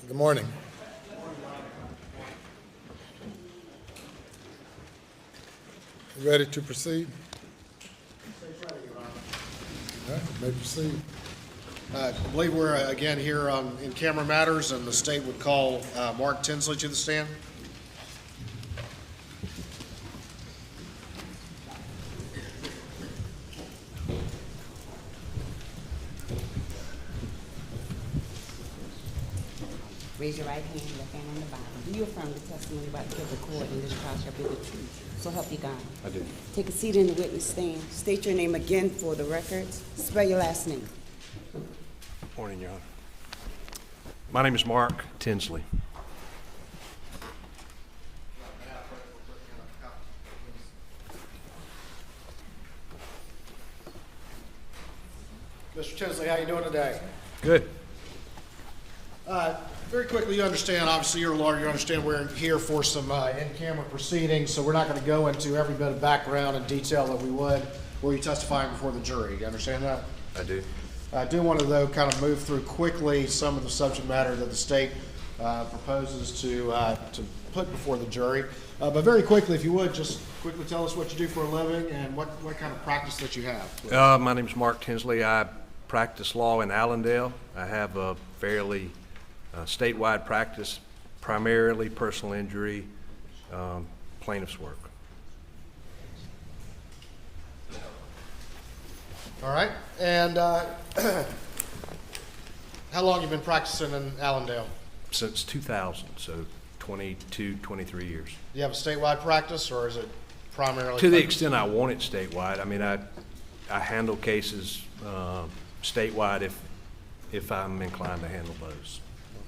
Good morning. You ready to proceed? All right, you may proceed. I believe we're again here in camera matters, and the state would call Mark Tinsley to the stand. Raise your right hand, left hand on the Bible. Do you affirm the testimony about to give the court in this trial shall be the truth? So help you God. I do. Take a seat in the witness stand. State your name again for the records. Spell your last name. Morning, Your Honor. My name is Mark Tinsley. Mr. Tinsley, how you doing today? Good. Very quickly, you understand, obviously you're a lawyer, you understand we're here for some in-camera proceedings, so we're not going to go into every bit of background and detail that we would were you testifying before the jury. You understand that? I do. I do want to, though, kind of move through quickly some of the subject matter that the state proposes to put before the jury. But very quickly, if you would, just quickly tell us what you do for a living and what kind of practice that you have. Please. My name is Mark Tinsley. I practice law in Allendale. I have a fairly statewide practice, primarily personal injury, plaintiff's work. All right. And how long have you been practicing in Allendale? Since 2000, so 22, 23 years. Do you have a statewide practice, or is it primarily? To the extent I want it statewide, I mean, I handle cases statewide if I'm inclined to handle those.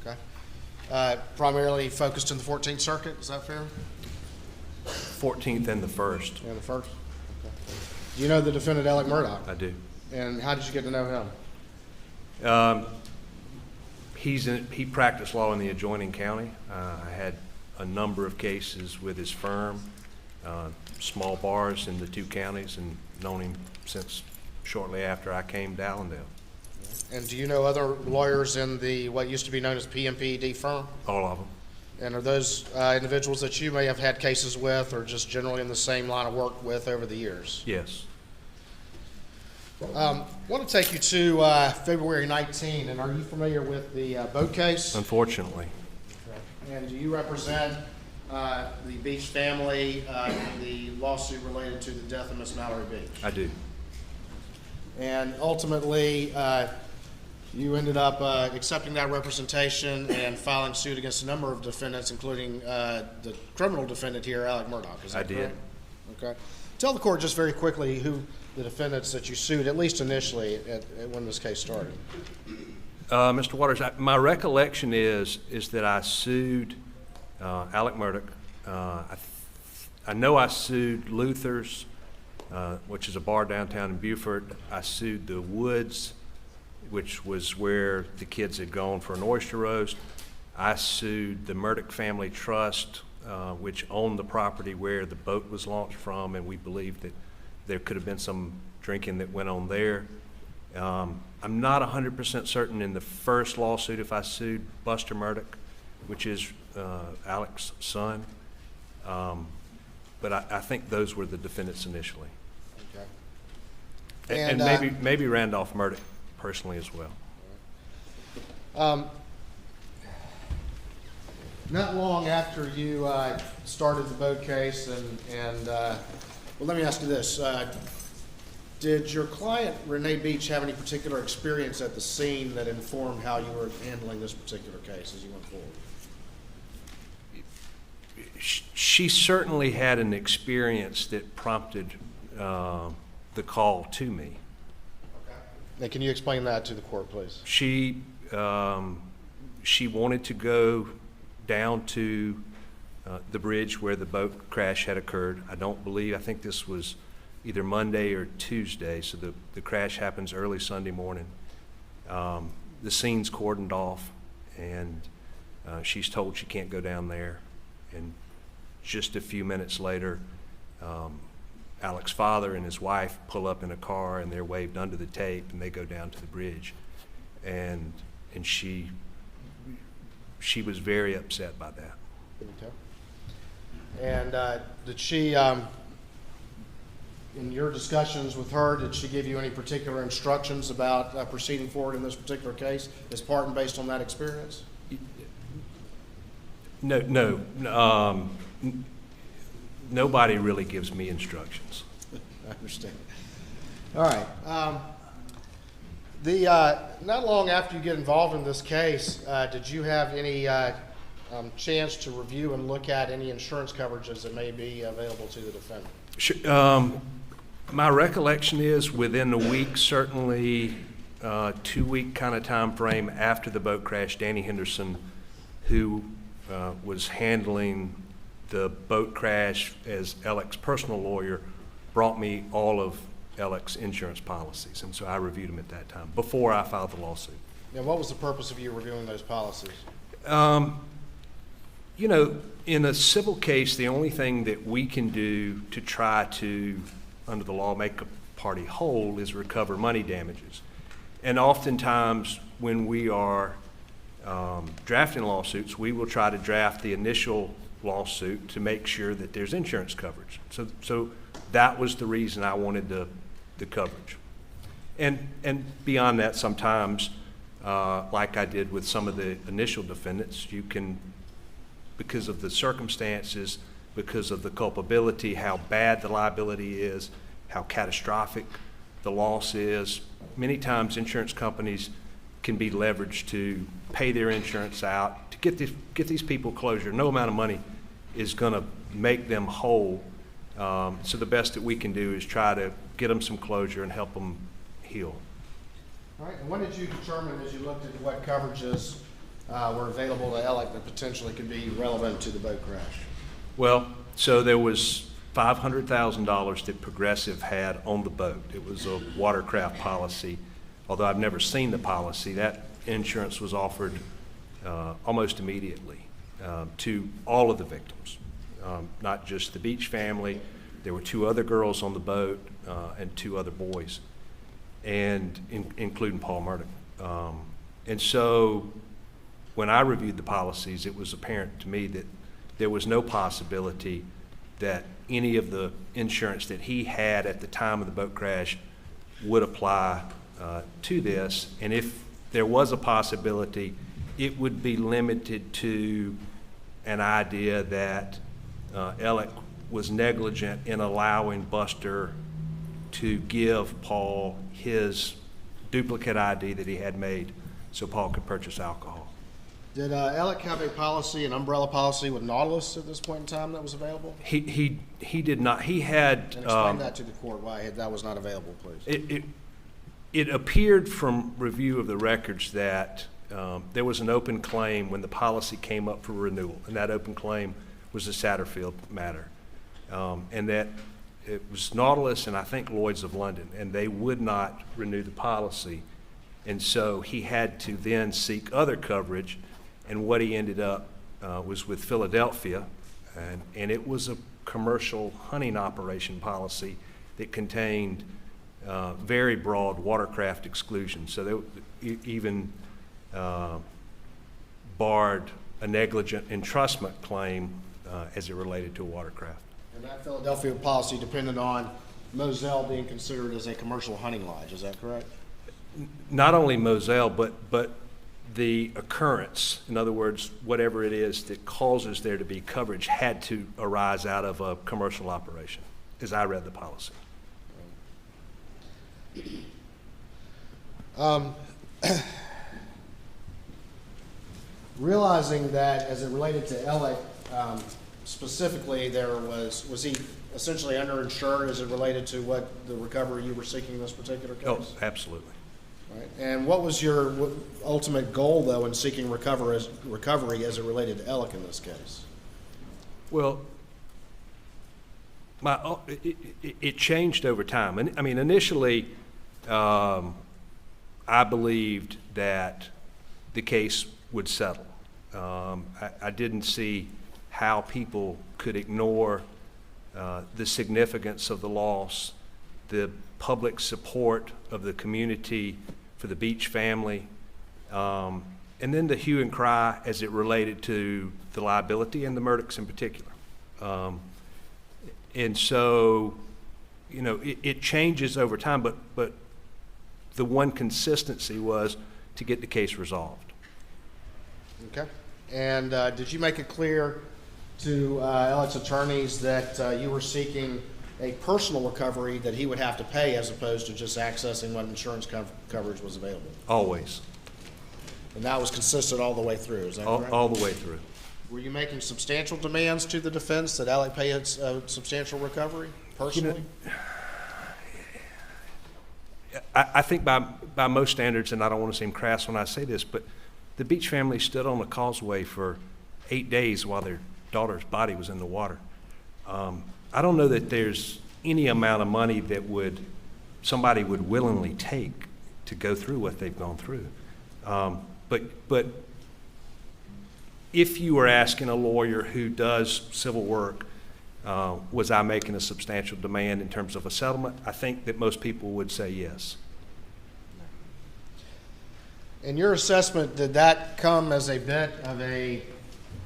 Okay. Primarily focused in the 14th Circuit, is that fair? 14th and the 1st. Yeah, the first. Okay. Do you know the defendant, Alex Murdaugh? I do. And how did you get to know him? He practiced law in the adjoining county. I had a number of cases with his firm, small bars in the two counties, and known him since shortly after I came to Allendale. And do you know other lawyers in the what used to be known as PMPED firm? All of them. And are those individuals that you may have had cases with, or just generally in the same line of work with over the years? Yes. I want to take you to February 19, and are you familiar with the boat case? Unfortunately. And do you represent the Beach family in the lawsuit related to the death of Miss Mallory Beach? I do. And ultimately, you ended up accepting that representation and filing suit against a number of defendants, including the criminal defendant here, Alex Murdaugh. Is that I did. correct? Okay. Tell the court just very quickly who the defendants that you sued, at least initially, when this case started. Mr. Waters, my recollection is that I sued Alex Murdaugh. I know I sued Luther's, which is a bar downtown in Beaufort. I sued the Woods, which was where the kids had gone for an oyster roast. I sued the Murdaugh Family Trust, which owned the property where the boat was launched from, and we believe that there could have been some drinking that went on there. I'm not 100% certain in the first lawsuit if I sued Buster Murdaugh, which is Alex's son, but I think those were the defendants initially. Okay. And maybe Randolph Murdaugh personally as well. Not long after you started the boat case, and well, let me ask you this. Did your client, Renee Beach, have any particular experience at the scene that informed how you were handling this particular case as you went forward? She certainly had an experience that prompted the call to me. Okay. Now, can you explain that to the court, please? She wanted to go down to the bridge where the boat crash had occurred. I think this was either Monday or Tuesday, so the crash happens early Sunday morning. The scene's cordoned off, and she's told she can't go down there. And just a few minutes later, Alex's father and his wife pull up in a car, and they're waved under the tape, and they go down to the bridge. And she she was very upset by that. Okay. And did she, in your discussions with her, did she give you any particular instructions about proceeding forward in this particular case as part and based on that experience? No, nobody really gives me instructions. I understand. All right. Not long after you get involved in this case, did you have any chance to review and look at any insurance coverages that may be available to the defendant? Sure. My recollection is within a week, certainly 2-week kind of time frame after the boat crash, Danny Henderson, who was handling the boat crash as Alex's personal lawyer, brought me all of Alex's insurance policies, and so I reviewed them at that time, before I filed the lawsuit. Now, what was the purpose of you reviewing those policies? You know, in a civil case, the only thing that we can do to try to, under the law, make a party whole is recover money damages. And oftentimes, when we are drafting lawsuits, we will try to draft the initial lawsuit to make sure that there's insurance coverage. So that was the reason I wanted the coverage. And beyond that, sometimes, like I did with some of the initial defendants, you can, because of the circumstances, because of the culpability, how bad the liability is, how catastrophic the loss is, many times insurance companies can be leveraged to pay their insurance out, to get these people closure. No amount of money is going to make them whole. So the best that we can do is try to get them some closure and help them heal. All right, and when did you determine, as you looked at what coverages were available to Alec that potentially could be relevant to the boat crash? Well, so there was $500,000 that Progressive had on the boat. It was a watercraft policy. Although I've never seen the policy, that insurance was offered almost immediately to all of the victims, not just the Beach family. There were 2 other girls on the boat and 2 other boys, and including Paul Murdaugh. And so when I reviewed the policies, it was apparent to me that there was no possibility that any of the insurance that he had at the time of the boat crash would apply to this. And if there was a possibility, it would be limited to an idea that Alec was negligent in allowing Buster to give Paul his duplicate ID that he had made so Paul could purchase alcohol. Did Alec have a policy, an umbrella policy with Nautilus at this point in time that was available? He did not. He had. And explain that to the court, why that was not available, please. It appeared from review of the records that there was an open claim when the policy came up for renewal, and that open claim was the Satterfield matter, and that it was Nautilus and I think Lloyd's of London, and they would not renew the policy, and so he had to then seek other coverage, and what he ended up was with Philadelphia, and it was a commercial hunting operation policy that contained very broad watercraft exclusions. So they even barred a negligent entrustment claim as it related to a watercraft. And that Philadelphia policy depended on Moselle being considered as a commercial hunting lodge, is that correct? Not only Moselle, but the occurrence, in other words, whatever it is that causes there to be coverage had to arise out of a commercial operation, as I read the policy. Realizing that as it related to Alec, specifically, was he essentially underinsured as it related to what the recovery you were seeking in this particular case? Oh, absolutely. Right. And what was your ultimate goal, though, in seeking recovery as it related to Alec in this case? Well, it changed over time. And I mean, initially, I believed that the case would settle. I didn't see how people could ignore the significance of the loss, the public support of the community for the Beach family, and and then the hue and cry as it related to the liability and the Murdaughs in particular. And so, you know, it changes over time, but the one consistency was to get the case resolved. Okay. And did you make it clear to Alex attorneys that you were seeking a personal recovery that he would have to pay as opposed to just accessing what insurance coverage was available? Always. And that was consistent all the way through, is that correct? All the way through. Were you making substantial demands to the defense that Alec pay a substantial recovery personally? I think by most standards, and I don't want to seem crass when I say this, but the Beach family stood on the causeway for 8 days while their daughter's body was in the water. I don't know that there's any amount of money that somebody would willingly take to go through what they've gone through. But if you were asking a lawyer who does civil work, was I making a substantial demand in terms of a settlement? I think that most people would say yes. In your assessment, did that come as a bit of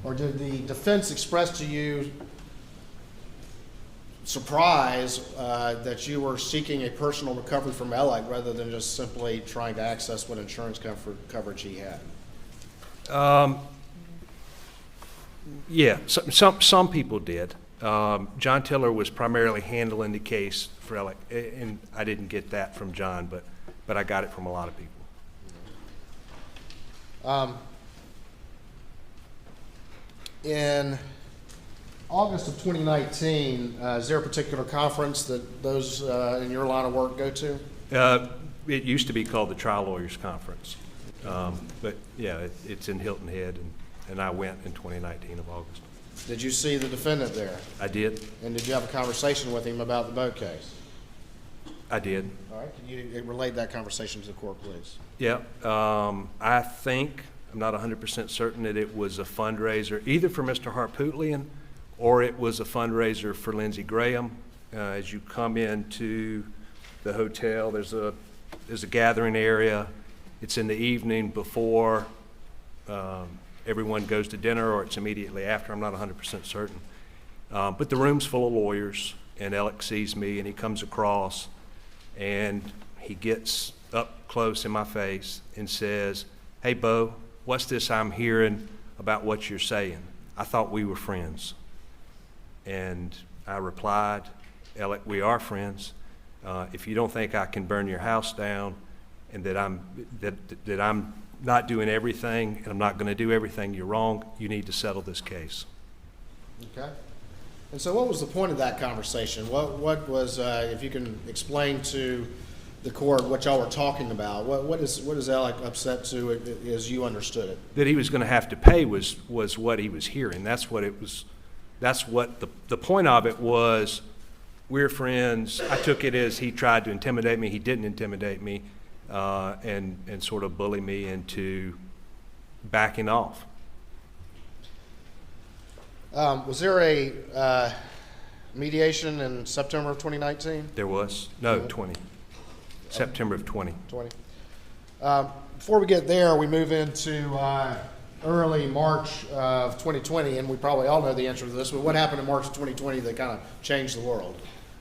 or did the defense express to you surprise that you were seeking a personal recovery from Alec rather than just simply trying to access what insurance coverage he had? Yeah, some people did. John Tiller was primarily handling the case for Alec, and I didn't get that from John, but I got it from a lot of people. In August of 2019, is there a particular conference that those in your line of work go to? It used to be called the Trial Lawyers Conference, but yeah, it's in Hilton Head, and I went in 2019 of August. Did you see the defendant there? I did. And did you have a conversation with him about the boat case? I did. All right. Can you relate that conversation to the court, please? Yeah. I think, I'm not 100% certain that it was a fundraiser either for Mr. Harpootlian or it was a fundraiser for Lindsey Graham. As you come into the hotel, there's a gathering area. It's in the evening before everyone goes to dinner, or it's immediately after. I'm not 100% certain. But the room's full of lawyers, and Alex sees me, and he comes across, and he gets up close in my face and says, "Hey, Bo, what's this I'm hearing about what you're saying? I thought we were friends." And I replied, "Alec, we are friends. If you don't think I can burn your house down and that I'm not doing everything and I'm not going to do everything, you're wrong. You need to settle this case." Okay. And so what was the point of that conversation? What was, if you can explain to the court what y'all were talking about, what is Alec upset to as you understood it? That he was going to have to pay was what he was hearing. That's what it was. That's what the point of it was. We're friends. I took it as he tried to intimidate me. He didn't intimidate me, and sort of bully me into backing off. Was there a mediation in September of 2019? There was. No, 20. September of 20. 20. Before we get there, we move into early March of 2020, and we probably all know the answer to this, but what happened in March of 2020 that kind of changed the world?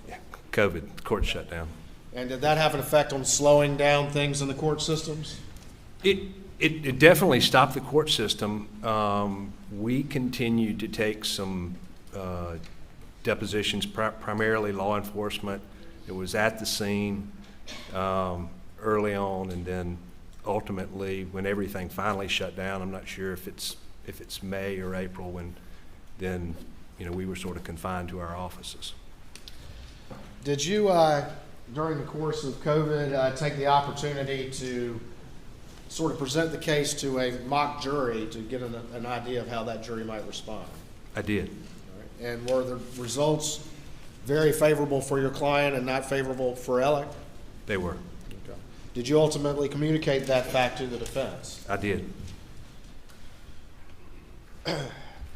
Yeah, COVID. The court shut down. And did that have an effect on slowing down things in the court systems? It definitely stopped the court system. We continued to take some depositions, primarily law enforcement. It was at the scene early on, and then ultimately, when everything finally shut down, I'm not sure if it's May or April, when then we were sort of confined to our offices. Did you, during the course of COVID, take the opportunity to sort of present the case to a mock jury to get an idea of how that jury might respond? I did. All right. And were the results very favorable for your client and not favorable for Alec? They were. Okay. Did you ultimately communicate that fact to the defense? I did.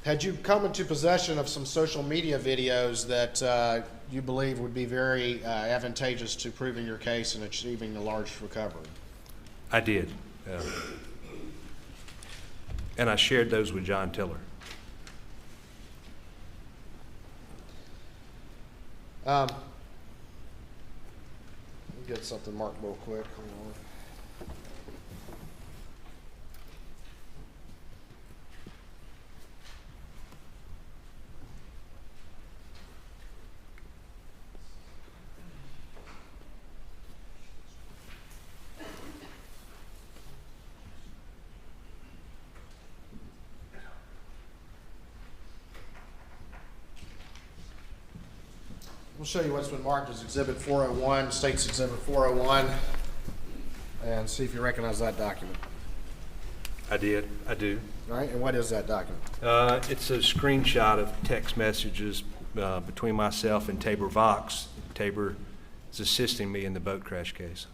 Had you come into possession of some social media videos that you believe would be very advantageous to proving your case and achieving a large recovery? I did. And I shared those with John Tiller. Let me get something marked real quick. Hold on. We'll show you what's been marked as Exhibit 401, State's Exhibit 401, and see if you recognize that document. I did. I do. All right, and what is that document? It's a screenshot of text messages between myself and Tabor Vox. Tabor is assisting me in the boat crash case.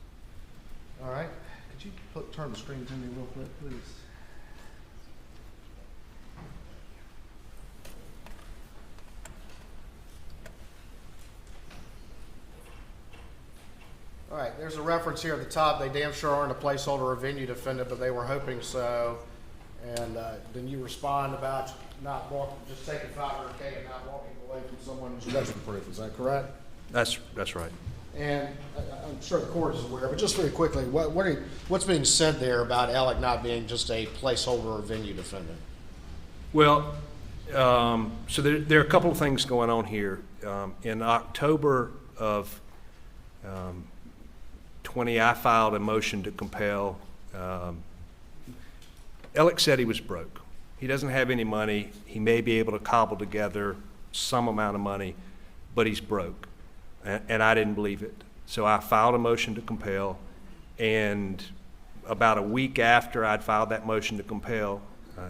All right, could you turn the screen to me real quick, please? All right, there's a reference here at the top. They damn sure aren't a placeholder or venue defendant, but they were hoping so. And then you respond about not walking, just taking $500K and not walking away from someone who's judgment proof. Is that correct? That's right. And I'm sure the court is aware, but just very quickly, what's being said there about Alec not being just a placeholder or venue defendant? Well, so there are a couple of things going on here. In October of 20, I filed a motion to compel. Alex said he was broke. He doesn't have any money. He may be able to cobble together some amount of money, but he's broke. And I didn't believe it. So I filed a motion to compel, and about a week after I'd filed that motion to compel,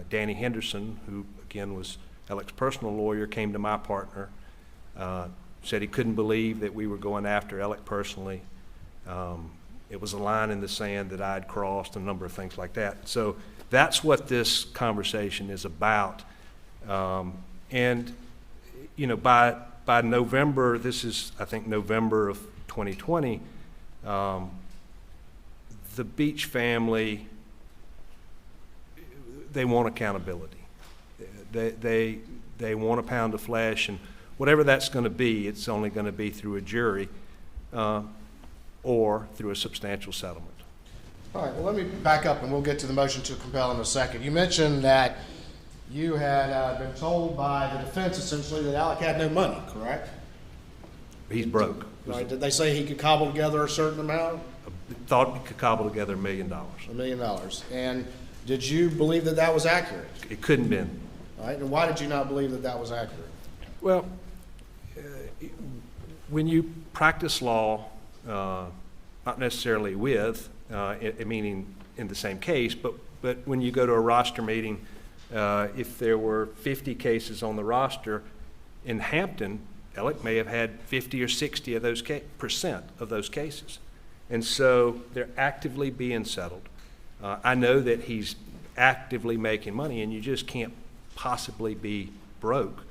Danny Henderson, who again was Alex's personal lawyer, came to my partner, said he couldn't believe that we were going after Alex personally. It was a line in the sand that I'd crossed, a number of things like that. So that's what this conversation is about. And, you know, by November, this is, I think, November of 2020, the Beach family, they want accountability. They want a pound of flesh, and whatever that's going to be, it's only going to be through a jury or through a substantial settlement. All right, well, let me back up and we'll get to the motion to compel in a second. You mentioned that you had been told by the defense essentially that Alec had no money, correct? He's broke. Right. Did they say he could cobble together a certain amount? Thought he could cobble together $1 million. $1 million. And did you believe that that was accurate? It couldn't been. All right, and why did you not believe that that was accurate? Well, when you practice law, not necessarily with, meaning in the same case, but when you go to a roster meeting, if there were 50 cases on the roster in Hampton, Alec may have had 50 or 60 of those percent of those cases. And so they're actively being settled. I know that he's actively making money, and you just can't possibly be broke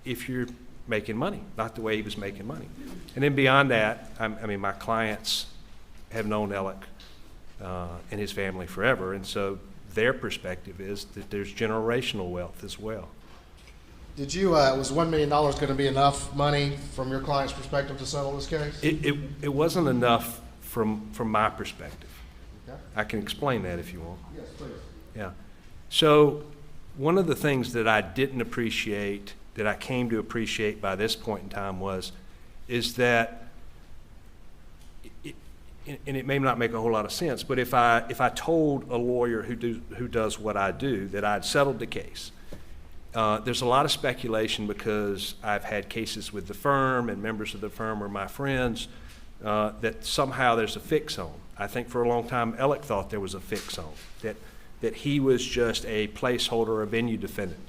if you're making money, not the way he was making money. And then beyond that, I mean, my clients have known Alec and his family forever, and so their perspective is that there's generational wealth as well. Did you, was $1 million going to be enough money from your client's perspective to settle this case? It wasn't enough from my perspective. Okay. I can explain that if you want. Yes, please. Yeah. So one of the things that I didn't appreciate, that I came to appreciate by this point in time is that, and it may not make a whole lot of sense, but if I told a lawyer who does what I do that I'd settled the case, there's a lot of speculation because I've had cases with the firm and members of the firm are my friends that somehow there's a fix on. I think for a long time Alec thought there was a fix on, that he was just a placeholder or a venue defendant.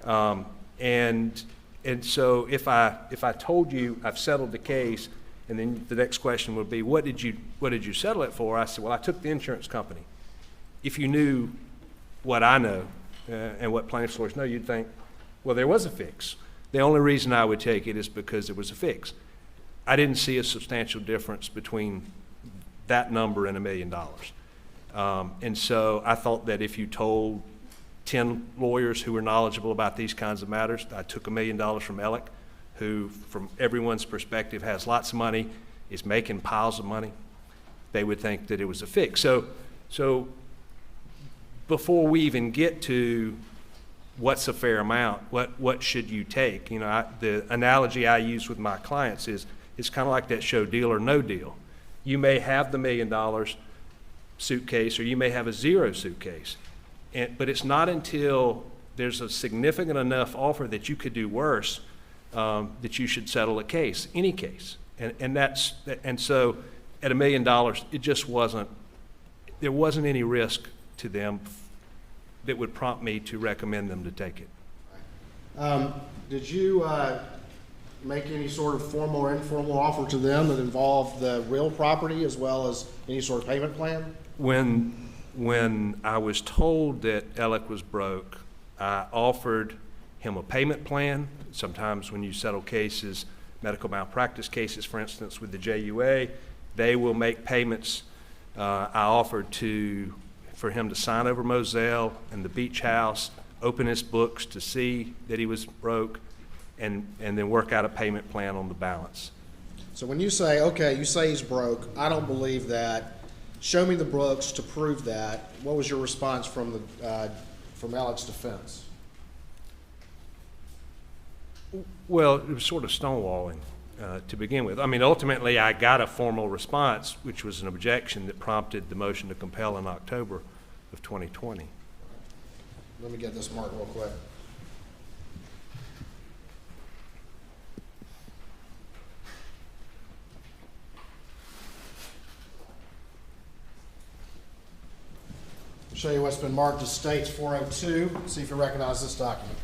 Right. And so if I told you I've settled the case, and then the next question would be, what did you settle it for? I said, well, I took the insurance company. If you knew what I know and what plaintiff's lawyers know, you'd think, well, there was a fix. The only reason I would take it is because there was a fix. I didn't see a substantial difference between that number and $1 million. And so I thought that if you told 10 lawyers who were knowledgeable about these kinds of matters, I took $1 million from Alex, who from everyone's perspective has lots of money, is making piles of money, they would think that it was a fix. So before we even get to what's a fair amount, what should you take? You know, the analogy I use with my clients is it's kind of like that show Deal or No Deal. You may have the $1 million suitcase or you may have a zero suitcase, but it's not until there's a significant enough offer that you could do worse that you should settle a case, any case. And so at $1 million, it just wasn't, there wasn't any risk to them that would prompt me to recommend them to take it. Did you make any sort of formal or informal offer to them that involved the real property as well as any sort of payment plan? When I was told that Alex was broke, I offered him a payment plan. Sometimes when you settle cases, medical malpractice cases, for instance, with the JUA, they will make payments. I offered for him to sign over Moselle and the beach house, open his books to see that he was broke, and then work out a payment plan on the balance. So when you say, okay, you say he's broke, I don't believe that, show me the books to prove that, what was your response from Alex's defense? Well, it was sort of stonewalling to begin with. I mean, ultimately, I got a formal response, which was an objection that prompted the motion to compel in October of 2020. Let me get this marked real quick. I'll show you what's been marked as States 402. See if you recognize this document.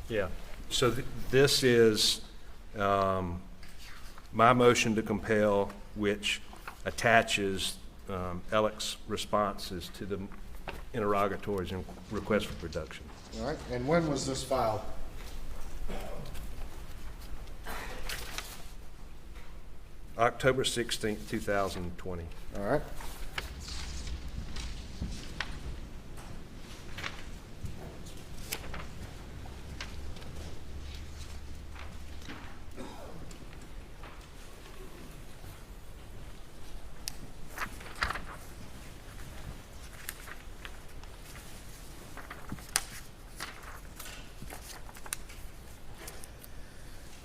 Yeah. So this is my motion to compel, which attaches Alex's responses to the interrogatories and requests for production. All right. And when was this filed? October 16th, 2020. All right.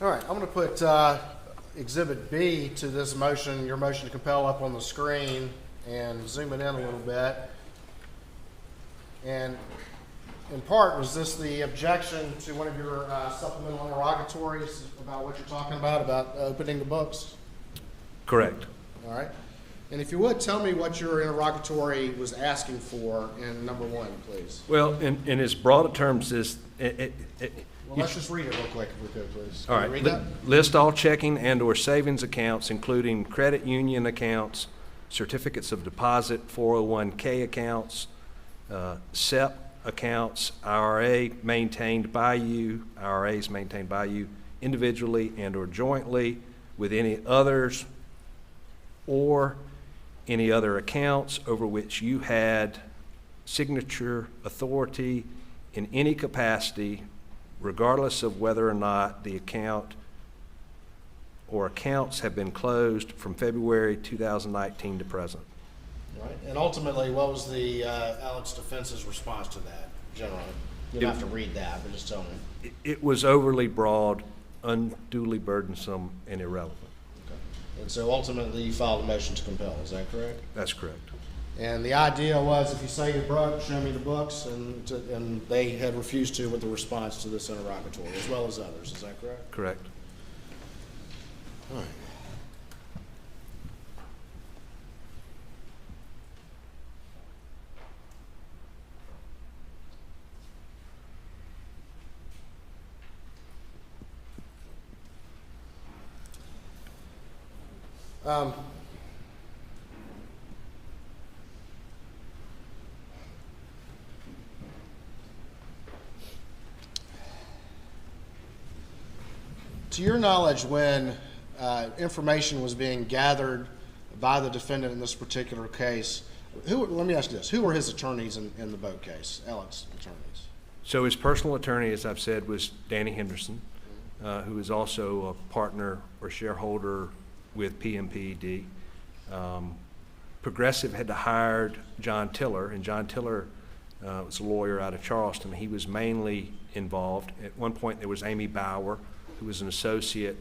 All right, I'm going to put Exhibit B to this motion, your motion to compel, up on the screen and zoom it in a little bit. And in part, was this the objection to one of your supplemental interrogatories about what you're talking about opening the books? Correct. All right. And if you would, tell me what your interrogatory was asking for in number one, please. Well, in as broad terms as Well, let's just read it real quick if we could, please. all Can you right. read that? List all checking and/or savings accounts, including credit union accounts, certificates of deposit, 401k accounts, SEP accounts, IRAs maintained by you individually and/or jointly with any others, or any other accounts over which you had signature authority in any capacity, regardless of whether or not the account or accounts have been closed from February 2019 to present. All right. And ultimately, what was the Alex defense's response to that, generally? You don't have to read that, but just tell me. It was overly broad, unduly burdensome, and irrelevant. Okay. And so ultimately, you filed a motion to compel, is that correct? That's correct. And the idea was, if you say you're broke, show me the books, and they had refused to with the response to this interrogatory, as well as others, is that correct? Correct. All right. To your knowledge, when information was being gathered by the defendant in this particular case. Let me ask you this, who were his attorneys in the boat case, Alex attorneys? So his personal attorney, as I've said, was Danny Henderson, who is also a partner or shareholder with PMPED. Progressive had hired John Tiller, and John Tiller was a lawyer out of Charleston. He was mainly involved. At one point, there was Amy Bauer, who was an associate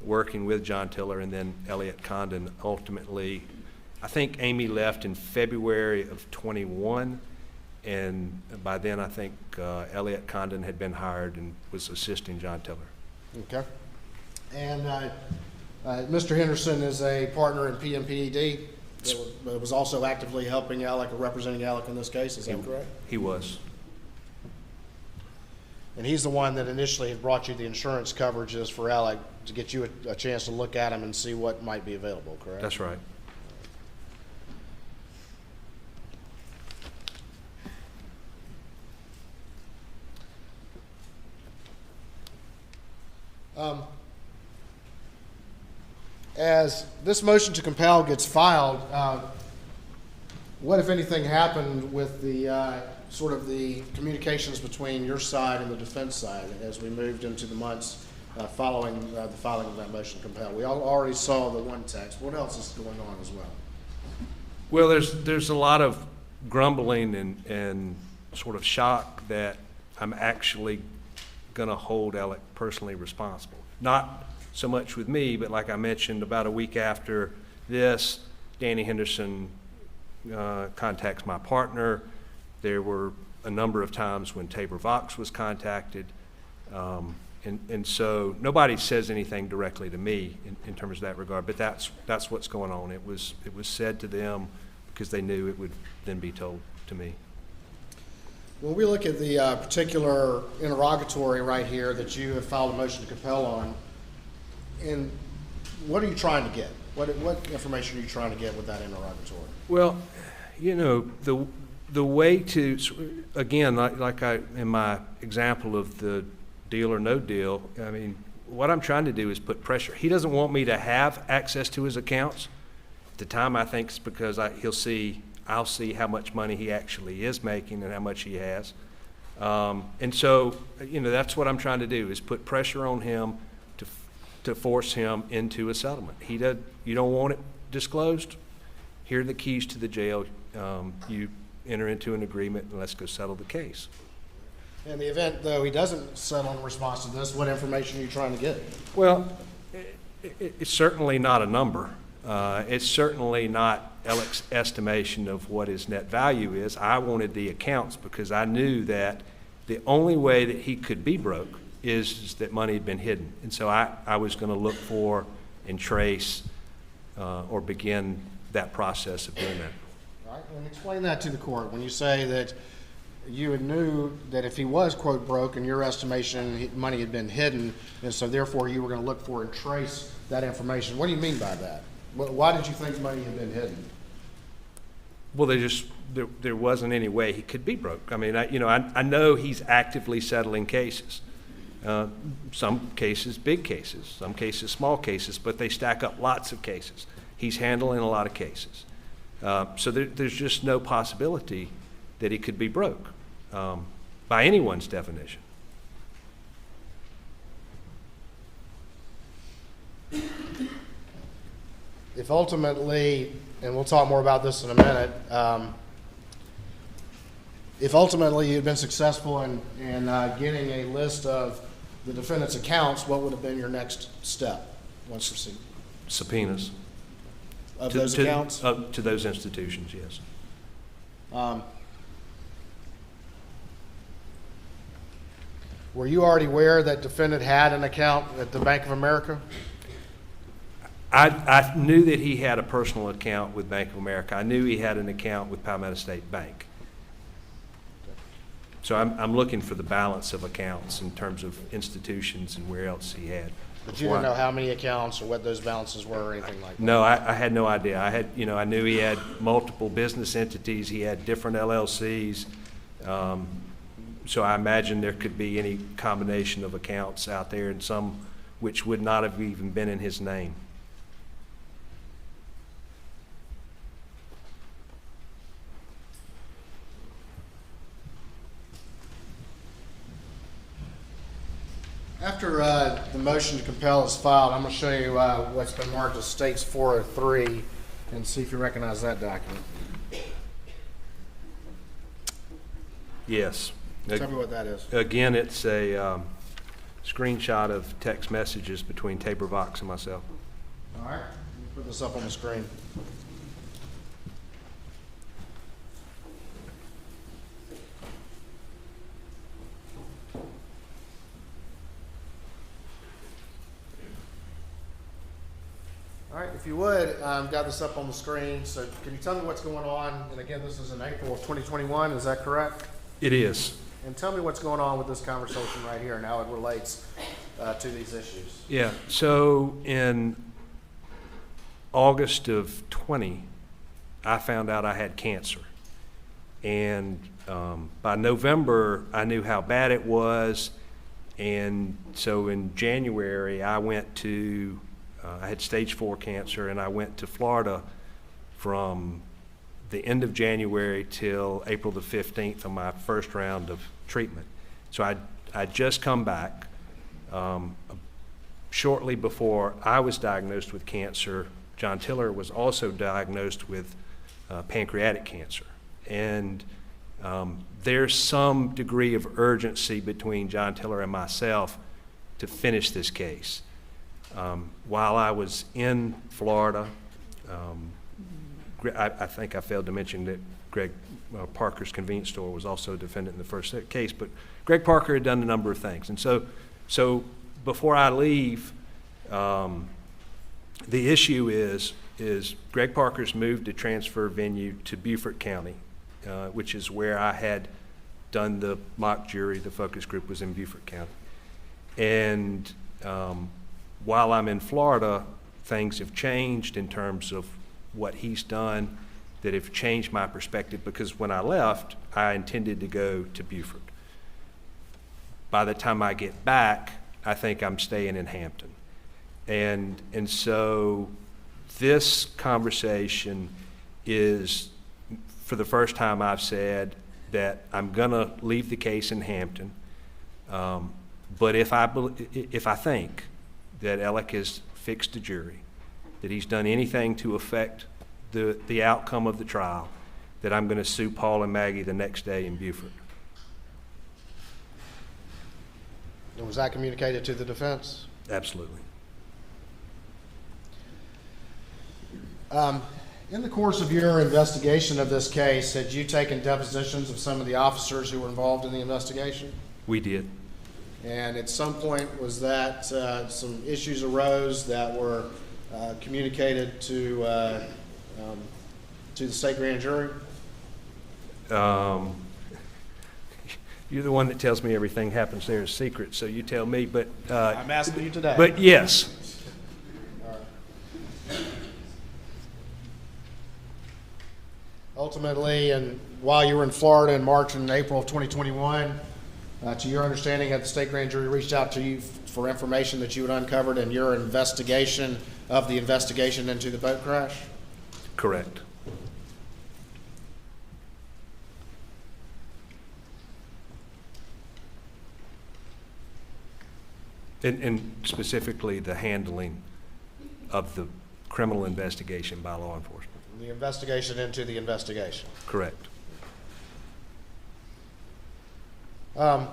working with John Tiller, and then Elliot Condon ultimately. I think Amy left in February of 21, and by then I think Elliot Condon had been hired and was assisting John Tiller. Okay. And Mr. Henderson is a partner in PMPED, but was also actively helping Alec or representing Alec in this case, is that correct? He was. And he's the one that initially had brought you the insurance coverages for Alec to get you a chance to look at him and see what might be available, correct? That's right. As this motion to compel gets filed, what, if anything, happened with the sort of the communications between your side and the defense side as we moved into the months following the filing of that motion to compel? We already saw the one text. What else is going on as well? Well, there's a lot of grumbling and sort of shock that I'm actually going to hold Alec personally responsible. Not so much with me, but like I mentioned, about a week after this, Danny Henderson contacts my partner. There were a number of times when Tabor Vox was contacted. And so nobody says anything directly to me in terms of that regard, but that's what's going on. It was said to them because they knew it would then be told to me. When we look at the particular interrogatory right here that you have filed a motion to compel on, and what are you trying to get? What information are you trying to get with that interrogatory? Well, you know, the way to, again, like in my example of the deal or no deal, I mean, what I'm trying to do is put pressure. He doesn't want me to have access to his accounts. At the time, I think it's because I'll see how much money he actually is making and how much he has. And so, you know, that's what I'm trying to do, is put pressure on him to force him into a settlement. You don't want it disclosed? Here are the keys to the jail. You enter into an agreement and let's go settle the case. In the event, though, he doesn't settle in response to this, what information are you trying to get? Well, it's certainly not a number. It's certainly not Alex's estimation of what his net value is. I wanted the accounts because I knew that the only way that he could be broke is that money had been hidden. And so I was going to look for and trace or begin that process of doing that. All right, and explain that to the court. When you say that you knew that if he was, quote, broke, in your estimation, money had been hidden, and so therefore you were going to look for and trace that information. What do you mean by that? Why did you think money had been hidden? Well, there wasn't any way he could be broke. I mean, I know he's actively settling cases. Some cases, big cases, some cases, small cases, but they stack up lots of cases. He's handling a lot of cases. So there's just no possibility that he could be broke by anyone's definition. If ultimately, and we'll talk more about this in a minute, if ultimately you'd been successful in getting a list of the defendant's accounts, what would have been your next step once received? Subpoenas. Of those accounts? To those institutions, yes. Were you already aware that defendant had an account at the Bank of America? I knew that he had a personal account with Bank of America. I knew he had an account with Palmetto State Bank. So I'm looking for the balance of accounts in terms of institutions and where else he had. But you didn't know how many accounts or what those balances were or anything like that? No, I had no idea. I knew he had multiple business entities. He had different LLCs. So I imagine there could be any combination of accounts out there, and some which would not have even been in his name. After the motion to compel is filed, I'm going to show you what's been marked as States 403 and see if you recognize that document. Yes. Tell me what that is. Again, it's a screenshot of text messages between Tabor Vox and myself. All right, let me put this up on the screen. All right, if you would, got this up on the screen. So can you tell me what's going on? And again, this is in April of 2021, is that correct? It is. And tell me what's going on with this conversation right here and how it relates to these issues. Yeah, so in August of 20, I found out I had cancer. And by November, I knew how bad it was. And so in January, I went to, I had stage 4 cancer, and I went to Florida from the end of January till April the 15th on my first round of treatment. So I'd just come back. Shortly before I was diagnosed with cancer, John Tiller was also diagnosed with pancreatic cancer. And there's some degree of urgency between John Tiller and myself to finish this case. While I was in Florida, I think I failed to mention that Greg Parker's convenience store was also a defendant in the first case, but Greg Parker had done a number of things. And so before I leave, the issue is Greg Parker's moved to transfer venue to Beaufort County, which is where I had done the mock jury. The focus group was in Beaufort County. And while I'm in Florida, things have changed in terms of what he's done that have changed my perspective, because when I left, I intended to go to Beaufort. By the time I get back, I think I'm staying in Hampton. And so this conversation is, for the first time I've said that I'm gonna leave the case in Hampton, but if I think that Alec has fixed a jury, that he's done anything to affect the outcome of the trial, that I'm gonna sue Paul and Maggie the next day in Beaufort. And was that communicated to the defense? Absolutely. In the course of your investigation of this case, had you taken depositions of some of the officers who were involved in the investigation? We did. And at some point, was that some issues arose that were communicated to the state grand jury? You're the one that tells me everything happens there is secret, so you tell me, but... I'm asking you today. But yes. All right. Ultimately, and while you were in Florida in March and April of 2021, to your understanding, had the state grand jury reached out to you for information that you had uncovered in your investigation of the investigation into the boat crash? Correct. And specifically the handling of the criminal investigation by law enforcement. The investigation into the investigation. Correct. I'm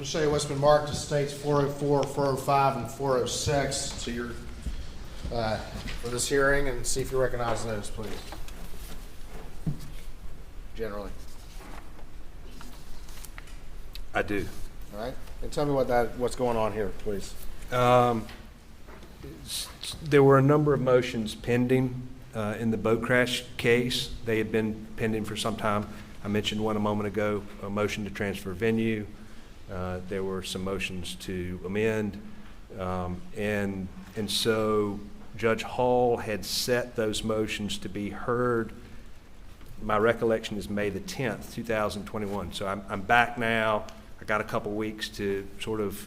going to show you what's been marked as states 404, 405, and 406 to your, for this hearing, and see if you recognize those, please. Generally. I do. All right, and tell me what's going on here, please. There were a number of motions pending in the boat crash case. They had been pending for some time. I mentioned one a moment ago, a motion to transfer venue. There were some motions to amend. And so Judge Hall had set those motions to be heard. My recollection is May the 10th, 2021. So I'm back now. I got a couple weeks to sort of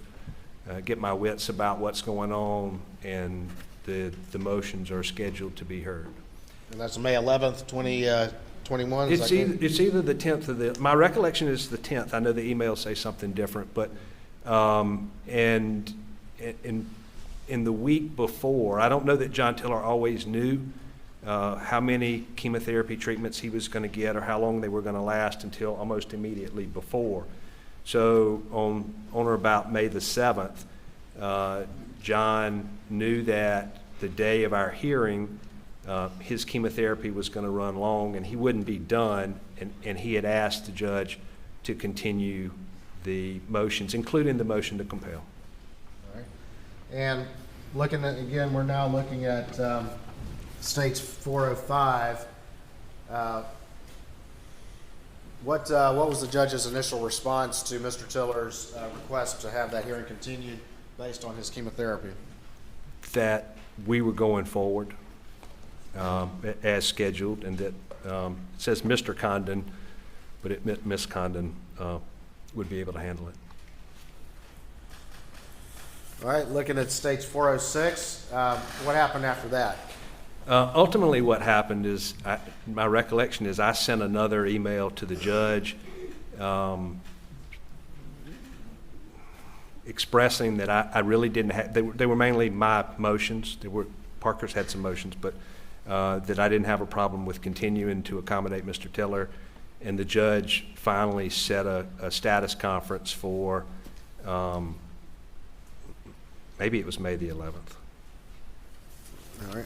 get my wits about what's going on, and the motions are scheduled to be heard. And that's May 11th, 2021? It's either the 10th or my recollection is the 10th. I know the emails say something different, but, and in the week before, I don't know that John Tiller always knew how many chemotherapy treatments he was going to get or how long they were going to last until almost immediately before. So on or about May the 7th, John knew that the day of our hearing, his chemotherapy was going to run long and he wouldn't be done, and he had asked the judge to continue the motions, including the motion to compel. All right. And looking at, again, we're now looking at States 405. What was the judge's initial response to Mr. Tiller's request to have that hearing continued based on his chemotherapy? That we were going forward as scheduled, and that it says Mr. Condon, but it meant Miss Condon would be able to handle it. All right, looking at States 406, what happened after that? Ultimately, what happened is, my recollection is I sent another email to the judge expressing that I really didn't have, they were mainly my motions. Parker's had some motions, but that I didn't have a problem with continuing to accommodate Mr. Tiller. And the judge finally set a status conference for, maybe it was May the 11th. All right.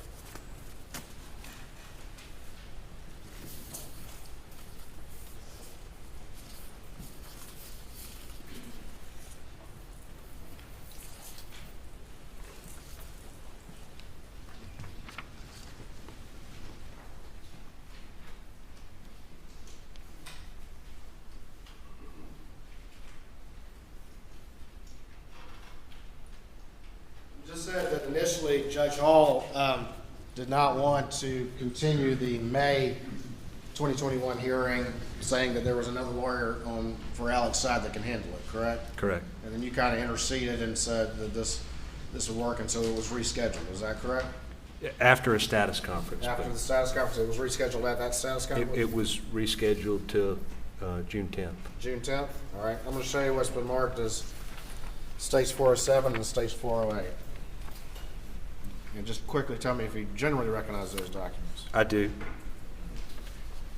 Just said that initially Judge Hall did not want to continue the May 2021 hearing, saying that there was another lawyer for Alex's side that can handle it, correct? Correct. And then you kind of interceded and said that this would work, and so it was rescheduled. Is that correct? After a status conference. After but the status conference, it was rescheduled at that status conference? it was rescheduled to June 10th. June 10th? All right. I'm going to show you what's been marked as States 407 and States 408. And just quickly tell me if you generally recognize those documents. I do.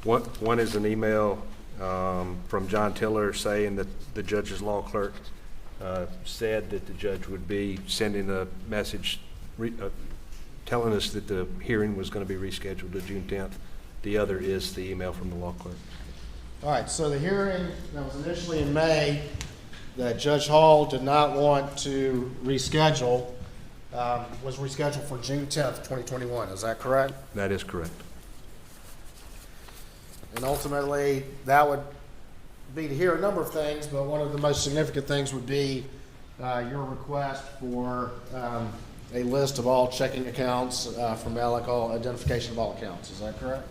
One is an email from John Tiller saying that the judge's law clerk said that the judge would be sending a message telling us that the hearing was going to be rescheduled to June 10th. The other is the email from the law clerk. All right, so the hearing that was initially in May that Judge Hall did not want to reschedule was rescheduled for June 10th, 2021. Is that correct? That is correct. And ultimately, that would be to hear a number of things, but one of the most significant things would be your request for a list of all checking accounts from Alec, all identification of all accounts. Is that correct?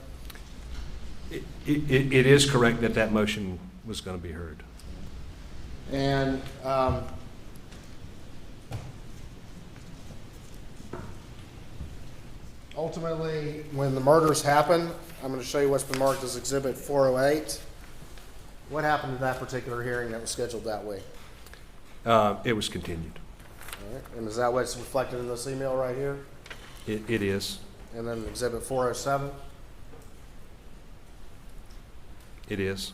It is correct that that motion was going to be heard. And ultimately, when the murders happened, I'm going to show you what's been marked as Exhibit 408. What happened to that particular hearing that was scheduled that week? It was continued. All right. And is that what's reflected in this email right here? It is. And then Exhibit 407? It is.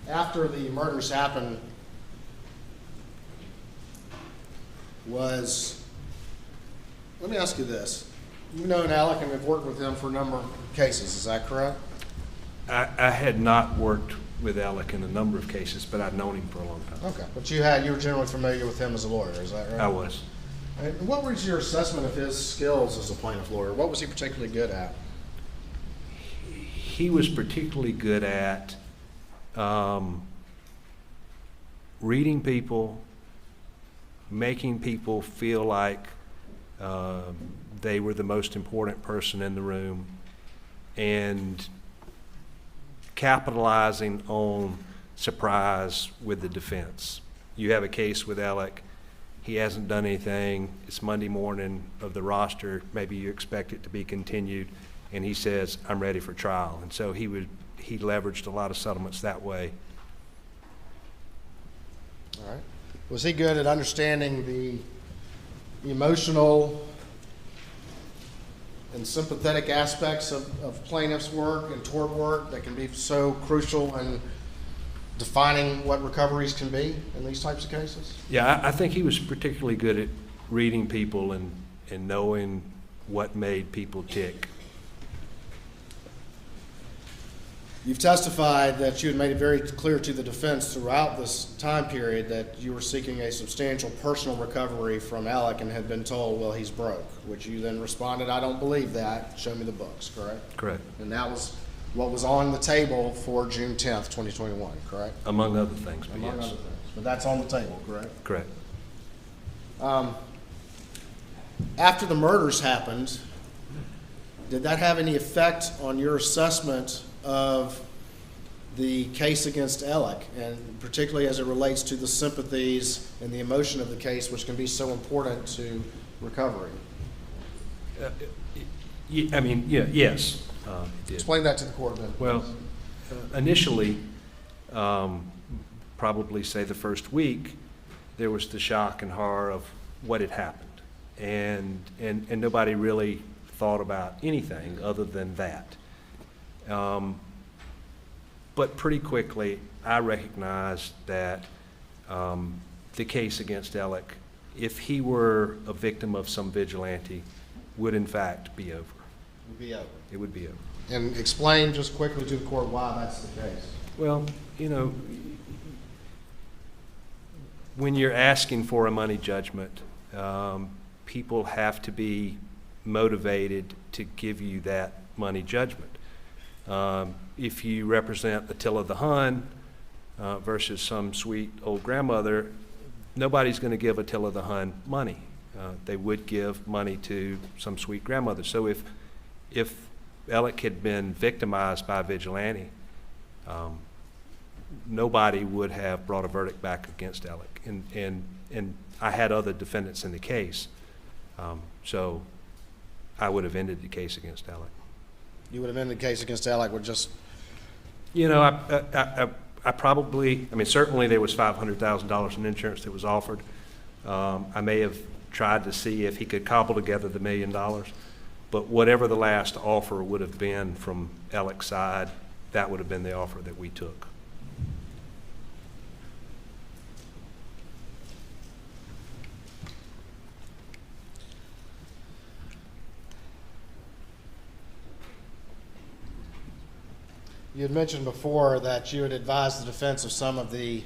After the murders happened, Let me ask you this. You've known Alec and have worked with him for a number of cases, is that correct? I had not worked with Alec in a number of cases, but I'd known him for a long time. Okay. But you were generally familiar with him as a lawyer, is that right? I was. And what was your assessment of his skills as a plaintiff lawyer? What was he particularly good at? He was particularly good at reading people, making people feel like they were the most important person in the room, and capitalizing on surprise with the defense. You have a case with Alec, he hasn't done anything, it's Monday morning of the roster, maybe you expect it to be continued, and he says, I'm ready for trial. And so he leveraged a lot of settlements that way. All right. Was he good at understanding the emotional and sympathetic aspects of plaintiff's work and tort work that can be so crucial in defining what recoveries can be in these types of cases? Yeah, I think he was particularly good at reading people and knowing what made people tick. You've testified that you had made it very clear to the defense throughout this time period that you were seeking a substantial personal recovery from Alec and had been told, well, he's broke, which you then responded, I don't believe that. Show me the books, correct? Correct. And that was what was on the table for June 10th, 2021, correct? Among other things, but Among yes. other things. But that's on the table, correct? Correct. After the murders happened, did that have any effect on your assessment of the case against Alec, and particularly as it relates to the sympathies and the emotion of the case, which can be so important to recovery? Yes, it did. Explain that to the court then. Well, initially, probably say the first week, there was the shock and horror of what had happened, and nobody really thought about anything other than that. But pretty quickly, I recognized that the case against Alec, if he were a victim of some vigilante, would in fact be over. Would be over. It would be over. And explain just quickly to the court why that's the case. Well, you know, when you're asking for a money judgment, people have to be motivated to give you that money judgment. If you represent Attila the Hun versus some sweet old grandmother, nobody's going to give Attila the Hun money. They would give money to some sweet grandmother. So if Alec had been victimized by a vigilante, nobody would have brought a verdict back against Alec. And I had other defendants in the case, so I would have ended the case against Alec. You would have ended the case against Alec with just... You know, I probably, I mean, certainly there was $500,000 in insurance that was offered. I may have tried to see if he could cobble together the $1 million, but whatever the last offer would have been from Alec's side, that would have been the offer that we took. You had mentioned before that you had advised the defense of some of the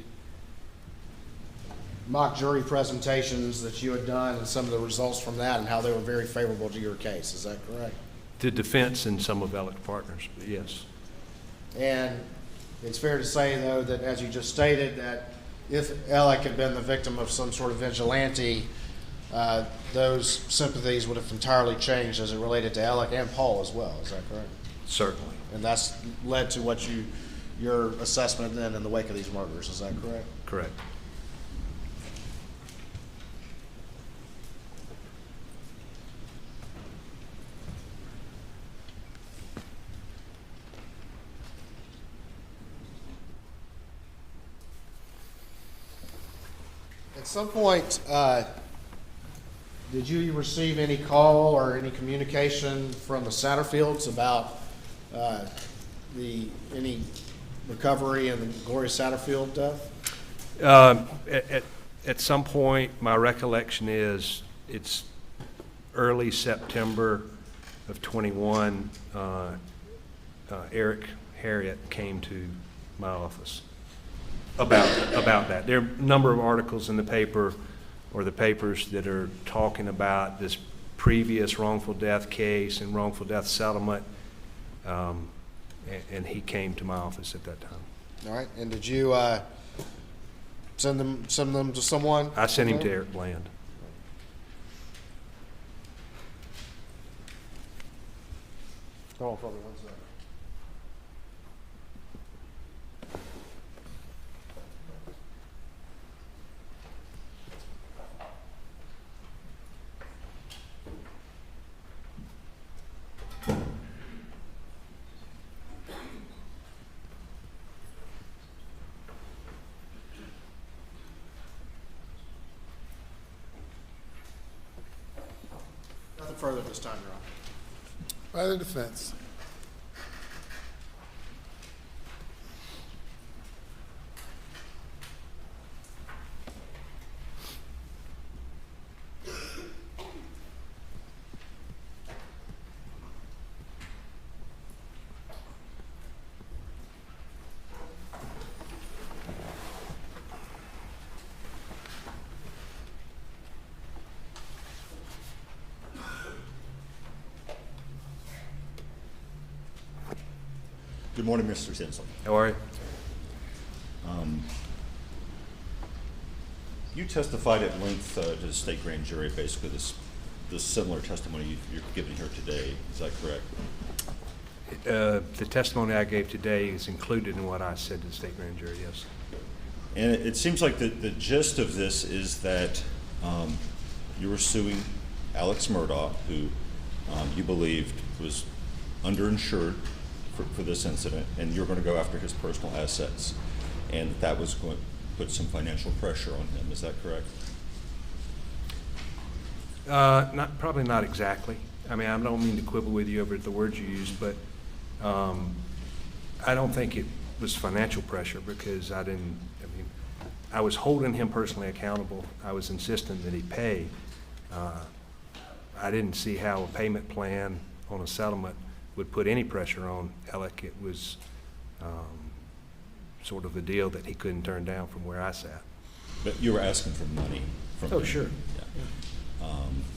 mock jury presentations that you had done and some of the results from that and how they were very favorable to your case. Is that correct? The defense and some of Alec's partners, yes. And it's fair to say, though, that as you just stated, that if Alec had been the victim of some sort of vigilante, those sympathies would have entirely changed as it related to Alec and Paul as well. Is that correct? Certainly. And that's led to what your assessment then in the wake of these murders. Is that correct? Correct. At some point, did you receive any call or any communication from the Satterfields about any recovery in the Gloria Satterfield death? At some point, my recollection is it's early September of '21, Eric Harriet came to my office about that. There are a number of articles in the paper or the papers that are talking about this previous wrongful death case and wrongful death settlement, and he came to my office at that time. All right, and did you send them to someone? I sent him to Eric Bland. Hold on for me 1 second. Nothing further at this time, Your Honor. By the defense. Good morning, Mr. Tinsley. How are you? You testified at length to the state grand jury, basically this similar testimony you're giving here today. Is that correct? The testimony I gave today is included in what I said to the state grand jury, yes. And it seems like the gist of this is that you were suing Alex Murdaugh, who you believed was underinsured for this incident, and you're going to go after his personal assets, and that was going to put some financial pressure on him. Is that correct? Probably not exactly. I mean, I don't mean to quibble with you over the words you used, but I don't think it was financial pressure because I was holding him personally accountable. I was insisting that he pay. I didn't see how a payment plan on a settlement would put any pressure on Alec. It was sort of a deal that he couldn't turn down from where I sat. But you were asking for money from Oh, him. sure. Yeah.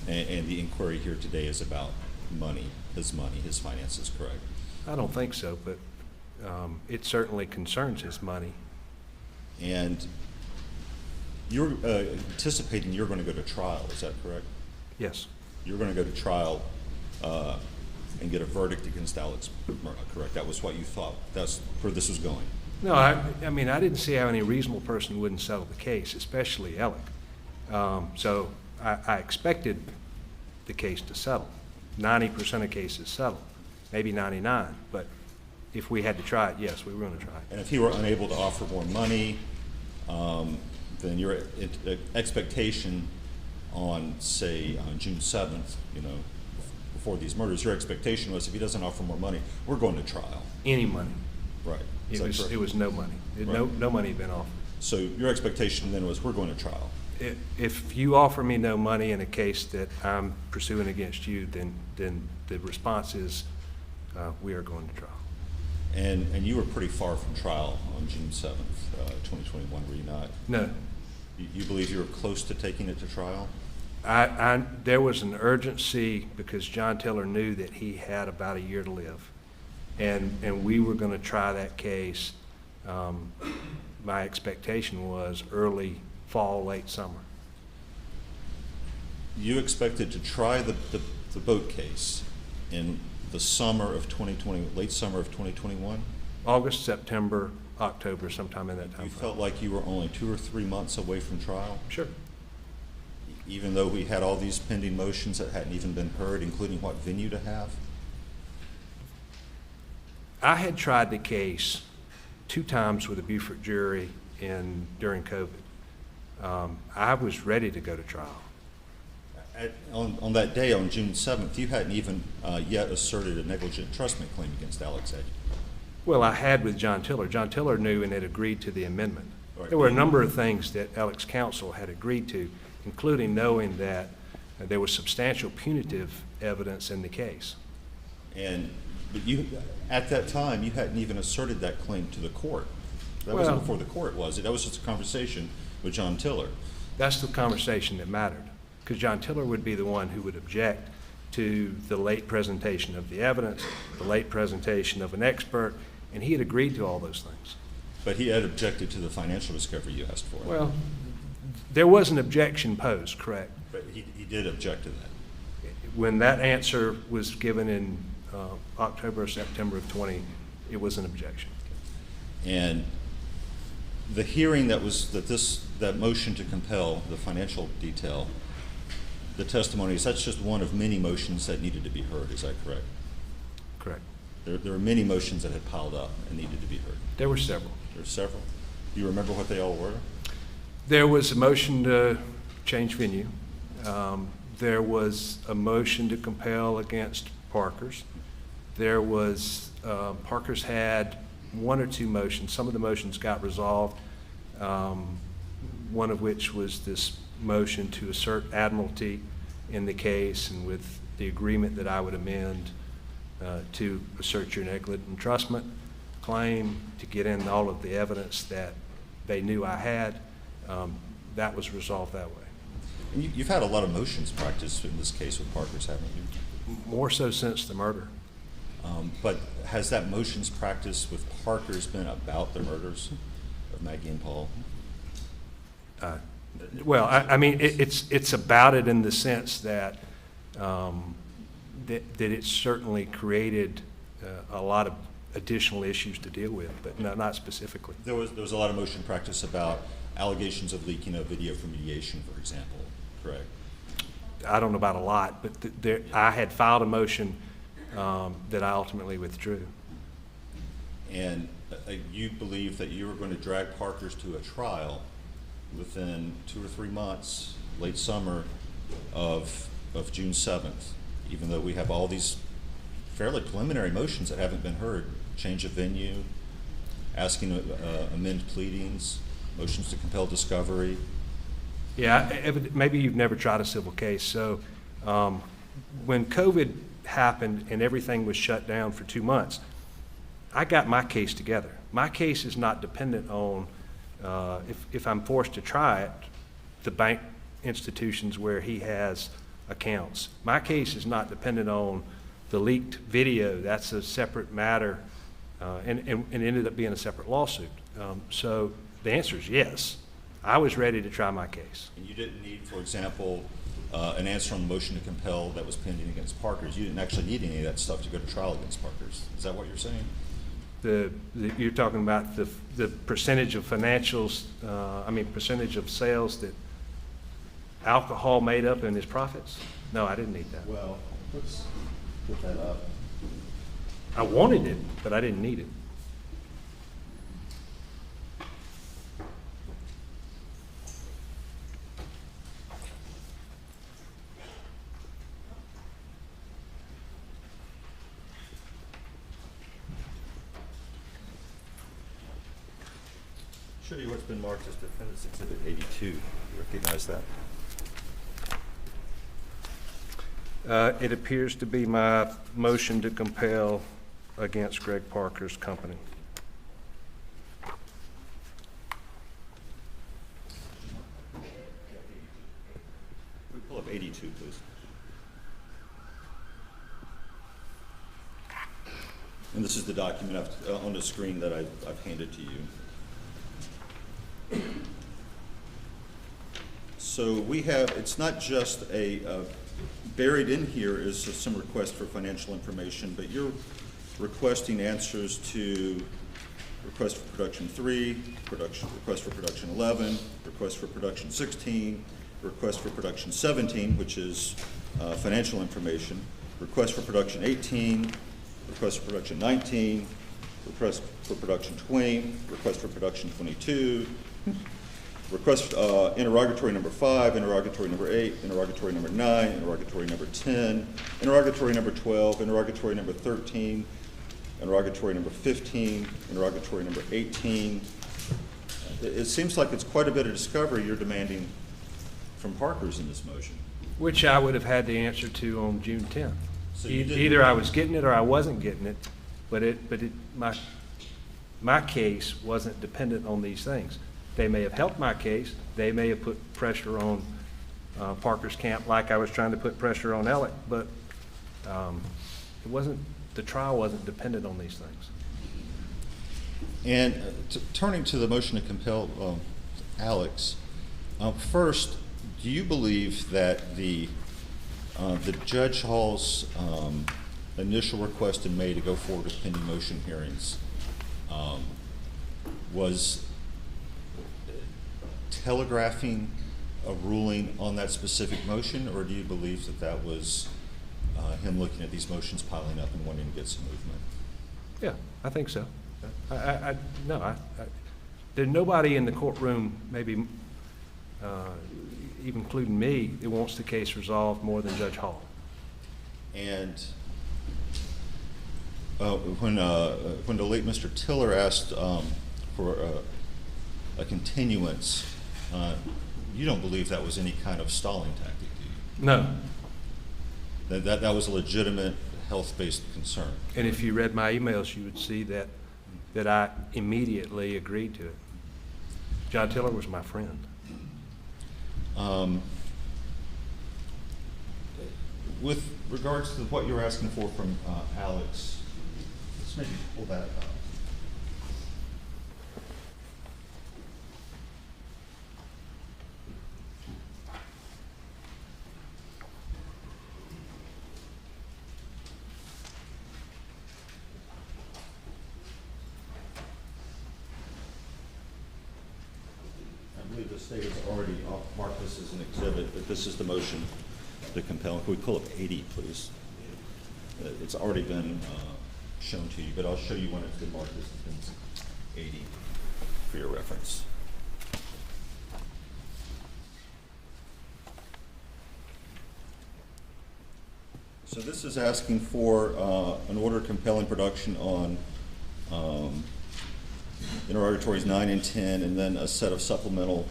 And the inquiry here today is about money, his finances, correct? I don't think so, but it certainly concerns his money. And you're anticipating you're going to go to trial, is that correct? Yes. You're going to go to trial and get a verdict against Alex Murdaugh, correct? That was what you thought. That's where this was going. No, I mean, I didn't see how any reasonable person wouldn't settle the case, especially Alec. So I expected the case to settle. 90% of cases settle, maybe 99, but if we had to try it, yes, we were going to try it. And if he were unable to offer more money, then your expectation on, say, on June 7th, before these murders, your expectation was if he doesn't offer more money, we're going to trial. Any money. Right. It was no money. Right. No money had been offered. So your expectation then was we're going to trial. If you offer me no money in a case that I'm pursuing against you, then the response is we are going to trial. And you were pretty far from trial on June 7th, 2021, were you not? No. You believe you were close to taking it to trial? There was an urgency because John Tiller knew that he had about a year to live. And we were going to try that case. My expectation was early fall, late summer. You expected to try the boat case in the summer of 2020, late summer of 2021? August, September, October, sometime in that time You frame. felt like you were only 2 or 3 months away from trial? Sure. Even though we had all these pending motions that hadn't even been heard, including what venue to have? I had tried the case 2 times with a Beaufort jury during COVID. I was ready to go to trial. On that day, on June 7th, you hadn't even yet asserted a negligent entrustment claim against Alex, had you? Well, I had with John Tiller. John Tiller knew and had agreed to the amendment. Right. There were a number of things that Alex counsel had agreed to, including knowing that There was substantial punitive evidence in the case. But you, at that time, you hadn't even asserted that claim to the court. That Well- wasn't before the court, was it? That was just a conversation with John Tiller. That's the conversation that mattered, because John Tiller would be the one who would object to the late presentation of the evidence, the late presentation of an expert, and he had agreed to all those things. But he had objected to the financial discovery you asked for. Well, there was an objection posed, correct? But he did object to that. When that answer was given in October or September of 20, it was an objection. And the hearing that motion to compel the financial detail, the testimonies, that's just one of many motions that needed to be heard, is that correct? Correct. There were many motions that had piled up and needed to be heard. There were several. There were several. Do you remember what they all were? There was a motion to change venue. There was a motion to compel against Parker's. There was, Parker's had one or two motions. Some of the motions got resolved, one of which was this motion to assert admiralty in the case, and with the agreement that I would amend to assert your negligent entrustment claim, to get in all of the evidence that they knew I had. That was resolved that way. And you've had a lot of motions practice in this case with Parker's, haven't you? More so since the murder. But has that motions practice with Parker's been about the murders of Maggie and Paul? Well, I mean, it's about it in the sense that that it certainly created a lot of additional issues to deal with, but not specifically. There was a lot of motion practice about allegations of leaking of video from mediation, for example, correct? I don't know about a lot, but I had filed a motion that I ultimately withdrew. And you believe that you were going to drag Parker's to a trial within 2 or 3 months, late summer of June 7th, even though we have all these fairly preliminary motions that haven't been heard, change of venue, asking to amend pleadings, motions to compel discovery. Yeah, maybe you've never tried a civil case. So when COVID happened and everything was shut down for 2 months, I got my case together. My case is not dependent on, if I'm forced to try it, the bank institutions where he has accounts. My case is not dependent on the leaked video. That's a separate matter, and ended up being a separate lawsuit. So the answer is yes. I was ready to try my case. And you didn't need, for example, an answer on the motion to compel that was pending against Parker's. You didn't actually need any of that stuff to go to trial against Parker's. Is that what you're saying? You're talking about the percentage of financials, percentage of sales that alcohol made up in his profits? No, I didn't need that. Well, let's get that up. I wanted it, but I didn't need it. Show you what's been marked as Defendant's Exhibit 82. You recognize that? It appears to be my motion to compel against Greg Parker's company. We pull up 82, please. And this is the document on the screen that I've handed to you. So we have, it's not just buried in here is some request for financial information, but you're requesting answers to request for production 3, request for production 11, request for production 16, request for production 17, which is financial information, request for production 18, request for production 19, request for production 20, request for production 22, request interrogatory number 5, interrogatory number 8, interrogatory number 9, interrogatory number 10, interrogatory number 12, interrogatory number 13, interrogatory number 15, interrogatory number 18. It seems like it's quite a bit of discovery you're demanding from Parker's in this motion. Which I would have had the answer to on June 10th. So you didn't- Either I was getting it or I wasn't getting it, but my case wasn't dependent on these things. They may have helped my case, they may have put pressure on Parker's Camp like I was trying to put pressure on Alec, but the trial wasn't dependent on these things. And turning to the motion to compel Alex, first, do you believe that the Judge Hall's initial request in May to go forward with pending motion hearings was telegraphing a ruling on that specific motion, or do you believe that that was him looking at these motions piling up and wanting to get some movement? Yeah, I think so. There's nobody in the courtroom, maybe even including me, that wants the case resolved more than Judge Hall. And when the late Mr. Tiller asked for a continuance, you don't believe that was any kind of stalling tactic, do you? No. That was a legitimate health-based concern. And if you read my emails, you would see that I immediately agreed to it. John Tiller was my friend. With regards to what you're asking for from Alex, let's maybe pull that up. I believe the state has already marked this as an exhibit, but this is the motion to compel. Can we pull up 80, please? It's already been shown to you, but I'll show you when it's been marked as 80 for your reference. So this is asking for an order compelling production on interrogatories 9 and 10, and then a set of supplemental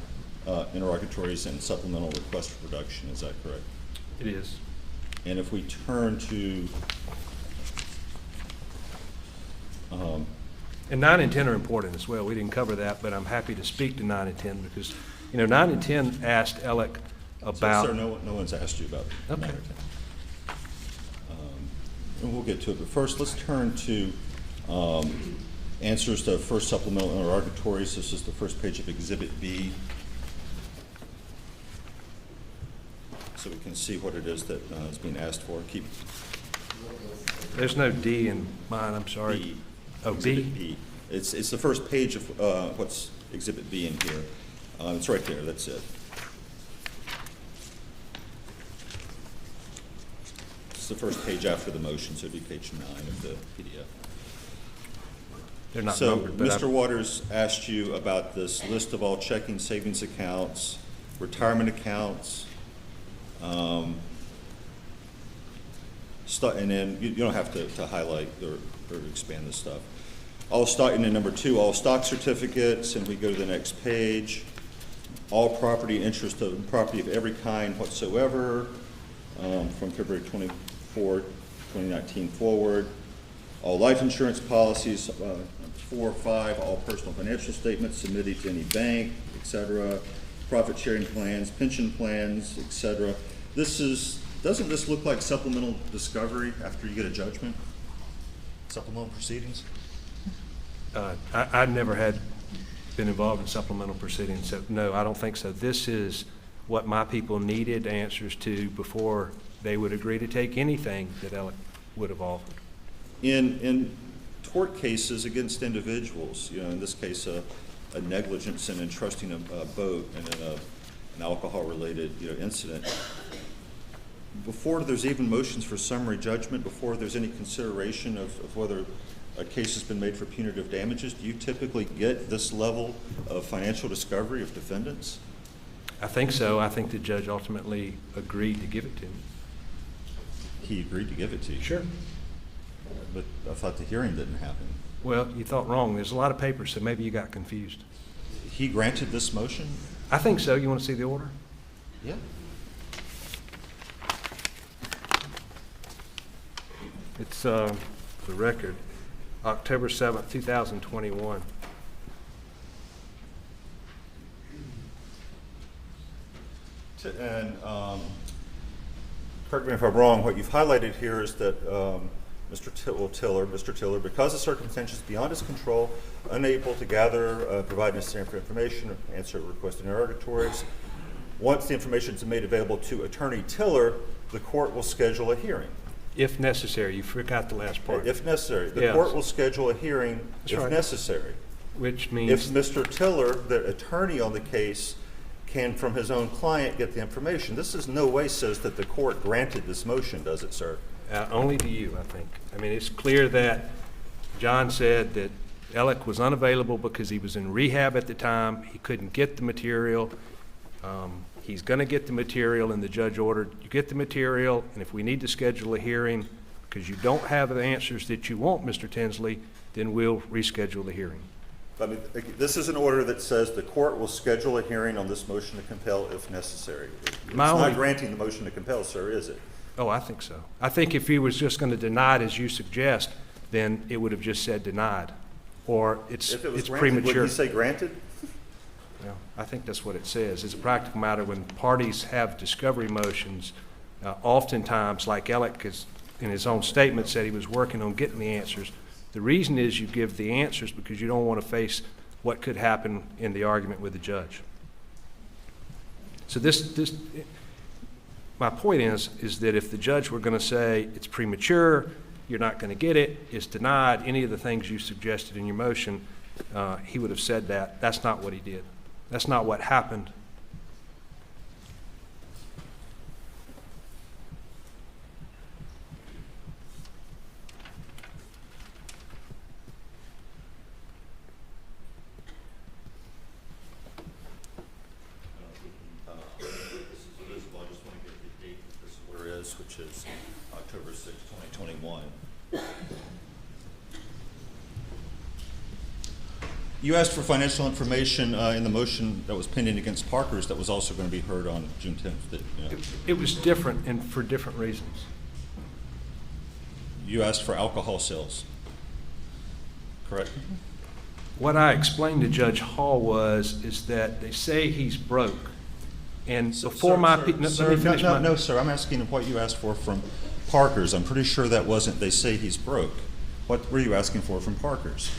interrogatories and supplemental request for production. Is that correct? It is. And if we turn to And 9 and 10 are important as well. We didn't cover that, but I'm happy to speak to 9 and 10 because, 9 and 10 asked Alec about. Sir, no one's asked you about Okay. matter 10. And we'll get to it, but first let's turn to answers to first supplemental interrogatories. This is the first page of Exhibit B. So we can see what it is that is being asked for. There's no D in mine, I'm sorry. B. Oh, Exhibit B? B. It's the first page of what's Exhibit B in here. It's right there, that's it. It's the first page after the motion, so it'd be page 9 of the PDF. They're not So, numbered, but Mr. Waters asked you about this list of all checking, savings accounts, retirement accounts, and then you don't have to highlight or expand this stuff. And then number 2, all stock certificates, and we go to the next page. All property, interest of property of every kind whatsoever, from February 24, 2019 forward. All life insurance policies, 4, 5, all personal financial statements submitted to any bank, etc. Profit sharing plans, pension plans, etc. Doesn't this look like supplemental discovery after you get a judgment? Supplemental proceedings? I never had been involved in supplemental proceedings, so no, I don't think so. This is what my people needed answers to before they would agree to take anything that Alec would have offered. In tort cases against individuals, in this case, a negligence in entrusting a boat and in an alcohol-related incident, before there's even motions for summary judgment, before there's any consideration of whether a case has been made for punitive damages, do you typically get this level of financial discovery of defendants? I think so. I think the judge ultimately agreed to give it to me. He agreed to give it to you? Sure. But I thought the hearing didn't happen. Well, you thought wrong. There's a lot of papers, so maybe you got confused. He granted this motion? I think so. You want to see the order? Yeah. It's the record, October 7th, 2021. And correct me if I'm wrong, what you've highlighted here is that Mr. Tiller, because of circumstances beyond his control, unable to gather, provide necessary information, or answer requested interrogatories. Once the information is made available to Attorney Tiller, the court will schedule a hearing. If necessary, you forgot the last part. If necessary. The Yes. court will schedule a hearing That's if right. necessary. Which If means, Mr. Tiller, the attorney on the case, can from his own client get the information. This is no way says that the court granted this motion, does it, sir? only to you, I think. I mean, it's clear that John said that Alec was unavailable because he was in rehab at the time. He couldn't get the material. He's going to get the material, and the judge ordered, you get the material, and if we need to schedule a hearing because you don't have the answers that you want, Mr. Tinsley, then we'll reschedule the hearing. I mean, this is an order that says the court will schedule a hearing on this motion to compel if necessary. It's My only- not granting the motion to compel, sir, is it? Oh, I think so. I think if he was just going to deny it as you suggest, then it would have just said denied, or it's If it was it's granted, would premature. he say granted? Yeah, I think that's what it says. It's a practical matter when parties have discovery motions, oftentimes, like Alec has, in his own statement, said he was working on getting the answers. The reason is you give the answers because you don't want to face what could happen in the argument with the judge. So my point is that if the judge were going to say it's premature, you're not going to get it, it's denied, any of the things you suggested in your motion, he would have said that. That's not what he did. That's not what happened. This is visible. I just want to get the date that this order is, which is October 6, 2021. You asked for financial information in the motion that was pending against Parker's that was also going to be heard on June 10th. It was different and for different reasons. You asked for alcohol sales, correct? What I explained to Judge Hall is that they say he's broke. And before let me finish my... No, sir, I'm asking what you asked for from Parker's. I'm pretty sure that wasn't, they say he's broke. What were you asking for from Parker's?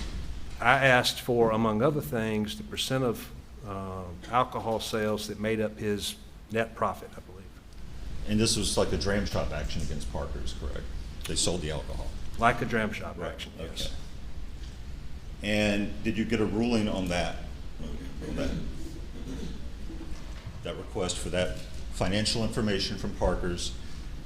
I asked for, among other things, the percent of alcohol sales that made up his net profit, I believe. And this was like a dram shop action against Parker's, correct? They sold the alcohol. Like a dram shop Right, action, okay. yes. And did you get a ruling on that? That request for that financial information from Parker's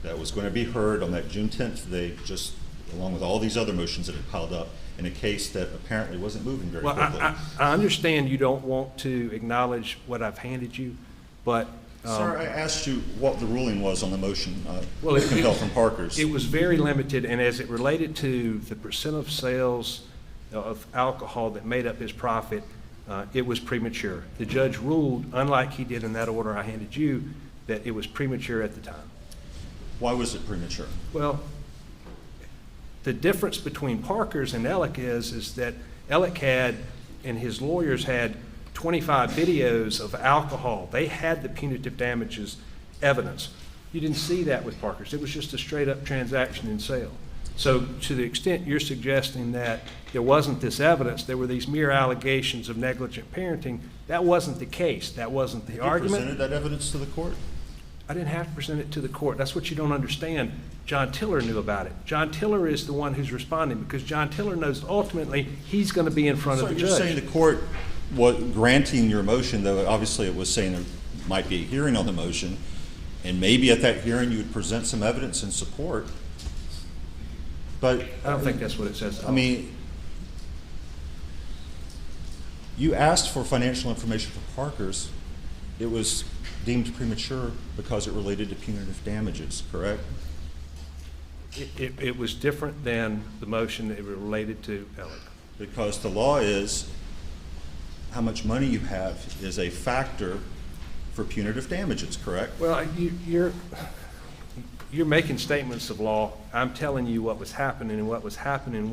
that was going to be heard on that June 10th day, just along with all these other motions that had piled up in a case that apparently wasn't moving very Well, quickly. I understand you don't want to acknowledge what I've handed you, but... Sir, I asked you what the ruling was on the motion Well, to compel from Parker's. It was very limited, and as it related to the percent of sales of alcohol that made up his profit, it was premature. The judge ruled, unlike he did in that order I handed you, that it was premature at the time. Why was it premature? Well, the difference between Parker's and Alec is that Alec had, and his lawyers had, 25 videos of alcohol. They had the punitive damages evidence. You didn't see that with Parker's. It was just a straight-up transaction and sale. So to the extent you're suggesting that there wasn't this evidence, there were these mere allegations of negligent parenting, that wasn't the case. That wasn't the You argument. presented that evidence to the court? I didn't have to present it to the court. That's what you don't understand. John Tiller knew about it. John Tiller is the one who's responding because John Tiller knows ultimately he's going to be in front of the So you're saying judge. the court was granting your motion, though obviously it was saying there might be a hearing on the motion, and maybe at that hearing you would present some evidence in support, but... I don't think that's what it says at all. I mean, you asked for financial information from Parker's. It was deemed premature because it related to punitive damages, correct? It was different than the motion that related to Alec. Because the law is how much money you have is a factor for punitive damages, correct? Well, you're making statements of law. I'm telling you what was happening, and what was happening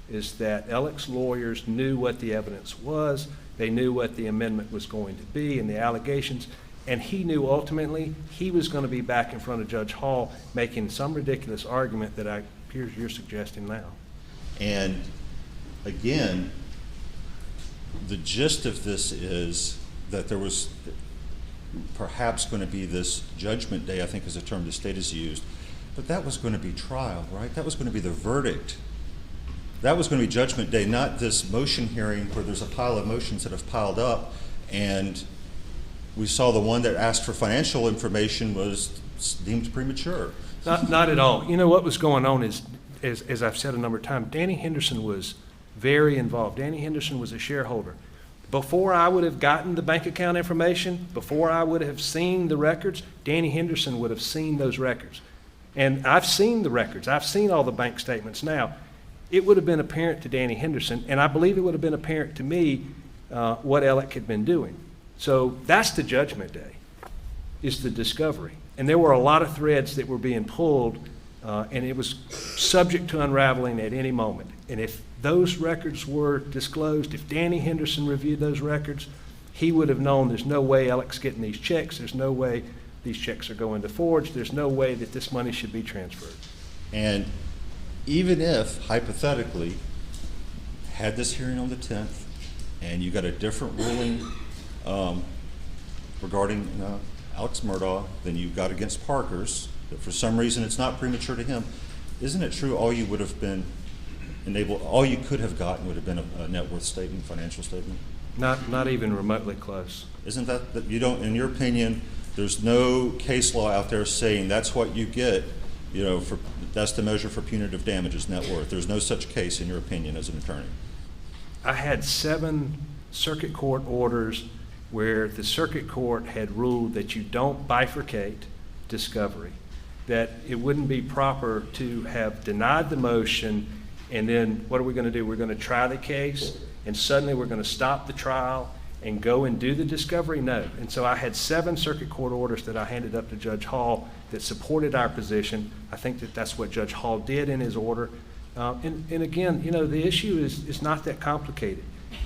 is that Alex lawyers knew what the evidence was, they knew what the amendment was going to be and the allegations, and he knew ultimately he was going to be back in front of Judge Hall making some ridiculous argument that appears you're suggesting now. And again, the gist of this is that there was perhaps going to be this judgment day, I think is a term the state has used, but that was going to be trial, right? That was going to be the verdict. That was going to be judgment day, not this motion hearing where there's a pile of motions that have piled up, and we saw the one that asked for financial information was deemed premature. Not at all. You know what was going on is, as I've said a number of times, Danny Henderson was very involved. Danny Henderson was a shareholder. Before I would have gotten the bank account information, before I would have seen the records, Danny Henderson would have seen those records. And I've seen the records. I've seen all the bank statements now. It would have been apparent to Danny Henderson, and I believe it would have been apparent to me what Alec had been doing. So that's the judgment day, is the discovery. And there were a lot of threads that were being pulled, and it was subject to unraveling at any moment. And if those records were disclosed, if Danny Henderson reviewed those records, he would have known there's no way Alec's getting these checks, there's no way these checks are going to Forge, there's no way that this money should be transferred. And even if, hypothetically, had this hearing on the 10th, and you got a different ruling regarding Alex Murdaugh than you got against Parker's, that for some reason it's not premature to him, isn't it true all you would have been all you could have gotten would have been a net worth statement, financial statement? Not even remotely close. Isn't that you don't, in your opinion, there's no case law out there saying that's what you get, that's the measure for punitive damages, net worth. There's no such case in your opinion as an attorney. I had 7 circuit court orders where the circuit court had ruled that you don't bifurcate discovery, that it wouldn't be proper to have denied the motion, and then what are we going to do? We're going to try the case, and suddenly we're going to stop the trial and go and do the discovery? No. And so I had 7 circuit court orders that I handed up to Judge Hall that supported our position. I think that that's what Judge Hall did in his order. And again, the issue is not that complicated.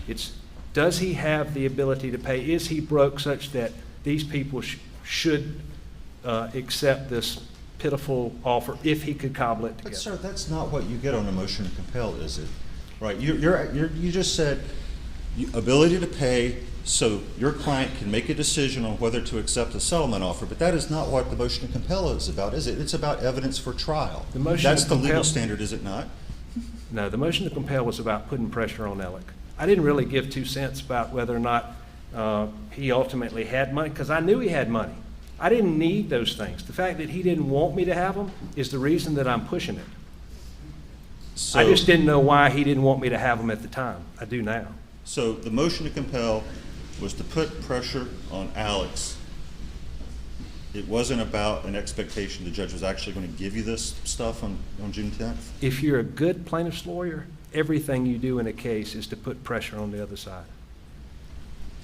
It's, does he have the ability to pay? Is he broke such that these people should accept this pitiful offer if he could cobble it together? But sir, that's not what you get on a motion to compel, is it? Right? You just said ability to pay so your client can make a decision on whether to accept a settlement offer, but that is not what the motion to compel is about, is it? It's about evidence for trial. That's the legal standard, is it not? No, the motion to compel was about putting pressure on Alec. I didn't really give 2 cents about whether or not he ultimately had money, because I knew he had money. I didn't need those things. The fact that he didn't want me to have them is the reason that I'm pushing it. So, I just didn't know why he didn't want me to have them at the time. I do now. So the motion to compel was to put pressure on Alex. It wasn't about an expectation the judge was actually going to give you this stuff on June 10th? If you're a good plaintiff's lawyer, everything you do in a case is to put pressure on the other side.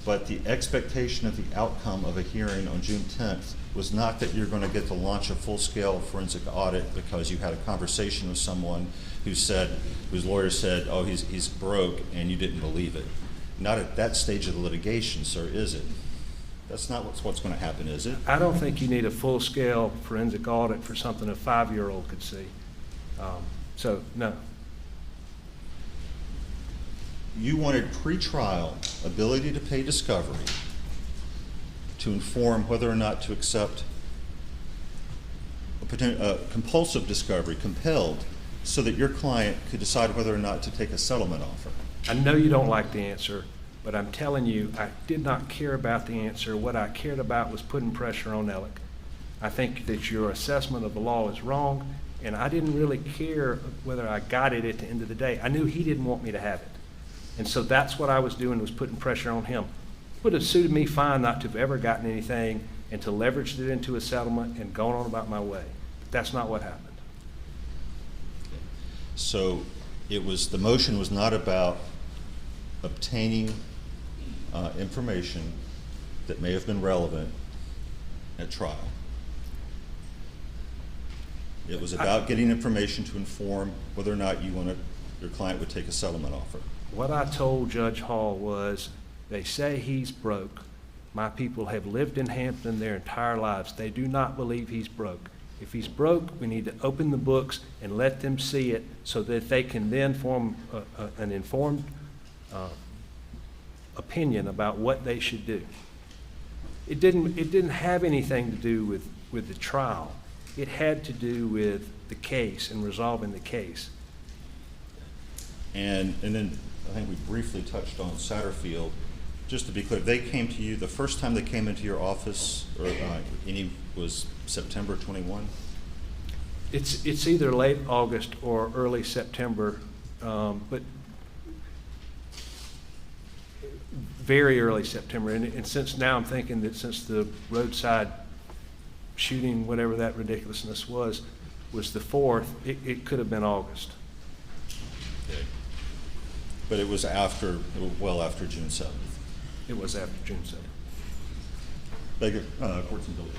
But the expectation of the outcome of a hearing on June 10th was not that you're going to get to launch a full-scale forensic audit because you had a conversation with someone whose lawyer said, oh, he's broke, and you didn't believe it. Not at that stage of the litigation, sir, is it? That's not what's going to happen, is it? I don't think you need a full-scale forensic audit for something a 5-year-old could see. So, no. You wanted pretrial ability to pay discovery to inform whether or not to accept a compulsive discovery, compelled, so that your client could decide whether or not to take a settlement offer. I know you don't like the answer, but I'm telling you, I did not care about the answer. What I cared about was putting pressure on Alec. I think that your assessment of the law is wrong, and I didn't really care whether I got it at the end of the day. I knew he didn't want me to have it. And so that's what I was doing, was putting pressure on him. It would have suited me fine not to have ever gotten anything and to leverage it into a settlement and gone on about my way. But that's not what happened. So the motion was not about obtaining information that may have been relevant at trial. It was about getting information to inform whether or not your client would take a settlement offer. What I told Judge Hall was, they say he's broke. My people have lived in Hampton their entire lives. They do not believe he's broke. If he's broke, we need to open the books and let them see it so that they can then form an informed opinion about what they should do. It didn't have anything to do with the trial. It had to do with the case and resolving the case. And then I think we briefly touched on Satterfield. Just to be clear, they came to you, the first time they came into your office, or was September 21? It's either late August or early September, but very early September. And since now I'm thinking that since the roadside shooting, whatever that ridiculousness was the 4th, it could have been August. Okay. But it was well after June 7th. It was after June 7th. Beg your, courts and buildings.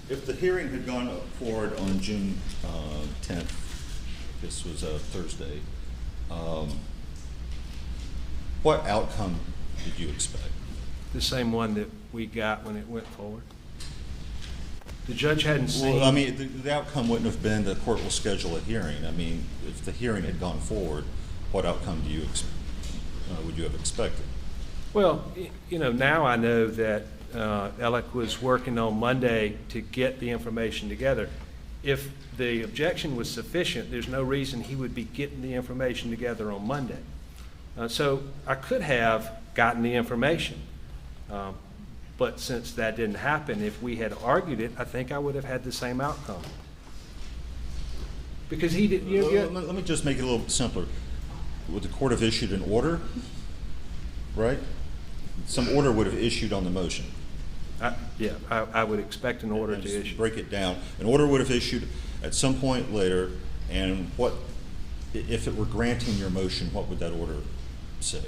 If the hearing had gone forward on June 10th, this was a Thursday, what outcome did you expect? The same one that we got when it went forward. The judge hadn't seen. Well, I mean, the outcome wouldn't have been the court will schedule a hearing. I mean, if the hearing had gone forward, what outcome do you would you have expected? Well, now I know that Alex was working on Monday to get the information together. If the objection was sufficient, there's no reason he would be getting the information together on Monday. So I could have gotten the information, but since that didn't happen, if we had argued it, I think I would have had the same outcome. Because he did. Let me just make it a little simpler. Would the court have issued an order, right? Some order would have issued on the motion. I would expect an order to issue. Break it down. An order would have issued at some point later, and what, if it were granting your motion, what would that order say?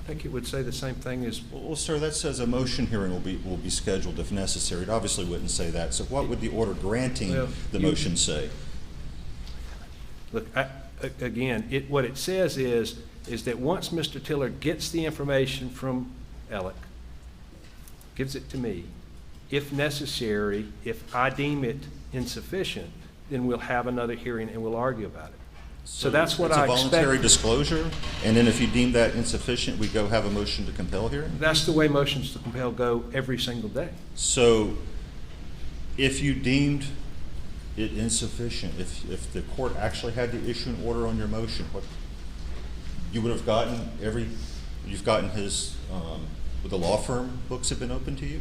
I think it would say the same thing as. Well, sir, that says a motion hearing will be scheduled if necessary. It obviously wouldn't say that. So what would the order granting the motion say? Look, again, what it says is that once Mr. Tiller gets the information from Alex, gives it to me, if necessary, if I deem it insufficient, then we'll have another hearing and we'll argue about it. So that's what I expect. It's a voluntary disclosure, and then if you deem that insufficient, we go have a motion to compel hearing? That's the way motions to compel go every single day. So if you deemed it insufficient, if the court actually had to issue an order on your motion, what you would have gotten you've gotten his, would the law firm books have been open to you?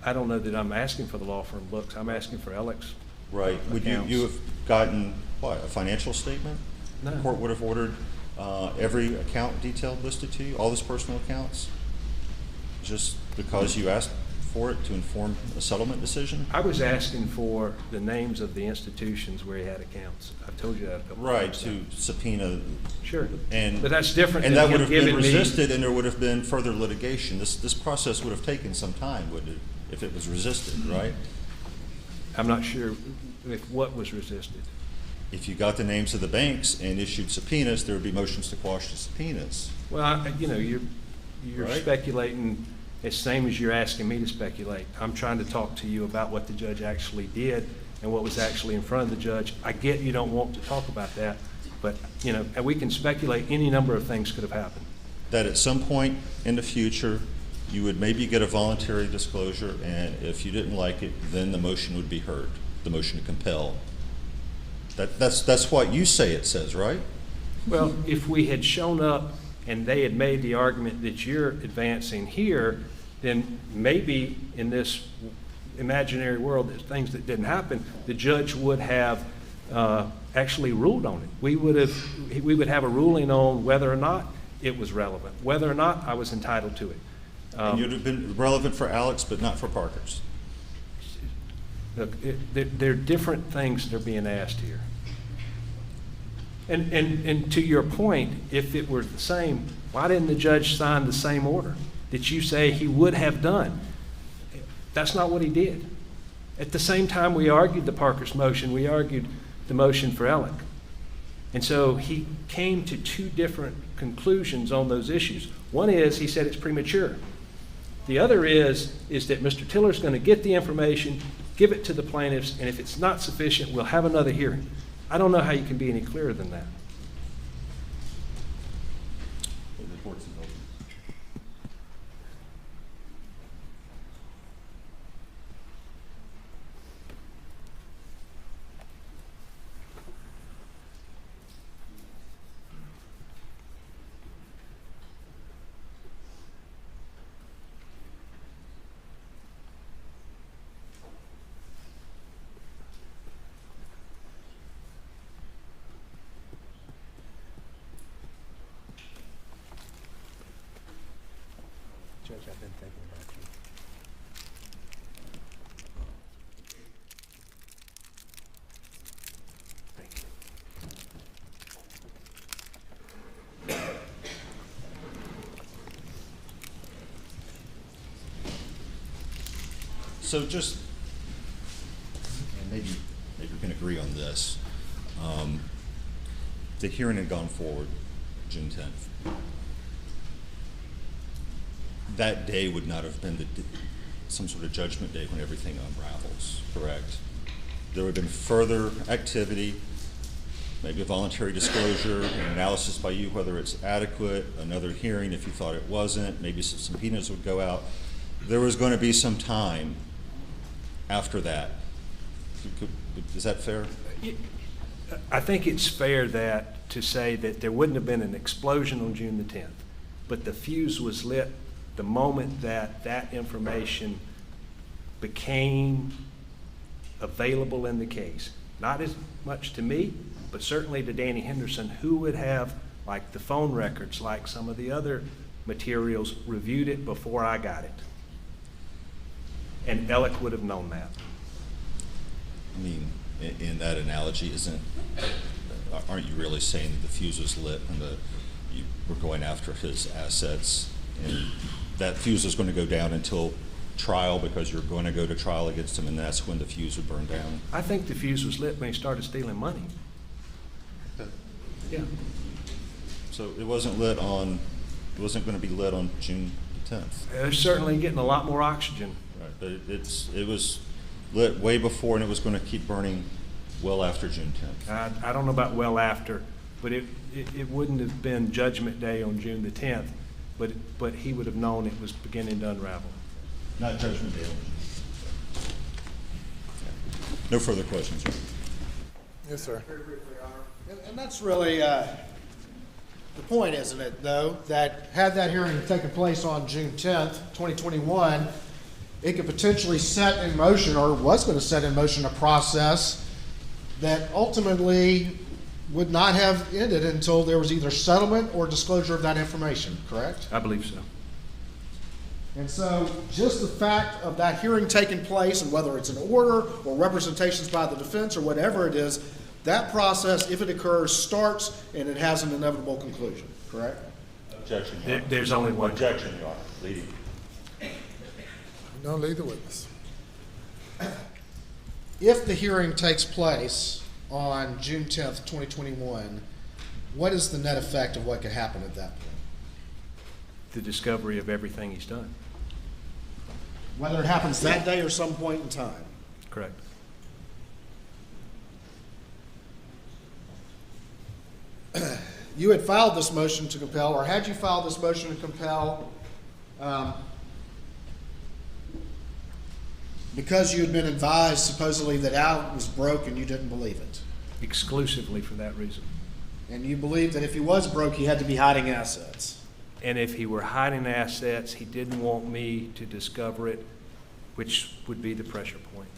I don't know that I'm asking for the law firm books. I'm asking for Alex. Right. Would you have gotten, what, a financial statement? No. The court would have ordered every account detailed listed to you, all his personal accounts? Just because you asked for it to inform a settlement decision? I was asking for the names of the institutions where he had accounts. I've told you that a couple Right, times. to subpoena. Sure. And, but that's different and than that would him have been giving me. resisted, and there would have been further litigation. This process would have taken some time, wouldn't it, if it was resisted, right? I'm not sure if what was resisted. If you got the names of the banks and issued subpoenas, there would be motions to quash the subpoenas. Well, you're Right. speculating the same as you're asking me to speculate. I'm trying to talk to you about what the judge actually did and what was actually in front of the judge. I get you don't want to talk about that, but and we can speculate any number of things could have happened. That at some point in the future, you would maybe get a voluntary disclosure, and if you didn't like it, then the motion would be heard, the motion to compel. That's what you say it says, right? Well, if we had shown up and they had made the argument that you're advancing here, then maybe in this imaginary world, there's things that didn't happen, the judge would have actually ruled on it. We would have a ruling on whether or not it was relevant, whether or not I was entitled to it. And you'd have been relevant for Alex, but not for Parker's. Look, there are different things that are being asked here. And to your point, if it were the same, why didn't the judge sign the same order that you say he would have done? That's not what he did. At the same time we argued the Parker's motion, we argued the motion for Alec. And so he came to two different conclusions on those issues. One is he said it's premature. The other is that Mr. Tiller's going to get the information, give it to the plaintiffs, and if it's not sufficient, we'll have another hearing. I don't know how you can be any clearer than that. Judge, I've been thinking about you. Thank you. So just, and maybe we can agree on this. The hearing had gone forward June 10th. That day would not have been some sort of judgment day when everything unravels, correct? There would have been further activity, maybe a voluntary disclosure, an analysis by you whether it's adequate, another hearing if you thought it wasn't, maybe some subpoenas would go out. There was going to be some time after that. Is that fair? I think it's fair to say that there wouldn't have been an explosion on June the 10th, but the fuse was lit the moment that information became available in the case. Not as much to me, but certainly to Danny Henderson, who would have, like the phone records, like some of the other materials, reviewed it before I got it. And Alec would have known that. I mean, in that analogy, aren't you really saying that the fuse was lit when you were going after his assets, and that fuse is going to go down until trial because you're going to go to trial against him, and that's when the fuse would burn down? I think the fuse was lit when he started stealing money. Yeah. So it wasn't going to be lit on June 10th. They're certainly getting a lot more oxygen. Right, but it was lit way before, and it was going to keep burning well after June 10th. I don't know about well after, but it wouldn't have been Judgment Day on June the 10th, but he would have known it was beginning to unravel. Not Judgment Day. No further questions, sir. Yes, sir. And that's really the point, isn't it, though, that had that hearing taken place on June 10th, 2021, it could potentially set in motion, or was going to set in motion, a process that ultimately would not have ended until there was either settlement or disclosure of that information, correct? I believe so. And so just the fact of that hearing taking place, and whether it's an order or representations by the defense or whatever it is, that process, if it occurs, starts and it has an inevitable conclusion, correct? Objection, Your Honor. There's only one. Objection, Your Honor. Leading. No, lead the witness. If the hearing takes place on June 10th, 2021, what is the net effect of what could happen at that point? The discovery of everything he's done. Whether it happens that day or some point in time. Correct. You had filed this motion to compel, or had you filed this motion to compel because you had been advised supposedly that Alec was broke and you didn't believe it? Exclusively for that reason. And you believe that if he was broke, he had to be hiding assets. And if he were hiding assets, he didn't want me to discover it, which would be the pressure point.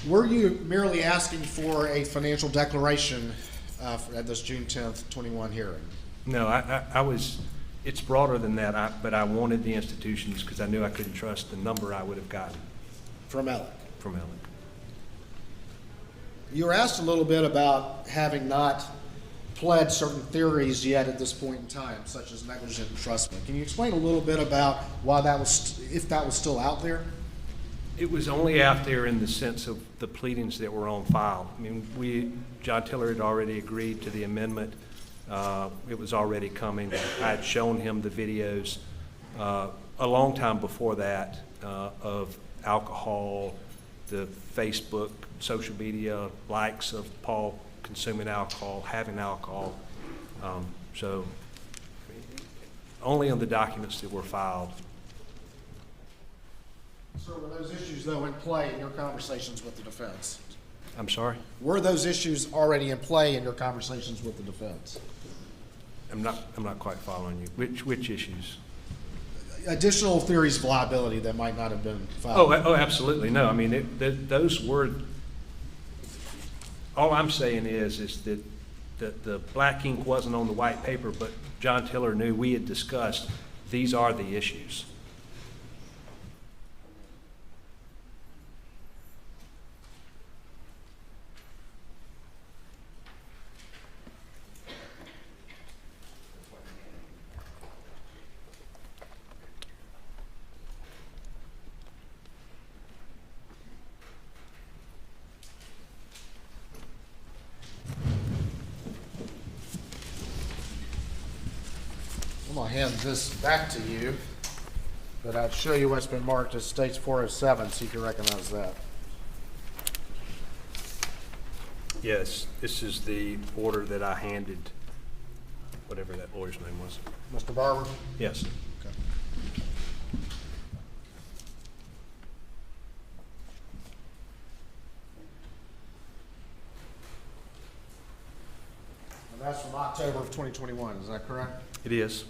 Were you merely asking for a financial declaration at this June 10th, 21 hearing? No, I was, it's broader than that, but I wanted the institutions because I knew I couldn't trust the number I would have gotten From Alec. from Ellen. You were asked a little bit about having not pled certain theories yet at this point in time, such as negligent entrustment. Can you explain a little bit about why that was, if that was still out there? It was only out there in the sense of the pleadings that were on file. I mean, John Tiller had already agreed to the amendment. It was already coming. I had shown him the videos a long time before that of alcohol, the Facebook, social media likes of Paul consuming alcohol, having alcohol. So only on the documents that were filed. So were those issues, though, in play in your conversations with the defense? I'm sorry? Were those issues already in play in your conversations with the defense? I'm not quite following you. Which issues? Additional theories of liability that might not have been filed. Oh, absolutely. No, I mean, those were, all I'm saying is that the black ink wasn't on the white paper, but John Tiller knew we had discussed, these are the issues. I'm gonna hand this back to you, but I'd show you what's been marked as States 407, so you can recognize that. Yes, this is the order that I handed, whatever that lawyer's name was. Mr. Barber? Yes. Okay. And that's from October of 2021, is that correct? It is.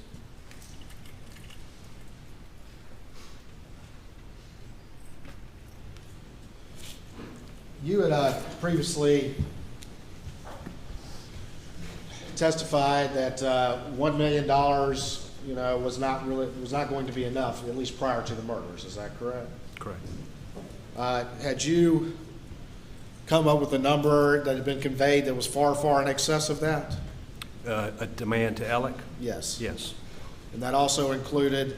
You had previously testified that $1 million, was not going to be enough, at least prior to the murders. Is that correct? Correct. Had you come up with a number that had been conveyed that was far, far in excess of that? A demand to Alec? Yes. Yes. And that also included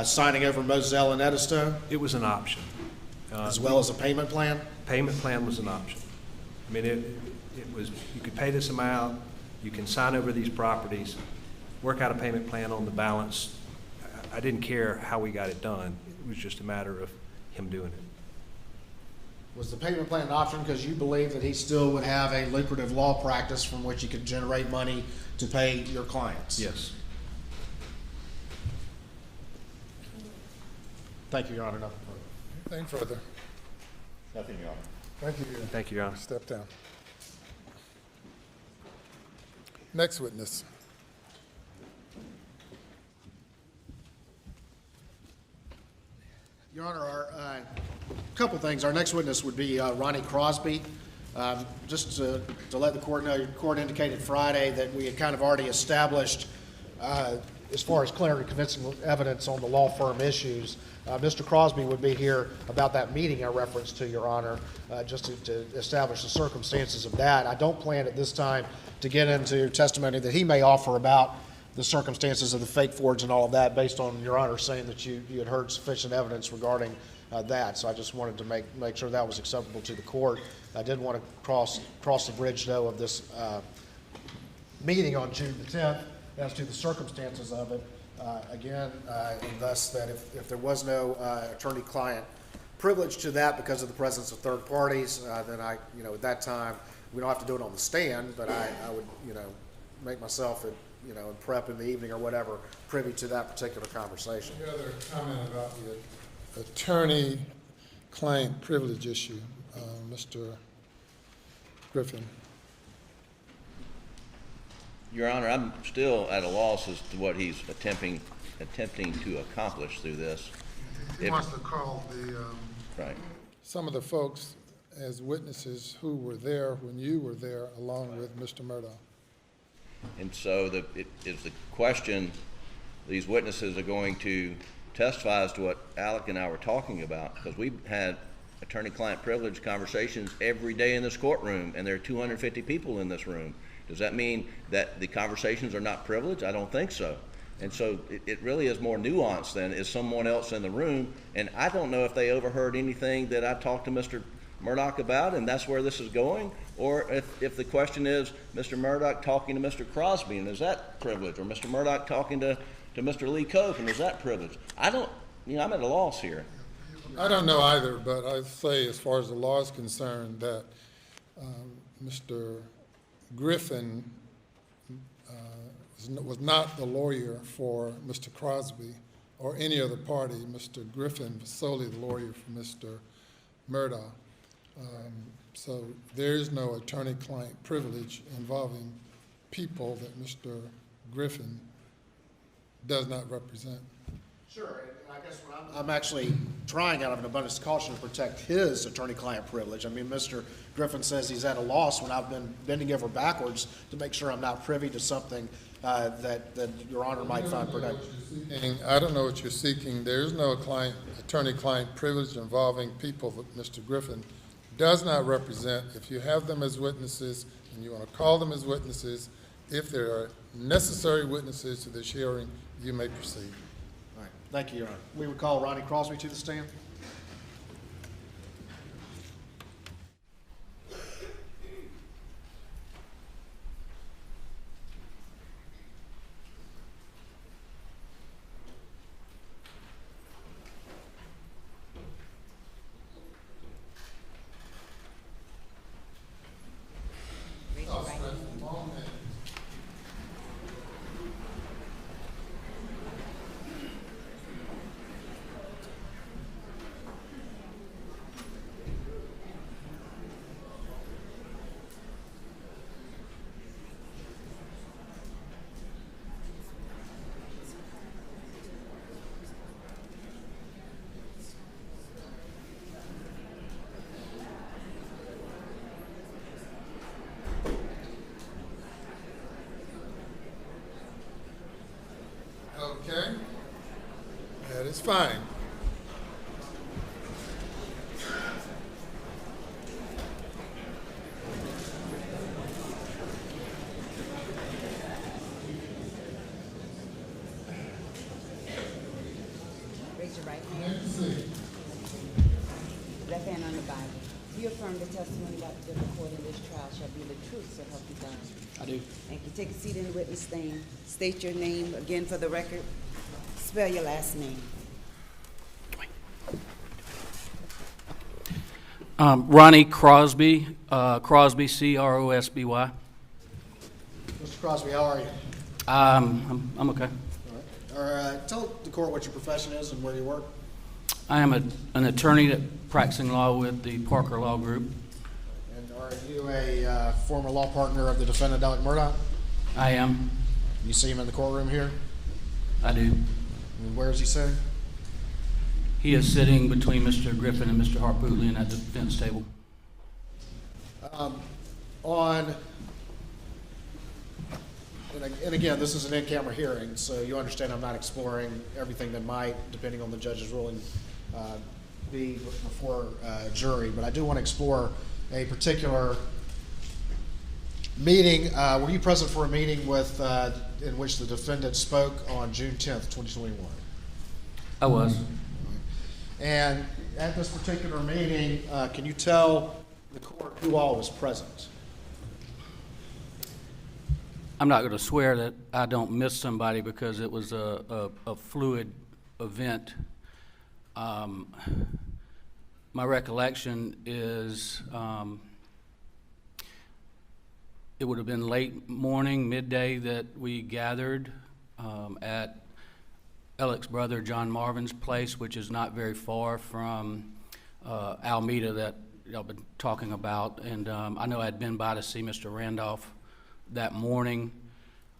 signing over Moselle and Edisto, It was an option. as well as a payment plan? Payment plan was an option. I mean, it was, you could pay this amount, you can sign over these properties, work out a payment plan on the balance. I didn't care how we got it done. It was just a matter of him doing it. Was the payment plan an option because you believe that he still would have a lucrative law practice from which he could generate money to pay your clients? Yes. Thank you, Your Honor. Nothing further. Anything further? Nothing, Your Honor. Thank you. Thank you, Your Honor. Step down. Next witness. Your Honor, a couple things. Our next witness would be Ronnie Crosby. Just to let the court know, your court indicated Friday that we had kind of already established, as far as clear and convincing evidence on the law firm issues. Mr. Crosby would be here about that meeting I referenced to, Your Honor, just to establish the circumstances of that. I don't plan at this time to get into testimony that he may offer about the circumstances of the fake forge and all of that, based on Your Honor saying that you had heard sufficient evidence regarding that. So I just wanted to make sure that was acceptable to the court. I did want to cross the bridge, though, of this meeting on June the 10th as to the circumstances of it. Again, and thus that if there was no attorney-client privilege to that because of the presence of third parties, then at that time, we don't have to do it on the stand, but I would, make myself in prep in the evening or whatever, privy to that particular conversation. Any other comment about the attorney-client privilege issue? Mr. Griffin. Your Honor, I'm still at a loss as to what he's attempting to accomplish through this. He wants to call the, Right. some of the folks as witnesses who were there when you were there, along with Mr. Murdaugh. And so it is the question, these witnesses are going to testify as to what Alec and I were talking about, because we've had attorney-client privilege conversations every day in this courtroom, and there are 250 people in this room. Does that mean that the conversations are not privileged? I don't think so. And so it really is more nuanced than is someone else in the room, and I don't know if they overheard anything that I talked to Mr. Murdaugh about, and that's where this is going, or if the question is Mr. Murdaugh talking to Mr. Crosby, and is that privilege, or Mr. Murdaugh talking to Mr. Lee Cope, and is that privilege? I'm at a loss here. I don't know either, but I say, as far as the law is concerned, that Mr. Griffin was not the lawyer for Mr. Crosby or any other party. Mr. Griffin was solely the lawyer for Mr. Murdaugh. So there is no attorney-client privilege involving people that Mr. Griffin does not represent. Sure, and I guess what I'm actually trying out of an abundance of caution to protect his attorney-client privilege. I mean, Mr. Griffin says he's at a loss when I've been bending over backwards to make sure I'm not privy to something that Your Honor might find productive. I don't know what you're seeking. There is no attorney-client privilege involving people that Mr. Griffin does not represent. If you have them as witnesses and you want to call them as witnesses, if there are necessary witnesses to this hearing, you may proceed. All right, thank you, Your Honor. We would call Ronnie Crosby to the stand. Raise your right hand. Okay? That is fine. Raise your right hand. Left hand on the Bible. Do you affirm the testimony about to give record in this trial shall be the truth, so help you God? I do. Thank you. Take a seat in the witness stand. State your name again for the record. Spell your last name. Ronnie Crosby, Crosby, C-R-O-S-B-Y. Mr. Crosby, how are you? I'm okay. All right. Tell the court what your profession is and where you work. I am an attorney that practicing law with the Parker Law Group. And are you a former law partner of the defendant, Alex Murdaugh? I am. You see him in the courtroom here? I do. And where is he sitting? He is sitting between Mr. Griffin and Mr. Harpootlian at the defense table. And again, this is an in-camera hearing, so you understand I'm not exploring everything that might, depending on the judge's ruling, be before a jury. But I do want to explore a particular meeting. Were you present for a meeting with in which the defendant spoke on June 10th, 2021? I was. And at this particular meeting, can you tell the court who all was present? I'm not going to swear that I don't miss somebody because it was a fluid event. My recollection is it would have been late morning, midday that we gathered at Alex's brother John Marvin's place, which is not very far from Alameda, that y'all been talking about, and I know I'd been by to see Mr. Randolph that morning.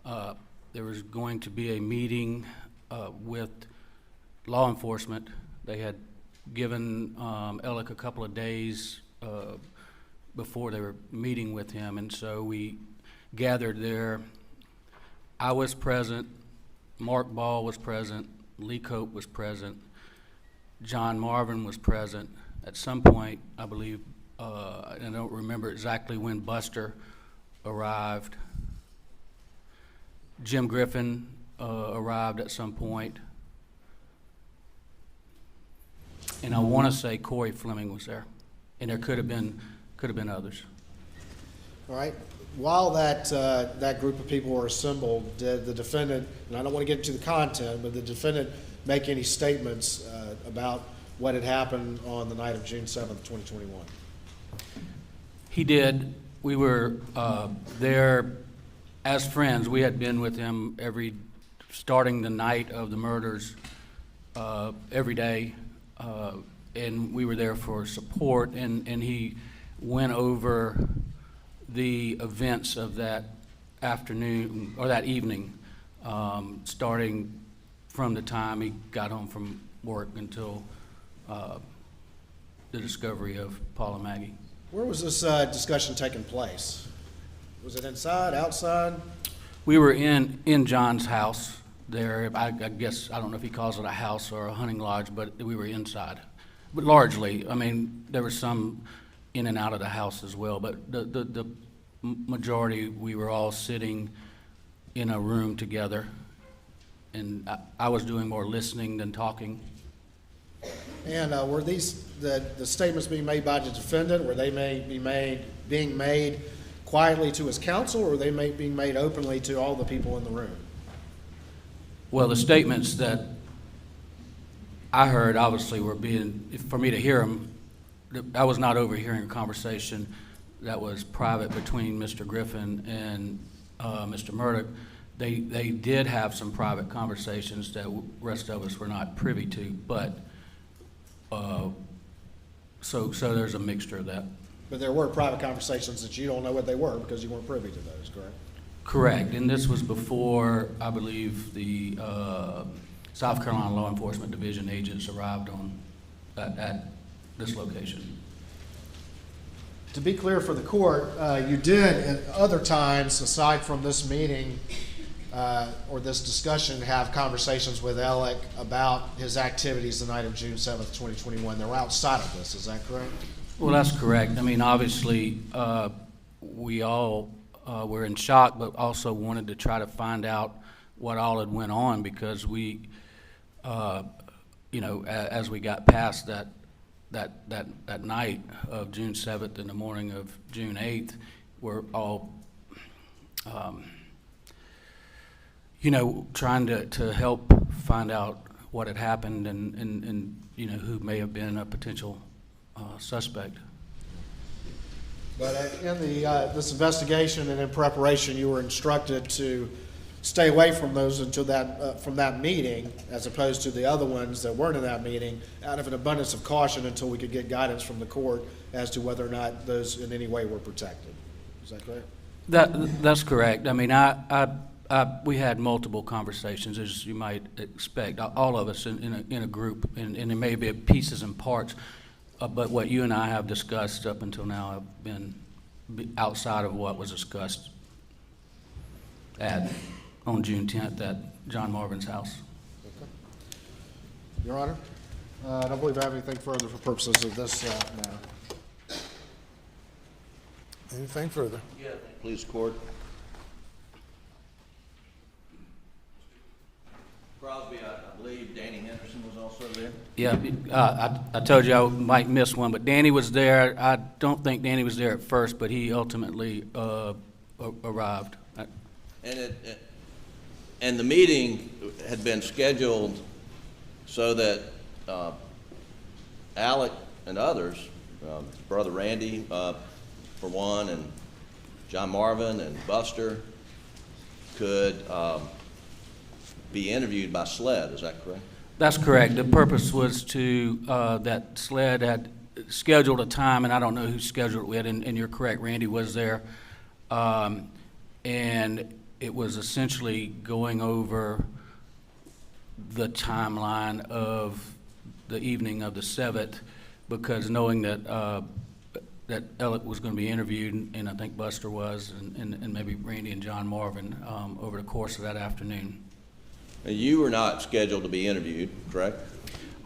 There was going to be a meeting with law enforcement. They had given Alec a couple of days before they were meeting with him, and so we gathered there. I was present, Mark Ball was present, Lee Cope was present, John Marvin was present. At some point, I believe, I don't remember exactly when Buster arrived. Jim Griffin arrived at some point. And I want to say Corey Fleming was there. And there could have been others. All right. While that group of people were assembled, did the defendant, and I don't want to get into the content, but did the defendant make any statements about what had happened on the night of June 7th, 2021? He did. We were there as friends. We had been with him starting the night of the murders every day, and we were there for support, and he went over the events of that afternoon, or that evening, starting from the time he got home from work until the discovery of Paul and Maggie. Where was this discussion taking place? Was it inside, outside? We were in John's house there. I guess, I don't know if he calls it a house or a hunting lodge, but we were inside. But largely, I mean, there was some in and out of the house as well, but the majority, we were all sitting in a room together, and I was doing more listening than talking. And were these the statements being made by the defendant? Were they being made quietly to his counsel, or were they being made openly to all the people in the room? Well, the statements that I heard obviously were for me to hear them. I was not overhearing a conversation that was private between Mr. Griffin and Mr. Murdaugh. They did have some private conversations that the rest of us were not privy to, but so there's a mixture of that. But there were private conversations that you don't know what they were because you weren't privy to those, correct? Correct, and this was before, I believe, the South Carolina Law Enforcement Division agents arrived at this location. To be clear for the court, you did at other times, aside from this meeting or this discussion, have conversations with Alec about his activities the night of June 7th, 2021. They were outside of this, is that correct? Well, that's correct. I mean, obviously, we all were in shock, but also wanted to try to find out what all had went on, because we, as we got past that night of June 7th and the morning of June 8th, we're all, trying to help find out what had happened and who may have been a potential suspect. But in this investigation and in preparation, you were instructed to stay away from those until from that meeting, as opposed to the other ones that weren't in that meeting, out of an abundance of caution until we could get guidance from the court as to whether or not those in any way were protected. Is that correct? That's correct. I mean, we had multiple conversations, as you might expect, all of us in a group, and it may be pieces and parts. But what you and I have discussed up until now have been outside of what was discussed on June 10th at John Marvin's house. Okay. Your Honor, I don't believe I have anything further for purposes of this matter. Anything further? Yeah. Please, court. Crosby, I believe Danny Henderson was also there. Yeah, I told you I might miss one, but Danny was there. I don't think Danny was there at first, but he ultimately arrived. And the meeting had been scheduled so that Alec and others, Brother Randy, for one, and John Marvin and Buster, could be interviewed by SLED. Is that correct? That's correct. The purpose was that SLED had scheduled a time, and I don't know who scheduled it with, and you're correct, Randy was there. And it was essentially going over the timeline of the evening of the 7th, because knowing that that Alec was going to be interviewed, and I think Buster was, and maybe Randy and John Marvin over the course of that afternoon. And you were not scheduled to be interviewed, correct?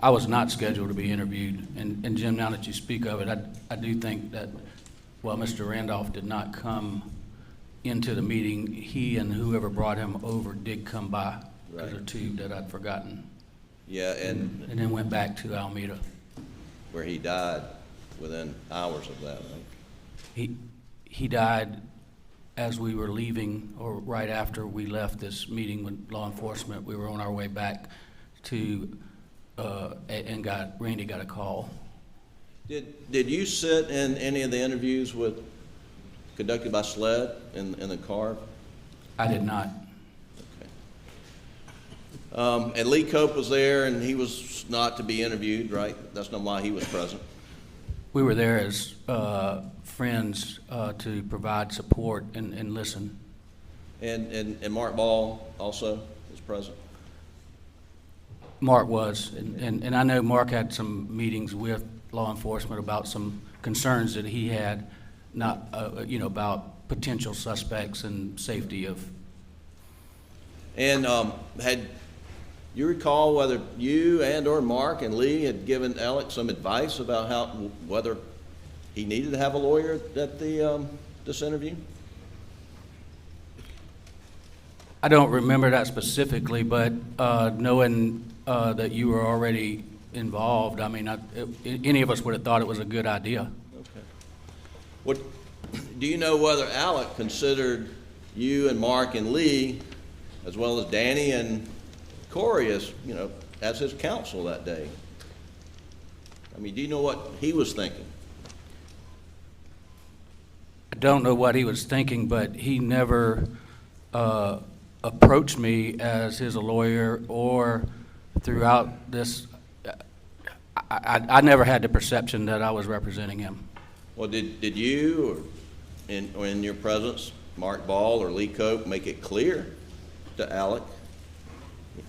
I was not scheduled to be interviewed, and Jim, now that you speak of it, I do think that while Mr. Randolph did not come into the meeting, he and whoever brought him over did come by. Right. There's a tube that I'd forgotten, Yeah, and and then went back to Alameda. where he died within hours of that, right? He died as we were leaving, or right after we left this meeting with law enforcement. We were on our way back to, and Randy got a call. Did you sit in any of the interviews conducted by SLED in the car? I did not. Okay. And Lee Cope was there, and he was not to be interviewed, right? That's not why he was present. We were there as friends to provide support and listen. And Mark Ball also was present. Mark was, and I know Mark had some meetings with law enforcement about some concerns that he had, not, about potential suspects and safety of. And had you recall whether you and or Mark and Lee had given Alex some advice about whether he needed to have a lawyer at this interview? I don't remember that specifically, but knowing that you were already involved, I mean, any of us would have thought it was a good idea. Okay. Do you know whether Alec considered you and Mark and Lee, as well as Danny and Corey, as his counsel that day? I mean, do you know what he was thinking? I don't know what he was thinking, but he never approached me as his lawyer, or throughout this, I never had the perception that I was representing him. Well, did you, or in your presence, Mark Ball or Lee Cope, make it clear to Alec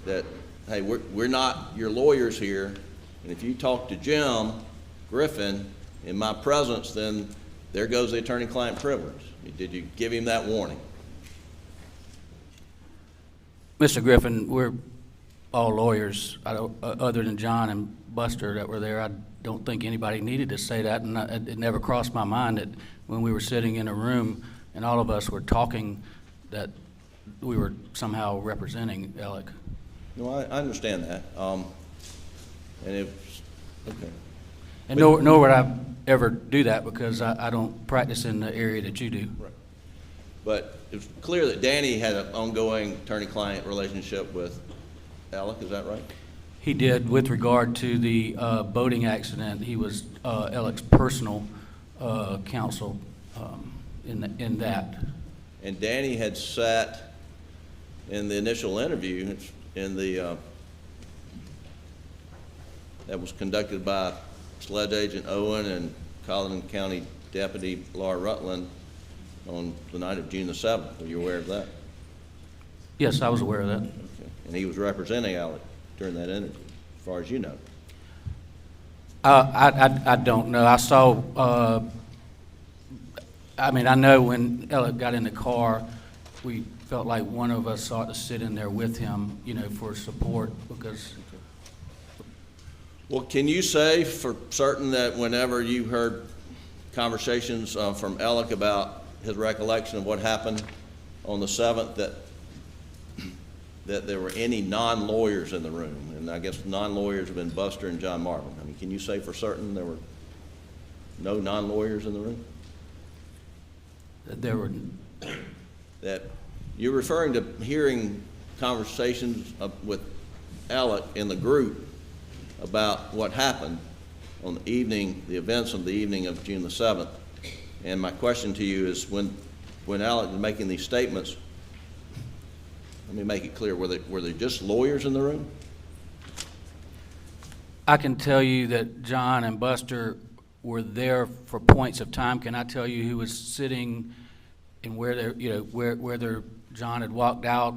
that, hey, we're not your lawyers here, and if you talk to Jim Griffin in my presence, then there goes the attorney-client privilege? Did you give him that warning? Mr. Griffin, we're all lawyers. Other than John and Buster that were there, I don't think anybody needed to say that, and it never crossed my mind that when we were sitting in a room and all of us were talking, that we were somehow representing Alec. No, I understand that. And it was, okay. And nor would I ever do that, because I don't practice in the area that you do. Right. But it's clear that Danny had an ongoing attorney-client relationship with Alec, is that right? He did. With regard to the boating accident, he was Alec's personal counsel in that. And Danny had sat in the initial interview that was conducted by SLED Agent Owen and Collin County Deputy Laura Rutland on the night of June the 7th. Were you aware of that? Yes, I was aware of that. Okay. And he was representing Alec during that interview, as far as you know. I don't know. I saw, I know when Alec got in the car, we felt like one of us ought to sit in there with him, for support, because. Well, can you say for certain that whenever you heard conversations from Alec about his recollection of what happened on the 7th, that there were any non-lawyers in the room? And I guess non-lawyers have been Buster and John Marvin. I mean, can you say for certain there were no non-lawyers in the room? There were. That you're referring to hearing conversations with Alec in the group about what happened on the events of the evening of June the 7th. And my question to you is, when Alec was making these statements, let me make it clear, were there just lawyers in the room? I can tell you that John and Buster were there for points of time. Can I tell you who was sitting and where they're, you know, whether John had walked out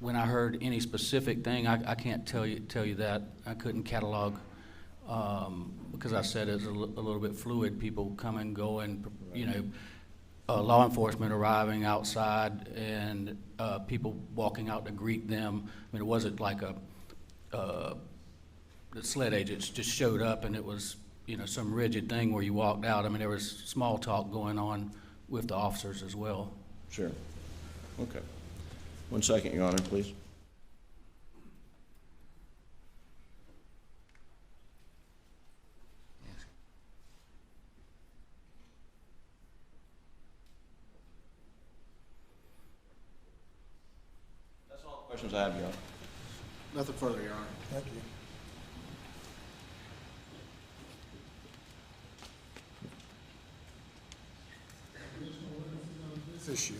when I heard any specific thing? I can't tell you that. I couldn't catalog, because I said it's a little bit fluid, people coming, going, you know, law enforcement arriving outside and people walking out to greet them. I mean, it wasn't like the sled agents just showed up and it was, you know, some rigid thing where you walked out. I mean, there was small talk going on with the officers as well. Sure. Okay. 1 second, Your Honor, please. That's all the questions I have, Your Honor. Nothing further, Your Honor. Thank you. This issue.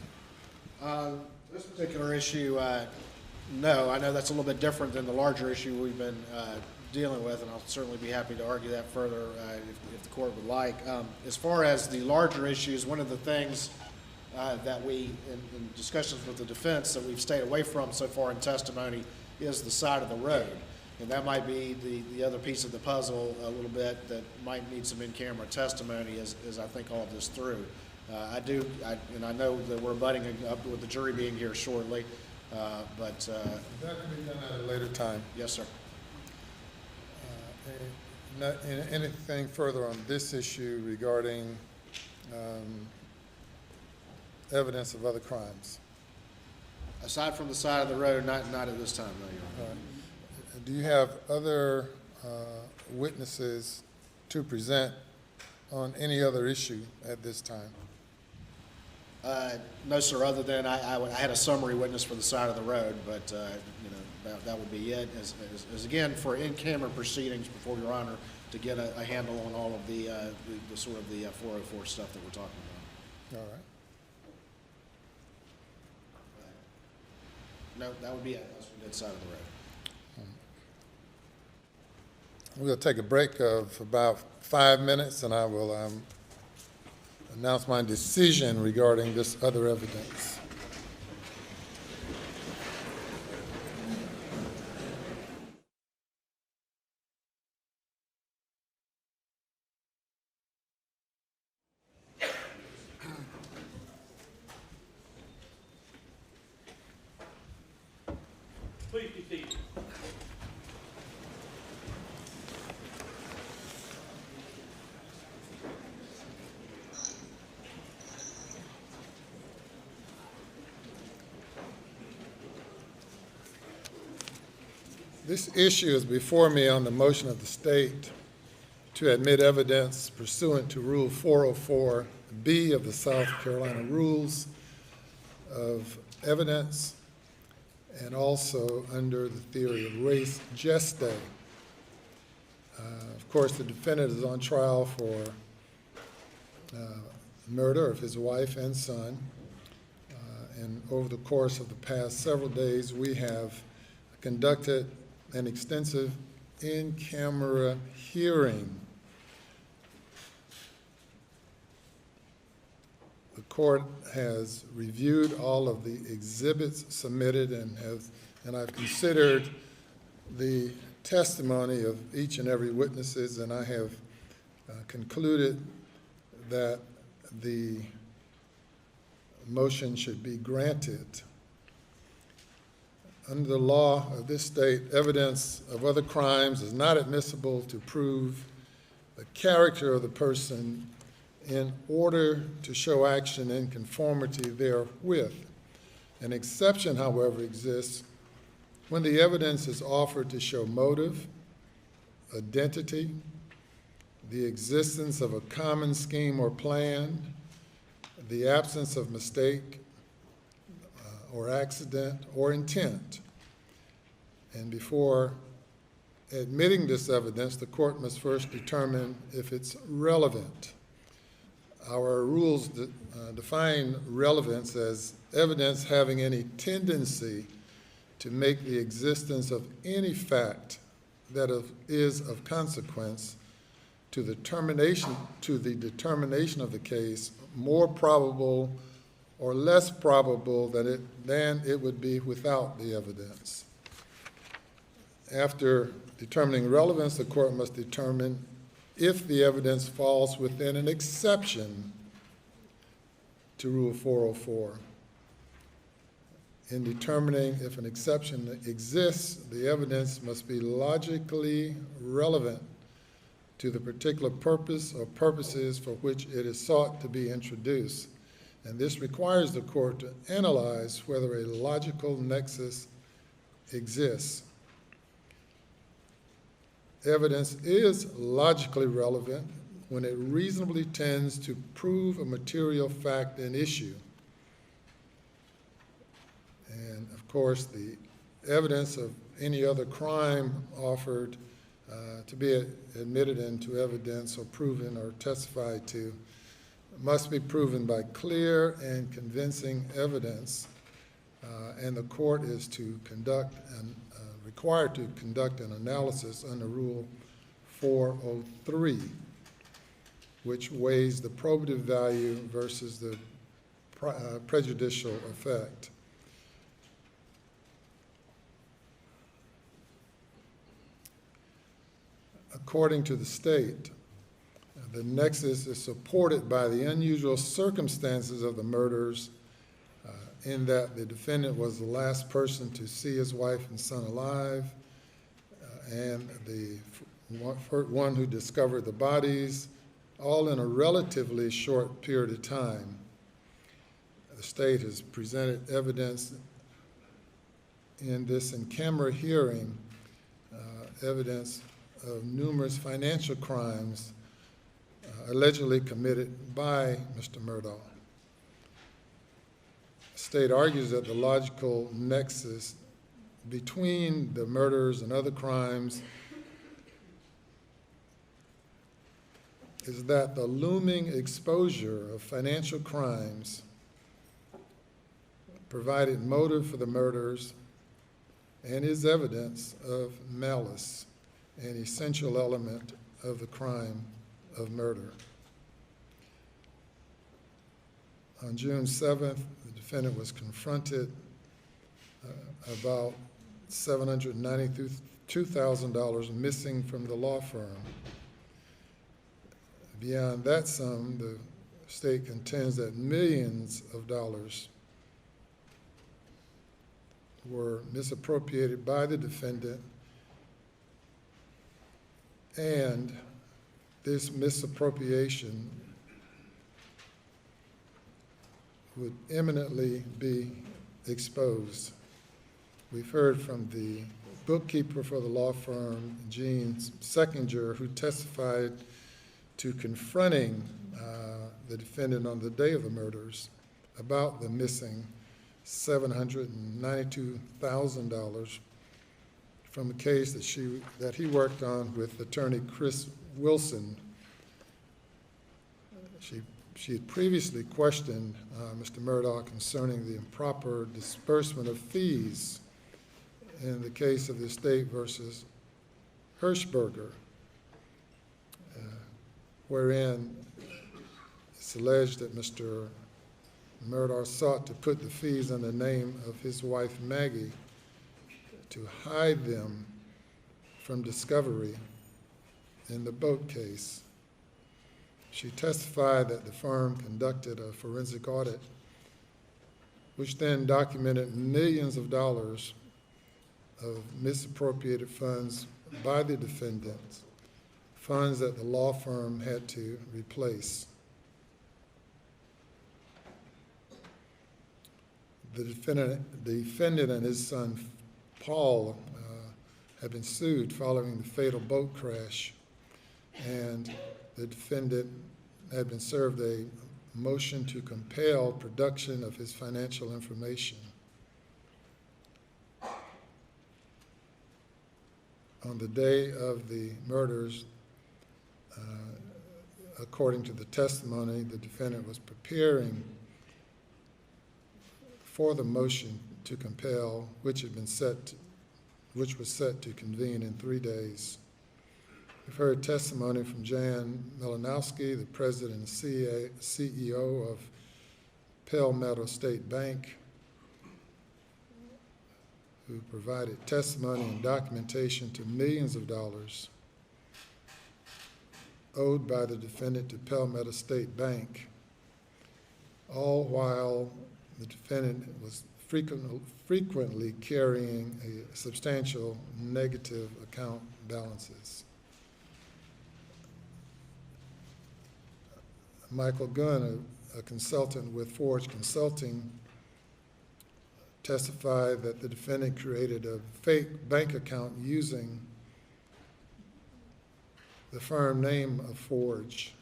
This particular issue, no, I know that's a little bit different than the larger issue we've been dealing with, and I'll certainly be happy to argue that further if the court would like. As far as the larger issues, one of the things that we, in discussions with the defense, that we've stayed away from so far in testimony is the side of the road. And that might be the other piece of the puzzle a little bit that might need some in-camera testimony as I think all of this through. And I know that we're butting up with the jury being here shortly, but. That can be done at a later time. Yes, sir. Anything further on this issue regarding evidence of other crimes? Aside from the side of the road, not at this time, no, Your Honor. All right. Do you have other witnesses to present on any other issue at this time? No, sir, other than I had a summary witness for the side of the road, but, you know, that would be it. As again, for in-camera proceedings before Your Honor, to get a handle on all of the sort of the 404 stuff that we're talking about. All right. No, that would be it, unless we did side of the road. We'll take a break of about 5 minutes, and I will announce my decision regarding this other evidence. Please be seated. This issue is before me on the motion of the state to admit evidence pursuant to Rule 404B of the South Carolina Rules of Evidence, and also under the theory of res geste. Of course, the defendant is on trial for murder of his wife and son, and over the course of the past several days, we have conducted an extensive in-camera hearing. The court has reviewed all of the exhibits submitted and I've considered the testimony of each and every witnesses, and I have concluded that the motion should be granted. Under the law of this state, evidence of other crimes is not admissible to prove the character of the person in order to show action in conformity therewith. An exception, however, exists when the evidence is offered to show motive, identity, the existence of a common scheme or plan, the absence of mistake, or accident, or intent. And before admitting this evidence, the court must first determine if it's relevant. Our rules define relevance as evidence having any tendency to make the existence of any fact that is of consequence to the determination of the case more probable or less probable than it would be without the evidence. After determining relevance, the court must determine if the evidence falls within an exception to Rule 404. In determining if an exception exists, the evidence must be logically relevant to the particular purpose or purposes for which it is sought to be introduced. And this requires the court to analyze whether a logical nexus exists. Evidence is logically relevant when it reasonably tends to prove a material fact and issue. And of course, the evidence of any other crime offered to be admitted into evidence or proven or testified to must be proven by clear and convincing evidence, and the court is to conduct required to conduct an analysis under Rule 403, which weighs the probative value versus the prejudicial effect. According to the state, the nexus is supported by the unusual circumstances of the murders, in that the defendant was the last person to see his wife and son alive, and the one who discovered the bodies, all in a relatively short period of time. The state has presented evidence in this in-camera hearing, evidence of numerous financial crimes allegedly committed by Mr. Murdaugh. The state argues that the logical nexus between the murders and other crimes is that the looming exposure of financial crimes provided motive for the murders and is evidence of malice, an essential element of the crime of murder. On June 7th, the defendant was confronted about $792,000 missing from the law firm. Beyond that sum, the state contends that millions of dollars were misappropriated by the defendant, and this misappropriation would imminently be exposed. We've heard from the bookkeeper for the law firm, Gene Seckinger, who testified to confronting the defendant on the day of the murders about the missing $792,000 from a case that he worked on with attorney Chris Wilson. She had previously questioned Mr. Murdaugh concerning the improper disbursement of fees in the case of the estate versus Hirschberger, wherein it's alleged that Mr. Murdaugh sought to put the fees in the name of his wife Maggie to hide them from discovery in the boat case. She testified that the firm conducted a forensic audit, which then documented millions of dollars of misappropriated funds by the defendants, funds that the law firm had to replace. The defendant and his son, Paul, had been sued following the fatal boat crash, and the defendant had been served a motion to compel production of his financial information. On the day of the murders, according to the testimony, the defendant was preparing for the motion to compel, which was set to convene in 3 days. We've heard testimony from Jan Milanowski, the president and CEO of Palmetto State Bank, who provided testimony and documentation to millions of dollars owed by the defendant to Palmetto State Bank, all while the defendant was frequently carrying a substantial negative account balances. Michael Gunn, a consultant with Forge Consulting, testified that the defendant created a fake bank account using the firm name of Forge.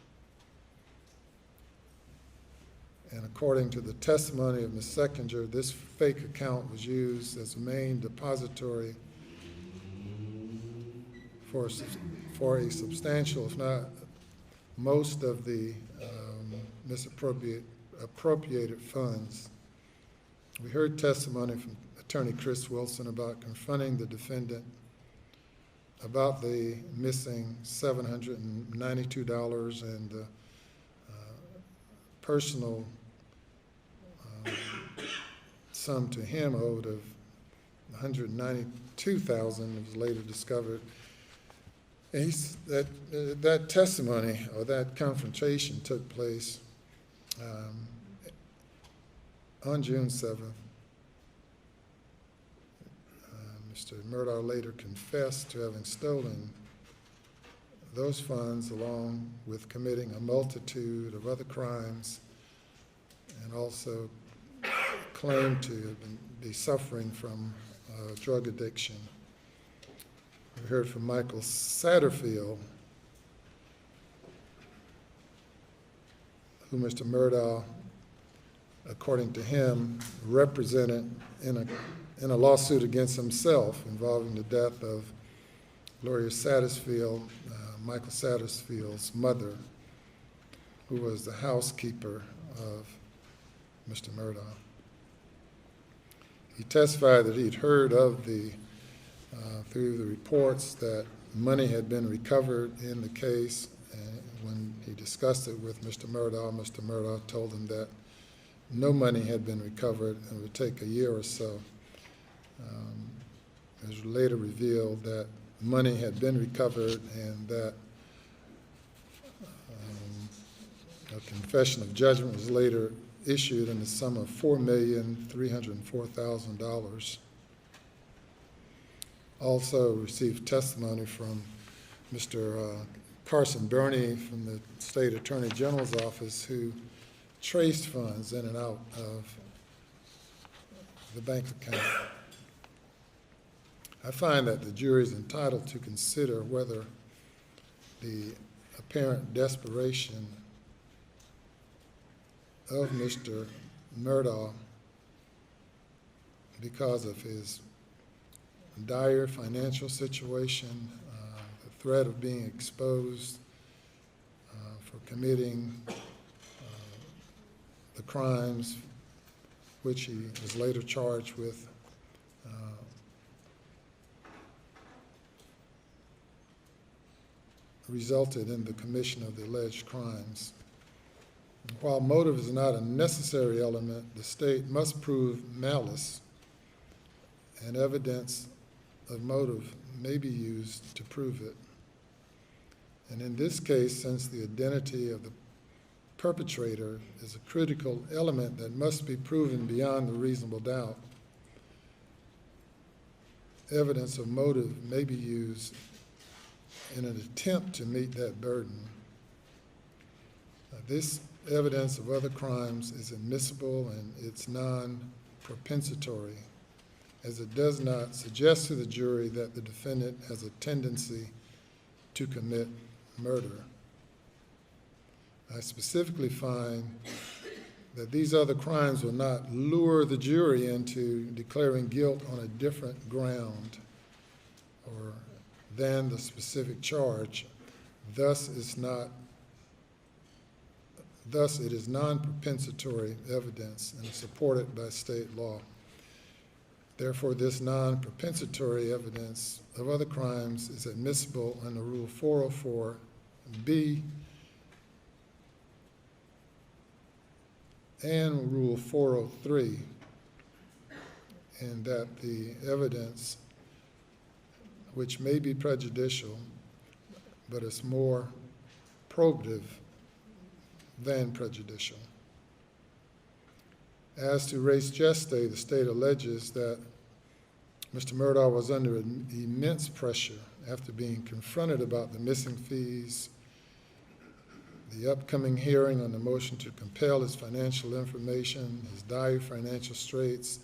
And according to the testimony of Ms. Seckinger, this fake account was used as a main depository for a substantial, if not most, of the misappropriated funds. We heard testimony from Attorney Chris Wilson about confronting the defendant about the missing $792 and personal sum to him owed of $192,000 was later discovered. And that testimony or that confrontation took place on June 7th. Mr. Murdaugh later confessed to having stolen those funds along with committing a multitude of other crimes, and also claimed to be suffering from drug addiction. We heard from Michael Satterfield, who Mr. Murdaugh, according to him, represented in a lawsuit against himself involving the death of Gloria Satterfield, Michael Satterfield's mother, who was the housekeeper of Mr. Murdaugh. He testified that he'd heard of through the reports that money had been recovered in the case, and when he discussed it with Mr. Murdaugh told him that no money had been recovered and it would take a year or so. It was later revealed that money had been recovered and that a confession of judgment was later issued in the sum of $4,304,000. Also received testimony from Mr. Carson Burney from the State Attorney General's office, who traced funds in and out of the bank account. I find that the jury is entitled to consider whether the apparent desperation of Mr. Murdaugh, because of his dire financial situation, the threat of being exposed for committing the crimes which he was later charged with, resulted in the commission of the alleged crimes. While motive is not a necessary element, the state must prove malice, and evidence of motive may be used to prove it. And in this case, since the identity of the perpetrator is a critical element that must be proven beyond a reasonable doubt, evidence of motive may be used in an attempt to meet that burden. This evidence of other crimes is admissible and it's non-propensatory, as it does not suggest to the jury that the defendant has a tendency to commit murder. I specifically find that these other crimes will not lure the jury into declaring guilt on a different ground or than the specific charge. Thus, it is non-propensatory evidence and is supported by state law. Therefore, this non-propensatory evidence of other crimes is admissible under Rule 404B and Rule 403, and that the evidence, which may be prejudicial, but is more probative than prejudicial. As to res gestae, the state alleges that Mr. Murdaugh was under immense pressure after being confronted about the missing fees, the upcoming hearing on the motion to compel his financial information, his dire financial straits,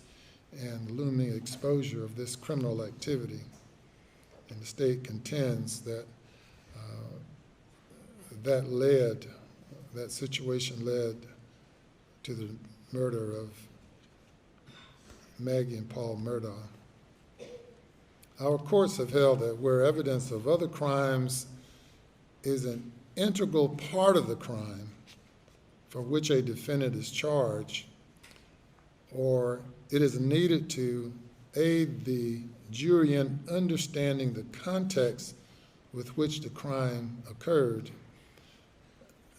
and the looming exposure of this criminal activity. And the state contends that that situation led to the murder of Maggie and Paul Murdaugh. Our courts have held that where evidence of other crimes is an integral part of the crime for which a defendant is charged, or it is needed to aid the jury in understanding the context with which the crime occurred,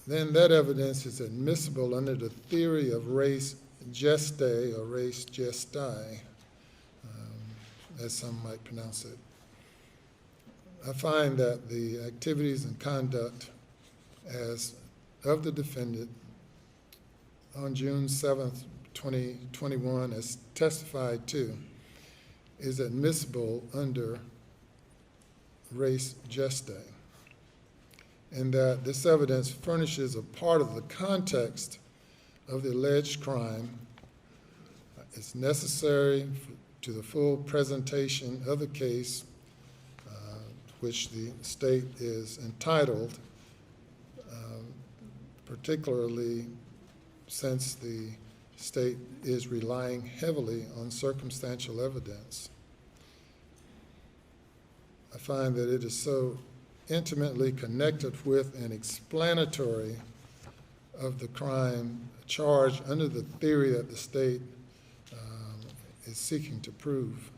then that evidence is admissible under the theory of res gestae or res gestae, as some might pronounce it. I find that the activities and conduct as of the defendant on June 7th, 2021, as testified to, is admissible under res gestae, and that this evidence furnishes a part of the context of the alleged crime. It's necessary to the full presentation of the case, which the state is entitled, particularly since the state is relying heavily on circumstantial evidence. I find that it is so intimately connected with and explanatory of the crime charged under the theory that the state is seeking to prove,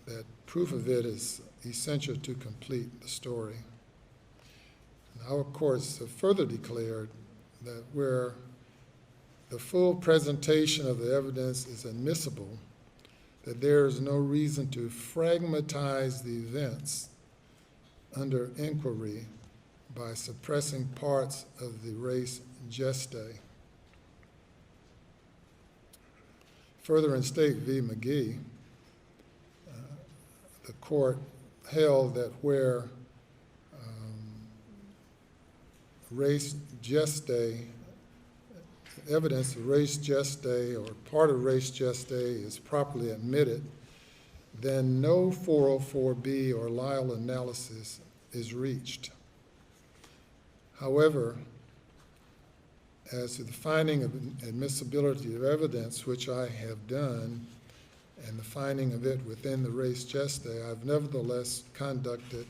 that proof of it is essential to complete the story. And our courts have further declared that where the full presentation of the evidence is admissible, that there is no reason to fragmentize the events under inquiry by suppressing parts of the res gestae. Further, in State v. McGee, the court held that where res gestae, evidence of res gestae or part of res gestae is properly admitted, then no 404B or Lyle analysis is reached. However, as to the finding of admissibility of evidence, which I have done, and the finding of it within the res gestae, I've nevertheless conducted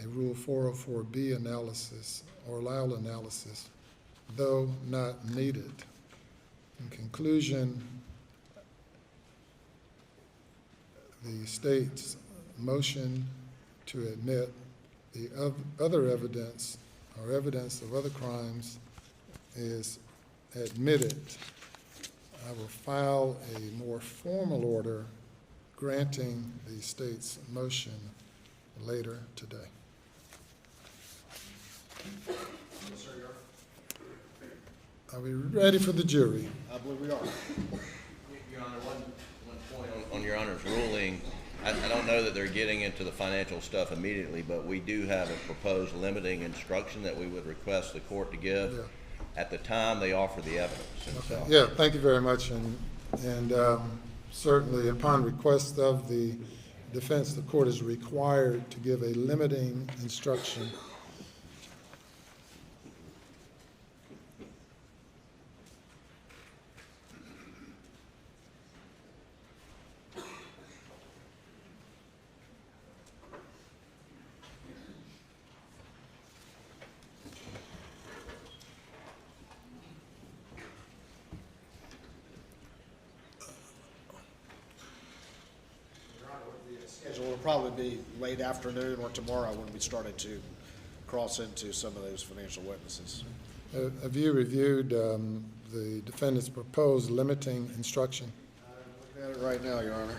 a Rule 404B analysis or Lyle analysis, though not needed. In conclusion, the state's motion to admit the other evidence or evidence of other crimes is admitted. I will file a more formal order granting the state's motion later today. Are we ready for the jury? I believe we are. Your Honor, one point on Your Honor's ruling. I don't know that they're getting into the financial stuff immediately, but we do have a proposed limiting instruction that we would request the court to give at the time they offer the evidence. Okay. Yeah, thank you very much. And certainly upon request of the defense, the court is required to give a limiting instruction. probably be late afternoon or tomorrow when we started to cross into some of those financial witnesses. Have you reviewed the defendant's proposed limiting instruction? I'm looking at it right now, Your Honor.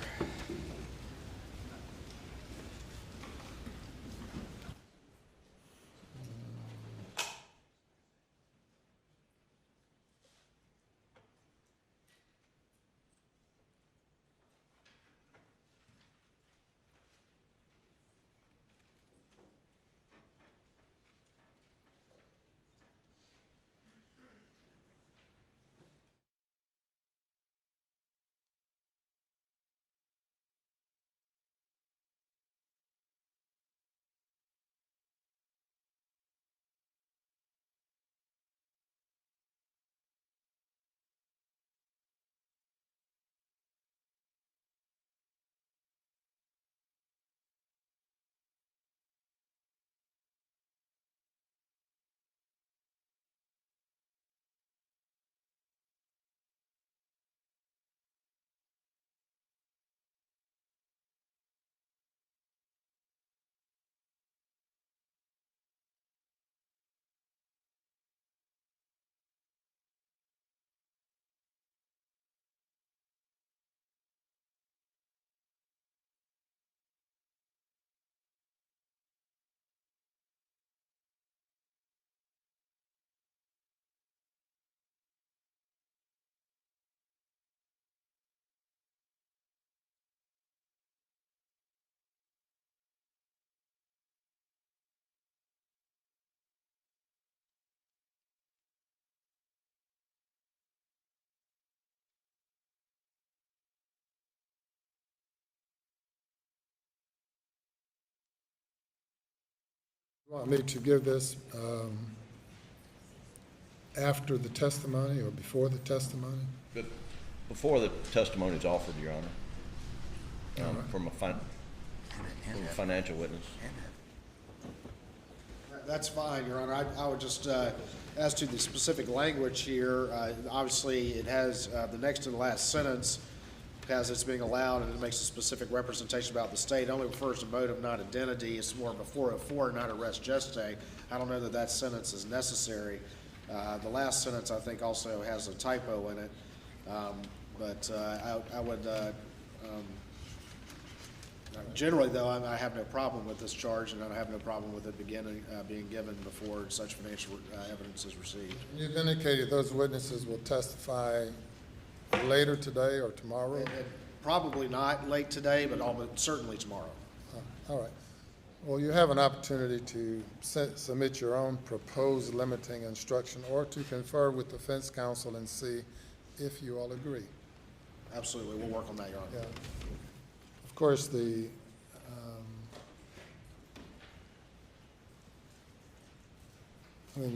You want me to give this after the testimony or before the testimony? But before the testimony is offered, Your Honor, from a financial witness. That's fine, Your Honor. I would just, as to the specific language here, obviously it has the next to the last sentence, as it's being allowed, and it makes a specific representation about the state, only refers to motive, not identity. It's more of a 404, not a res geste. I don't know that that sentence is necessary. The last sentence, I think, also has a typo in it. I would, generally, though, I have no problem with this charge, and I have no problem with it being given before such financial evidence is received. You've indicated those witnesses will testify later today or tomorrow? Probably not late today, but certainly tomorrow. All right. Well, you have an opportunity to submit your own proposed limiting instruction or to confer with the defense counsel and see if you all agree. Absolutely. We'll work on that, Your Honor. Yeah. Of course, you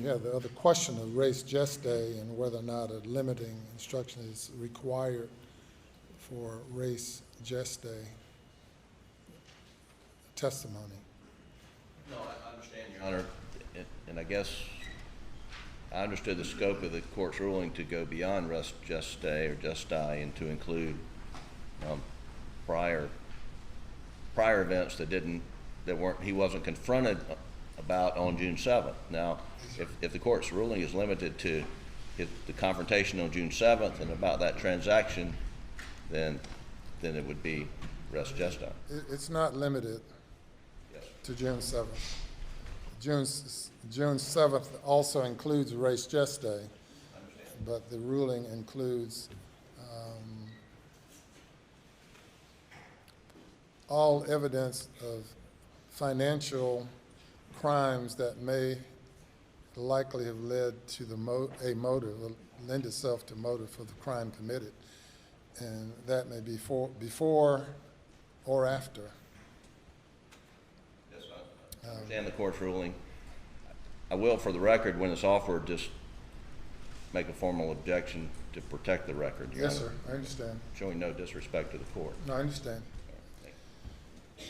have the other question of res geste and whether or not a limiting instruction is required for res geste testimony. No, I understand, Your Honor, and I guess I understood the scope of the court's ruling to go beyond res geste or gesti and to include prior events he wasn't confronted about on June 7th. Now, if the court's ruling is limited to the confrontation on June 7th and about that transaction, then it would be res geste. It's not limited to June 7th. June 7th also includes res geste, but the ruling includes all evidence of financial crimes that may likely have led to a motive, lend itself to motive for the crime committed. And that may be before or after. Yes, I understand the court's ruling. I will, for the record, when it's offered, just make a formal objection to protect the record, Your Yes, Honor. sir, I understand. Showing no disrespect to the court. No, I understand.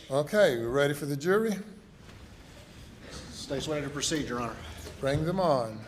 Okay, we're ready for the jury? State's ready to proceed, Your Honor. Bring them on.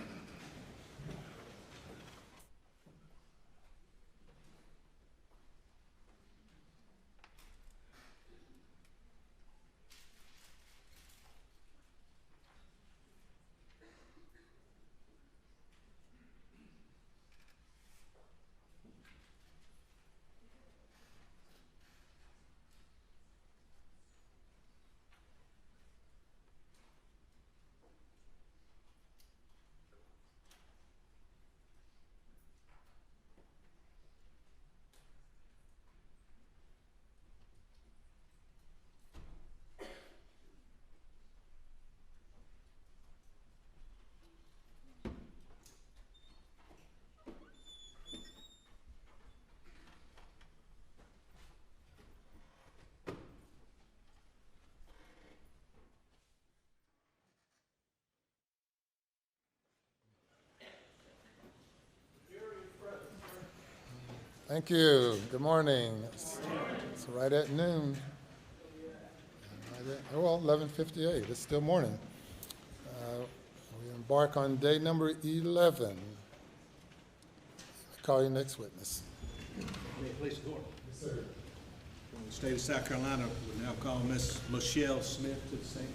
Thank you. Good morning. It's right at noon. Well, 11:58. It's still morning. We embark on day number 11. Call your next witness. Please report. Yes, sir. From the state of South Carolina, we now call Miss Michelle Smith to the stand.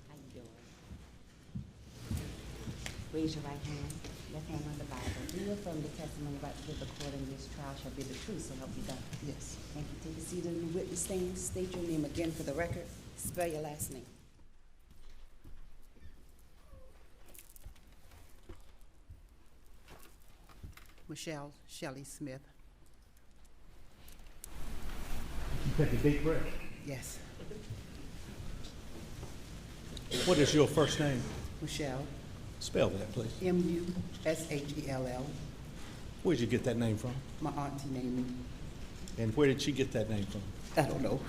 How you doing? Raise your right hand, left hand on the Bible. Do you affirm the testimony about to give the court in this trial shall be the truth, so help you God? Yes. Thank you. Take a seat in the witness stand. State your name again for the record. Spell your last name. Michelle Shelley Smith. Take a deep breath. Yes. What is your first name? Michelle, Spell that, please. Mushell. Where'd you get that name from? My auntie named me. And where did she get that name from? I don't know.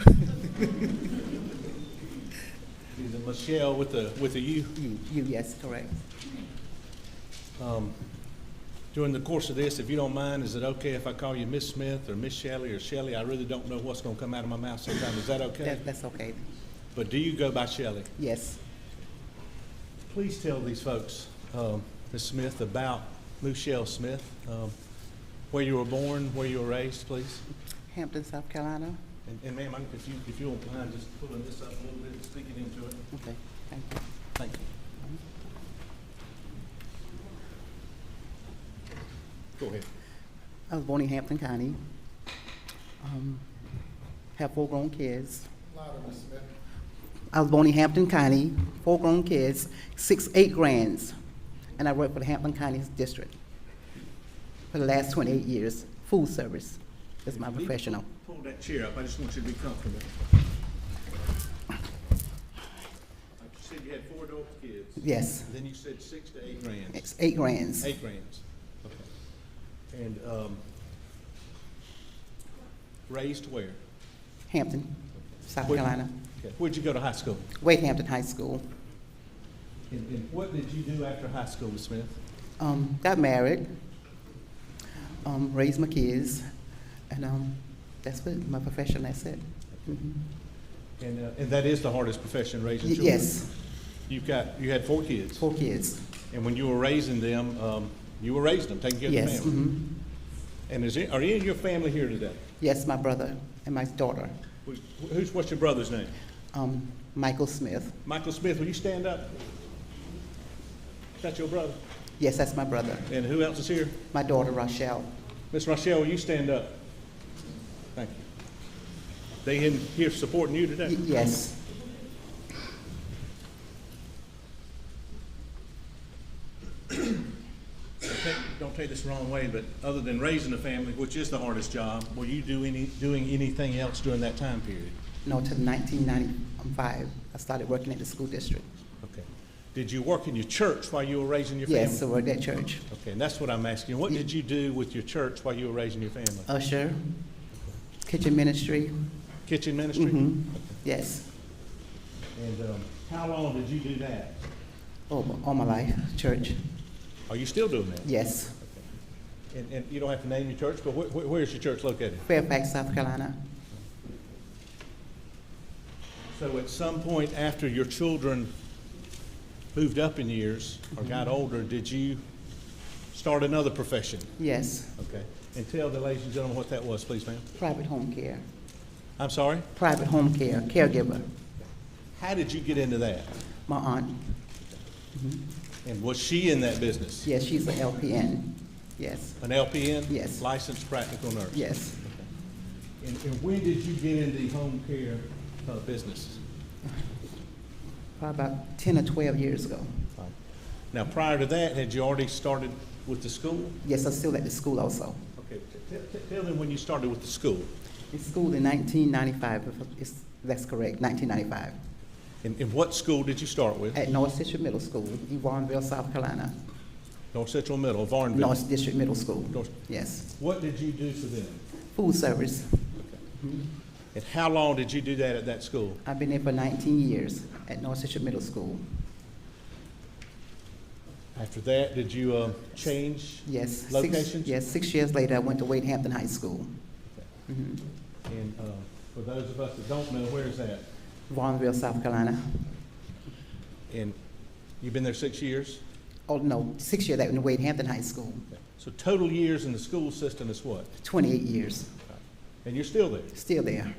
Is it Michelle with a U? You, yes, correct. During the course of this, if you don't mind, is it okay if I call you Miss Smith or Miss Shelley or Shelley? I really don't know what's going to come out of my mouth sometimes. Is that okay? That's okay. But do you go by Shelley? Yes. Please tell these folks, Ms. Smith, about Michelle Smith, where you were born, where you were raised, please. Hampton, South Carolina. And ma'am, if you won't mind just pulling this up a little bit and speaking into it. Okay, thank you. Thank you. Go ahead. I was born in Hampton County. Have 4 grown kids. Louder, Ms. Smith. I was born in Hampton County, 4 grown kids, 8 grands, and I worked for the Hampton County District for the last 28 years. Food service is my professional. Pull that chair up. I just want you to be comfortable. Like you said, you had 4 adult kids. Yes, Then you said 6 to 8 grands. it's 8 grands. 8 grands. Okay. And raised where? Hampton, South Where- Carolina. Okay. Where'd you go to high school? Wade Hampton High School. And what did you do after high school, Ms. Smith? Got married, raised my kids, and that's what my profession. That's it. Mhm. And that is the hardest profession, raising children? Yes, You had 4 kids? 4 kids. And when you were raising them, you were raising them, taking care of the Yes, family? mhm. And are any of your family here today? Yes, my brother and my daughter, What's your brother's name? Michael Smith. Michael Smith, will you stand up? Is that your brother? Yes, that's my brother. And who else is here? My daughter, Rochelle. Miss Rochelle, will you stand up? Thank you. They in here supporting you today? Yes. Don't take this the wrong way, but other than raising a family, which is the hardest job, were you doing anything else during that time period? No, till 1995, I started working at the school district. Okay. Did you work in your church while you were raising your family? Yes, I worked at church. Okay, and that's what I'm asking. What did you do with your church while you were raising your family? Usher, kitchen ministry. Kitchen ministry? Mhm. Yes. And how long did you do that? All my life, church. Are you still doing that? Yes. And you don't have to name your church, but where's your church located? Fairfax, South Carolina. So at some point after your children moved up in years or got older, did you start another profession? Yes. Okay. And tell the ladies and gentlemen what that was, please, ma'am. Private home care. I'm sorry? Private home care, caregiver. How did you get into that? My aunt. And was she in that business? Yes, she's an LPN. Yes. An LPN? Yes. Licensed practical nurse? Yes. And when did you get into the home care business? Probably about 10 or 12 years ago. Now, prior to that, had you already started with the school? Yes, I'm still at the school also. Okay, tell them when you started with the school. In school in 1995, that's correct, 1995. And what school did you start with? At North District Middle School in Warrenville, South Carolina. North Central Middle, Varnville. North District Middle School, North- yes. What did you do for them? Food service. And how long did you do that at that school? I've been there for 19 years at North District Middle School. After that, did you change Yes. locations? Yes, 6 years later, I went to Wade Hampton High School, And for those of us that don't know, where is that? Warrenville, South Carolina. And you've been there 6 years? Oh, no, 6 years at Wade Hampton High School, So total years in the school system is what? 28 years, And you're still there? still there.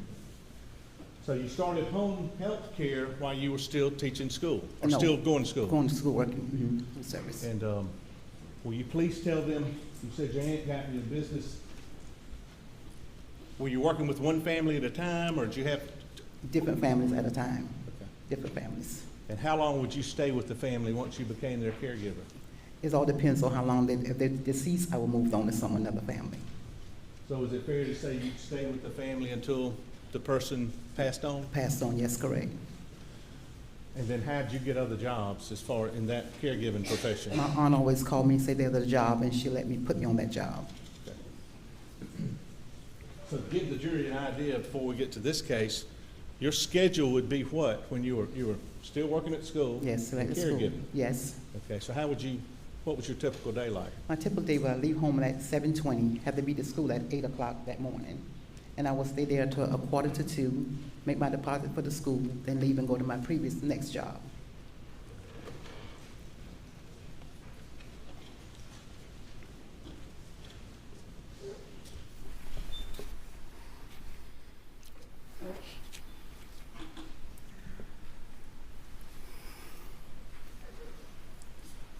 So you started home health care while you were still teaching school, or No. still going to school? Going to school, working, food service. And will you please tell them, you said your aunt got you a business. Were you working with one family at a time, or did you have, Different families at a time, different families. and how long would you stay with the family once you became their caregiver? It all depends on how long if they're deceased, I will move on to another family. So is it fair to say you'd stay with the family until the person passed on? Passed on, yes, correct. And then how'd you get other jobs as far in that caregiving profession? My aunt always called me and said there's a job, and she let me put me on that job. So to give the jury an idea before we get to this case, your schedule would be what when you were still working at school? Yes, and at school. caregiving? Yes. Okay, so what was your typical day like? My typical day was I leave home at 7:20, have to be to school at 8 o'clock that morning. And I will stay there till 1:45, make my deposit for the school, then leave and go to my next job.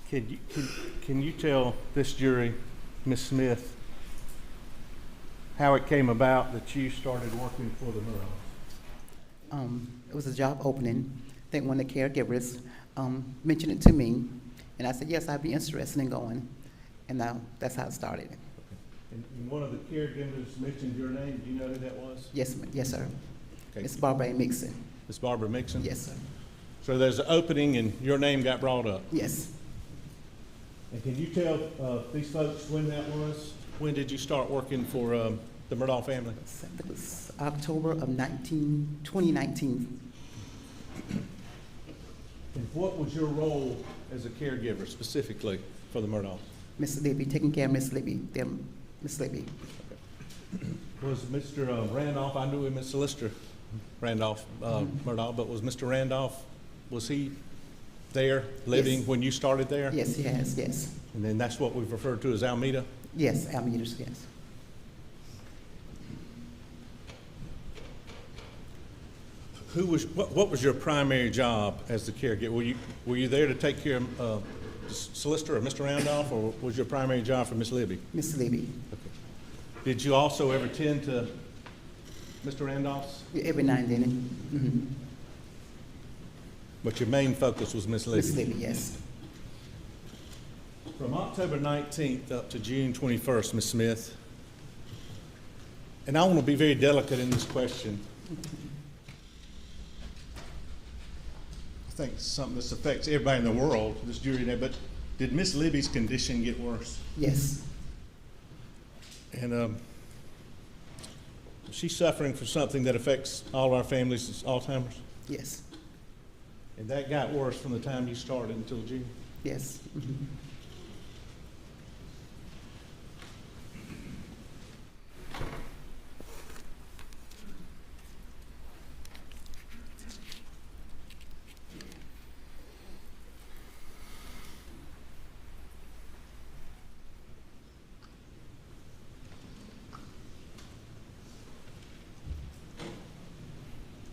Can you tell this jury, Ms. Smith, how it came about that you started working for the Murdaugh? It was a job opening. I think one of the caregivers mentioned it to me, and I said, yes, I'd be interested in going. And now that's how it started. And one of the caregivers mentioned your name. Do you know who that was? Yes, yes, sir. Okay. It's Barbara A. Mixon. Ms. Barbara Mixon? Yes, sir. So there's an opening and your name got brought up. Yes. And can you tell these folks when that was? When did you start working for the Murdaugh family? It was October of 2019. And what was your role as a caregiver specifically for the Murdaughs? Miss Libby, taking care of Miss Libby, Miss Libby. Was Mr. Randolph, I knew him as Solicitor Randolph Murdaugh, but was Mr. Randolph, was he there living Yes. when you started there? Yes, he has, yes. And then that's what we've referred to as Almeida? Yes, Almeidas, yes. What was your primary job as the caregiver? Were you there to take care of the solicitor or Mr. Randolph, or was your primary job for Miss Libby? Miss Libby, Did you also ever tend to Mr. Randolph's? every now and then. Mhm. But your main focus was Miss Libby? Miss Libby, yes. From October 19th up to June 21st, Ms. Smith, and I want to be very delicate in this question. I think it's something that affects everybody in the world, this jury there, but did Miss Libby's condition get worse? Yes, And she's suffering from something that affects all our families, it's Alzheimer's? yes, And that got worse from the time you started until June? yes. Mhm.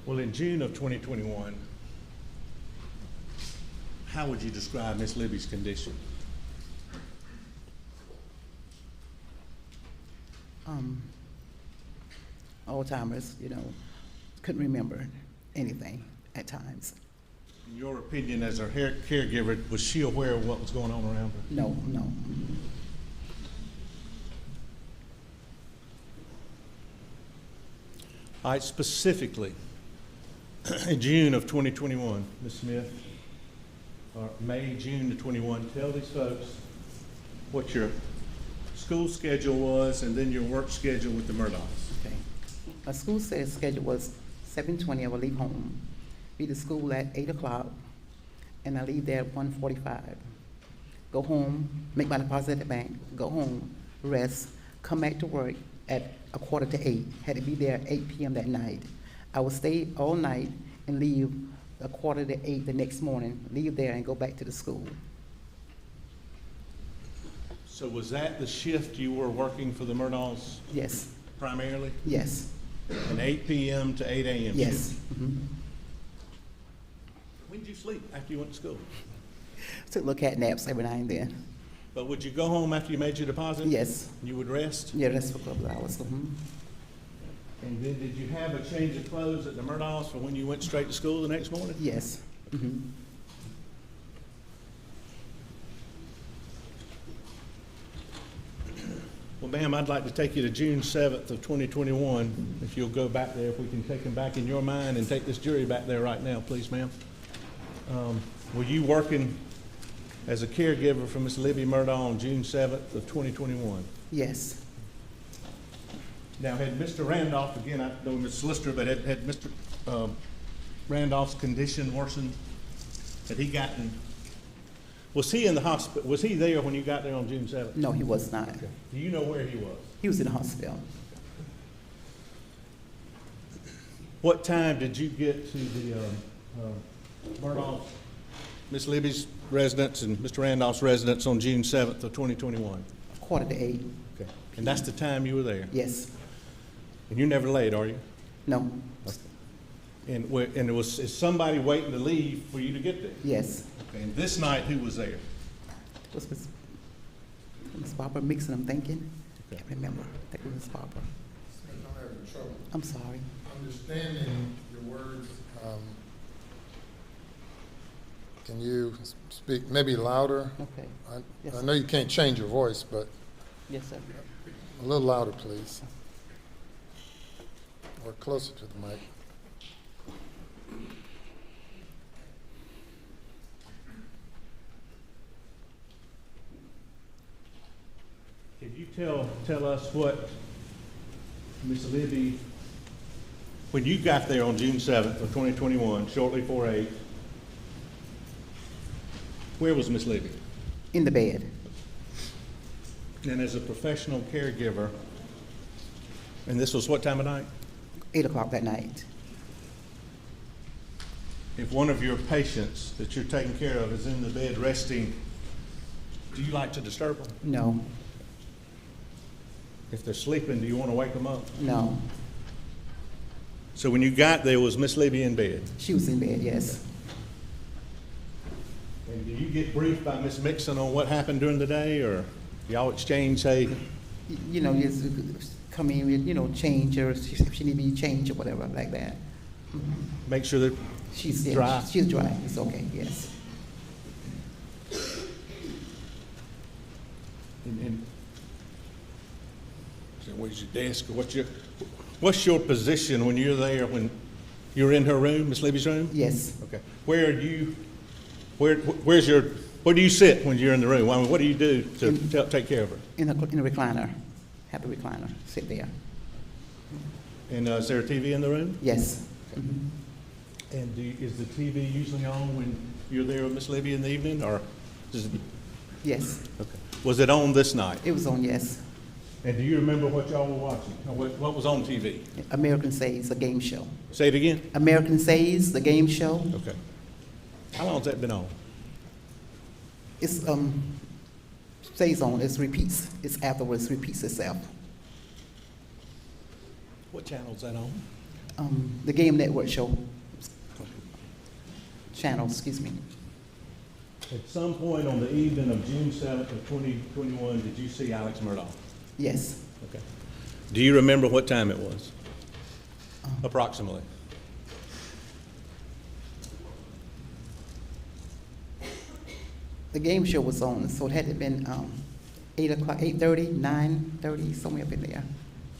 Well, in June of 2021, how would you describe Miss Libby's condition? Alzheimer's, couldn't remember anything at times. In your opinion, as her caregiver, was she aware of what was going on around her? No, no. All right, specifically, in June of 2021, Ms. Smith, or May, June of 21, tell these folks what your school schedule was and then your work schedule with the Murdaughs. Okay. My school schedule was 7:20, I will leave home, be to school at 8 o'clock, and I leave there at 1:45. Go home, make my deposit at the bank, go home, rest, come back to work at 7:45. Had to be there at 8 p.m. that night. I would stay all night and leave 7:45 the next morning, leave there and go back to the school. So was that the shift you were working for the Murdaughs Yes, primarily? yes, An 8 p.m. to 8 a.m. yes. shift? Mhm. When did you sleep after you went to school? Took little cat naps every now and then. But would you go home after you made your deposit? Yes, You would rest? yeah, that's for a couple of hours. Mhm. And then did you have a change of clothes at the Murdaughs for when you went straight to school the next morning? Yes. Mhm. Well, ma'am, I'd like to take you to June 7th of 2021. If you'll go back there, if we can take them back in your mind and take this jury back there right now, please, ma'am. Were you working as a caregiver for Miss Libby Murdaugh on June 7th of 2021? Yes. Now, had Mr. Randolph, again, I know Ms. Solicitor, but had Mr. Randolph's condition worsened? Had he gotten, was he in the hospital, was he there when you got there on June 7th? No, he was not. Do you know where he was? He was in the hospital. What time did you get to the Murdaugh's, Miss Libby's residence and Mr. Randolph's residence on June 7th of 2021? 7:45. Okay. And that's the time you were there? Yes. And you're never late, are you? No. And is somebody waiting to leave for you to get there? Yes. Okay. And this night, who was there? Was Miss Barbara Mixon, I'm thinking? Okay. Can't remember. I think it was Miss Barbara. I'm having trouble I'm sorry. understanding your words. Can you speak maybe louder? Okay. Yes, I sir. know you can't change your voice, but Yes, sir. a little louder, please. Or closer to the mic. Can you tell us what Miss Libby, when you got there on June 7th of 2021, shortly before 8, where was Miss Libby? In the bed. And as a professional caregiver, and this was what time of night? 8 o'clock that night. If one of your patients that you're taking care of is in the bed resting, do you like to disturb them? No, If they're sleeping, do you want to wake them up? no. So when you got there, was Miss Libby in bed? She was in bed, yes. And do you get briefed by Miss Mixon on what happened during the day, or y'all exchange, hey, You know, just come in with, change her, if she need to be changed or whatever like that. make sure that She's Dry. She's dry. It's okay, yes. and so where's your desk, or what's your position when you're there, when you're in her room, Miss Libby's room? Yes. Okay. Where do you sit when you're in the room? I mean, what do you do to take care of her? In a recliner. Have a recliner. Sit there. And is there a TV in the room? Yes. Mhm. And is the TV usually on when you're there with Miss Libby in the evening, or does it? Yes. Okay. Was it on this night? It was on, yes. And do you remember what y'all were watching? Or what was on TV? American Says, a game show. Say it again? American Says, the game show. Okay. How long has that been on? It's stays on. It repeats. It's afterwards repeats itself. What channel is that on? The Game Network show. Channel, excuse me. At some point on the evening of June 7th of 2021, did you see Alex Murdaugh? Yes. Okay. Do you remember what time it was? Approximately. The game show was on, so it had to have been 8 o'clock, 8:30, 9:30, somewhere up in there.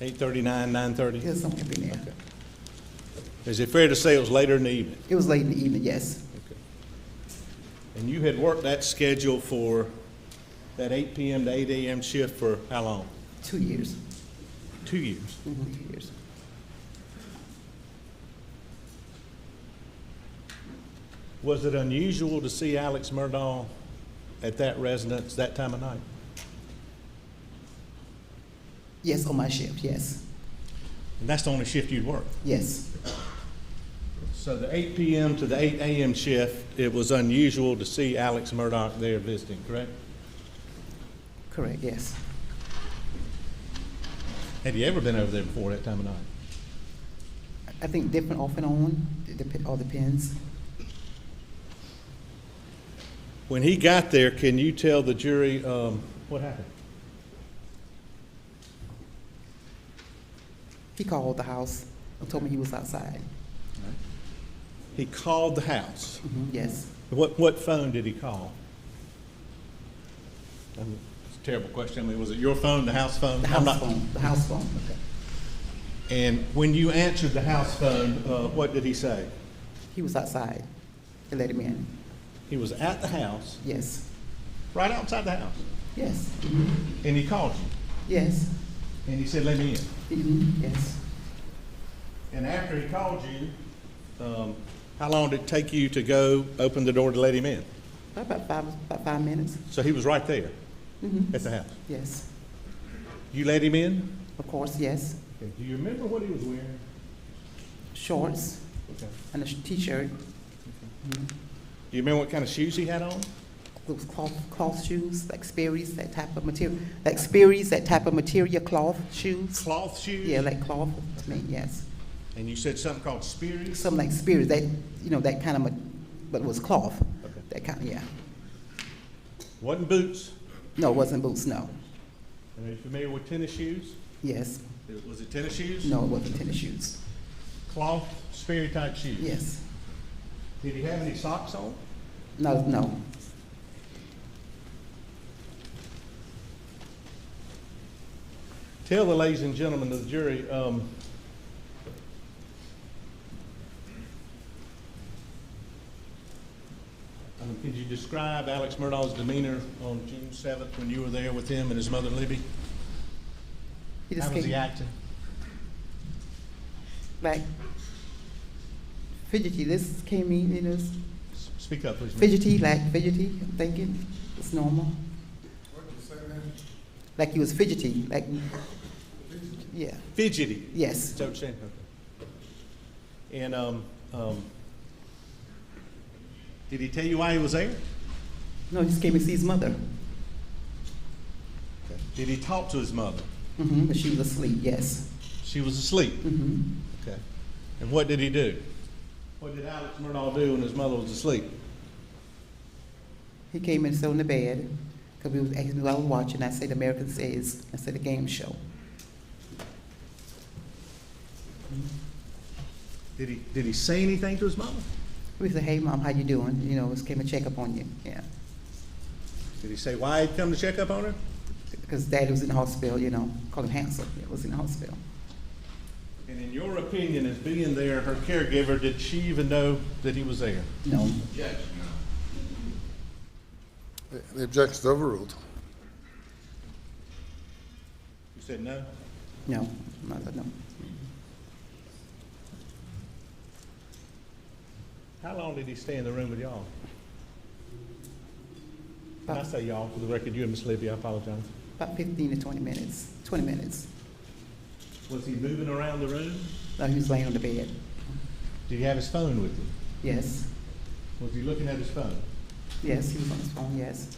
8:39, 9:30? Yeah, somewhere up in there. Okay. Is it fair to say it was later in the evening? It was late in the evening, yes. Okay. And you had worked that schedule for that 8 p.m. to 8 a.m. shift for how long? 2 years. 2 years. 2 years. Was it unusual to see Alex Murdaugh at that residence that time of night? Yes, on my shift, yes. And that's the only shift you'd work? Yes, So the 8 p.m. to the 8 a.m. shift, it was unusual to see Alex Murdaugh there visiting, correct? correct, yes. Had you ever been over there before that time of night? I think different off and on, it all depends. When he got there, can you tell the jury what happened? He called the house and told me he was outside. He called the house. Yes, What phone did he call? It's a terrible question. I mean, was it your phone, the house phone? the I'm house not- phone, the house phone. And when you answered the house phone, what did he say? He was outside. They let him in. He was at the house, Yes, right outside the house, yes, and he called you, yes, and he said, "Let me in." yes. And after he called you, how long did it take you to go open the door to let him in? About 5 minutes. So he was right there at the house. Yes, You let him in? of course, yes. Okay. Do you remember what he was wearing? Shorts Okay. and a t-shirt. Do you remember what kind of shoes he had on? Those cloth shoes, like Sperry's, that type of material, like Sperry's, that type of material, cloth shoes. Cloth shoes? Yeah, like cloth, I mean, yes. And you said something called Spears? Something like Sperry's, that, that kind of, but it was cloth. Okay. That kind, yeah. Wasn't boots? No, it wasn't boots, no. And are you familiar with tennis shoes? Yes. Was it tennis shoes? No, it wasn't tennis shoes. Cloth, Sperry type shoes? Yes. Did he have any socks on? No, no. Tell the ladies and gentlemen of the jury, could you describe Alex Murdaugh's demeanor on June 7th when you were there with him and his mother Libby? He just How was he came, acting? like, fidgety, this came in, Speak up, please. ma'am. fidgety, I'm thinking, it's normal. What did you say, man? Like he was fidgety, like, yeah, Fidgety. yes. Is that what you're saying? Okay. And did he tell you why he was there? No, he just came to see his mother. Did he talk to his mother? But she was asleep, yes. She was asleep. Mm-hmm. Okay. And what did he do? What did Alex Murdaugh do when his mother was asleep? He came in and sat on the bed, because we was asking me what I was watching. I said American Says, I said the game show. Did he say anything to his mother? We said, hey, Mom, how you doing? Just came to check up on you, yeah. Did he say why he'd come to check up on her? Because Daddy was in the hospital, call him Hansel, he was in the hospital. And in your opinion, as being there, her caregiver, did she even know that he was there? No, The objection's overruled. You said no? no, mother, no. How long did he stay in the room with y'all? When I say y'all, for the record, you and Miss Libby, I apologize. About 15 to 20 minutes, 20 minutes. Was he moving around the room? No, he was laying on the bed, Did he have his phone with him? yes. Was he looking at his phone? Yes, he was on his phone, yes.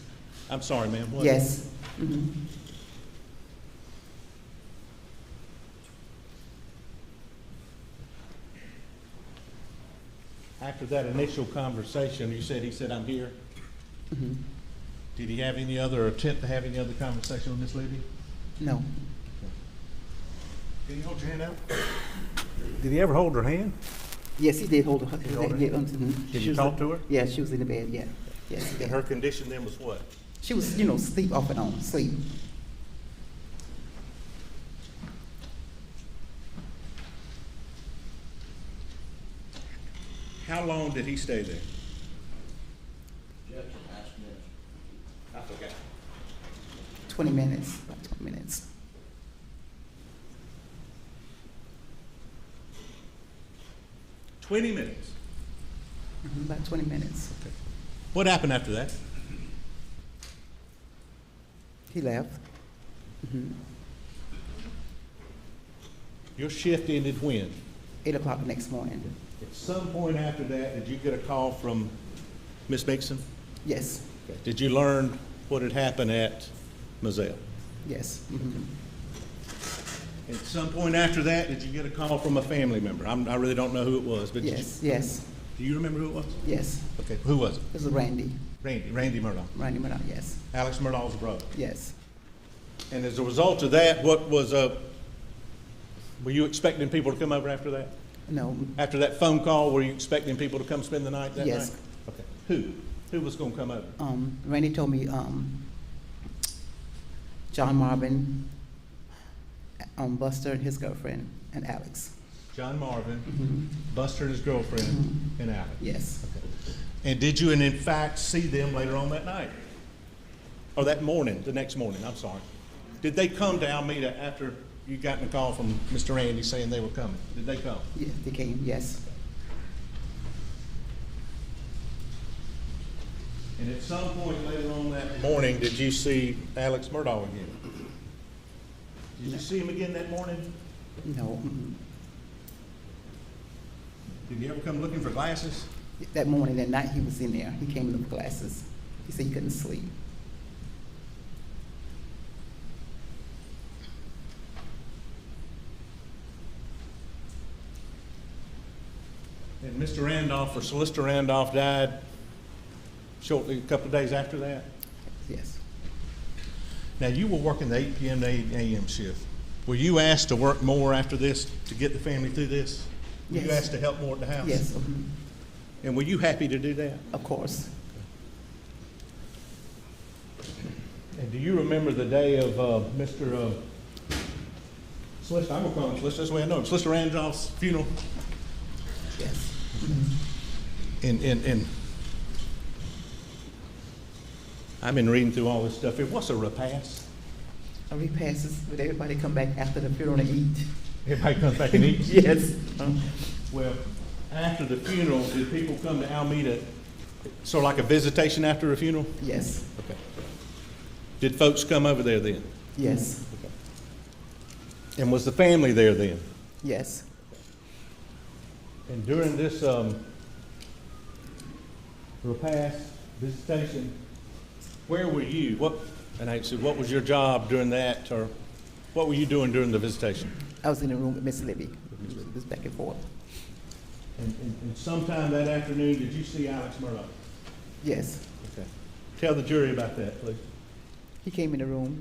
I'm sorry, ma'am. What? Yes. After that initial conversation, you said he said, "I'm here." Did he have any other attempt to have any other conversation with Miss Libby? No, Did he hold your hand out? Did he ever hold her hand? yes, he did hold her. He hold her? Yeah, Did she you was- talk to her? Yeah, she was in the bed, yeah. Yes, he And did. her condition then was what? She was, sleep off and on, sleep. how long did he stay there? That's okay. 20 minutes, about 20 minutes. About 20 minutes. What happened after that? He left. Your shift ended when? 8 o'clock the next morning. At some point after that, did you get a call from Ms. Mixon? Yes, Did you learn what had happened at Moselle? yes. At some point after that, did you get a call from a family member? I really don't know who it was, but did you? Yes, yes, Do you remember who it was? yes. Okay, who was it? This is Randy. Randy Murdaugh. Randy Murdaugh, yes, Alex Murdaugh's brother. yes. And as a result of that, were you expecting people to come over after that? No, After that phone call, were you expecting people to come spend the night that night? Yes. Okay, who? Who was gonna come over? Randy told me, John Marvin, Buster and his girlfriend, and Alex. John Marvin, Buster and his girlfriend, and Alex. Yes, And did you, in fact, see them later on that night? Or that morning, the next morning, I'm sorry. Did they come to Alameda after you got a call from Mr. Randy saying they were coming? Did they come? yeah, they came, yes. And at some point later on that morning, did you see Alex Murdaugh again? Did you see him again that morning? No, Did he ever come looking for glasses? that morning, that night, he was in there. He came with glasses. He said he couldn't sleep. And Mr. Randolph, or Solicitor Randolph, died shortly, a couple of days after that? Yes, Now, you were working the 8 p.m. to 8 a.m. shift. Were you asked to work more after this to get the family through this? Were you Yes. asked to help more at the house? yes, And were you happy to do that? of course. And do you remember the day of Mr. Solicitor, I'm gonna call him Solicitor, that's the way I know him, Solicitor Randolph's funeral? Yes, And I've been reading through all this stuff. What's a repast? a repast is when everybody come back after the funeral to eat. Everybody comes back and eats? Yes, Well, after the funeral, did people come to Alameda, sort of like a visitation after a funeral? yes, Okay. Did folks come over there then? yes, And was the family there then? yes. And during this repast, visitation, where were you? What was your job during that, or what were you doing during the visitation? I was in the room with Miss Libby. It was back and forth. And sometime that afternoon, did you see Alex Murdaugh? Yes, Okay. Tell the jury about that, please. he came in the room,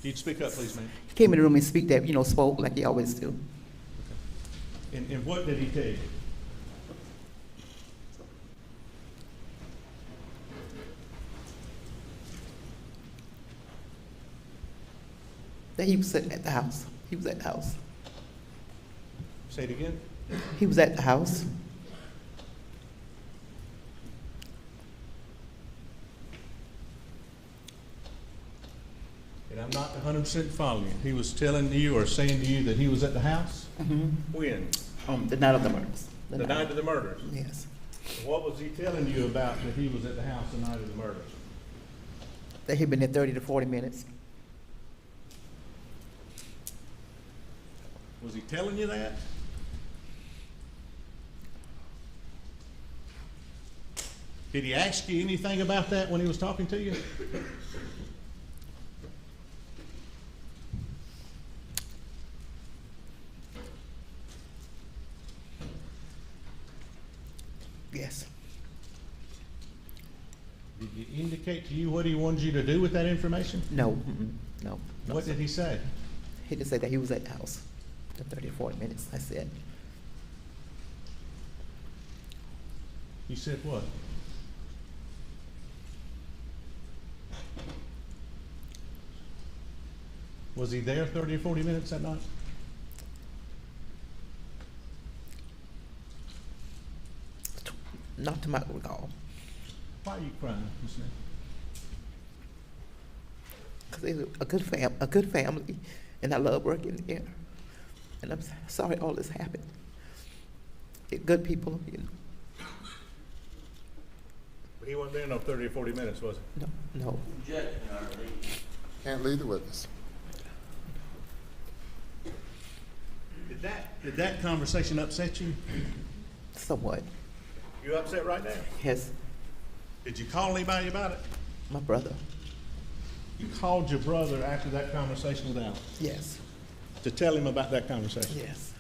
You'd speak up, please, ma'am. he came in the room and spoke like he always do. And what did he tell you? That he was at the house. He was at the house. Say it again. He was at the house. And I'm not 100% following you. He was telling you or saying to you that he was at the house? When? The night of the murders. The night of the murder. Yes. What was he telling you about that he was at the house the night of the murder? That he'd been there 30 to 40 minutes. Was he telling you that? Did he ask you anything about that when he was talking to you? Yes. Did he indicate to you what he wanted you to do with that information? No, no. What did he say? He just said that he was at the house. The 30 to 40 minutes, I said. He said what? Was he there 30 or 40 minutes that night? not to my recall. Why are you crying, Miss Nancy? Because they're a good family, and I love working there. And I'm sorry all this happened. They're good people, you know. He wasn't there no 30 or 40 minutes, was he? No. Can't leave the witness. Did that conversation upset you? Somewhat. You upset right now? Yes, Did you call anybody about it? my brother. You called your brother after that conversation with Alex Yes, to tell him about that conversation? yes.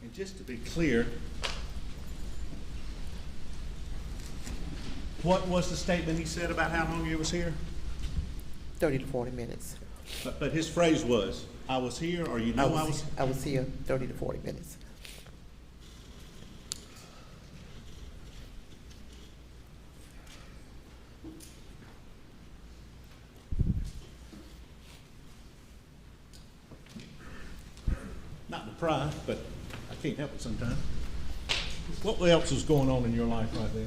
And just to be clear, what was the statement he said about how long he was here? 30 to 40 minutes. But his phrase was, I was here, or you know I was here 30 to 40 minutes. Not to pry, but I can't help it sometimes. What else was going on in your life right there?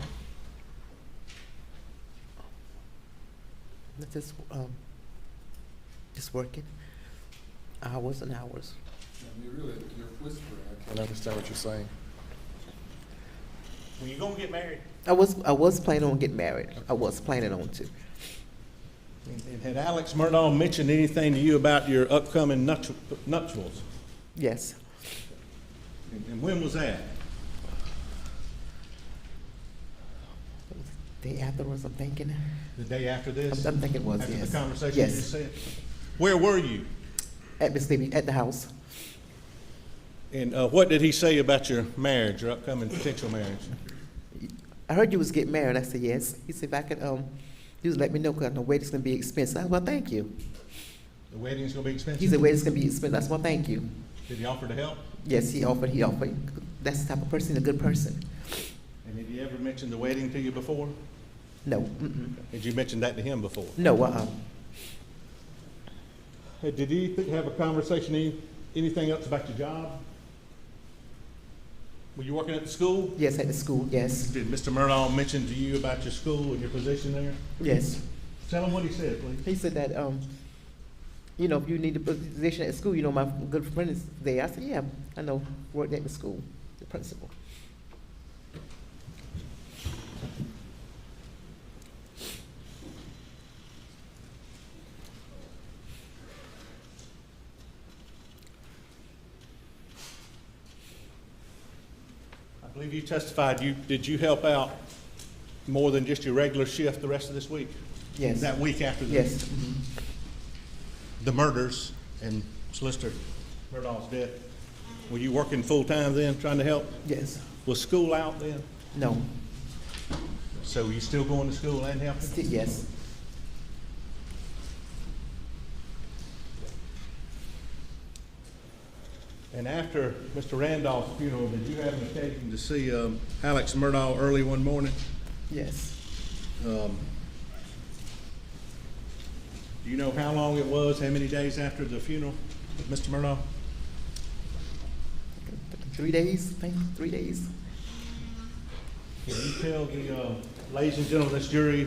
Just working, hours and hours. You're whispering. I can't understand what you're saying. Were you gonna get married? I was planning on getting married. I was planning on to. And had Alex Murdaugh mentioned anything to you about your upcoming nuptials? Yes, And when was that? day afterwards, I'm thinking. The day after this? I'm thinking it was, After yes. the conversation you Yes. just said? Where were you? At the house. And what did he say about your marriage, your upcoming potential marriage? I heard you was getting married. I said yes. He said if I could, just let me know because I know wedding's gonna be expensive. I said, well, thank you. The wedding's gonna be expensive? He said wedding's gonna be expensive. I said, well, thank you. Did he offer to help? Yes, he offered. That's the type of person, a good person. And did he ever mention the wedding to you before? No, mm-mm. Did you mention that to him before? No, Did he have a conversation, anything else about your job? Were you working at the school? yes, at the school, yes, Did Mr. Murdaugh mention to you about your school and your position there? yes. Tell him what he said, please. He said that, if you need a position at school, my good friend is there. I said, yeah, I know, worked at the school, the principal. I believe you testified, did you help out more than just your regular shift the rest of this week? Yes. That week after Yes, the murders and Solicitor Murdaugh's death? Were you working full-time then, trying to help? yes, Was school out then? no, So you still going to school and helping? yes. And after Mr. Randolph's funeral, did you have an occasion to see Alex Murdaugh early one morning? Yes. Do you know how long it was, how many days after the funeral of Mr. Murdaugh? 3 days, I think, 3 days. Can you tell the ladies and gentlemen of this jury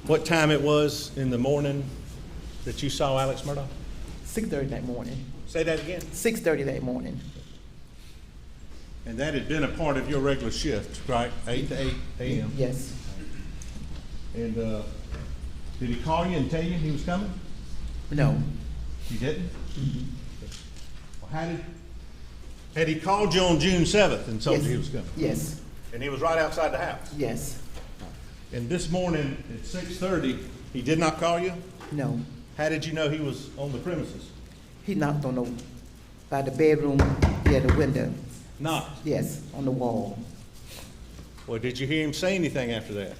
what time it was in the morning that you saw Alex Murdaugh? 6:30 that morning. Say that again. 6:30 that morning. And that had been a part of your regular shift, right? 8 to 8 a.m. Yes. And did he call you and tell you he was coming? No. He didn't? Well, had he called you on June 7th and told Yes. you he was coming? Yes. And he was right outside the house? Yes. And this morning at 6:30, he did not call you? No. How did you know he was on the premises? He knocked on by the bedroom, the window. Knocked. Yes, on the wall. Well, did you hear him say anything after that?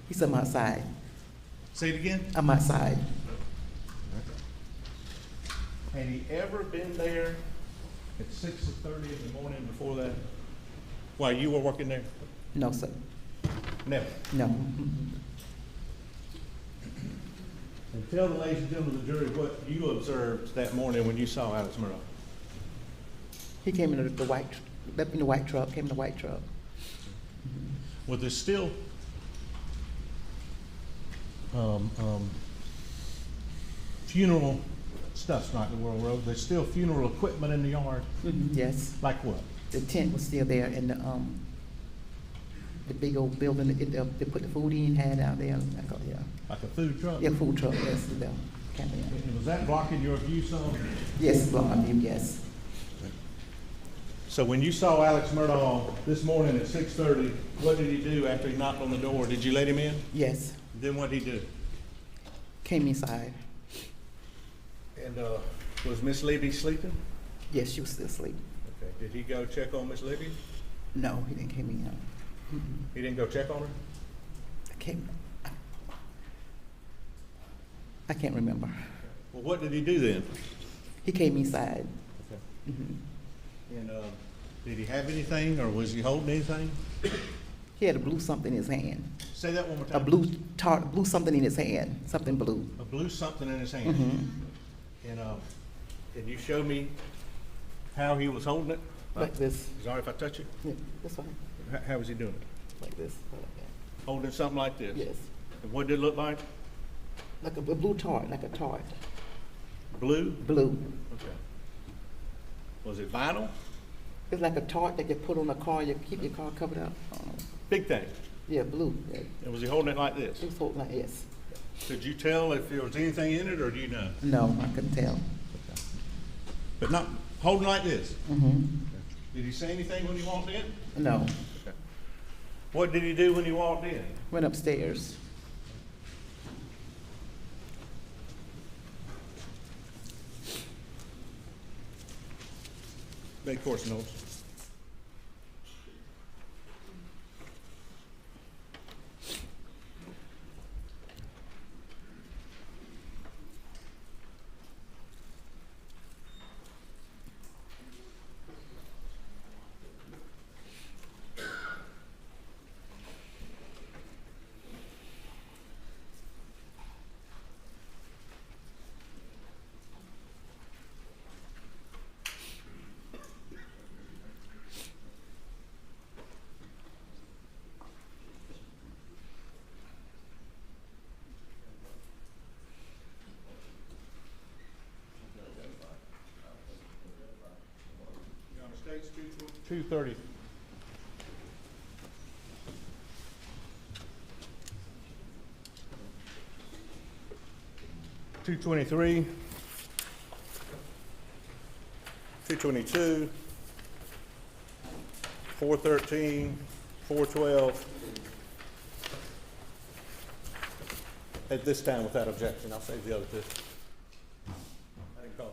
He said, I'm outside. Say it again? I'm outside. Had he ever been there at 6:30 in the morning before that? While you were working there? No, sir. Never. No. And tell the ladies and gentlemen of the jury what you observed that morning when you saw Alex Murdaugh. He came in the white, left in the white truck, came in the white truck. Was there still funeral stuff's not in the world road? There's still funeral equipment in the yard? Yes. Like what? The tent was still there, and the big old building, they put the food in, had out there, yeah. Like a food truck? Yeah, food truck, yes, the camera. And was that blocking your view some? Yes, block my view, yes. So when you saw Alex Murdaugh this morning at 6:30, what did he do after he knocked on the door? Did you let him in? Yes, Then what did he do? came inside. And was Miss Levy sleeping? Yes, she was still asleep. Okay. Did he go check on Miss Levy? No, he didn't came in. He didn't go check on her? I can't remember. Well, what did he do then? He came inside. Okay. And did he have anything, or was he holding anything? He had a blue something in his hand. Say that one more A time. blue something in his hand, something blue. A blue something in his hand. And can you show me how he was holding it? Like this. Is it all right if I touch it? Yeah, that's fine. How was he doing it? Like this. Like that. Holding something like this? Yes. And what did it look like? Like a blue tart, like a tart. Blue? Blue. Okay. Was it vinyl? It's like a tart that you put on a car, you keep your car covered up. Big thing. Yeah, blue. Yeah. And was he holding it like this? It was holding like this. Could you tell if there was anything in it, or do you know? No, I couldn't tell. But not holding like this? Mm-hmm. Did he say anything when he walked in? No. Okay. What did he do when he walked in? Went upstairs. Make course notes. States 230. $223, $222, $413, $412. At this time, without objection, I'll save the other two. I didn't call it.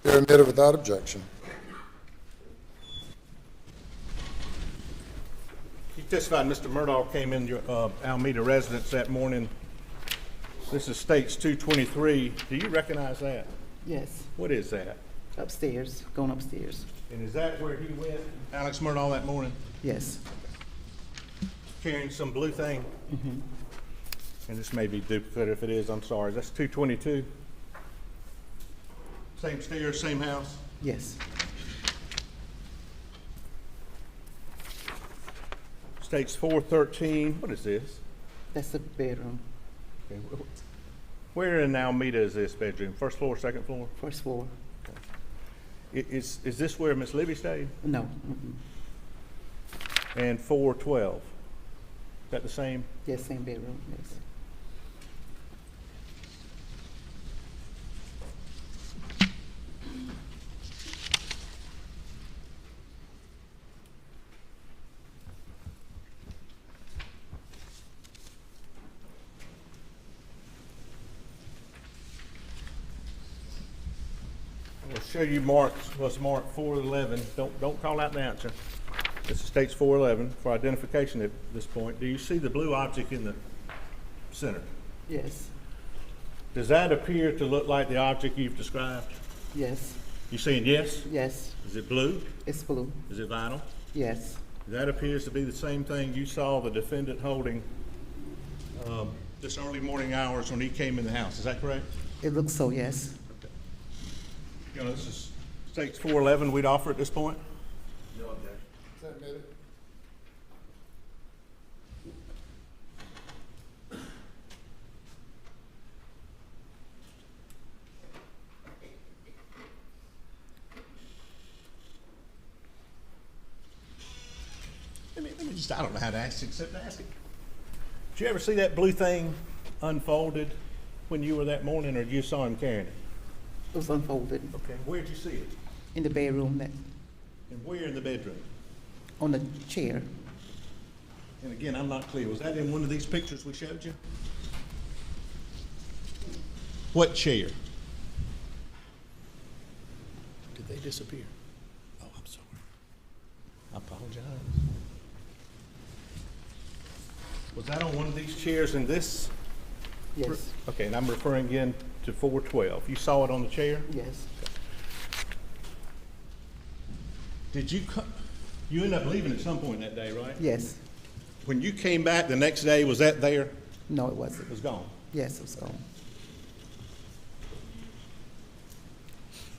They're admitted without objection. You testified Mr. Murdaugh came in your Alameda residence that morning. This is States 223. Do you recognize that? Yes. What is that? Upstairs, going upstairs. And is that where he went, Alex Murdaugh, that morning, Yes. carrying some blue thing? And this may be duplicate. If it is, I'm sorry. That's 222. Same stairs, same house? Yes. States 413. What is this? That's the bedroom, Okay. Where in Alameda is this bedroom? First floor, second floor? first floor. Is this where Miss Libby stayed? No. And 412. Is that the same? Yes, same bedroom, yes. I'll show you what's marked 411. Don't call out the answer. This is States 411 for identification at this point. Do you see the blue object in the center. Yes, Does that appear to look like the object you've described? yes, You saying yes? yes. Is it blue? It's blue. Is it vinyl? Yes, That appears to be the same thing you saw the defendant holding this early morning hours when he came in the house. Is that correct? it looks so, yes. You know, this is States 411 we'd offer at this point. Is that admitted? Let me just, I don't know how to ask it except to ask it. Did you ever see that blue thing unfolded when you were that morning, or you saw him carrying it? It was unfolded Okay. Where'd you see it? in the bedroom, that, And where in the bedroom? on the chair. And again, I'm not clear. Was that in one of these pictures we showed you? What chair? Did they disappear? Oh, I'm sorry. I apologize. Was that on one of these chairs in this? Yes, Okay, and I'm referring again to 412. You saw it on the chair? yes, Did you you ended up leaving at some point that day, right? yes. When you came back the next day, was that there? No, it wasn't. It was gone. Yes, it was gone.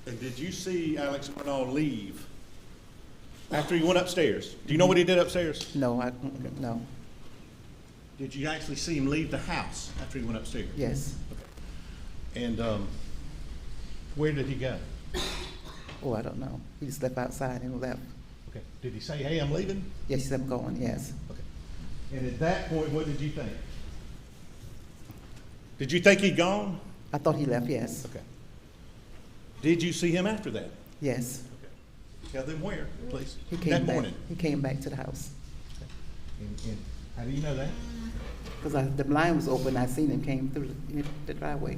And did you see Alex Murdaugh leave after he went upstairs? Do you know what he did upstairs? No, no, Did you actually see him leave the house after he went upstairs? yes. And where did he go? Oh, I don't know. He just left outside and left. Okay. Did he say, "Hey, I'm leaving"? Yes, he said, I'm going, yes. Okay. And at that point, what did you think? Did you think he'd gone? I thought he left, yes, Okay. Did you see him after that? yes. Tell them where, please. He came That back. morning. He came back to the house. And how do you know that? Because the blind was open, I seen him came through the driveway.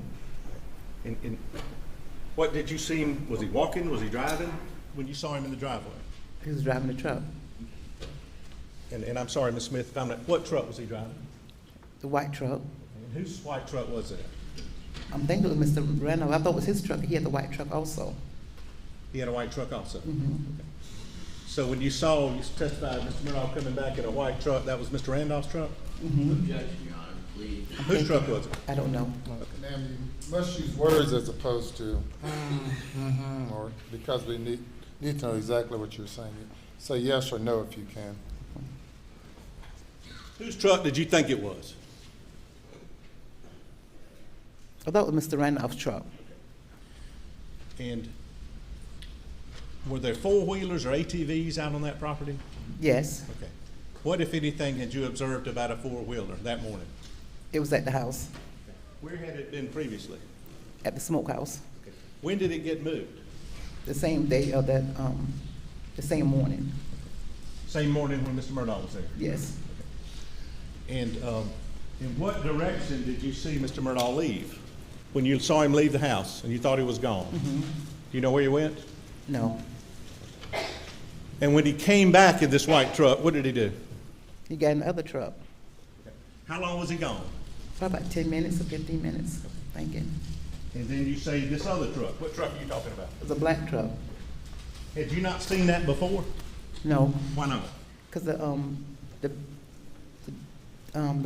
And what did you see him? Was he walking? Was he driving? When you saw him in the driveway? He was driving the truck, And I'm sorry, Ms. Smith, if I'm not, what truck was he driving? the white truck. And whose white truck was it? I'm thinking it was Mr. Randall. I thought it was his truck. He had the white truck also. He had a white truck also. Mhm. So when you saw, you testified, Mr. Murdaugh coming back in a white truck, that was Mr. Randolph's truck? Mhm. Whose truck was it? I don't know. Ma'am, you must use words as opposed to, or because we need to know exactly what you're saying. Say yes or no if you can. Whose truck did you think it was? I thought it was Mr. Randolph's truck. And were there four-wheelers or ATVs out on that property? Yes, Okay. What, if anything, had you observed about a four-wheeler that morning? it was at the house, Where had it been previously? at the smokehouse, When did it get moved? the same day of that, the same morning. Same morning when Mr. Murdaugh was there? Yes. And in what direction did you see Mr. Murdaugh leave? When you saw him leave the house and you thought he was gone? Mm-hmm. Do you know where he went? No, And when he came back in this white truck, what did he do? he got another truck. How long was he gone? For about 10 minutes or 15 minutes, thinking. And then you say this other truck. What truck are you talking about? It was a black truck. Had you not seen that before? No, Why not? because the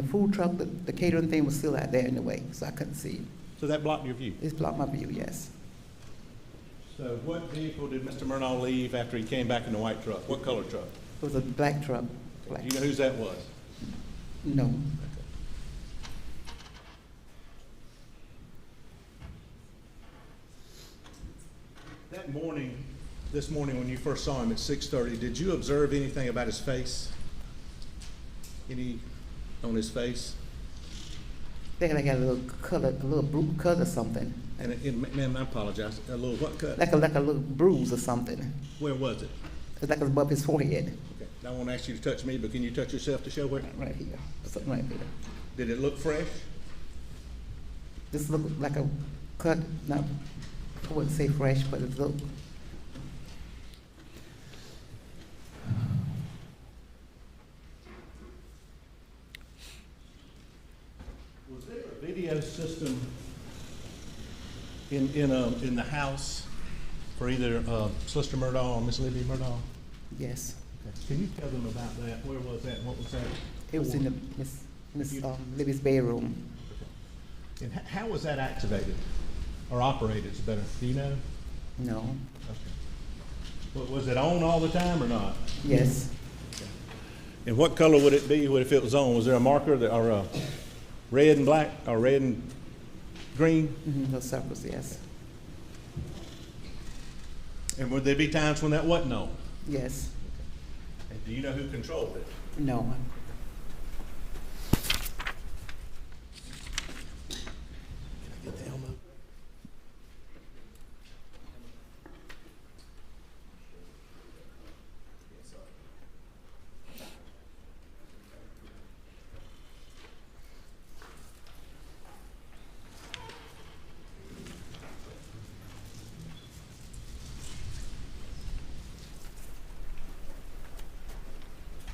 food truck, the catering thing was still out there in the way, so I couldn't see it. So that blocked your view. It's blocked my view, yes. So what vehicle did Mr. Murdaugh leave after he came back in the white truck? What color truck? It was a black truck. Do Black. you know whose that was? No. That morning, this morning when you first saw him at 6:30, did you observe anything about his face? Any on his face? They had like a little color, a little cut or something, And ma'am, I apologize, a little what cut? like a little bruise or something. Where was it? It's like above his forehead, Okay, I won't ask you to touch me, but can you touch yourself to show where? right here, something right there. Did it look fresh? This looked like a cut, not, I wouldn't say fresh, but it looked. Was video system in the house for either Solicitor Murdaugh or Miss Libby Murdaugh? Yes. Okay. Can you tell them about that? Where was that? What was that? It was in the Miss Libby's bedroom. And how was that activated or operated? It's better. Do you know? No. Okay. Was it on all the time or not? Yes. And what color would it be if it was on? Was there a marker or a red and black or red and green? Mm-hmm. Those circles, yes. And would there be times when that wasn't on? Yes. And do you know who controlled it? No.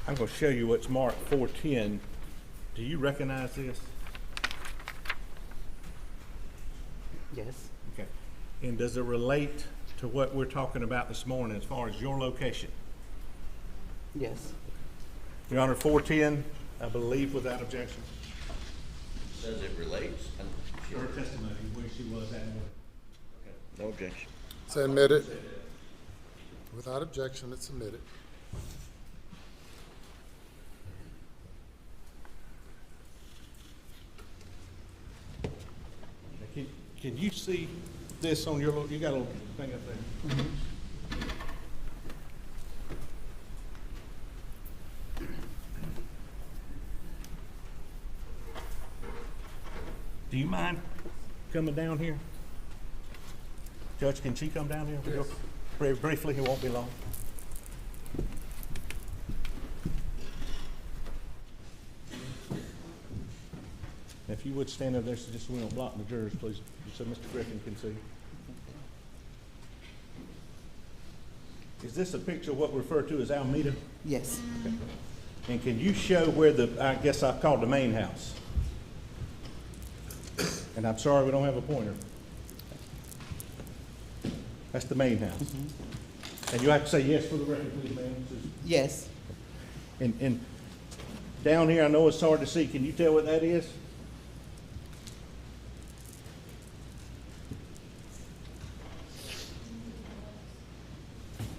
I'm going to show you what's marked 410. Do you recognize this? Yes. Okay. And does it relate to what we're talking about this morning as far as your location? Yes. Your Honor, 410, I believe without objection. Says it relates. Her testimony, where she was that morning. No objection. It's admitted. Without objection, it's admitted. Can you see this on your little, you got a little thing up there? Mm-hmm. Do you mind coming down here? Judge, can she come down here? Yes. Very briefly, it won't be long. If you would stand over there so just so we don't block the jurors, please, so Mr. Griffin can see. Is this a picture of what we refer to as Alameda? Yes. Okay. And can you show where I guess I called the main house? And I'm sorry we don't have a pointer. That's the main house. Mm-hmm. And you have to say yes for the record, please, ma'am. Yes. And down here, I know it's hard to see. Can you tell what that is?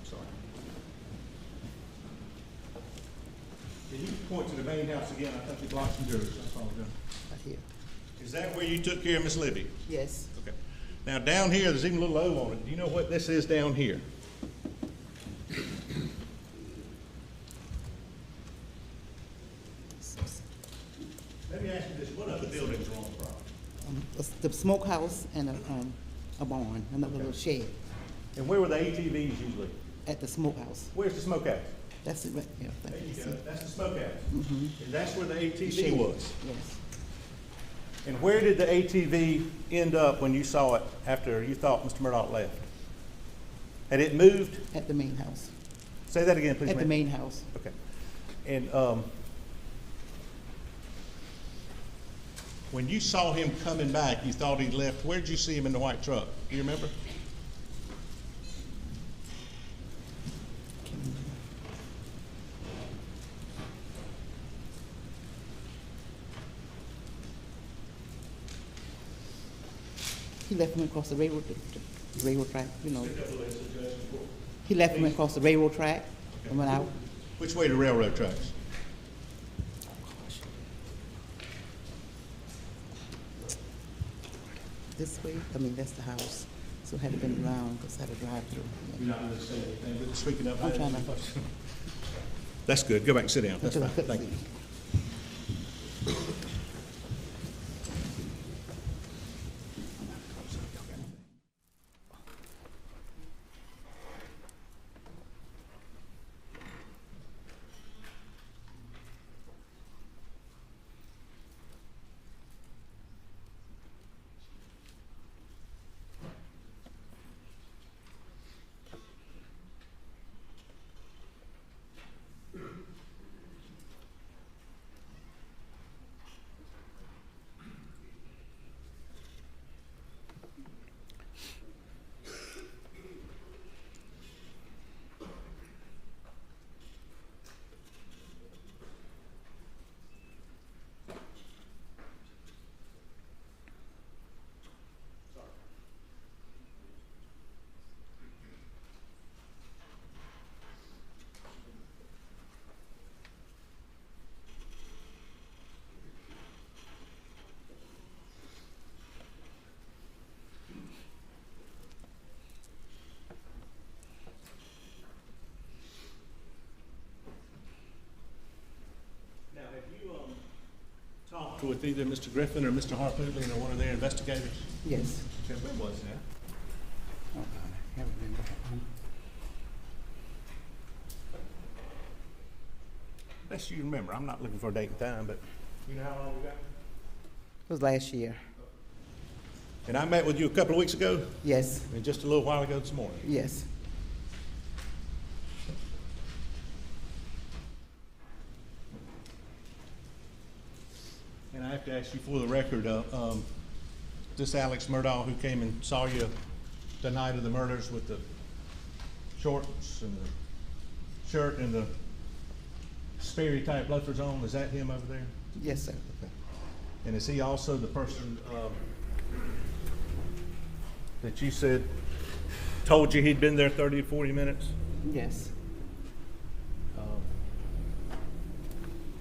Sorry. Can you point to the main house again? I think you blocked some jurors. That's all I'm doing. Right here. Is that where you took care of Miss Libby? Yes. Okay. Now down here, there's even a little O on it. Do you know what this is down here? Let me ask you this, what other buildings are on the property? The smokehouse and a barn, another little shed And where were the ATVs usually? at the smokehouse. Where's the smokehouse? That's it right there. I There think you you go, see. that's the smokehouse. Mhm. And that's where the ATV Shed. was. Yes. And where did the ATV end up when you saw it after you thought Mr. Murdaugh left? Had it moved? At the main house. Say that again, please, At the ma'am. main house. Okay. And when you saw him coming back, you thought he'd left. Where did you see him in the white truck? Do you remember? He left him across the railroad track, you know. He left him across the railroad track and went out. Which way to railroad tracks? This way, I mean, that's the house. So it had to been around because I had to drive through. You're not going to say anything, but speaking up. I'm trying to. That's good. Go back and sit down. That's Until I fine. couldn't Thank you. see. with either Mr. Griffin or Mr. Harpootlian or one of their investigators? Yes. Okay, when was that? Oh, God, I can't remember. Best you remember. I'm not looking for a date and time, but you know how long we got? It was last year. And I met with you a couple of weeks ago, Yes, and just a little while ago this morning. yes. And I have to ask you for the record, this Alex Murdaugh who came and saw you the night of the murders with the shorts and the shirt and the Sperry type loafers on, is that him over there? Yes, sir. Okay. And is he also the person that you said told you he'd been there 30 to 40 minutes? Yes,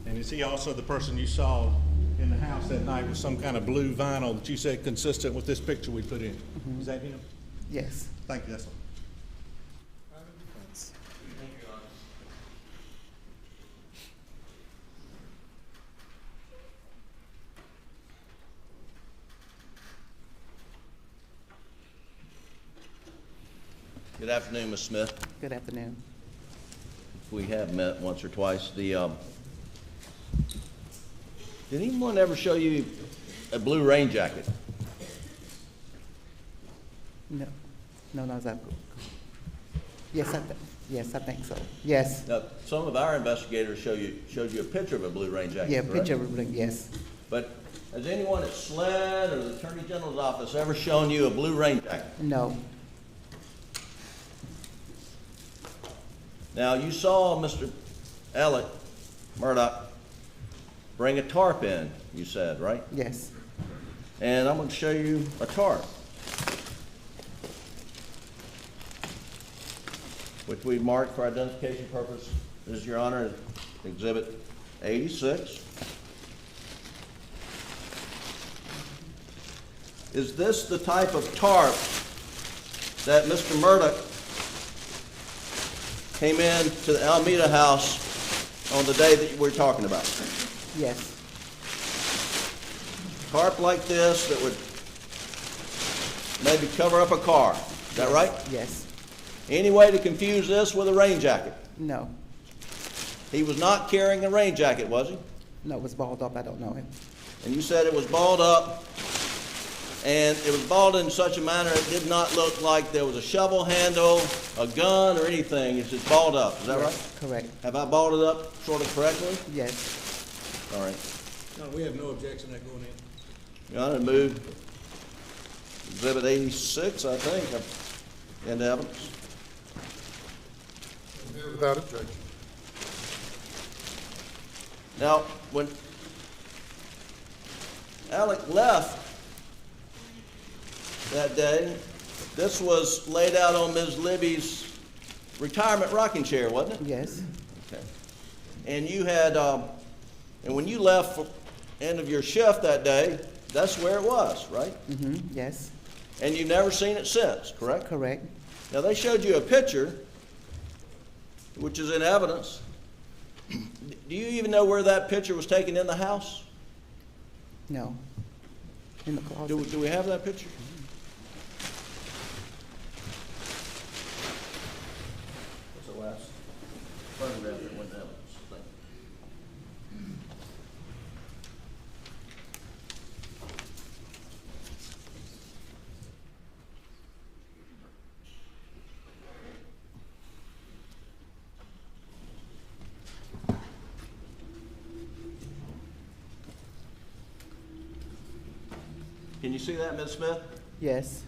And is he also the person you saw in the house that night with some kind of blue vinyl that you said consistent with this picture we put in? Is that him? yes. Thank you, that's all. Good afternoon, Ms. Smith. Good afternoon. We have met once or twice. Did anyone ever show you a blue rain jacket? No, no, that. Yes, I think so. Yes. Now, some of our investigators showed you a picture of a blue rain jacket, Yeah, correct? picture of it, yes. But has anyone at SLED or the Attorney General's office ever shown you a blue rain jacket? No, Now, you saw Mr. Alex Murdaugh bring a tarp in, you said, right? yes. And I'm going to show you a tarp, which we marked for identification purposes, Your Honor, Exhibit 86. Is this the type of tarp that Mr. Murdaugh came in to the Alameda house on the day that we're talking about? Yes, Tarp like this that would maybe cover up a car, is that right? yes. Any way to confuse this with a rain jacket? No, He was not carrying a rain jacket, was he? no, it was balled up. I don't know him. And you said it was balled up, and it was balled in such a manner it did not look like there was a shovel handle, a gun, or anything. It's just balled up, is that right? Correct. Have I balled it up sort of correctly? Yes, All right. No, we have no objection to that going in. Your Honor, move Exhibit 86, I think, into evidence. Without objection. Now, when Alec left that day, this was laid out on Ms. Libby's retirement rocking chair, wasn't it? yes, Okay. And you had, and when you left for end of your shift that day, that's where it was, right? yes, And you've never seen it since, correct? correct. Now, they showed you a picture, which is in evidence. Do you even know where that picture was taken in the house? No, in the closet. Do we have that picture? What's the last photograph that went to evidence? Can you see that, Ms. Smith? Yes,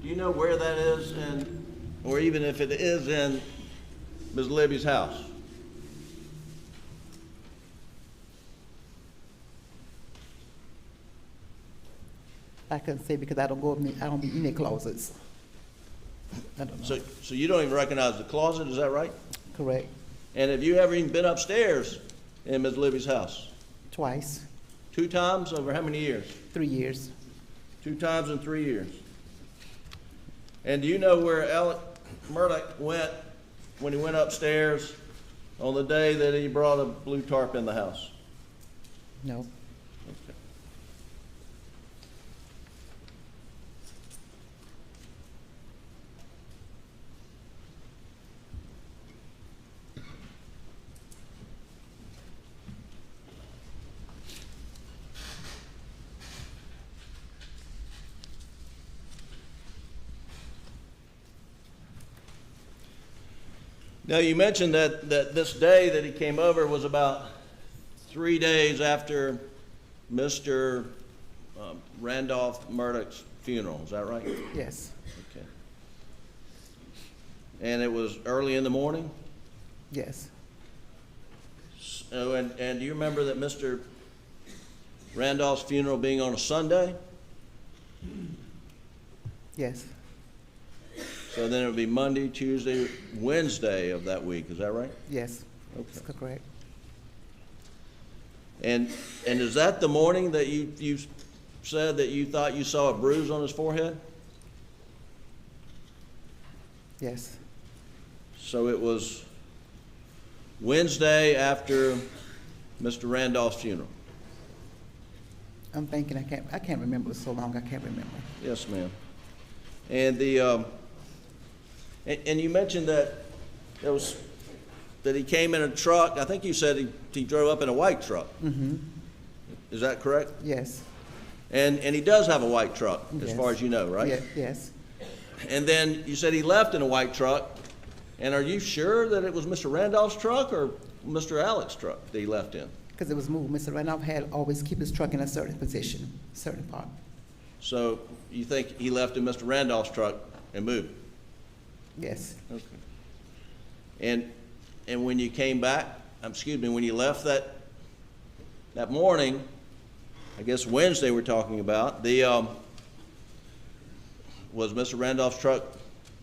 Do you know where that is in, or even if it is in Ms. Libby's house? I couldn't say because I don't be in the closets. I don't know. So you don't even recognize the closet, is that right? Correct. And have you ever even been upstairs in Ms. Libby's house? Twice, 2 times over how many years? 3 years. 2 times in 3 years. And do you know where Alex Murdaugh went when he went upstairs on the day that he brought a blue tarp in the house? No, Now, you mentioned that this day that he came over was about 3 days after Mr. Randolph Murdaugh's funeral. Is that right? Yes, Okay. And it was early in the morning? yes, So, and do you remember that Mr. Randolph's funeral being on a Sunday? yes, So then it would be Monday, Tuesday, Wednesday of that week. Is that right? yes. Okay. That's correct. And is that the morning that you said that you thought you saw a bruise on his forehead? Yes, So it was Wednesday after Mr. Randolph's funeral? I'm thinking, I can't remember. It was so long, I can't remember. Yes, ma'am. And the, and you mentioned that that he came in a truck. I think you said he drove up in a white truck. Mm-hmm, Is that correct? yes. And he does have a white truck, as Yes. far as you know, right? Yes, And then you said he left in a white truck. And are you sure that it was Mr. Randolph's truck or Mr. Alex's truck that he left in? because it was moved. Mr. Randolph had always keep his truck in a certain position, certain part. So you think he left in Mr. Randolph's truck and moved? Yes, Okay. And when you came back, when you left that morning, I guess Wednesday we're talking about, was Mr. Randolph's truck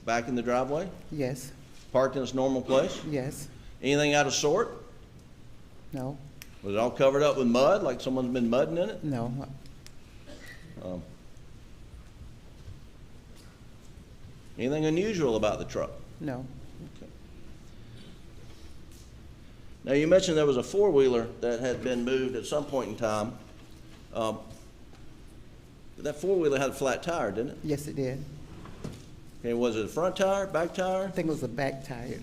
back in the driveway, yes, parked in its normal place? yes, Anything out of sort? no, Was it all covered up with mud, like someone's been mudding in it? no, Anything unusual about the truck? no, Okay. Now, you mentioned there was a four-wheeler that had been moved at some point in time. That four-wheeler had a flat tire, didn't it? yes, it did. Okay, was it a front tire, back tire? I think it was a back tire.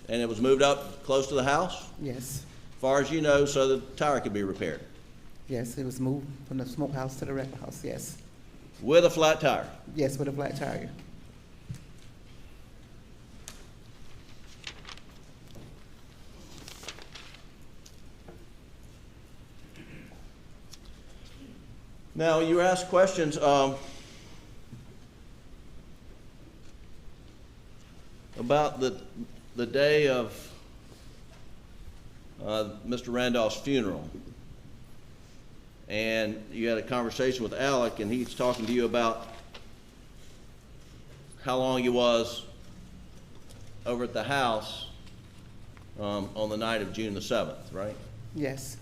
And it was moved up close to the house, Yes, as far as you know, so the tire could be repaired, yes, it was moved from the smokehouse to the wreck house, yes. with a flat tire. Yes, with a flat tire. Now, you were asked questions about the day of Mr. Randolph's funeral. And you had a conversation with Alec, and he's talking to you about how long he was over at the house on the night of June the 7th, right? Yes,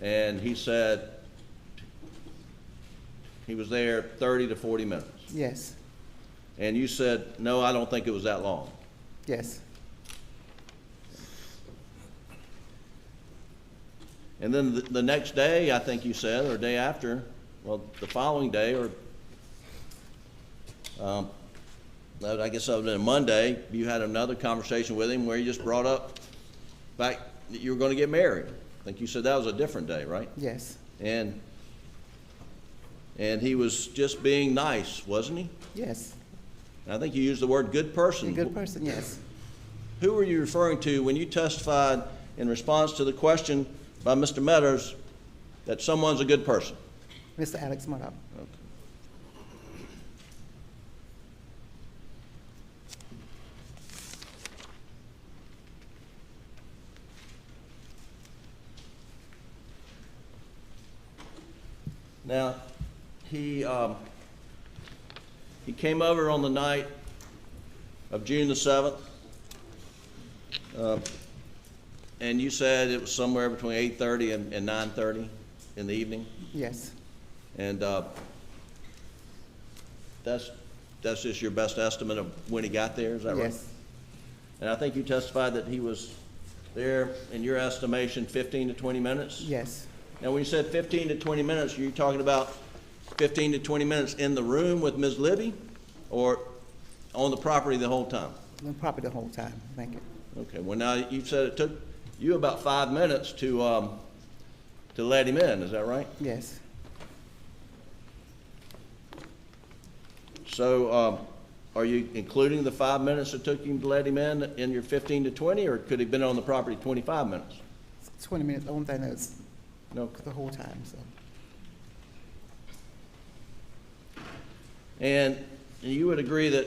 And he said he was there 30 to 40 minutes. yes, And you said, no, I don't think it was that long. yes, And then the next day, I think you said, or day after, well, the following day, or I guess that was a Monday, you had another conversation with him where you just brought up back that you were going to get married. I think you said that was a different day, right? yes, And he was just being nice, wasn't he? yes. And I think you used the word good person. A good person, yes. Who were you referring to when you testified in response to the question by Mr. Meadows that someone's a good person? Mr. Alex Murdaugh. Now, he came over on the night of June the 7th, and you said it was somewhere between 8:30 and 9:30 in the evening, Yes, and that's just your best estimate of when he got there, is that right? yes, And I think you testified that he was there, in your estimation, 15 to 20 minutes? yes, Now, when you said 15 to 20 minutes, are you talking about 15 to 20 minutes in the room with Ms. Libby, or on the property the whole time? no property the whole time, thank you. Okay, well, now, you said it took you about 5 minutes to let him in, is that right? Yes, So, are you including the 5 minutes it took you to let him in your 15 to 20, or could he have been on the property 25 minutes? 20 minutes, only thing that's No. the whole time, so. And you would agree that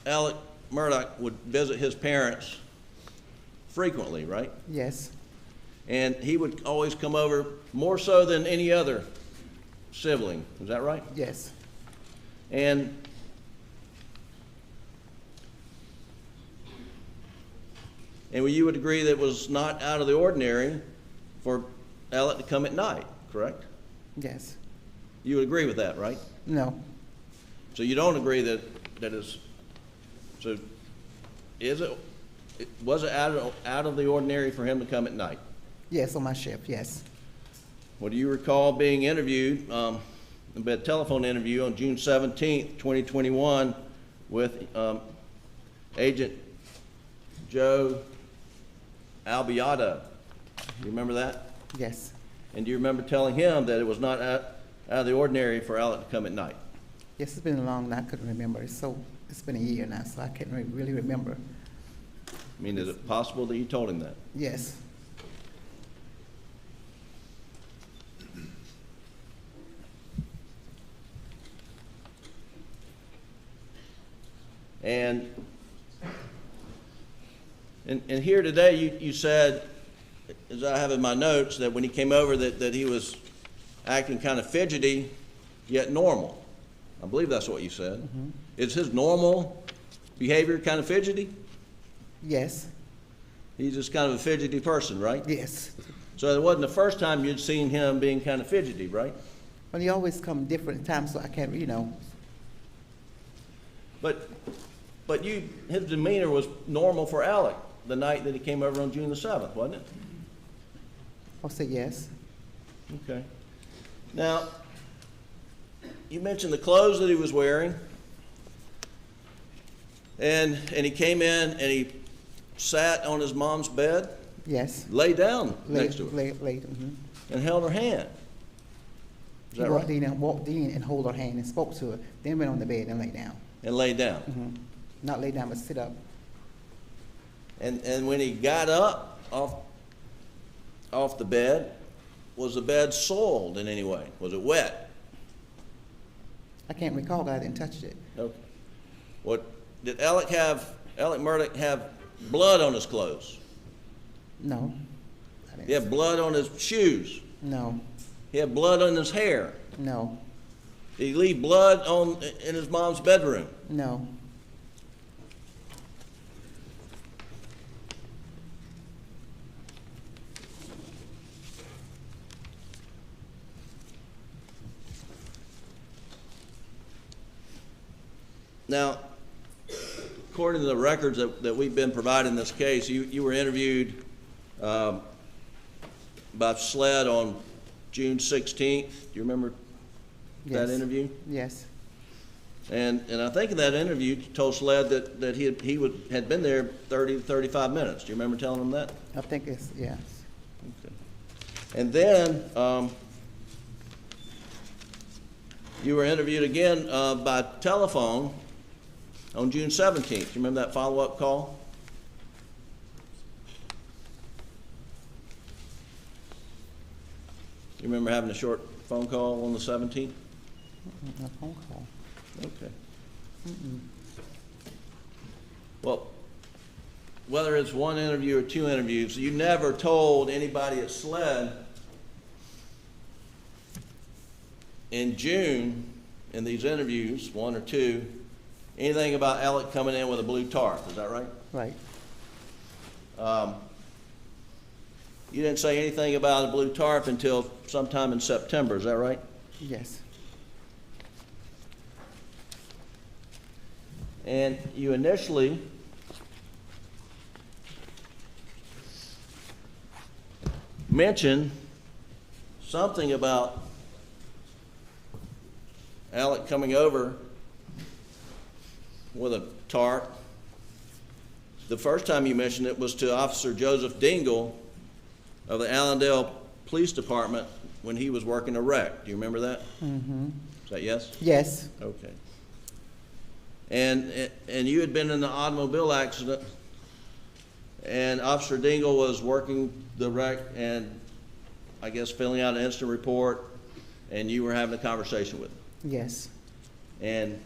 Alex Murdaugh would visit his parents frequently, right? Yes, And he would always come over more so than any other sibling, is that right? yes, And you would agree that it was not out of the ordinary for Alec to come at night, correct? yes. You would agree with that, right? No, So you don't agree that is, so was it out of the ordinary for him to come at night? yes, on my shift, yes, Well, do you recall being interviewed, a telephone interview on June 17th, 2021 with Agent Joe Albiado? Do you remember that? yes, And do you remember telling him that it was not out of the ordinary for Alec to come at night? yes, it's been long, and I couldn't remember, it's been a year now, so I can't really remember. I mean, is it possible that you told him that? Yes, And here today, you said, as I have in my notes, that when he came over that he was acting kind of fidgety, yet normal. I believe that's what you said. Mm-hmm. Is his normal behavior kind of fidgety? yes, He's just kind of a fidgety person, right? yes. So it wasn't the first time you'd seen him being kind of fidgety, right? Well, he always come different times, so I can't, But his demeanor was normal for Alec the night that he came over on June the 7th, wasn't it? I'll say yes, Okay. Now, you mentioned the clothes that he was wearing, and he came in and he sat on his mom's bed, yes. lay down next to her, Late, and held her hand. Is He that walked right? in and hold her hand and spoke to her, then went on the bed and lay down. And lay down. Not lay down, but sit up. And when he got up off the bed, was the bed soiled in any way? Was it wet? I can't recall, but I didn't touch it. Okay. What did Alec Murdaugh have blood on his clothes? No. I didn't He had blood on his shoes. No, He had blood on his hair. no, Did he leave blood in his mom's bedroom? no, Now, according to the records that we've been provided in this case, you were interviewed by SLED on June 16th. Do you remember that Yes. interview? yes, And I think in that interview, you told SLED that he had been there 30 to 35 minutes. Do you remember telling him that? I think it's, yes, Okay. And then you were interviewed again by telephone on June 17th. Do you remember that follow-up call? You remember having a short phone call on the 17th? a phone call. Okay. Well, whether it's one interview or two interviews, you never told anybody at SLED in June, in these interviews, one or two, anything about Alec coming in with a blue tarp, is that right? Right, You didn't say anything about a blue tarp until sometime in September, is that right? yes, And you initially mentioned something about Alec coming over with a tarp. The first time you mentioned it was to Officer Joseph Dingle of the Allendale Police Department when he was working a wreck. Do you remember that? Mm-hmm. Is that yes? yes, Okay. and you had been in an automobile accident, and Officer Dingle was working the wreck and I guess filling out an incident report, and you were having a conversation with him. Yes. And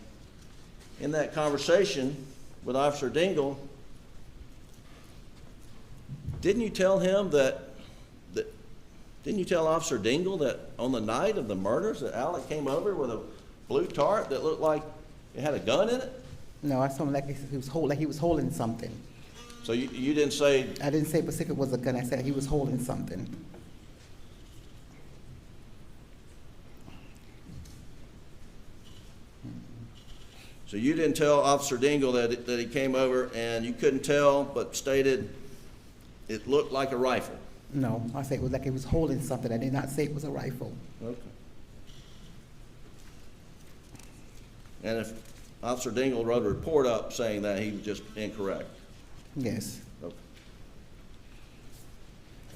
in that conversation with Officer Dingle, didn't you tell him didn't you tell Officer Dingle that on the night of the murders that Alec came over with a blue tarp that looked like it had a gun in it? No, I saw him like he was holding something. So you didn't say, I didn't say specific it was a gun. I said he was holding something. so you didn't tell Officer Dingle that he came over and you couldn't tell, but stated it looked like a rifle? No, I said it was like he was holding something. I did not say it was a rifle. Okay. And if Officer Dingle wrote a report up saying that, he was just incorrect? Yes. Okay.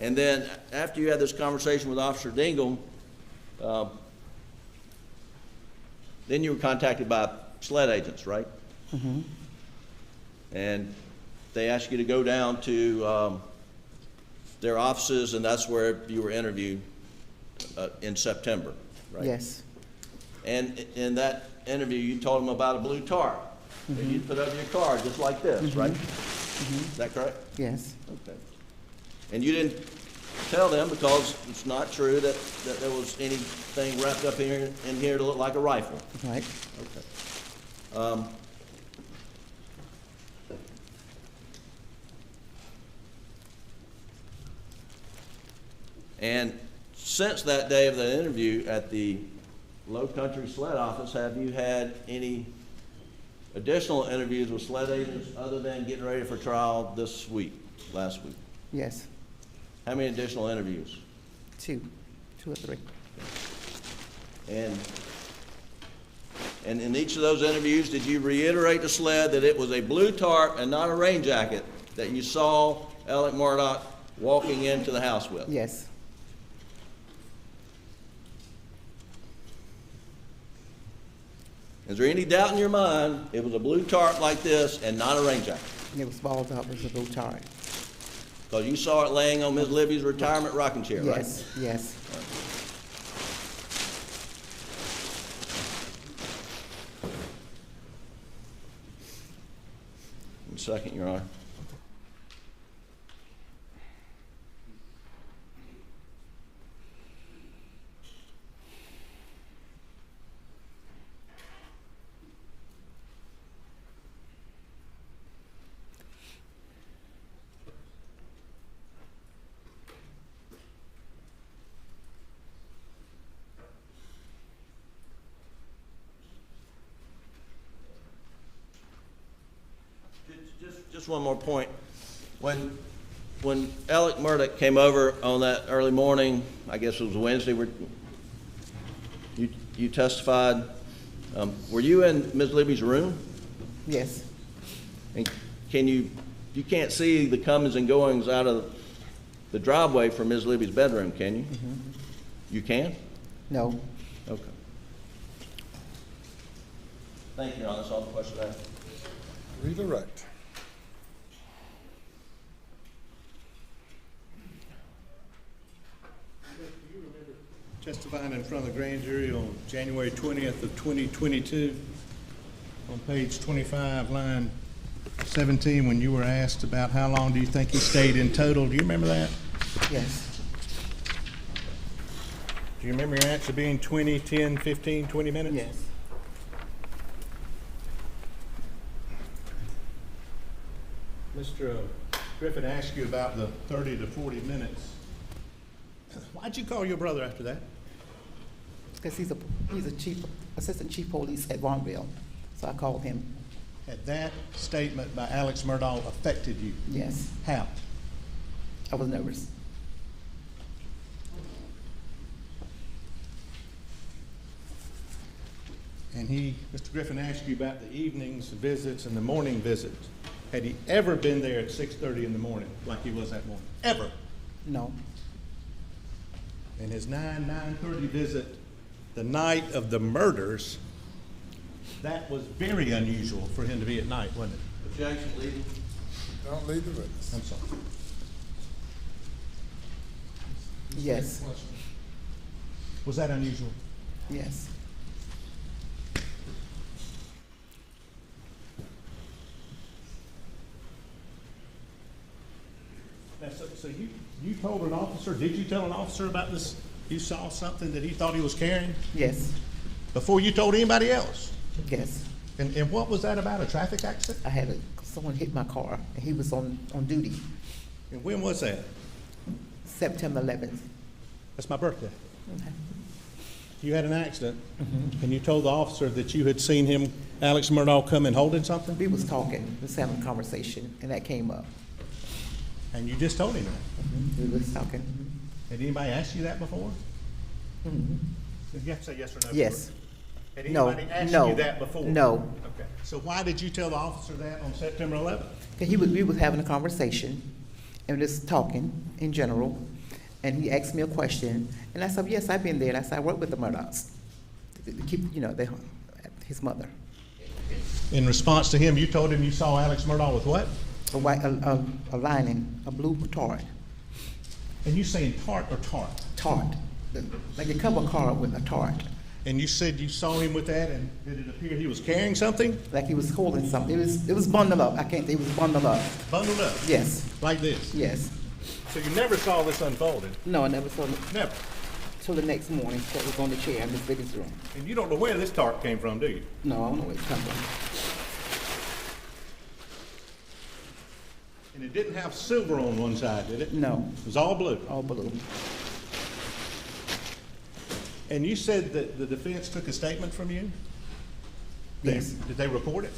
And then after you had this conversation with Officer Dingle, then you were contacted by SLED agents, right? Mm-hmm. And they asked you to go down to their offices, and that's where you were interviewed in September, right? Yes. And in that interview, you told them about a blue tarp that you'd put over your car, just like this, right? Is that correct? Yes. Okay. And you didn't tell them because it's not true that there was anything wrapped up in here to look like a rifle? Right. Okay. And since that day of the interview at the Low Country SLED office, have you had any additional interviews with SLED agents other than getting ready for trial last week? Yes. How many additional interviews? 2 or 3. And in each of those interviews, did you reiterate to SLED that it was a blue tarp and not a rain jacket that you saw Alex Murdaugh walking into the house with? Yes. Is there any doubt in your mind it was a blue tarp like this and not a rain jacket? And it was balled up as a blue tarp. Because you saw it laying on Ms. Libby's retirement rocking chair, right? Yes. Yes. One second, Your Honor. Just one more point. When Alex Murdaugh came over on that early morning, I guess it was Wednesday, you testified. Were you in Ms. Libby's room? Yes. And you can't see the comings and goings out of the driveway from Ms. Libby's bedroom, can you? Mm-hmm. You can? No. Okay. Thank you, Your Honor. That's all the questions I have. Redirect. Testifying in front of the grand jury on January 20th of 2022, on page 25, line 17, when you were asked about how long do you think he stayed in total. Do you remember that? Yes. Do you remember your answer being 20, 10, 15, 20 minutes? Yes. Mr. Griffin asked you about the 30 to 40 minutes. Why'd you call your brother after that? Because he's a assistant chief police at Warrenville, so I called him. Had that statement by Alex Murdaugh affected you? Yes. How? I was nervous. And Mr. Griffin asked you about the evenings visits and the morning visits. Had he ever been there at 6:30 in the morning, like he was that morning? Ever? No. And his 9:30 visit the night of the murders, That was very unusual for him to be at night, wasn't it? Objection, leading. Don't lead the witness. I'm sorry. Yes, Was that unusual? yes. Now, so you told an officer, did you tell an officer about this? You saw something that he thought he was carrying Yes, before you told anybody else? yes. And what was that about, a traffic accident? I had someone hit my car, and he was on duty, And when was that? September 11th. That's my birthday. You had an accident, and you told the officer that you had seen him, Alex Murdaugh, come in holding something? We was talking, we was having a conversation, and that came up. And you just told him that? We was talking. Had anybody asked you that before? You have to say yes or no. Yes. Had No, anybody asked no, you that before? no. Okay. So why did you tell the officer that on September 11th? We was having a conversation, and just talking in general, and he asked me a question, and I said, yes, I've been there, and I said, I work with the Murdaughs. Keep, his mother. In response to him, you told him you saw Alex Murdaugh with what? A lining, a blue tart, And you saying tart or tart? like you cover a car with a tart, And you said you saw him with that, and did it appear he was carrying something? like he was holding something. It was bundled up. It was bundled up. Bundled up? Yes, Like this? yes. So you never saw this unfolded? No, I never saw it Never? till the next morning. That was on the chair in Miss Vickers' room. And you don't know where this tart came from, do you? No, I don't know where it's come from. And it didn't have silver on one side, did it? No, It was all blue. all blue. And you said that the defense took a statement from you? Yes, Did they report it?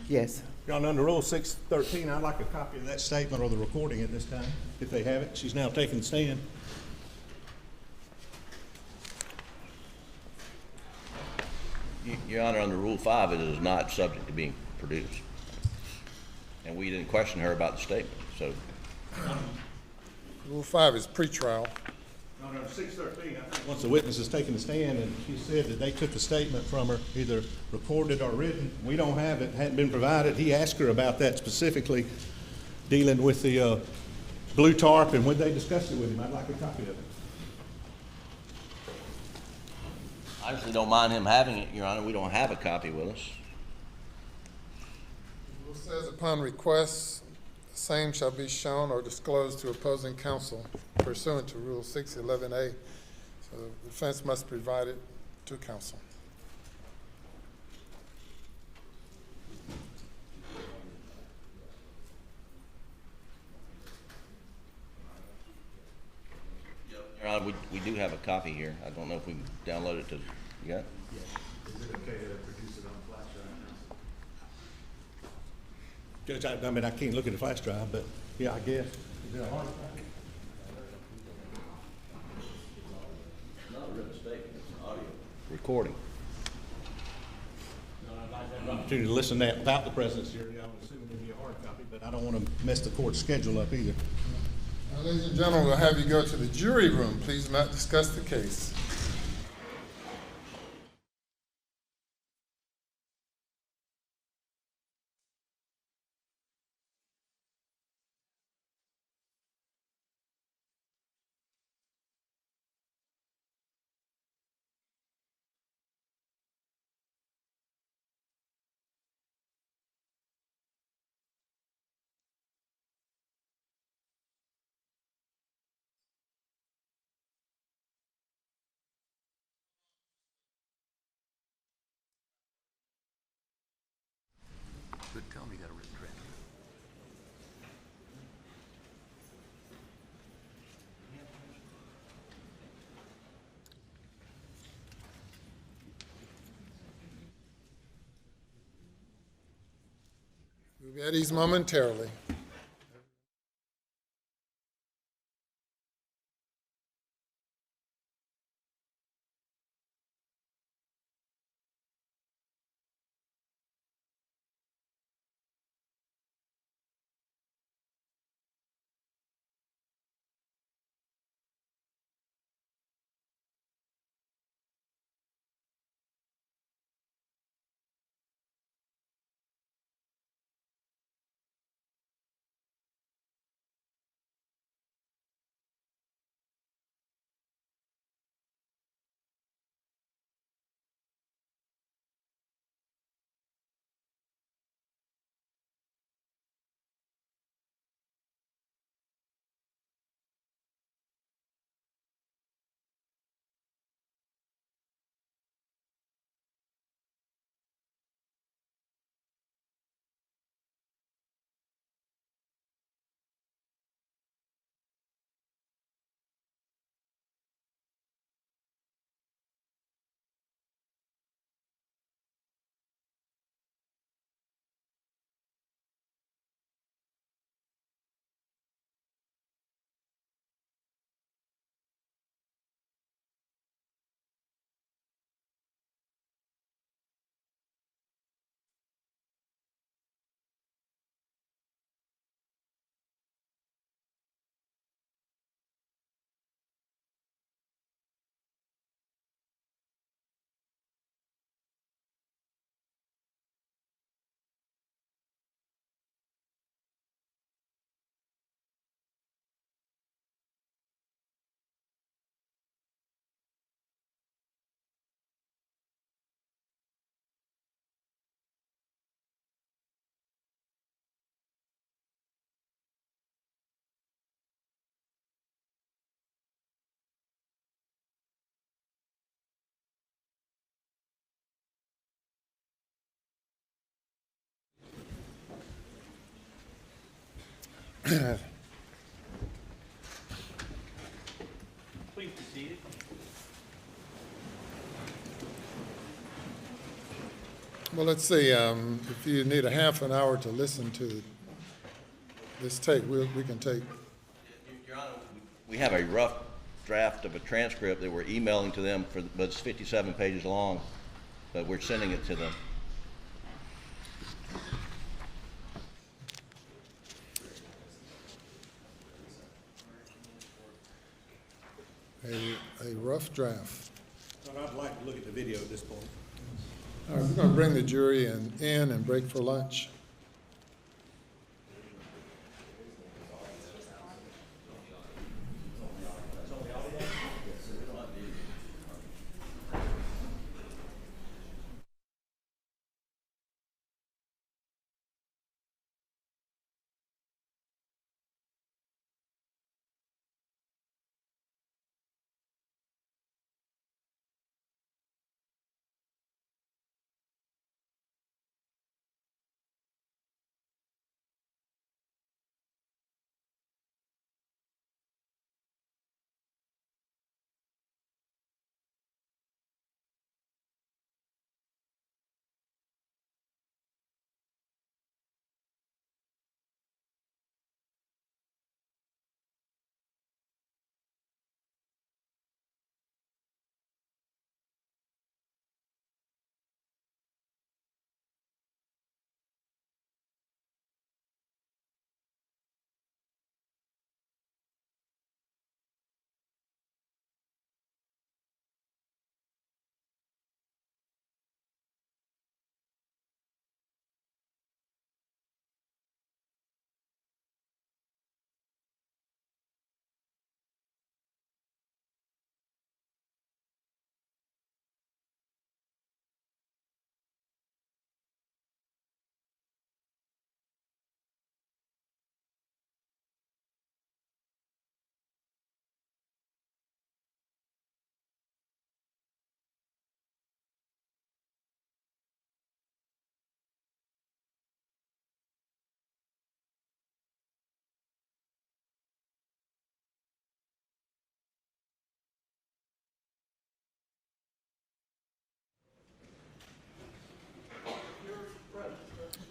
yes. Your Honor, under Rule 613, I'd like a copy of that statement or the recording at this time, if they have it. She's now taking the stand. Your Honor, under Rule 5, it is not subject to being produced. And we didn't question her about the statement, so. Rule 5 is pretrial. Under 613, I think once the witness has taken the stand and she said that they took a statement from her, either recorded or written, we don't have it, hadn't been provided. He asked her about that specifically, dealing with the blue tarp, and when they discussed it with him, I'd like a copy of it. I actually don't mind him having it, Your Honor. We don't have a copy with us. The rule says upon request, the same shall be shown or disclosed to opposing counsel pursuant to Rule 611A. So the defense must provide it to counsel. Your Honor, we do have a copy here. I don't know if we can download it to, you got it? Is it okay to produce it on flash drive now? Judge, I mean, I can't look at the flash drive, but yeah, I guess. Is there a hard copy? It's not a written statement, it's an audio recording. I'd like to have an opportunity to listen to that without the presence here. I would assume it'd be a hard copy, but I don't want to mess the court schedule up either. Now, ladies and gentlemen, we'll have you go to the jury room. Please do not discuss the case. Good, tell me you got a written transcript. We'll be at ease momentarily. Please be seated. Well, let's see, if you need a half an hour to listen to this tape, we can take. Your Honor, we have a rough draft of a transcript that we're emailing to them, but it's 57 pages long, but we're sending it to them. A rough draft. I'd like to look at the video at this point. All right, we're going to bring the jury in and break for lunch.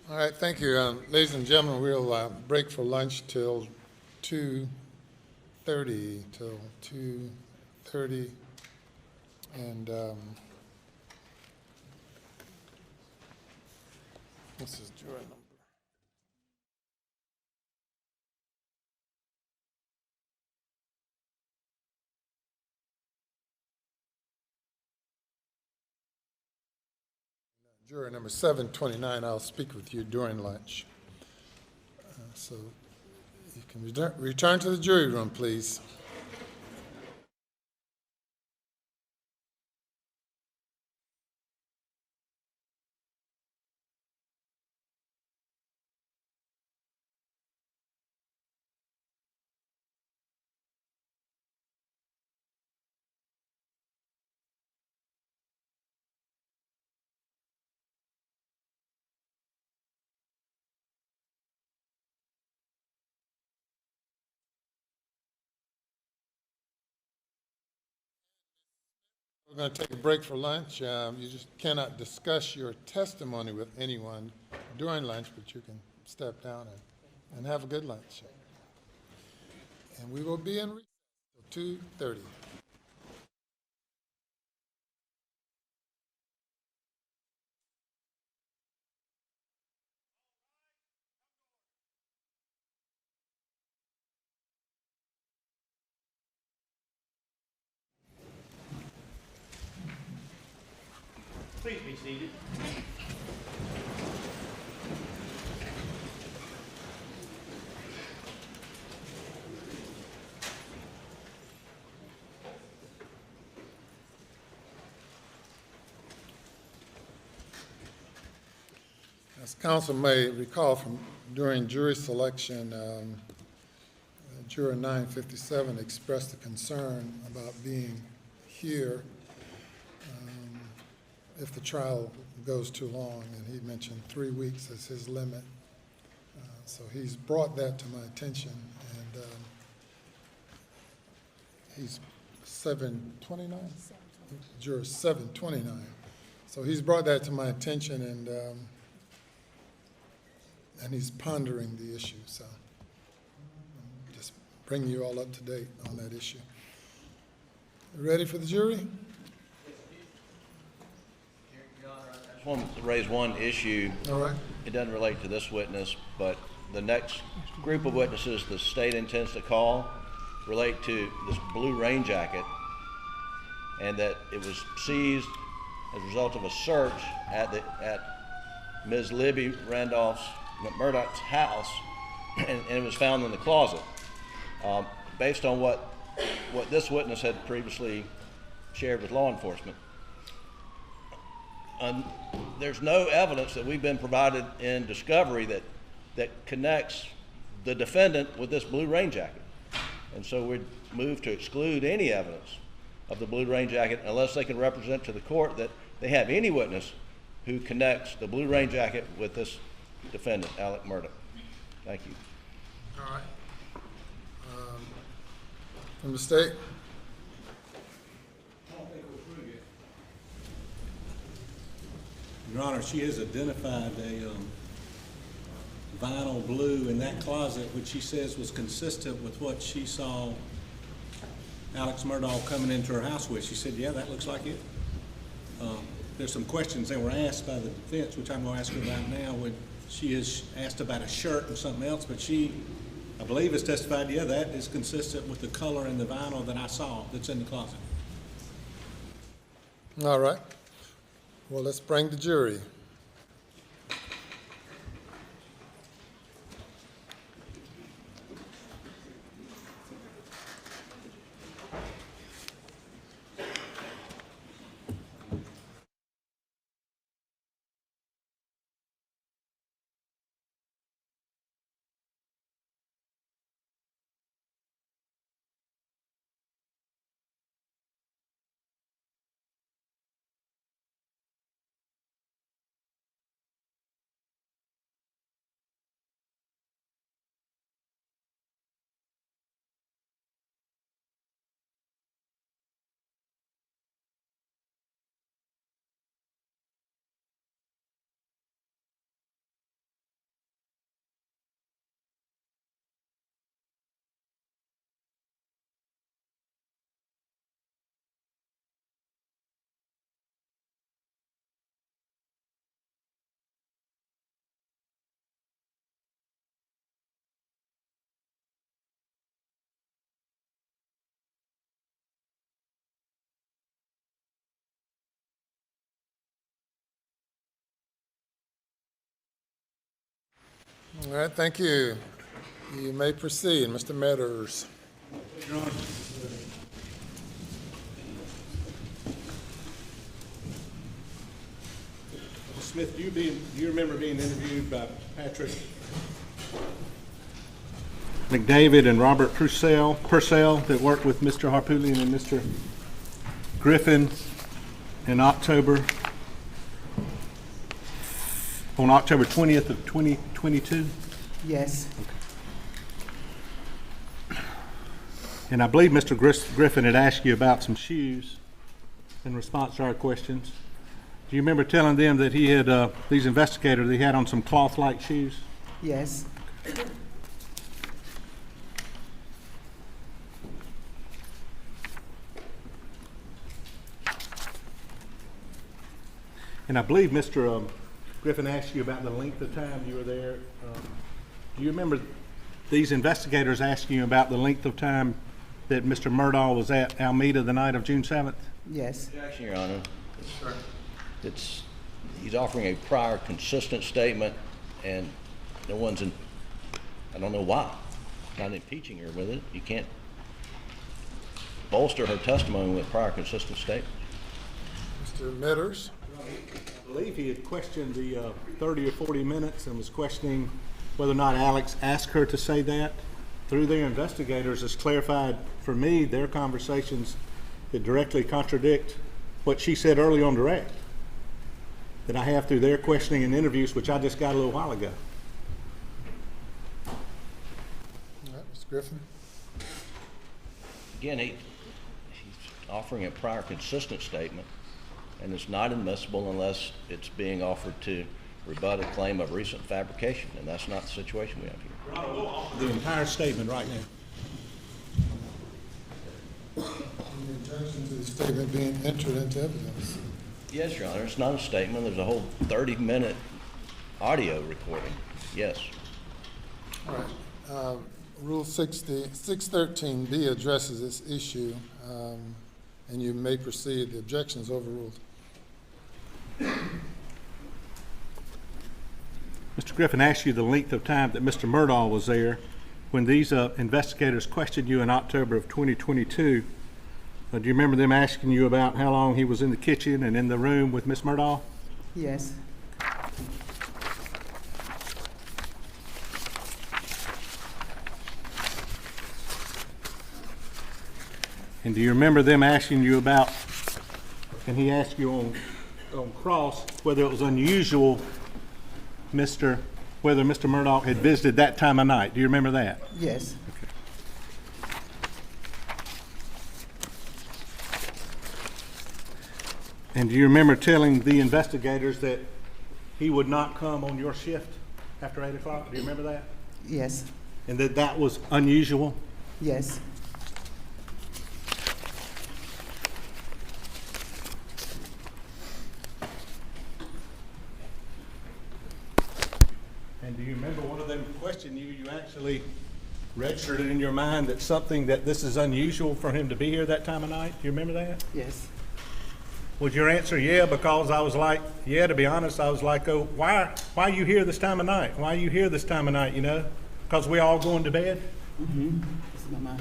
All right, thank you. Ladies and gentlemen, we'll break for lunch till 2:30, till 2:30. And this is juror number. Juror number 729, I'll speak with you during lunch. So you can return to the jury room, please. We're going to take a break for lunch. You just cannot discuss your testimony with anyone during lunch, but you can step down and have a good lunch. And we will be in recess till 2:30. Please be seated. As counsel may recall from during jury selection, juror 957 expressed a concern about being here if the trial goes too long, and he mentioned 3 weeks as his limit. So he's brought that to my attention, and he's 729? Juror 729. So he's brought that to my attention, and he's pondering the issue. So I'm just bringing you all up to date on that issue. Ready for the jury? I just want to raise one issue. All right. It doesn't relate to this witness, but the next group of witnesses the state intends to call relate to this blue rain jacket, and that it was seized as a result of a search at Ms. Libby Murdaugh's house, and it was found in the closet. Based on what this witness had previously shared with law enforcement, there's no evidence that we've been provided in discovery that connects the defendant with this blue rain jacket. And so we'd move to exclude any evidence of the blue rain jacket unless they can represent to the court that they have any witness who connects the blue rain jacket with this defendant, Alex Murdaugh. Thank you. All right. From the state? Your Honor, she has identified a vinyl blue in that closet, which she says was consistent with what she saw Alex Murdaugh coming into her house with. She said, yeah, that looks like it. There's some questions that were asked by the defense, which I'm going to ask her about now, when she is asked about a shirt and something else, but she, I believe, has testified, yeah, that is consistent with the color and the vinyl that I saw that's in the closet. All right. Well, let's bring the jury. All right, thank you. You may proceed, Mr. Meadors. Your Honor. Smith, do you remember being interviewed by Patrick McDavid and Robert Purcell that worked with Mr. Harpootlian and Mr. Griffin in October 20th of 2022? Yes, And I believe Mr. Griffin had asked you about some shoes in response to our questions. Do you remember telling them that he had, these investigators, he had on some cloth-like shoes? yes, And I believe Mr. Griffin asked you about the length of time you were there. Do you remember these investigators asking you about the length of time that Mr. Murdaugh was at Alameda the night of June 7th? yes, Objection, Your Honor. He's offering a prior consistent statement, and no one's in, I don't know why, not impeaching her with it. You can't bolster her testimony with prior consistent statement. Mr. Meadors? I believe he had questioned the 30 or 40 minutes and was questioning whether or not Alex asked her to say that. Through their investigators, it's clarified for me their conversations that directly contradict what she said early on direct, that I have through their questioning and interviews, which I just got a little while ago. Griffin? Again, he's offering a prior consistent statement, and it's not admissible unless it's being offered to rebut a claim of recent fabrication, and that's not the situation we have here. The entire statement right now. In objection to the statement being entered into evidence. Yes, Your Honor, it's not a statement. There's a whole 30-minute audio recording. Yes. All right. Rule 613B addresses this issue, and you may proceed. The objection is overruled. Mr. Griffin asked you the length of time that Mr. Murdaugh was there. When these investigators questioned you in October of 2022, do you remember them asking you about how long he was in the kitchen and in the room with Miss Murdaugh? Yes, And do you remember them asking you about, and he asked you on cross, whether it was unusual, whether Mr. Murdaugh had visited that time of night? Do you remember that? yes, And do you remember telling the investigators that he would not come on your shift after 8 o'clock? Do you remember that? yes, And that that was unusual? yes, And do you remember one of them questioning you, you actually registered it in your mind that this is unusual for him to be here that time of night? Do you remember that? yes, Was your answer yeah? Because I was like, yeah, to be honest, I was like, oh, why are you here this time of night? Why are you here this time of night, you know? Because we all going to bed? this is my mind.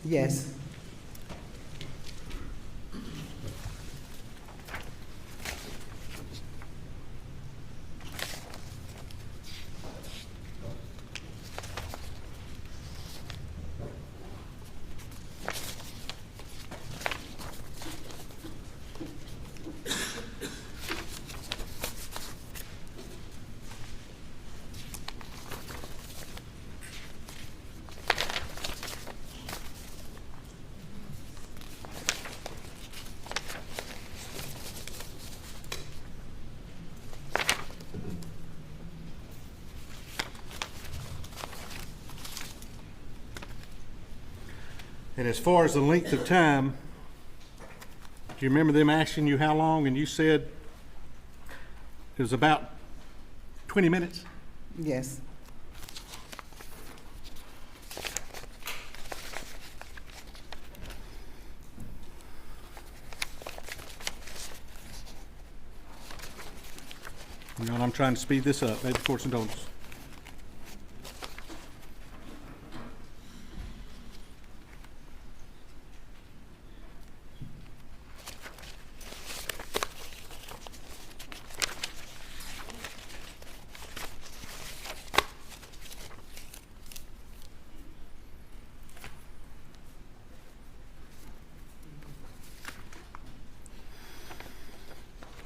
Yes, And as far as the length of time, do you remember them asking you how long? And you said it was about 20 minutes? yes, You know, and I'm trying to speed this up. Maybe court's indulgence.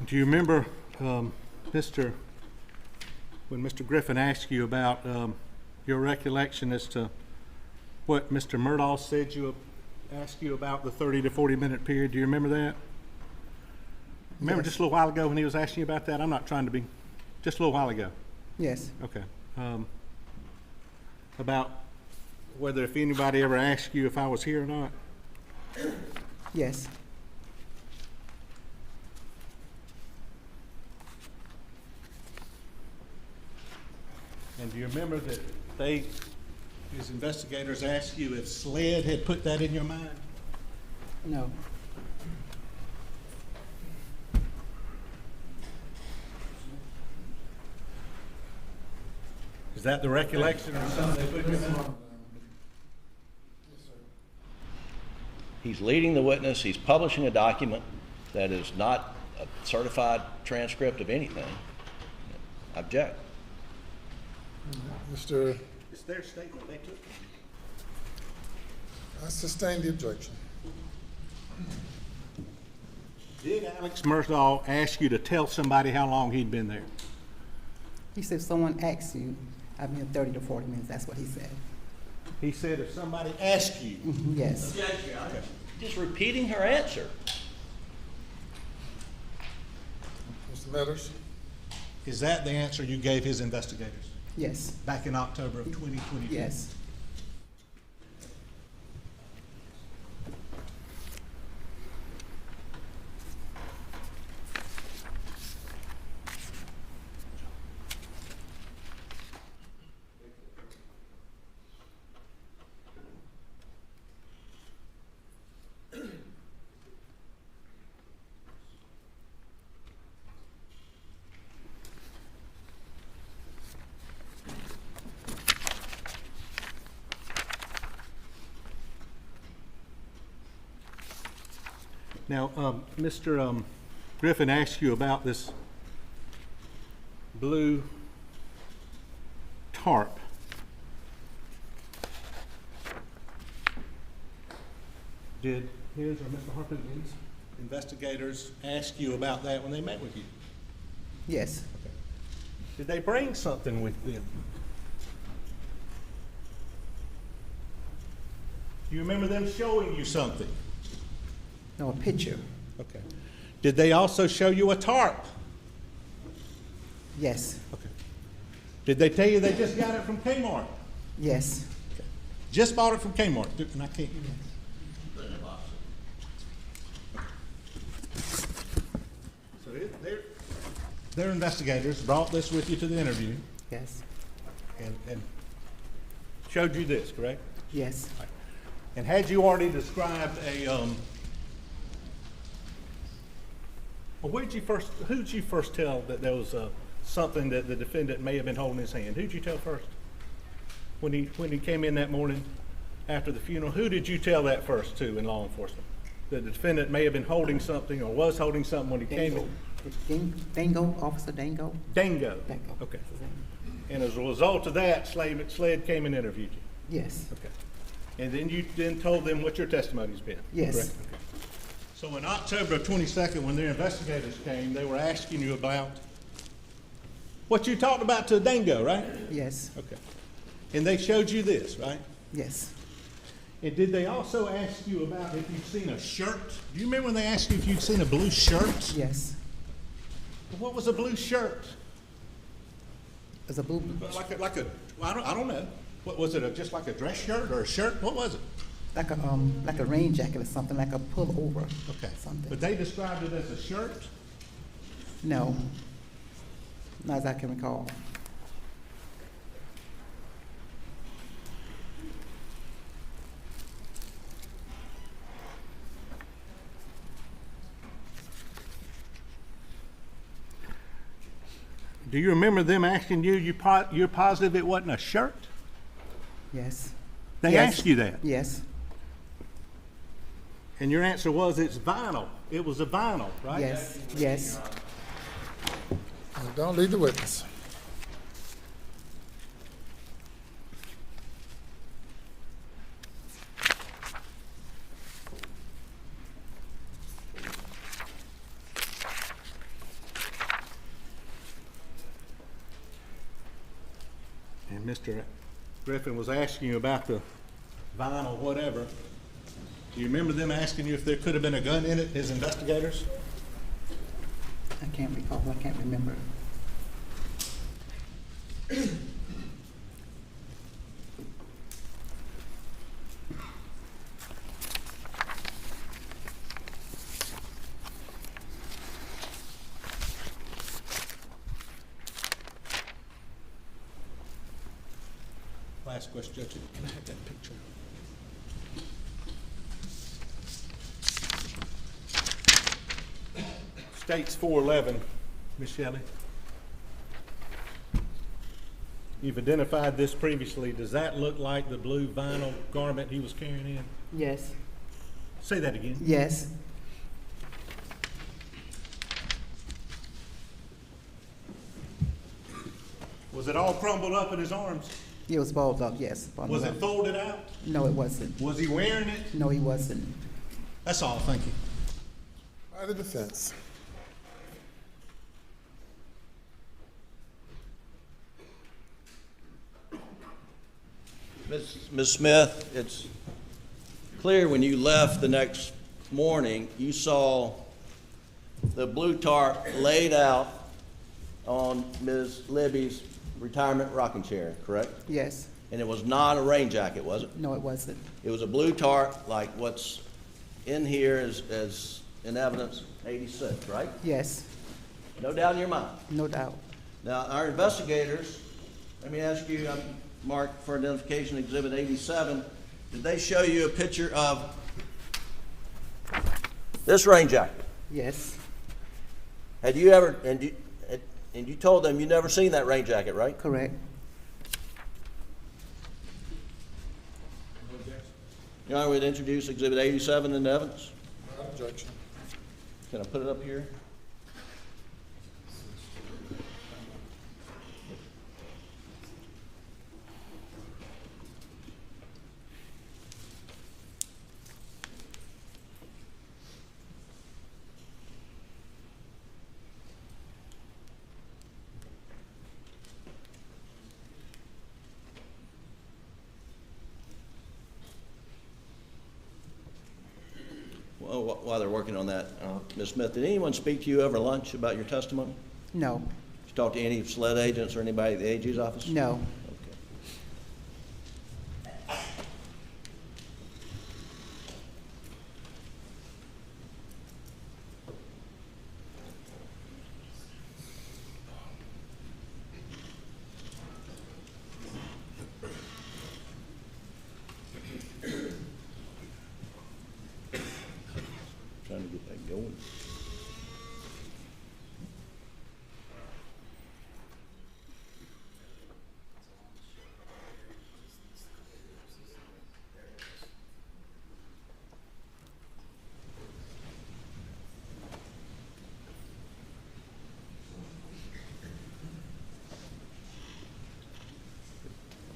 Do you remember, when Mr. Griffin asked you about your recollection as to what Mr. Murdaugh asked you about the 30 to 40 minute period? Do you remember that? Remember Yes. just a little while ago when he was asking you about that? I'm not trying to be, just a little while ago. yes, Okay. About whether if anybody ever asked you if I was here or not? yes, And do you remember that his investigators asked you if SLED had put that in your mind? no, Is that the recollection or something they put in your mind? He's leading the witness. He's publishing a document that is not a certified transcript of anything. Object. Mr. It's their statement they took. I sustain the objection. Did Alex Murdaugh ask you to tell somebody how long he'd been there? He said, if someone asks you, I've been 30 to 40 minutes. That's what he said. He said if somebody asks you. Yes. Just repeating her answer. Mr. Metters? Is that the answer you gave his investigators Yes. back in October of 2022? Yes. Now, Mr. Griffin asked you about this blue tarp. Did his or Mr. Harpen's investigators ask you about that when they met with you? Yes. Did they bring something with them? Do you remember them showing you something? No, a picture. Okay. Did they also show you a tarp? Yes. Okay. Did they tell you they just got it from Kmart? Yes. Just bought it from Kmart, and I can't. So their investigators brought this with you to the interview Yes. and showed you this, correct? Yes. And had you already described a, well, who'd you first tell that there was something that the defendant may have been holding in his hand? Who'd you tell first? When he came in that morning after the funeral, who did you tell that first to in law enforcement? That the defendant may have been holding something or was holding something when he came in? Dango, Officer Dango. Dango. Dango. Okay. And as a result of that, Sled came and interviewed you? Yes. Okay. And then you told them what your testimony's been? Yes. Correct? Okay. So in October of 22nd, when their investigators came, they were asking you about what you talked about to Dango, right? Yes. Okay. And they showed you this, right? Yes. And did they also ask you about if you'd seen a shirt? Do you remember when they asked you if you'd seen a blue shirt? Yes. What was a blue shirt? It's a blue. I don't know. What was it? Just like a dress shirt or a shirt? What was it? Like a rain jacket or something, like a pullover. Okay. Something. But they described it as a shirt? No. Not as I can recall. Do you remember them asking you, you're positive it wasn't a shirt? Yes. They Yes. asked you that? Yes. And your answer was it's vinyl. It was a vinyl, right? Yes. Yes. Don't lead the witness. And Mr. Griffin was asking you about the vinyl whatever. Do you remember them asking you if there could have been a gun in it, his investigators? I can't recall. I can't remember. Last question, Judge. Can I have that picture? States 411, Ms. Shelley. You've identified this previously. Does that look like the blue vinyl garment he was carrying in? Yes. Say that again. Yes. Was it all crumbled up in his arms? It was balled up. Yes. Was it folded out? No, it wasn't. Was he wearing it? No, he wasn't. That's all, thank you. By the defense. Ms. Smith, it's clear when you left the next morning, you saw the blue tarp laid out on Ms. Libby's retirement rocking chair, correct? Yes. And it was not a rain jacket, was it? No, it wasn't. It was a blue tarp like what's in here as in evidence 86, right? Yes, No doubt in your mind. no doubt. Now, our investigators, let me ask you, Mark, for identification exhibit 87, did they show you a picture of this rain jacket? Yes, Had you ever, and you told them you never seen that rain jacket, right? correct. Your Honor, we'd introduce exhibit 87 into evidence. Without objection. Can I put it up here? Well, while they're working on that, Ms. Smith, did anyone speak to you over lunch about your testimony? No, Did you talk to any SLED agents or anybody at the AG's office? no. Okay. Trying to get that going.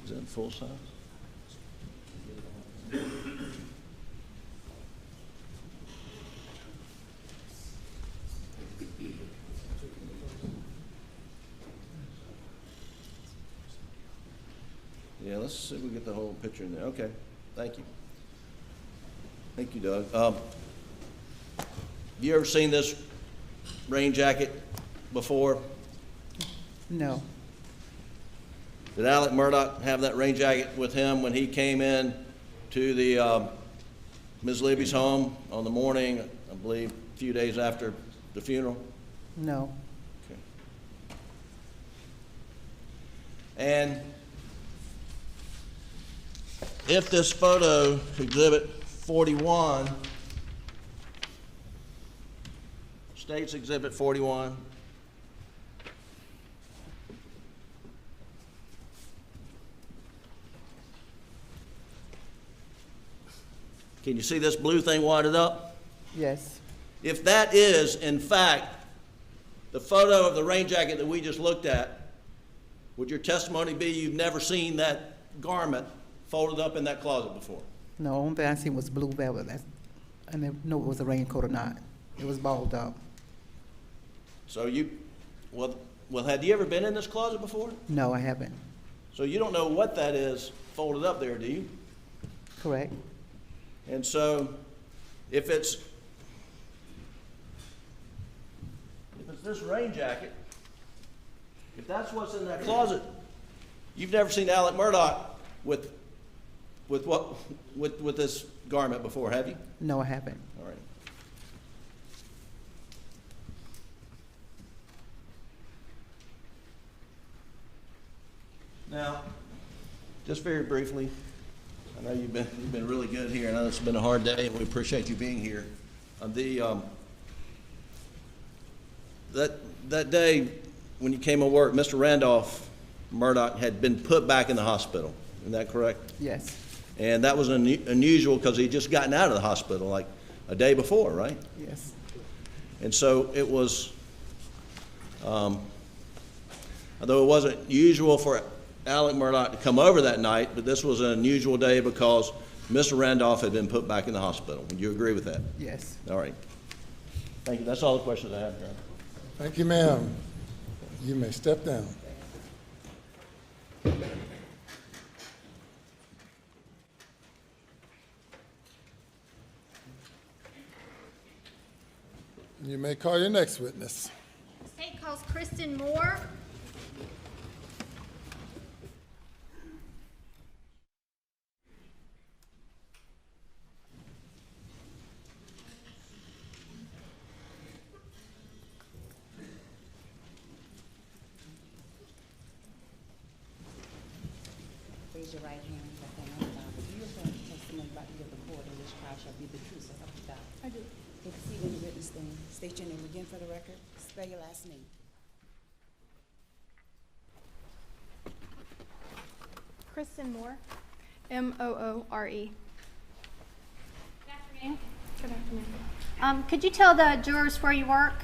Is that full size? Yeah, let's see if we get the whole picture in there. Okay, thank you. Thank you, Doug. You ever seen this rain jacket before? No, Did Alex Murdaugh have that rain jacket with him when he came in to the Ms. Libby's home on the morning, I believe, a few days after the funeral? no, Okay. And if this photo, exhibit 41, states exhibit 41, can you see this blue thing wadded up? yes, If that is, in fact, the photo of the rain jacket that we just looked at, would your testimony be you've never seen that garment folded up in that closet before? no. Only thing I seen was blue velvet. I didn't know it was a raincoat or not. It was balled up. So had you ever been in this closet before? No, I haven't. So you don't know what that is folded up there, do you? Correct. And so if it's this rain jacket, if that's what's in that closet, you've never seen Alex Murdaugh with this garment before, have you? No, I haven't. All right. Now, just very briefly, I know you've been really good here, and I know it's been a hard day, and we appreciate you being here. That day when you came to work, Mr. Randolph Murdaugh had been put back in the hospital. Isn't that correct? Yes, And that was unusual because he'd just gotten out of the hospital like a day before, right? yes, And so it was, although it wasn't usual for Alex Murdaugh to come over that night, but this was an unusual day because Mr. Randolph had been put back in the hospital. Would you agree with that? yes. All right. Thank you. That's all the questions I have, Your Honor. Thank you, ma'am. You may step down. You may call your next witness. The state calls Kristen Moore. Raise your right hand, left hand on the Bible. Do you affirm the testimony about to give the court in this trial shall be the truth, so help you God? I do. Take a seat in the witness stand. State your name again for the record. Spell your last name. Kristen Moore. M-O-O-R-E. Good afternoon. Good afternoon. Could you tell the jurors where you work?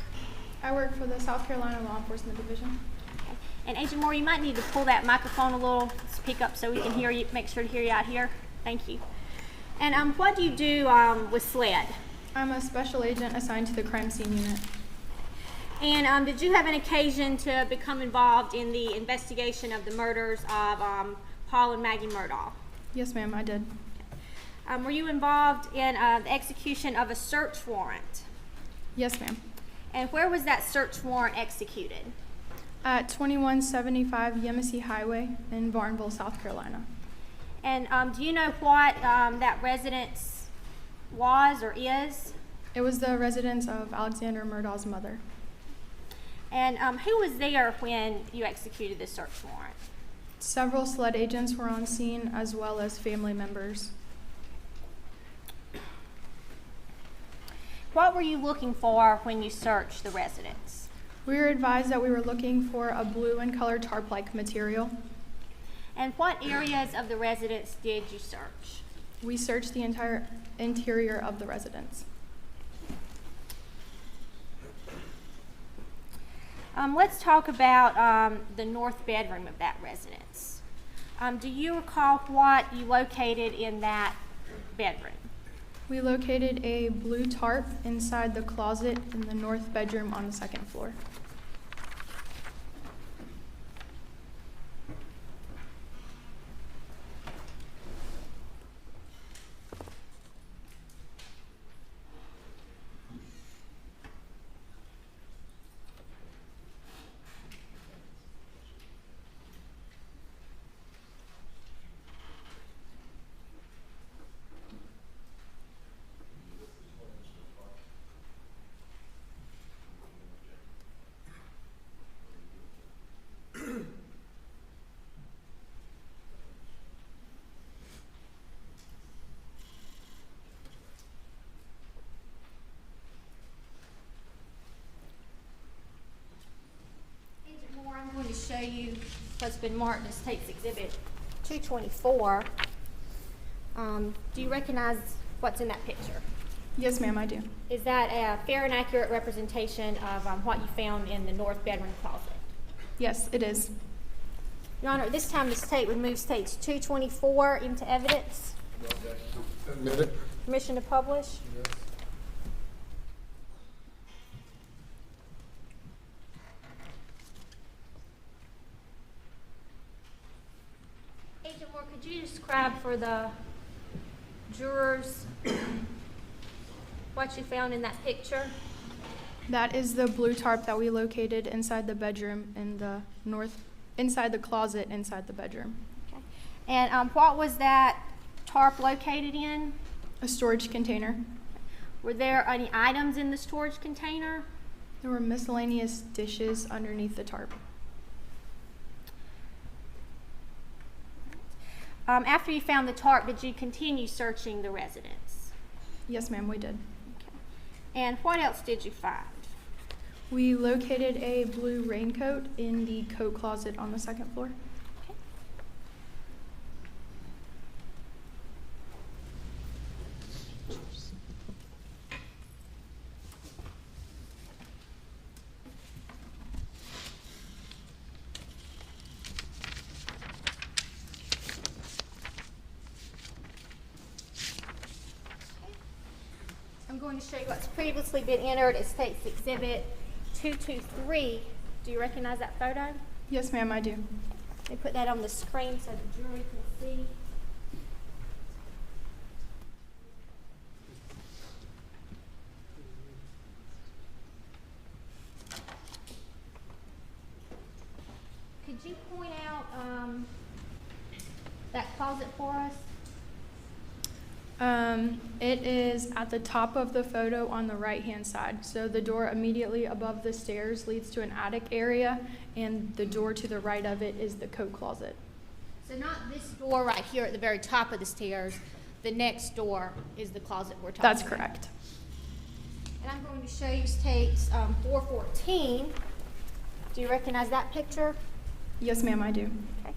I work for the South Carolina Law Enforcement Division. Okay. And Agent Moore, you might need to pull that microphone a little, speak up so we can hear you, make sure to hear you out here. Thank you. And what do you do with SLED? I'm a special agent assigned to the crime scene unit. And did you have an occasion to become involved in the investigation of the murders of Paul and Maggie Murdaugh? Yes, ma'am, I did. Were you involved in the execution of a search warrant? Yes, ma'am. And where was that search warrant executed? At 2175 Yemassee Highway in Barnville, South Carolina. And do you know what that residence was or is? It was the residence of Alexander Murdaugh's mother. And who was there when you executed the search warrant? Several SLED agents were on scene, as well as family members. What were you looking for when you searched the residence? We were advised that we were looking for a blue and colored tarp-like material. And what areas of the residence did you search? We searched the entire interior of the residence. Let's talk about the north bedroom of that residence. Do you recall what you located in that bedroom? We located a blue tarp inside the closet in the north bedroom on the second floor. I'm going to show you what's been marked as State's Exhibit 224. Do you recognize what's in that picture? Yes, ma'am, I do. Is that a fair and accurate representation of what you found in the north bedroom closet? Yes, it is. Your Honor, this time the State would move State's 224 into evidence. Admit it. Permission to publish? Yes. Agent Moore, could you describe for the jurors what you found in that picture? That is the blue tarp that we located inside the bedroom in the inside the closet inside the bedroom. Okay. And what was that tarp located in? A storage container. Were there any items in the storage container? There were miscellaneous dishes underneath the tarp. After you found the tarp, did you continue searching the residence? Yes, ma'am, we did. Okay. And what else did you find? We located a blue raincoat in the coat closet on the second floor. Okay. I'm going to show you what's previously been entered as State's Exhibit 223. Do you recognize that photo? Yes, ma'am, I do. Let me put that on the screen so the jury can see. could you point out that closet for us? It is at the top of the photo on the right-hand side. So the door immediately above the stairs leads to an attic area, and the door to the right of it is the coat closet. So not this door right here at the very top of the stairs. The next door is the closet we're talking That's about. correct. And I'm going to show you takes 414. Do you recognize that picture? Yes, ma'am, I do. Okay.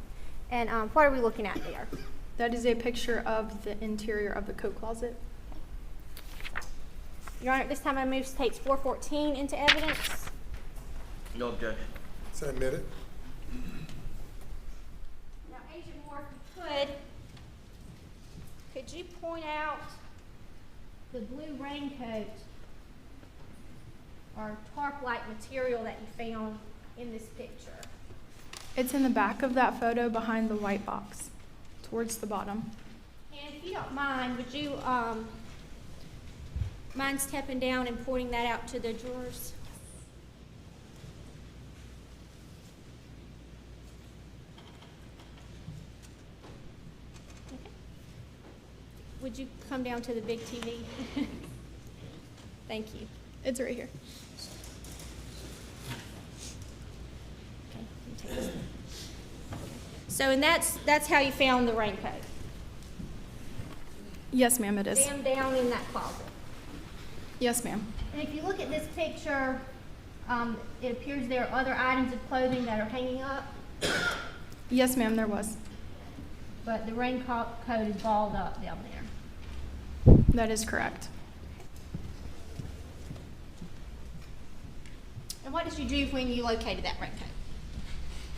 And what are we looking at there? That is a picture of the interior of the coat closet. Your Honor, at this time I move takes 414 into evidence. No objection. So admitted. Now, Agent Moore, if you could you point out the blue raincoat or tarp-like material that you found in this picture? It's in the back of that photo behind the white box, towards the bottom. And if you don't mind, would you mind stepping down and pointing that out to the jurors? Okay. Would you come down to the big TV? Thank you. It's right here. Okay, you take this. So, and that's how you found the raincoat? Yes, ma'am, it is. Down in that closet. Yes, ma'am. And if you look at this picture, it appears there are other items of clothing that are hanging up, Yes, ma'am, there was. but the raincoat is balled up down there. That is correct. And what did you do when you located that raincoat?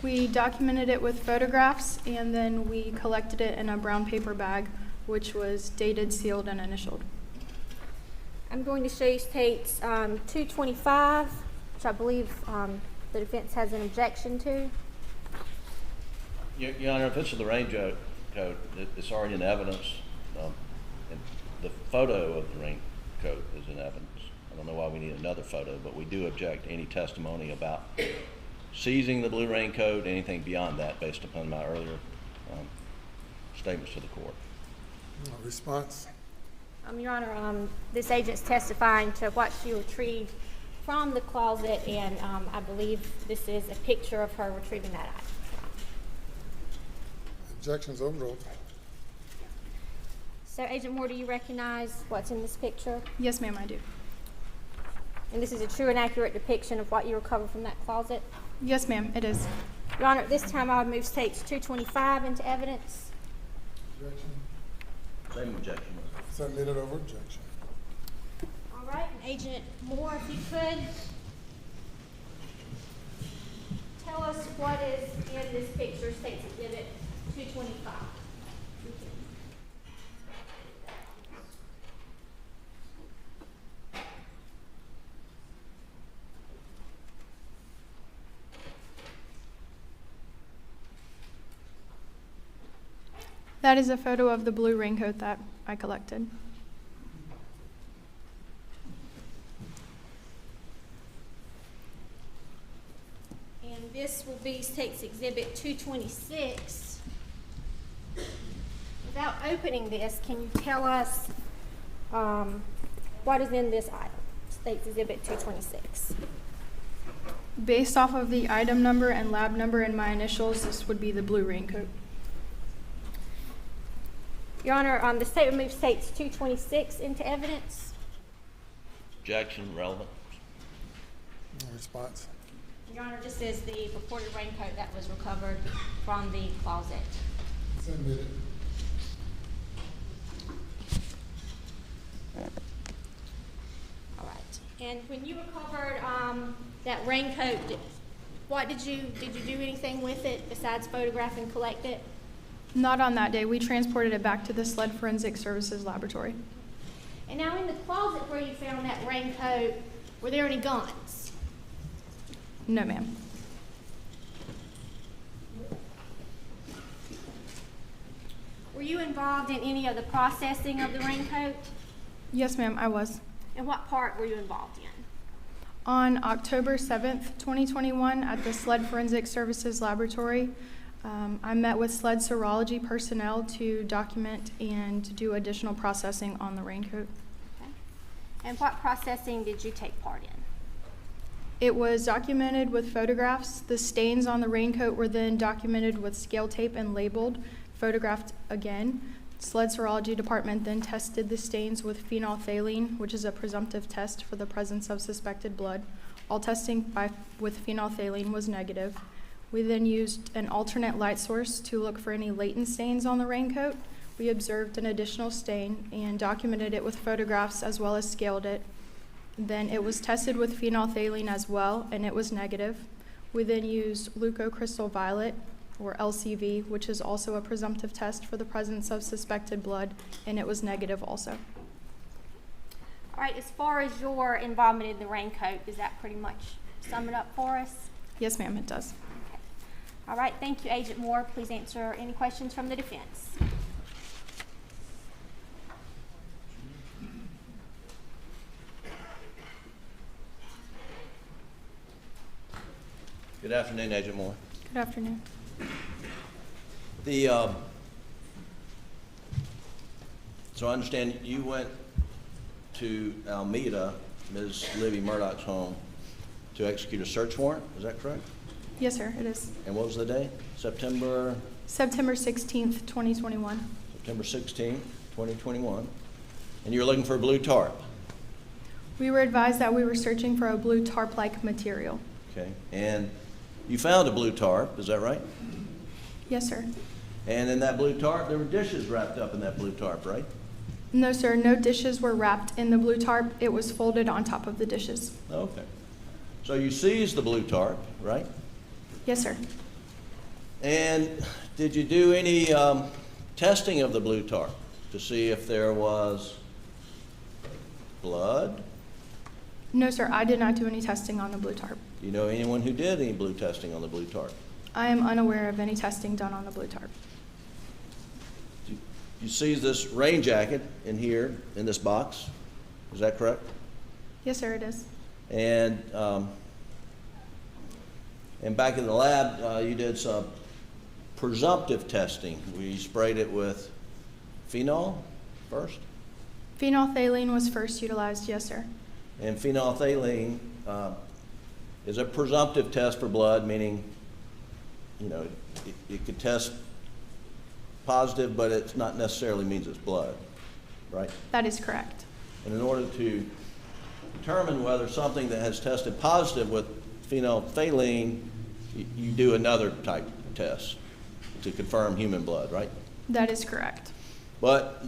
We documented it with photographs, and then we collected it in a brown paper bag, which was dated, sealed, and initialed. I'm going to show you states 225, which I believe the defense has an objection to. Your Honor, if this is the raincoat, it's already in evidence. And the photo of the raincoat is in evidence. I don't know why we need another photo, but we do object to any testimony about seizing the blue raincoat, anything beyond that, based upon my earlier statements to the court. Response? Your Honor, this agent's testifying to what she retrieved from the closet, and I believe this is a picture of her retrieving that item. Objections overruled. So, Agent Moore, do you recognize what's in this picture? Yes, ma'am, I do. And this is a true and accurate depiction of what you recovered from that closet? Yes, ma'am, it is. Your Honor, at this time I would move states 225 into evidence. Objection. Same objection. Submitted over objection. All right, and Agent Moore, if you could tell us what is in this picture, State's Exhibit 225. That is a photo of the blue raincoat that I collected. And this will be State's Exhibit 226. Without opening this, can you tell us what is in this item? State's Exhibit 226. Based off of the item number and lab number and my initials, this would be the blue raincoat. Your Honor, the State removes States 226 into evidence. Objection, relevant. Response? Your Honor, this is the purported raincoat that was recovered from the closet. Submitted. All right. And when you recovered that raincoat, did you do anything with it besides photograph and collect it? Not on that day. We transported it back to the SLED Forensic Services Laboratory. And now in the closet where you found that raincoat, were there any guns? No, ma'am. Were you involved in any of the processing of the raincoat? Yes, ma'am, I was. And what part were you involved in? On October 7th, 2021, at the SLED Forensic Services Laboratory, I met with SLED serology personnel to document and do additional processing on the raincoat. Okay. And what processing did you take part in? It was documented with photographs. The stains on the raincoat were then documented with scale tape and labeled, photographed again. SLED serology department then tested the stains with phenolphthalein, which is a presumptive test for the presence of suspected blood. All testing with phenolphthalein was negative. We then used an alternate light source to look for any latent stains on the raincoat. We observed an additional stain and documented it with photographs as well as scaled it. Then it was tested with phenolphthalein as well, and it was negative. We then used leucocrystal violet, or LCV, which is also a presumptive test for the presence of suspected blood, and it was negative also. All right, as far as your involvement in the raincoat, does that pretty much sum it up for us? Yes, ma'am, it does. Okay. All right, thank you, Agent Moore. Please answer any questions from the defense. Good afternoon, Agent Moore. Good afternoon. So I understand you went to Almeda, Ms. Libby Murdaugh's home, to execute a search warrant, is that correct? Yes, sir, it is. And what was the day? September? September 16th, 2021. September 16th, 2021. And you were looking for a blue tarp, We were advised that we were searching for a blue tarp-like material. okay? And you found a blue tarp, is that right? Yes, sir. And in that blue tarp, there were dishes wrapped up in that blue tarp, right? No, sir, no dishes were wrapped in the blue tarp. It was folded on top of the dishes. Okay. So you seized the blue tarp, right? Yes, sir. And did you do any testing of the blue tarp to see if there was blood? No, sir, I did not do any testing on the blue tarp. Do you know anyone who did any blue testing on the blue tarp? I am unaware of any testing done on the blue tarp. You seized this rain jacket in here, in this box, is that correct? Yes, sir, it is. And back in the lab, you did some presumptive testing. We sprayed it with phenol first? Phenolphthalein was first utilized, yes, sir. And phenolphthalein is a presumptive test for blood, meaning, you know, it could test positive, but it's not necessarily means it's blood, right? That is correct. And in order to determine whether something that has tested positive with phenolphthalein, you do another type of test to confirm human blood, right? That is correct. But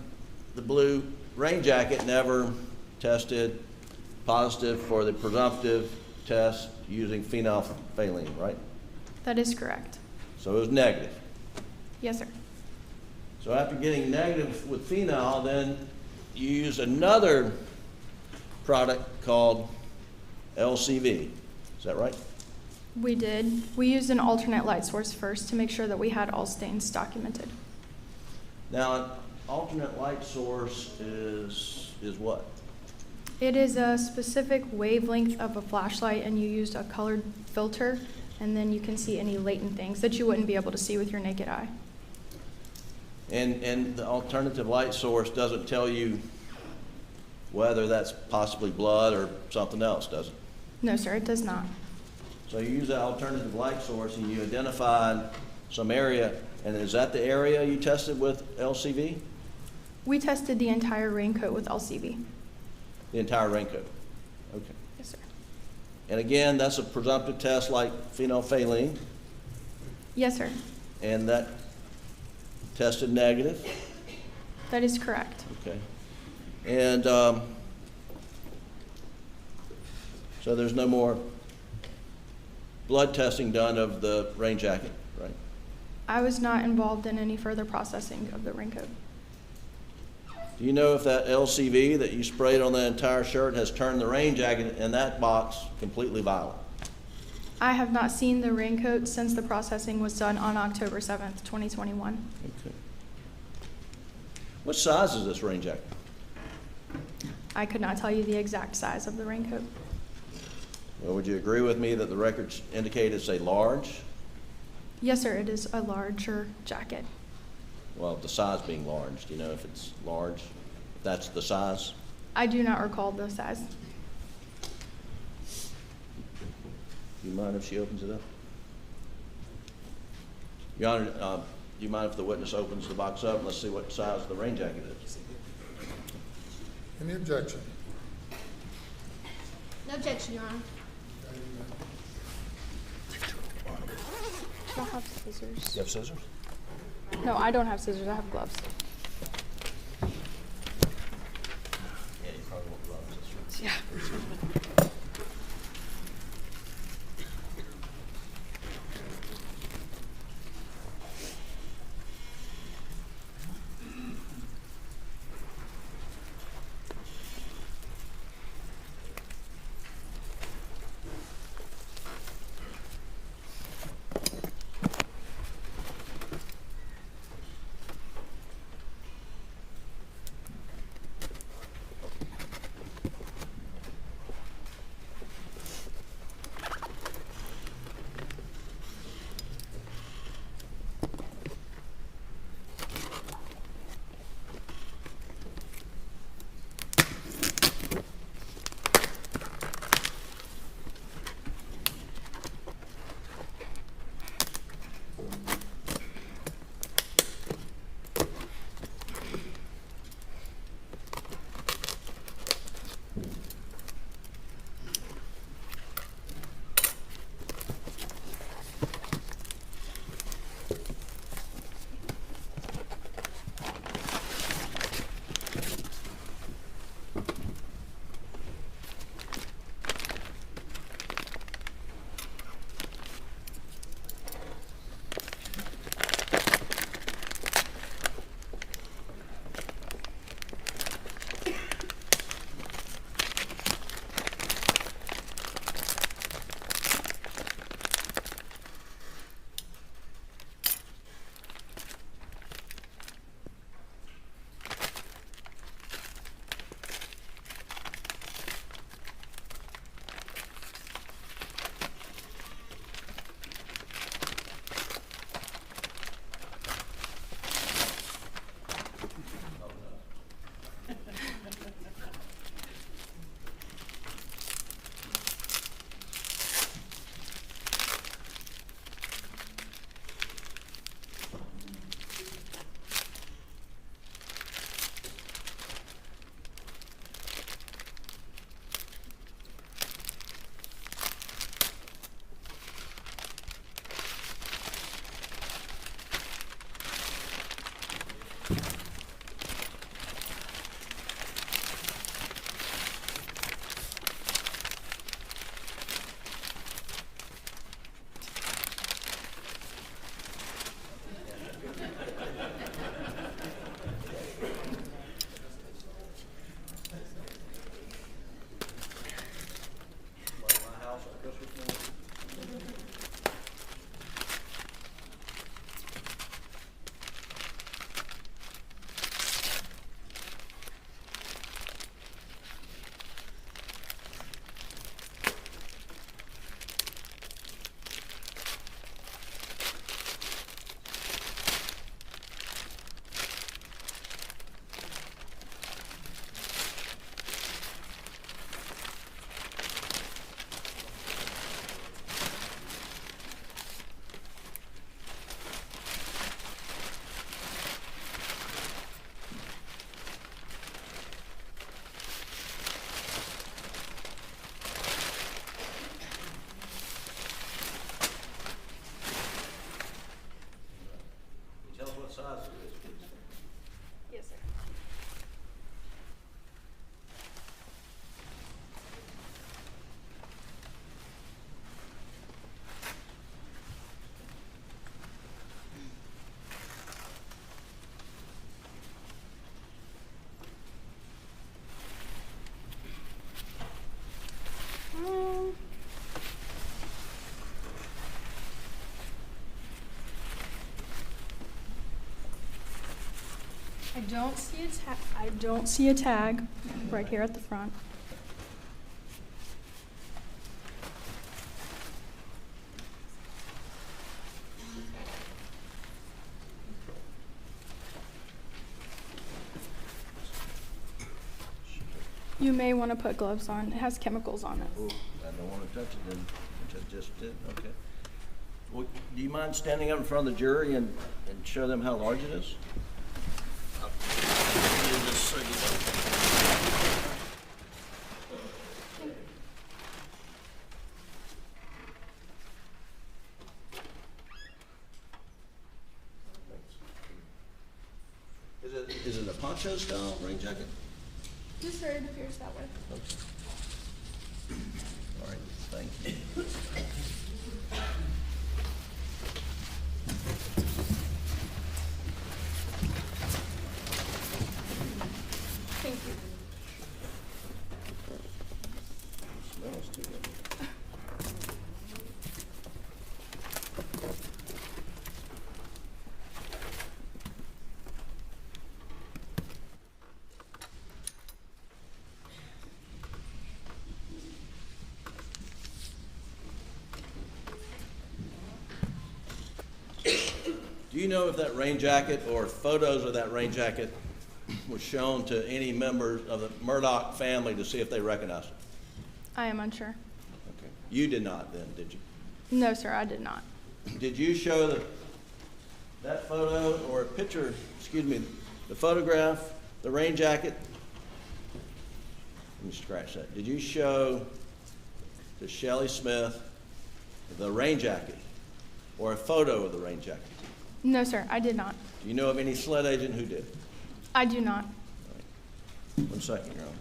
the blue rain jacket never tested positive for the presumptive test using phenolphthalein, right? That is correct. So it was negative. Yes, sir. So after getting negative with phenol, then you use another product called LCV. Is that right? We did. We used an alternate light source first to make sure that we had all stains documented. Now, an alternate light source is what? It is a specific wavelength of a flashlight, and you used a colored filter, and then you can see any latent things that you wouldn't be able to see with your naked eye. And the alternative light source doesn't tell you whether that's possibly blood or something else, does it? No, sir, it does not. So you use that alternative light source and you identified some area, and is that the area you tested with LCV? We tested the entire raincoat with LCV. The entire raincoat? Okay. Yes, sir. And again, that's a presumptive test like phenolphthalein, Yes, sir. and that tested negative? That is correct. Okay. And so there's no more blood testing done of the rain jacket, right? I was not involved in any further processing of the raincoat. Do you know if that LCV that you sprayed on the entire shirt has turned the rain jacket in that box completely violet? I have not seen the raincoat since the processing was done on October 7th, 2021. Okay. What size is this rain jacket? I could not tell you the exact size of the raincoat. Well, would you agree with me that the records indicate it's a large? Yes, sir, it is a larger jacket. Well, the size being large, do you know if it's large? If that's the size? I do not recall the size. Do you mind if she opens it up? Your Honor, do you mind if the witness opens the box up and let's see what size the rain jacket is? Any objection? No objection, Your Honor. I have scissors. You have scissors? No, I don't have scissors. I have gloves. Yeah, you probably want gloves. Yeah. I don't see a tag right here at the front. You may want to put gloves on. It has chemicals on it. Oh, I don't want to touch it then, which I just did, okay. Well, do you mind standing up in front of the jury and show them how large it is? Is it a poncho style rain jacket? Yes, sir. It appears that way. Okay. All right, thank you. Thank you. Smells too good. Do you know if that rain jacket or photos of that rain jacket was shown to any members of the Murdaugh family to see if they recognized it? I am unsure. Okay. You did not then, did you? No, sir, I did not. Did you show that photo or picture, excuse me, the photograph, the rain jacket? Let me scratch that. Did you show to Shelley Smith the rain jacket or a photo of the rain jacket? No, sir, I did not. Do you know of any sled agent who did? I do not. 1 second, Your Honor.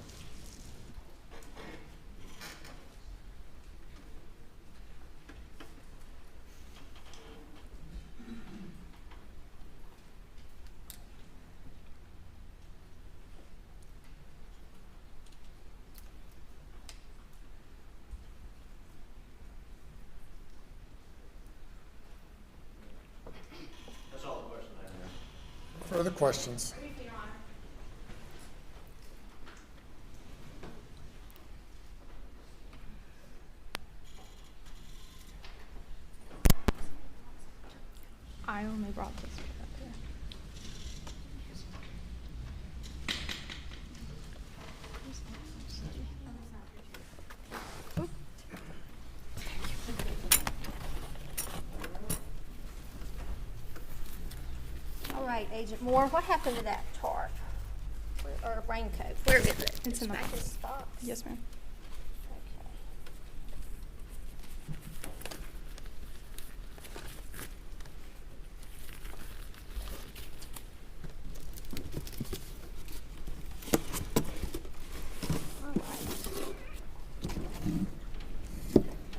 That's all the questions I have, Your Honor. Further questions? I only brought this up here. All right, Agent Moore, what happened to that tarp? Or raincoat? Where is it? It's in the back in box. this box? Yes, ma'am.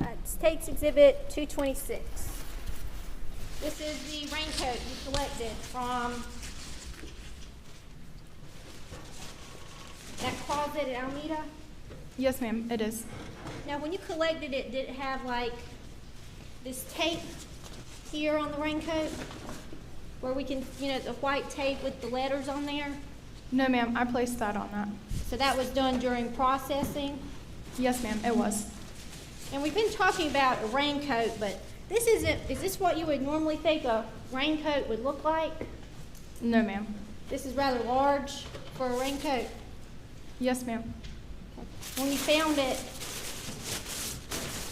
Okay. State's Exhibit 226. This is the raincoat you collected from that closet at Alameda. Yes, ma'am, it is. Now, when you collected it, did it have like this tape here on the raincoat? Where we can, you know, the white tape with the letters on there? No, ma'am, I placed that on that. So that was done during processing? Yes, ma'am, it was. And we've been talking about a raincoat, but this isn't, is this what you would normally think a raincoat would look like? No, ma'am. This is rather large for a raincoat. Yes, ma'am. When you found it,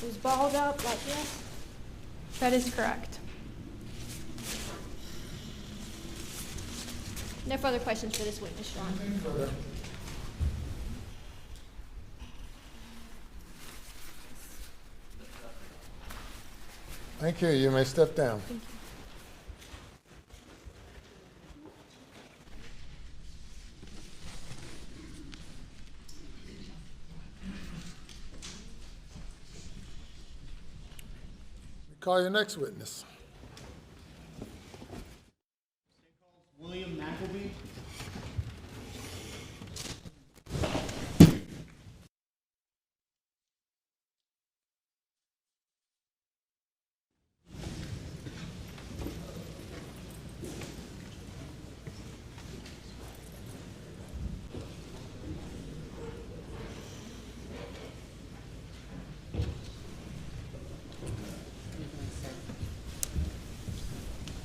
it was balled up like this? That is correct. No further questions for this witness, Your Honor. Thank you. You may step down. Thank you. Call your next witness. William McElby.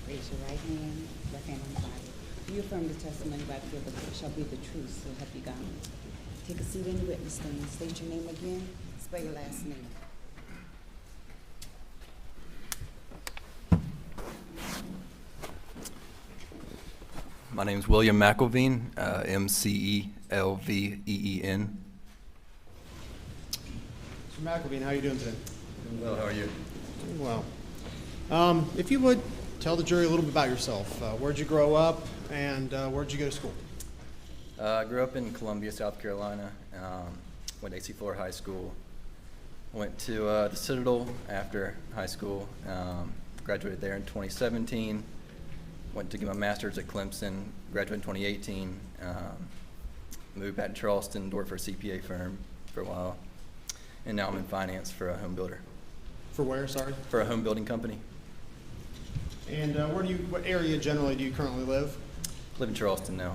Raise your right hand, left hand on the Bible. Do you affirm the testimony about to give shall be the truth, so help you God? Take a seat in the witness stand. State your name again. Spell your last name. My name's William McElveen, MCELVEEN. Mr. McElveen, how are you doing today? Doing well, how are you? Doing well. If you would, tell the jury a little bit about yourself. Where'd you grow up, and where'd you go to school? I grew up in Columbia, South Carolina. Went to AC Flora High School. Went to the Citadel after high school. Graduated there in 2017. Went to get my master's at Clemson. Graduated in 2018. Moved back to Charleston to work for a CPA firm for a while. And now I'm in finance for a home builder. For where, sorry? For a home building company. And what area generally do you currently live? Live in Charleston now.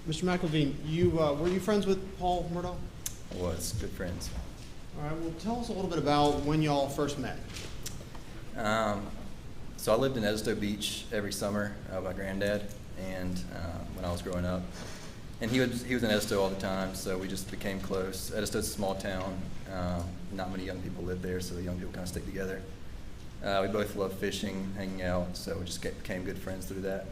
Mr. McElveen, were you friends with Paul Murdaugh? I was. Good friends. All right, well, tell us a little bit about when y'all first met. So I lived in Edisto Beach every summer with my granddad, and when I was growing up, and he was in Edisto all the time, so we just became close. Edisto's a small town, not many young people live there, so the young people kind of stick together. We both love fishing, hanging out, so we just became good friends through that.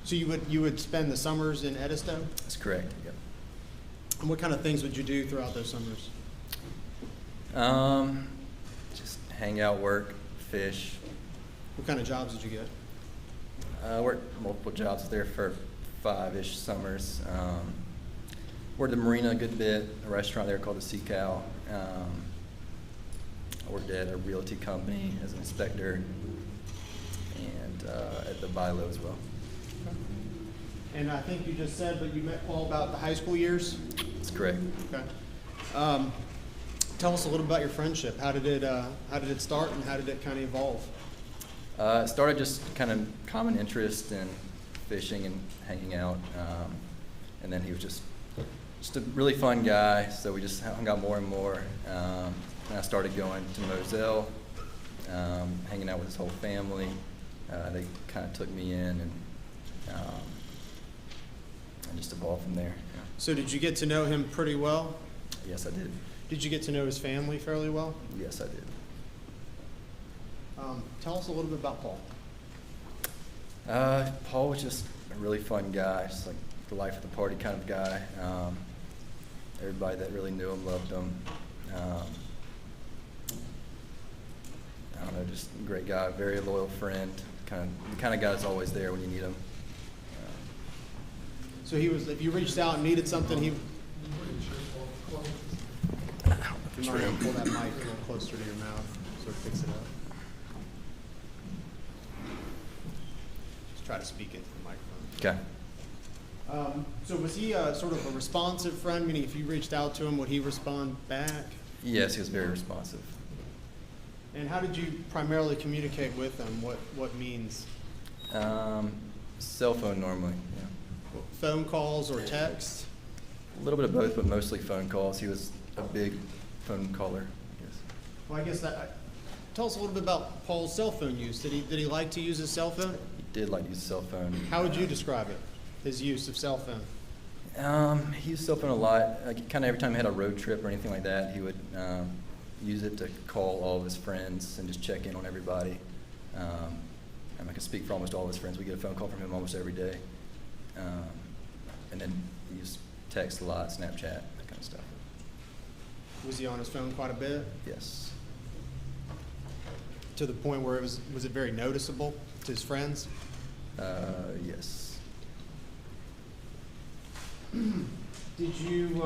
So you would spend the summers in Edisto? That's correct. Yep. And what kind of things would you do throughout those summers? Just hang out, work, fish. What kind of jobs did you get? I worked multiple jobs there for 5-ish summers. Worked at the marina a good bit, a restaurant there called the Sea Cow. I worked at a realty company as an inspector, and at the Bilo as well. And I think you just said, but you met Paul about the high school years? That's correct. Okay. Tell us a little about your friendship. How did it start, and how did it kind of evolve? It started just kind of common interest in fishing and hanging out, and then he was just a really fun guy, so we just hung out more and more. And I started going to Moselle, hanging out with his whole family. They kind of took me in, and just evolved from there. Yeah. So did you get to know him pretty well? Yes, I did. Did you get to know his family fairly well? Yes, I did. Tell us a little bit about Paul. Paul was just a really fun guy, just like the life of the party kind of guy. Everybody that really knew him loved him. I don't know, just a great guy, very loyal friend, the kind of guy that's always there when you need him. So he was, if you reached out and needed something, he... You might want to pull that mic a little closer to your mouth so it picks it up. Just try to speak into the microphone. Okay. So was he sort of a responsive friend, meaning if you reached out to him, would he respond back? Yes, he was very responsive. And how did you primarily communicate with him? What means? Cell phone normally, yeah. Phone calls or text? A little bit of both, but mostly phone calls. He was a big phone caller, I guess. Well, I guess tell us a little bit about Paul's cell phone use. Did he like to use his cell phone? He did like to use a cell phone. How would you describe it, his use of cell phone? He used cell phone a lot. Kind of every time he had a road trip or anything like that, he would use it to call all of his friends and just check in on everybody. And I can speak for almost all of his friends. We get a phone call from him almost every day. And then he used text a lot, Snapchat, that kind of stuff. Was he on his phone quite a bit? Yes. To the point where was it very noticeable to his friends? Yes. Did you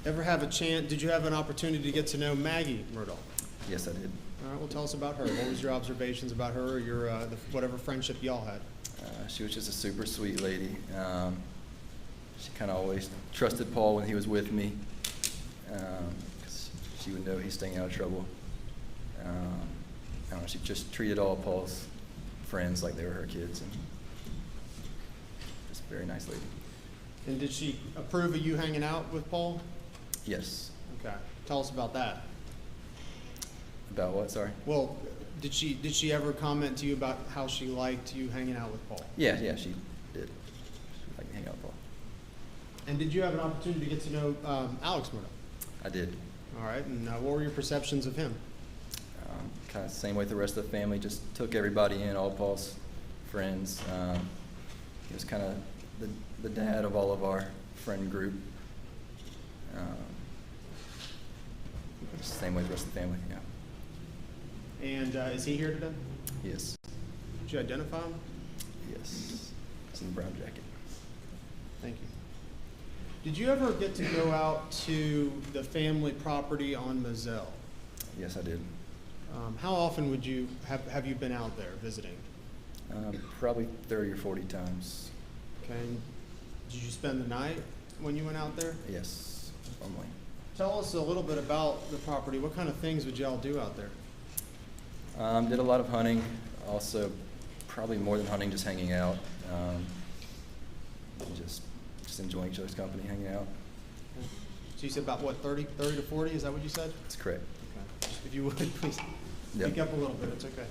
ever have did you have an opportunity to get to know Maggie Murdaugh? Yes, I did. All right, well, tell us about her. What was your observations about her, or your whatever friendship y'all had? She was just a super sweet lady. She kind of always trusted Paul when he was with me, because she would know he's staying out of trouble. I don't know, she just treated all Paul's friends like they were her kids, and just a very nice lady. And did she approve of you hanging out with Paul? Yes. Okay. Tell us about that. About what, sorry? Well, did she ever comment to you about how she liked you hanging out with Paul? Yeah, she did. And did you have an opportunity to get to know Alex Murdaugh? I did. All right, and what were your perceptions of him? Kind of same way with the rest of the family, just took everybody in, all Paul's friends. He was kind of the dad of all of our friend group. Just same way with the rest of the family, yeah. And is he here today? Yes. Did you identify him? Yes. It's in the brown jacket. Thank you. Did you ever get to go out to the family property on Moselle? Yes, I did. How often would you have you been out there visiting? Probably 30 or 40 times. Okay. Did you spend the night when you went out there? Yes, normally. Tell us a little bit about the property. What kind of things would y'all do out there? Did a lot of hunting. Also, probably more than hunting, just hanging out. Just enjoying each other's company, hanging out. So you said about what, 30 to 40? Is that what you said? That's correct. Okay. If you would, please Yep. speak up a little bit. It's okay.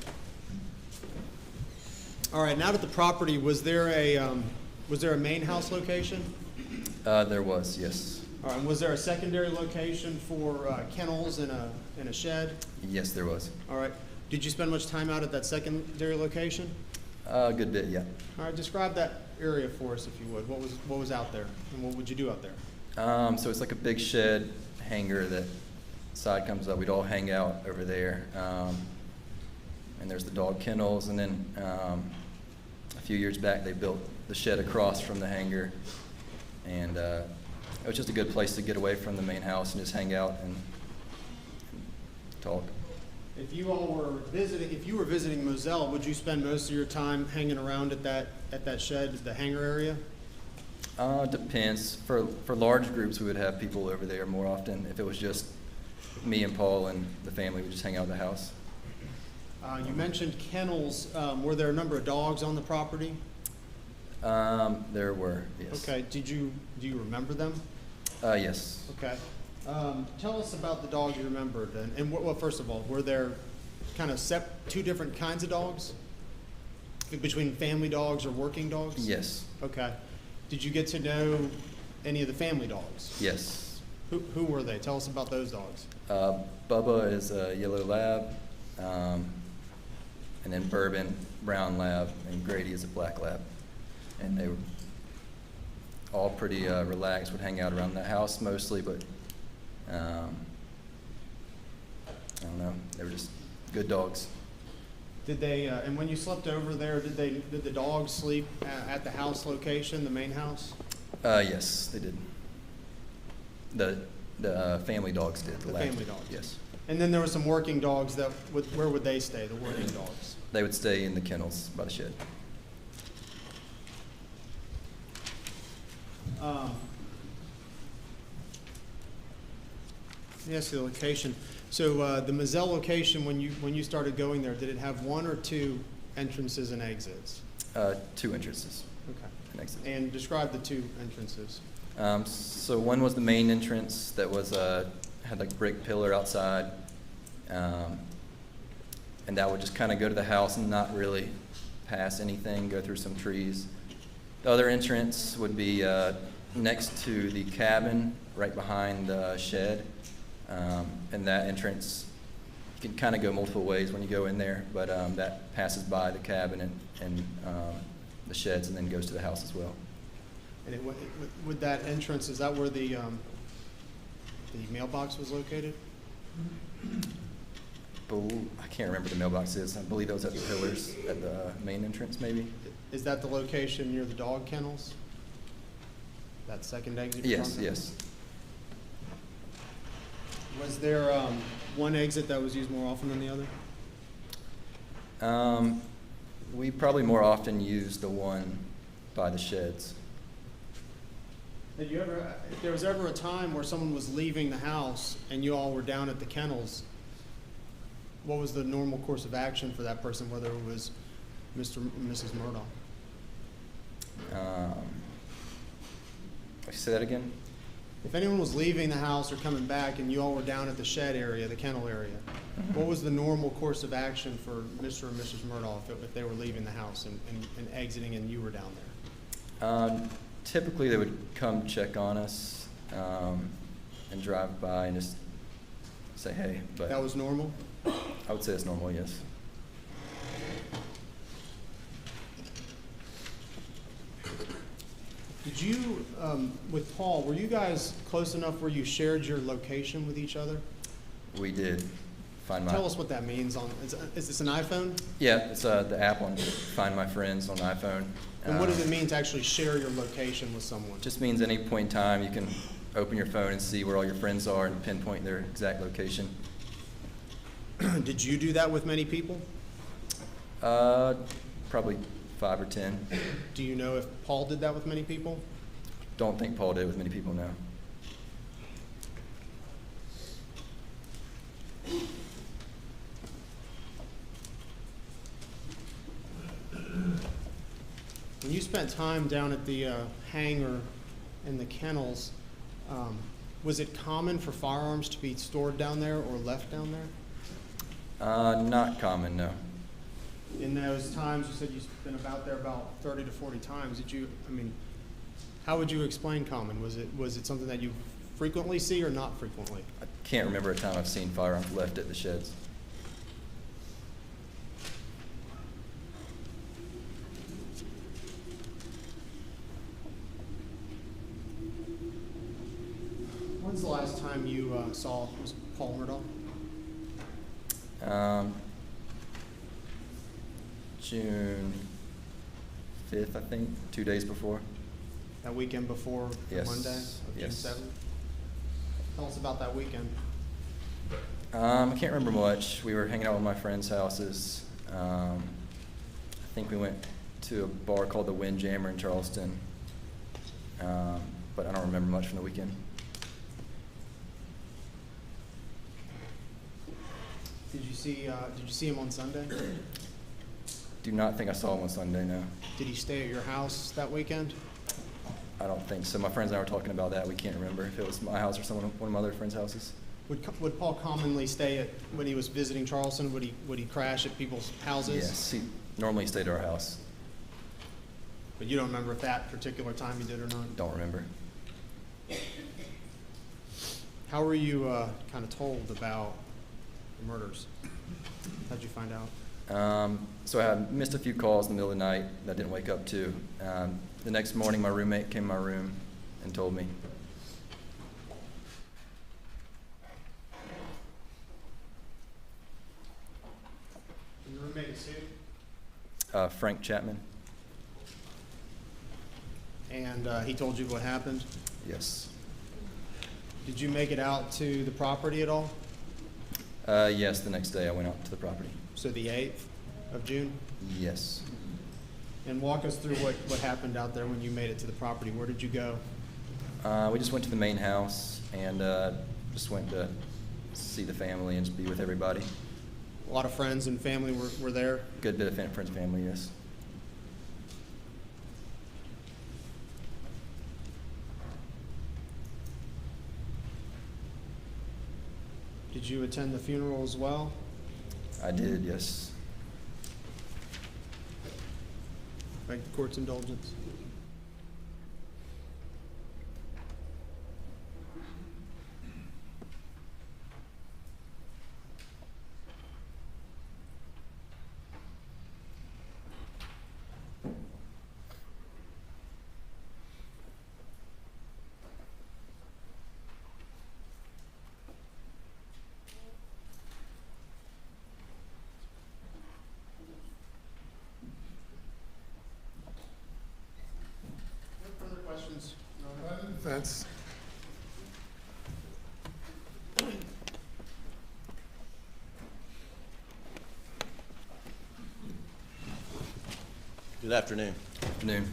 All right. Now at the property, was there a main house location? There was, yes. All right. And was there a secondary location for kennels and a shed? Yes, there was. All right. Did you spend much time out at that secondary location? A good bit, yeah. All right. Describe that area for us, if you would. What was out there, and what would you do out there? So it's like a big shed hangar that side comes up. We'd all hang out over there. And there's the dog kennels. And then a few years back, they built the shed across from the hangar. And it was just a good place to get away from the main house and just hang out and talk. If you were visiting Moselle, would you spend most of your time hanging around at that shed, the hangar area? Depends. For large groups, we would have people over there more often. If it was just me and Paul and the family, we just hang out at the house. You mentioned kennels. Were there a number of dogs on the property? There were, yes. Okay. Do you remember them? Yes. Okay. Tell us about the dogs you remembered. And what, first of all, were there kind of two different kinds of dogs? Between family dogs or working dogs? Yes. Okay. Did you get to know any of the family dogs? Yes. Who were they? Tell us about those dogs. Bubba is a yellow lab, and then Bourbon, brown lab, and Grady is a black lab. And they were all pretty relaxed, would hang out around the house mostly, but I don't know, they were just good dogs. Did they, and when you slept over there, did the dogs sleep at the house location, the main house? Yes, they did. The family dogs did. The family dogs? Yes. And then there were some working dogs where would they stay, the working dogs? They would stay in the kennels by the shed. Let me ask you the location. So the Moselle location, when you started going there, did it have one or two entrances and exits? 2 entrances. Okay. And exits. And describe the 2 entrances. So one was the main entrance that was had like brick pillar outside, and that would just kind of go to the house and not really pass anything, go through some trees. The other entrance would be next to the cabin, right behind the shed, and that entrance can kind of go multiple ways when you go in there, but that passes by the cabin and the sheds and then goes to the house as well. And with that entrance, is that where the mailbox was located? I can't remember the mailbox is. I believe it was at the pillars at the main entrance, maybe. Is that the location near the dog kennels? That second exit? Yes, from there? yes. Was there one exit that was used more often than the other? We probably more often use the one by the sheds. If there was ever a time where someone was leaving the house and you all were down at the kennels, what was the normal course of action for that person, whether it was Mr. and Mrs. Murdaugh? Say that again? If anyone was leaving the house or coming back and you all were down at the shed area, the kennel area, what was the normal course of action for Mr. and Mrs. Murdaugh if they were leaving the house and exiting and you were down there? Typically, they would come check on us and drive by and just say hey. But That was normal? I would say it's normal, yes. Did you, with Paul, were you guys close enough where you shared your location with each other? We did find my. Tell us what that means. Is this an iPhone? Yeah, it's the app on Find My Friends on iPhone. And what does it mean to actually share your location with someone? Just means any point in time you can open your phone and see where all your friends are and pinpoint their exact location. Did you do that with many people? Probably 5 or 10. Do you know if Paul did that with many people? Don't think Paul did with many people, no. When you spent time down at the hangar and the kennels, was it common for firearms to be stored down there or left down there? Not common, no. In those times, you said you've been about there about 30 to 40 times. How would you explain common? Was it something that you frequently see or not frequently? I can't remember a time I've seen firearms left at the sheds. When's the last time you saw Paul Murdaugh? June 5th, I think, 2 days before. That weekend before Yes. Monday of June Yes. 7th? Tell us about that weekend. I can't remember much. We were hanging out with my friends' houses. I think we went to a bar called the Windjammer in Charleston. But I don't remember much from the weekend. Did you see him on Sunday? Do not think I saw him on Sunday, no. Did he stay at your house that weekend? I don't think so. My friends and I were talking about that. We can't remember if it was my house or one of my other friends' houses. Would Paul commonly stay at, when he was visiting Charleston, would he crash at people's houses? Yes, he normally stayed at our house. But you don't remember if that particular time he did or not? Don't remember. How were you kind of told about the murders? How'd you find out? So I had missed a few calls in the middle of the night that I didn't wake up to. The next morning, my roommate came in my room and told me. And your roommate is who? Frank Chapman. And he told you what happened? Yes. Did you make it out to the property at all? Yes, the next day I went out to the property. So the 8th of June? Yes. And walk us through what happened out there when you made it to the property. Where did you go? We just went to the main house and just went to see the family and just be with everybody. A lot of friends and family were there? Good bit of friends and family, yes. Did you attend the funeral as well? I did, yes. Beg the court's indulgence. Further questions? That's, Good afternoon. Afternoon.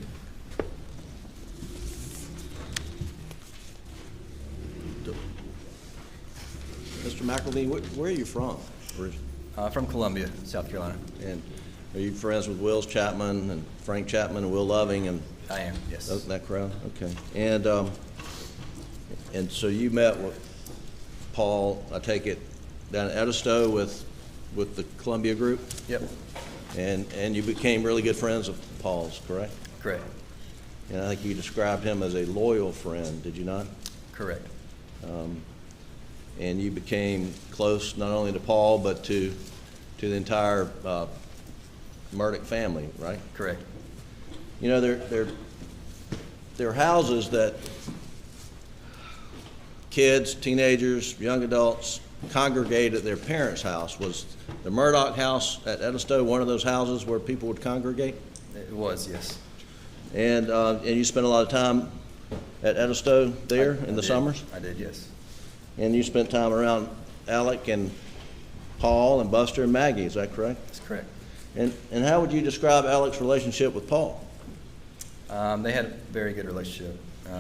Mr. McElveen, where are you from? From Columbia, South Carolina. And are you friends with Wills Chapman and Frank Chapman and Will Loving and I am, yes. that crowd? Okay. And so you met with Paul, I take it, down at Edisto with the Columbia group? Yep, And you became really good friends of Paul's, correct? correct. And I think you described him as a loyal friend, did you not? Correct. And you became close not only to Paul, but to the entire Murdaugh family, right? Correct. You know, there are houses that kids, teenagers, young adults congregate at their parents' house. Was the Murdaugh house at Edisto one of those houses where people would congregate? It was, yes. And you spent a lot of time at Edisto there in the did. summers? I did, yes. And you spent time around Alec and Paul and Buster and Maggie, is that correct? That's correct. And how would you describe Alec's relationship with Paul? They had a very good relationship. They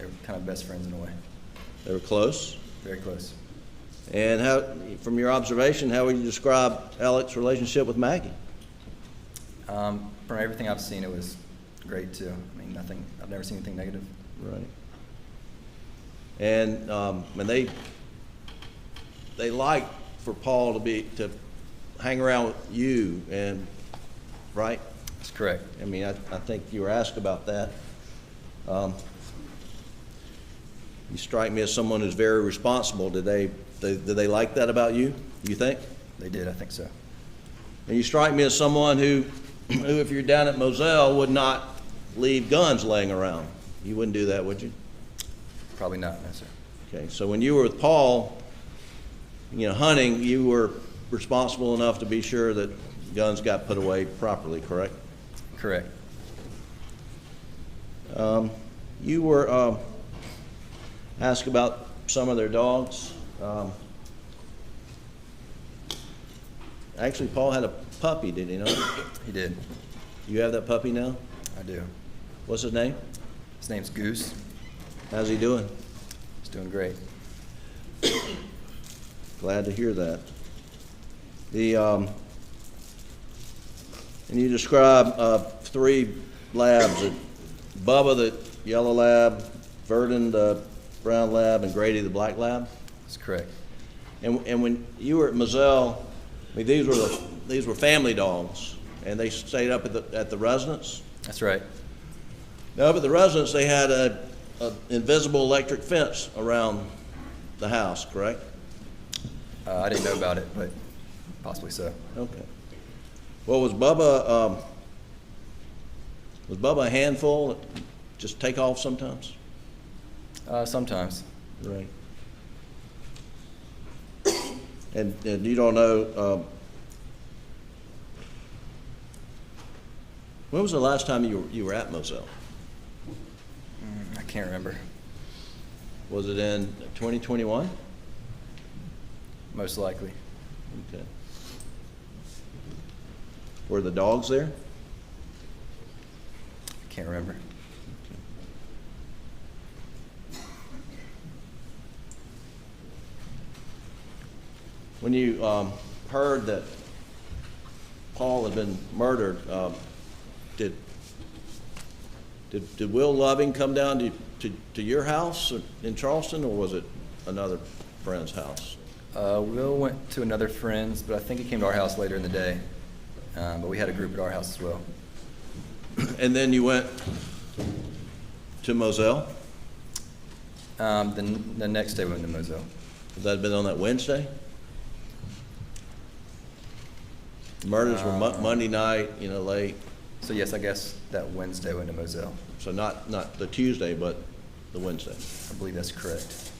were kind of best friends in a way. They were close? Very close. And how, from your observation, how would you describe Alec's relationship with Maggie? From everything I've seen, it was great too. I mean, nothing, I've never seen anything negative. Right. And they like for Paul to hang around with you, and right? That's correct. I mean, I think you were asked about that. You strike me as someone who's very responsible. Did they like that about you, you think? They did, I think so. And you strike me as someone who if you're down at Moselle, would not leave guns laying around. You wouldn't do that, would you? Probably not, no, sir. Okay, so when you were with Paul, hunting, you were responsible enough to be sure that guns got put away properly, correct? Correct. You were asked about some of their dogs. Actually, Paul had a puppy, did he not? He did. You have that puppy now? I do. What's his name? His name's Goose. How's he doing? He's doing great. Glad to hear that. And you describe 3 labs, Bubba the yellow lab, Verdon the brown lab, and Grady the black lab? That's correct. And when you were at Moselle, I mean, these were family dogs, and they stayed up at the residence? That's right. No, but the residence, they had a invisible electric fence around the house, correct? I didn't know about it, but possibly so. Okay. Well, was Bubba a handful? Just take off sometimes? Sometimes. Right. And you don't know, when was the last time you were at Moselle? I can't remember. Was it in 2021? Most likely. Okay. Were the dogs there? I can't remember. When you heard that Paul had been murdered, did Will Loving come down to your house in Charleston, or was it another friend's house? Will went to another friend's, but I think he came to our house later in the day. But we had a group at our house as well. And then you went to Moselle? The next day we went to Moselle. Would that have been on that Wednesday? Murders were Monday night, late. So yes, I guess that Wednesday we went to Moselle. So not the Tuesday, but the Wednesday. I believe that's correct.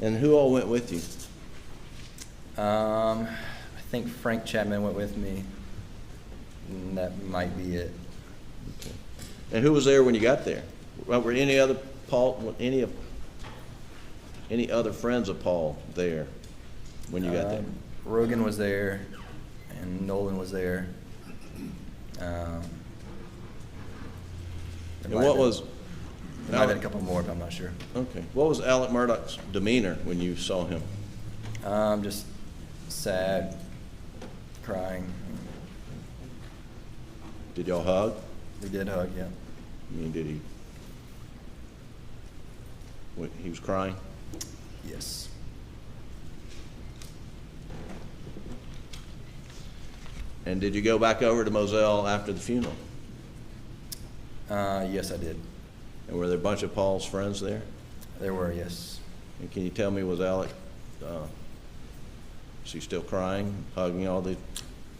And who all went with you? I think Frank Chapman went with me. And that might be it. Okay. And who was there when you got there? Were any other any other friends of Paul there when you got there? Rogan was there, and Nolan was there. And what was? There might have been a couple more, but I'm not sure. Okay. What was Alex Murdaugh's demeanor when you saw him? Just sad, crying. Did y'all hug? We did hug, yeah. I mean, did he? He was crying? Yes. And did you go back over to Moselle after the funeral? Yes, I did. And were there a bunch of Paul's friends there? There were, yes. And can you tell me, was Alec, is he still crying, hugging all the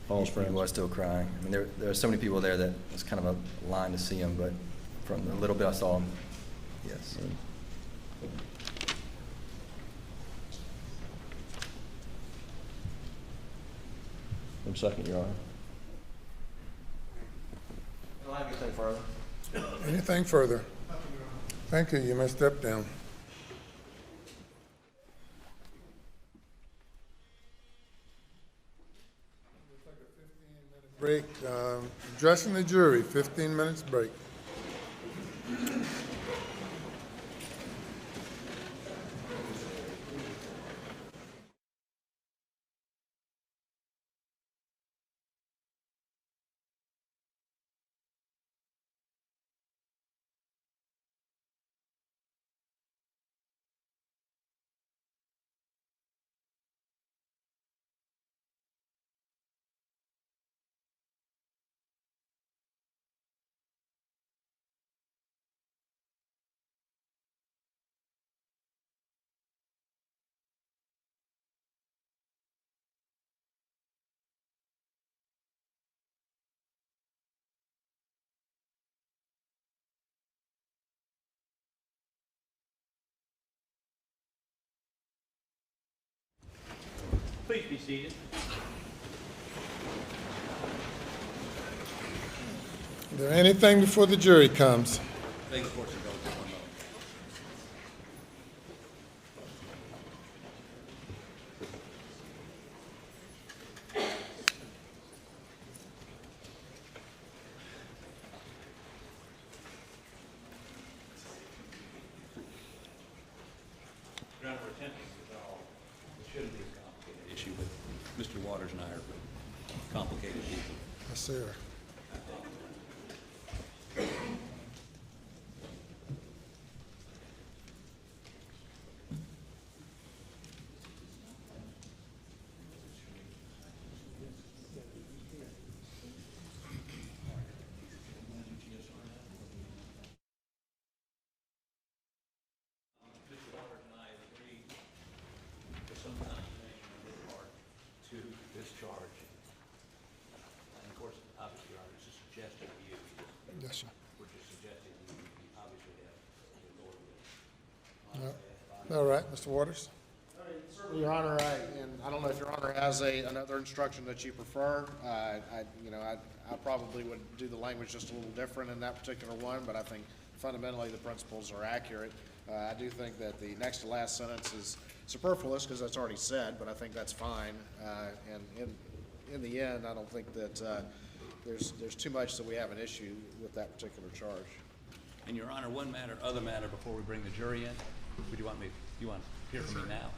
Paul's friends? He was still crying. I mean, there were so many people there that it was kind of a line to see him, but from the little bit I saw him, yes. One second, Your Honor. I don't have anything further. Anything further? Thank you. You may step down. Break. Addressing the jury, 15 minutes break. Please be seated. Is there anything before the jury comes? Thank you for your vote. One moment. Your Honor, we're attempting to resolve. It shouldn't be a complicated issue, but Mr. Waters and I are complicated people. Yes, sir. Mr. Waters and I have agreed to some consternation on your part to this charge. And of course, obviously, Your Honor, it's a suggestion to you. Yes, sir. We're just suggesting you obviously have the authority. All right, Mr. Waters. Certainly, Your Honor, and I don't know if Your Honor has another instruction that you prefer. I probably would do the language just a little different in that particular one, but I think fundamentally the principles are accurate. I do think that the next to last sentence is superfluous because that's already said, but I think that's fine. And in the end, I don't think that there's too much that we have an issue with that particular charge. And Your Honor, one other matter before we bring the jury in. Would you want to hear from me now?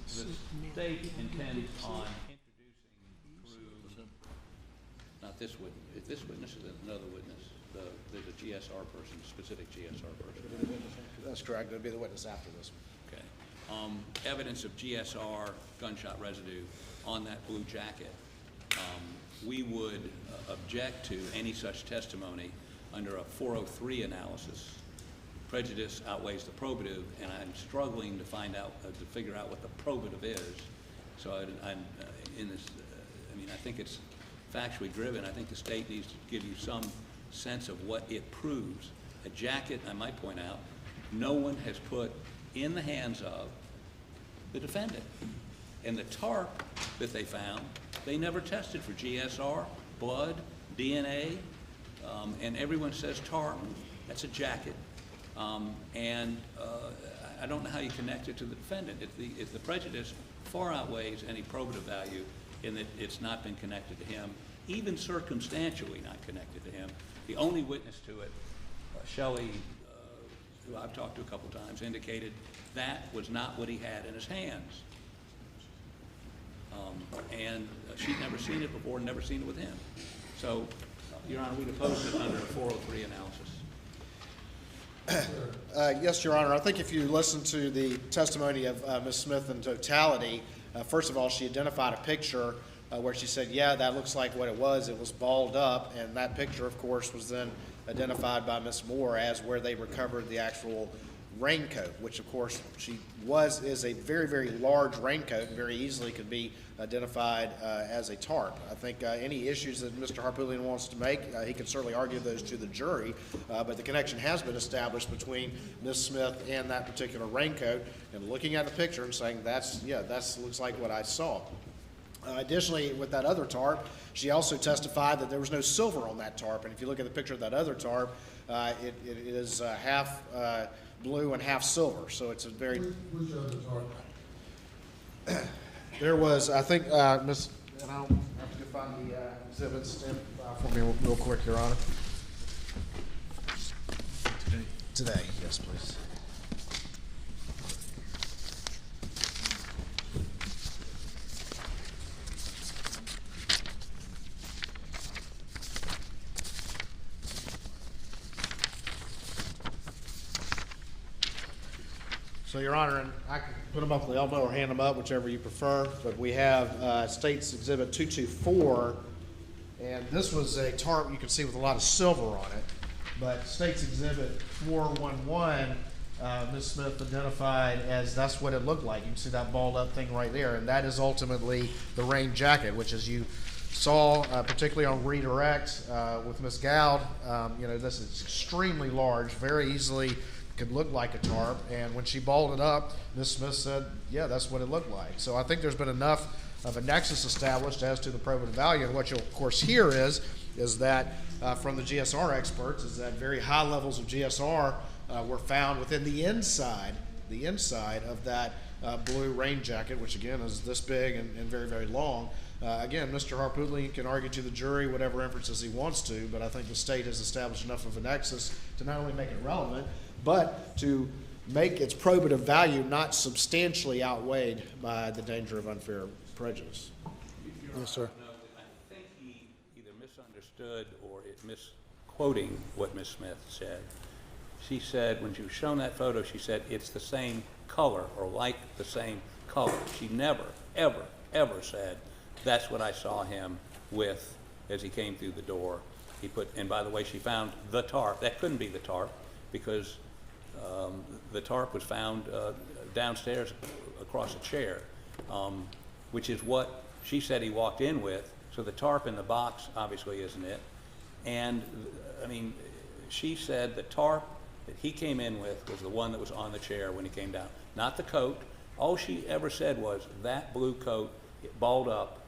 The state intends on introducing through, not this witness, if this witness is another witness, there's a GSR person, specific GSR person. That's correct. It'll be the witness after this one. Okay. Evidence of GSR gunshot residue on that blue jacket. We would object to any such testimony under a 403 analysis. Prejudice outweighs the probative, and I'm struggling to find out, to figure out what the probative is. So I'm in this, I think it's factually driven. I think the state needs to give you some sense of what it proves. A jacket, I might point out, no one has put in the hands of the defendant. And the tarp that they found, they never tested for GSR, blood, DNA, and everyone says tarp. That's a jacket. I don't know how you connect it to the defendant. If the prejudice far outweighs any probative value in that it's not been connected to him, even circumstantially not connected to him. The only witness to it, Shelley, who I've talked to a couple times, indicated that was not what he had in his hands. She'd never seen it before, never seen it with him. So, Your Honor, we'd oppose it under a 403 analysis. Yes, Your Honor. I think if you listen to the testimony of Ms. Smith in totality, first of all, she identified a picture where she said, yeah, that looks like what it was. It was balled up, and that picture, of course, was then identified by Ms. Moore as where they recovered the actual raincoat, which of course is a very, very large raincoat and very easily could be identified as a tarp. I think any issues that Mr. Harpootlian wants to make, he can certainly argue those to the jury, but the connection has been established between Ms. Smith and that particular raincoat, and looking at the picture and saying, that looks like what I saw. Additionally, with that other tarp, she also testified that there was no silver on that tarp, and if you look at the picture of that other tarp, it is half blue and half silver, so it's a very... Which other tarp? There was, I think, Miss, and I'll have to go find the exhibits. Stand for me real quick, Your Honor. Today, yes, please. So, Your Honor, and I can put them up with the elbow or hand them up, whichever you prefer, but we have State's Exhibit 224, and this was a tarp you can see with a lot of silver on it, but State's Exhibit 411, Ms. Smith identified as that's what it looked like. You can see that balled up thing right there, and that is ultimately the rain jacket, which, as you saw, particularly on redirect with Ms. Gowd, this is extremely large, very easily could look like a tarp, and when she balled it up, Ms. Smith said, yeah, that's what it looked like. So I think there's been enough of a nexus established as to the probative value, and what you'll of course hear is that from the GSR experts is that very high levels of GSR were found within the inside of that blue rain jacket, which again is this big and very, very long. Again, Mr. Harpootlian can argue to the jury whatever inferences he wants to, but I think the state has established enough of a nexus to not only make it relevant, but to make its probative value not substantially outweighed by the danger of unfair prejudice. Yes, sir. I think he either misunderstood or misquoting what Ms. Smith said. She said, when she was shown that photo, she said, it's the same color or like the same color. She never, ever, ever said, that's what I saw him with as he came through the door. And by the way, she found the tarp. That couldn't be the tarp because the tarp was found downstairs across a chair, which is what she said he walked in with. So the tarp in the box obviously isn't it. And I mean, she said the tarp that he came in with was the one that was on the chair when he came down, not the coat. All she ever said was that blue coat, balled up,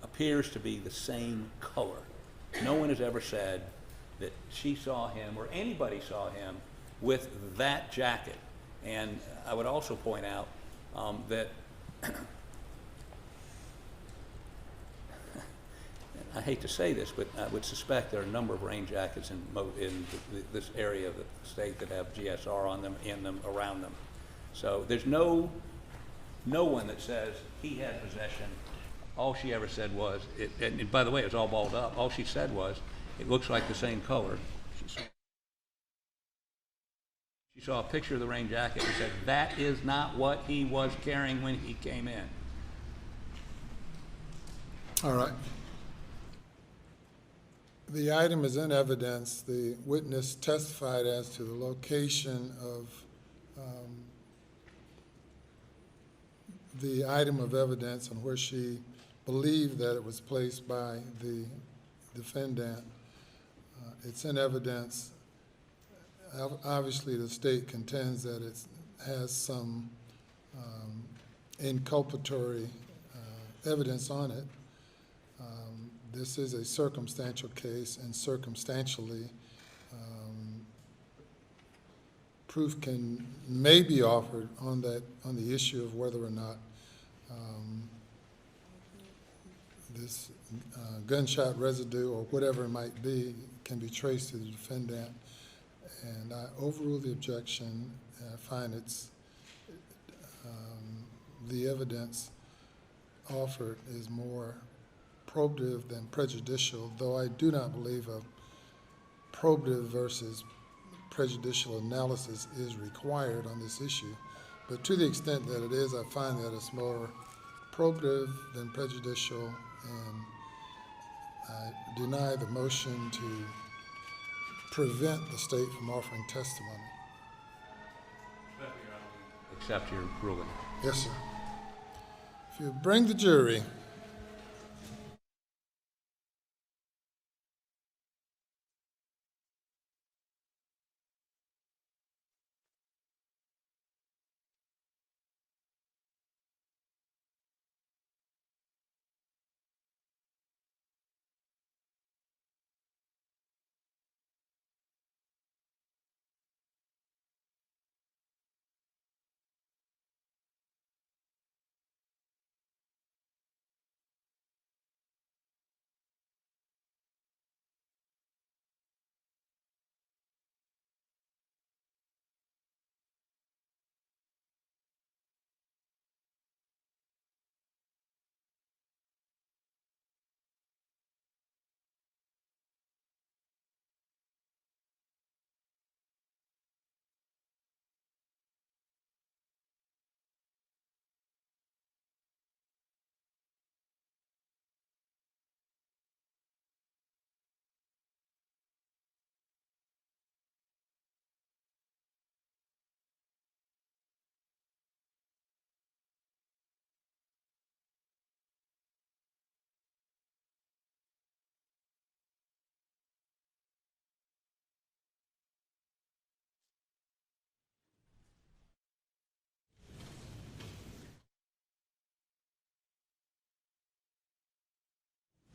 appears to be the same color. No one has ever said that she saw him or anybody saw him with that jacket. And I would also point out that I hate to say this, but I would suspect there are a number of rain jackets in this area of the state that have GSR on them, in them, around them. So there's no one that says he had possession. All she ever said was, and by the way, it was all balled up. All she said was, it looks like the same color. She saw a picture of the rain jacket and said, that is not what he was carrying when he came in. All right. The item is in evidence. The witness testified as to the location of the item of evidence and where she believed that it was placed by the defendant. It's in evidence. Obviously, the state contends that it has some inculpatory evidence on it. This is a circumstantial case, and circumstantially, proof may be offered on the issue of whether or not this gunshot residue or whatever it might be can be traced to the defendant. And I overrule the objection, and I find the evidence offered is more probative than prejudicial, though I do not believe a probative versus prejudicial analysis is required on this issue. But to the extent that it is, I find that it's more probative than prejudicial, and I deny the motion to prevent the state from offering testimony. Accept your ruling. Yes, sir. If you bring the jury.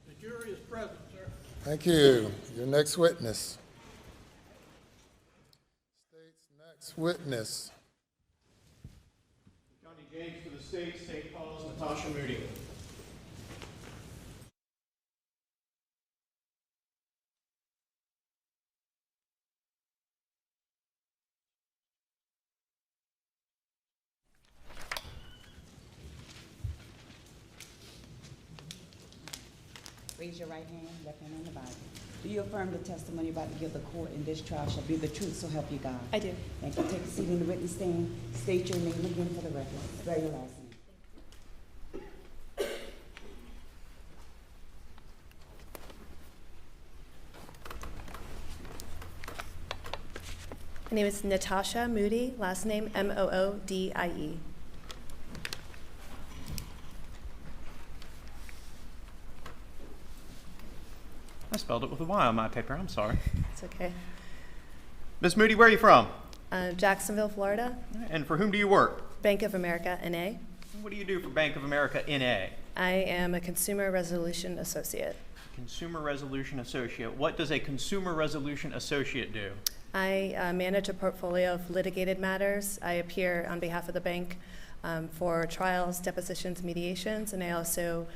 The jury is present, sir. Thank you. Your next witness. State's next witness. Johnny James for the state calls Natasha Moody. Raise your right hand, left hand on the Bible. Do you affirm the testimony you're about to give the court in this trial shall be the truth, so help you God? I do. Thank you. Take a seat in the witness stand. State your name again for the record. Spell your last name. My name is Natasha Moody, last name Moodie. I spelled it with a Y on my paper. I'm sorry. It's okay. Miss Moody, where are you from? Jacksonville, Florida. And for whom do you work? Bank of America, NA. What do you do for Bank of America NA? I am a Consumer Resolution Associate. Consumer Resolution Associate. What does a Consumer Resolution Associate do? I manage a portfolio of litigated matters. I appear on behalf of the bank for trials, depositions, mediations, and I also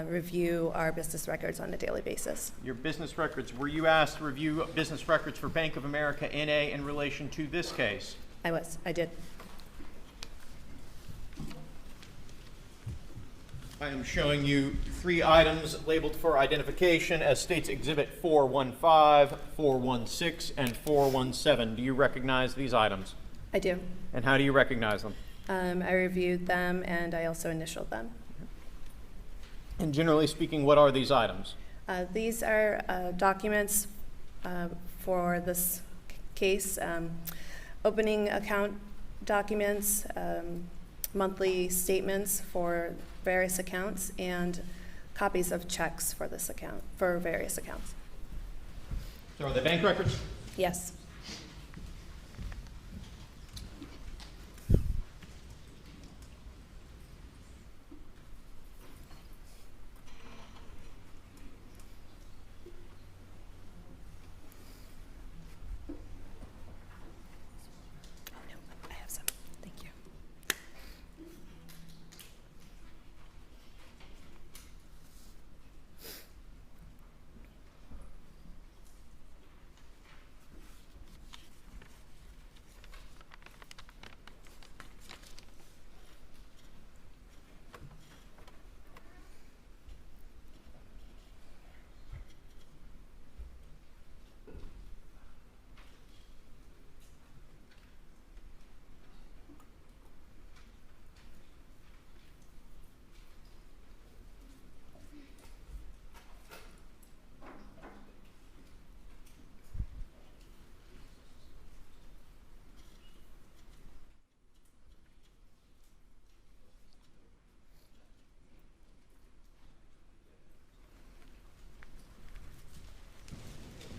review our business records on a daily basis. Your business records. Were you asked to review business records for Bank of America NA in relation to this case? I did. I am showing you 3 items labeled for identification as State's Exhibit 415, 416, and 417. Do you recognize these items? I do. And how do you recognize them? I reviewed them and I also initialed them. And generally speaking, what are these items? These are documents for this case, opening account documents, monthly statements for various accounts, and copies of checks for this account, for various accounts. So are they bank records? Yes.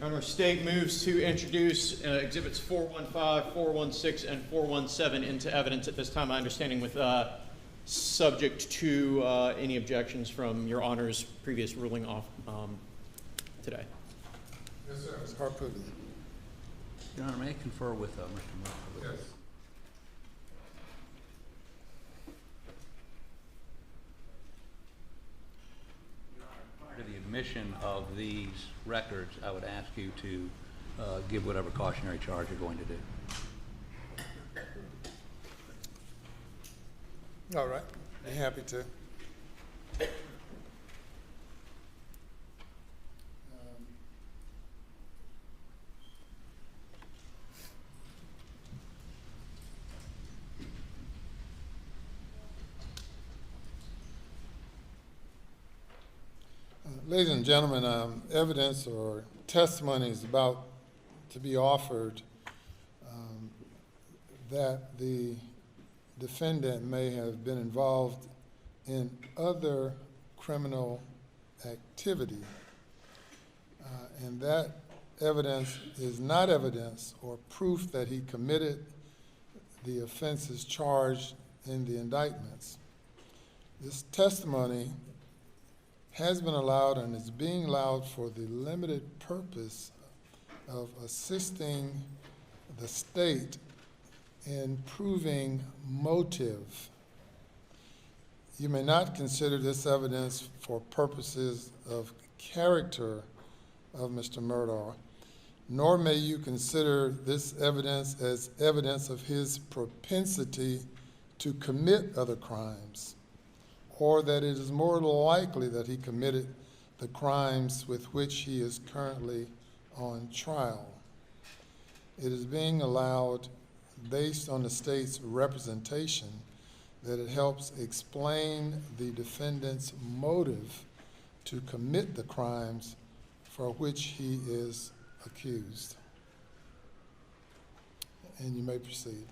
Your Honor, state moves to introduce exhibits 415, 416, and 417 into evidence at this time, my understanding, with subject to any objections from Your Honor's previous ruling off today. Yes, sir. Ms. Harpudi. Your Honor, may I confer with Mr. Murdaugh? Yes. Prior to the admission of these records, I would ask you to give whatever cautionary charge you're going to do. All right. Be happy to. Ladies and gentlemen, evidence or testimony is about to be offered that the defendant may have been involved in other criminal activity, and that evidence is not evidence or proof that he committed the offenses charged in the indictments. This testimony has been allowed and is being allowed for the limited purpose of assisting the state in proving motive. You may not consider this evidence for purposes of character of Mr. Murdaugh, nor may you consider this evidence as evidence of his propensity to commit other crimes, or that it is more likely that he committed the crimes with which he is currently on trial. It is being allowed based on the state's representation that it helps explain the defendant's motive to commit the crimes for which he is accused. And you may proceed.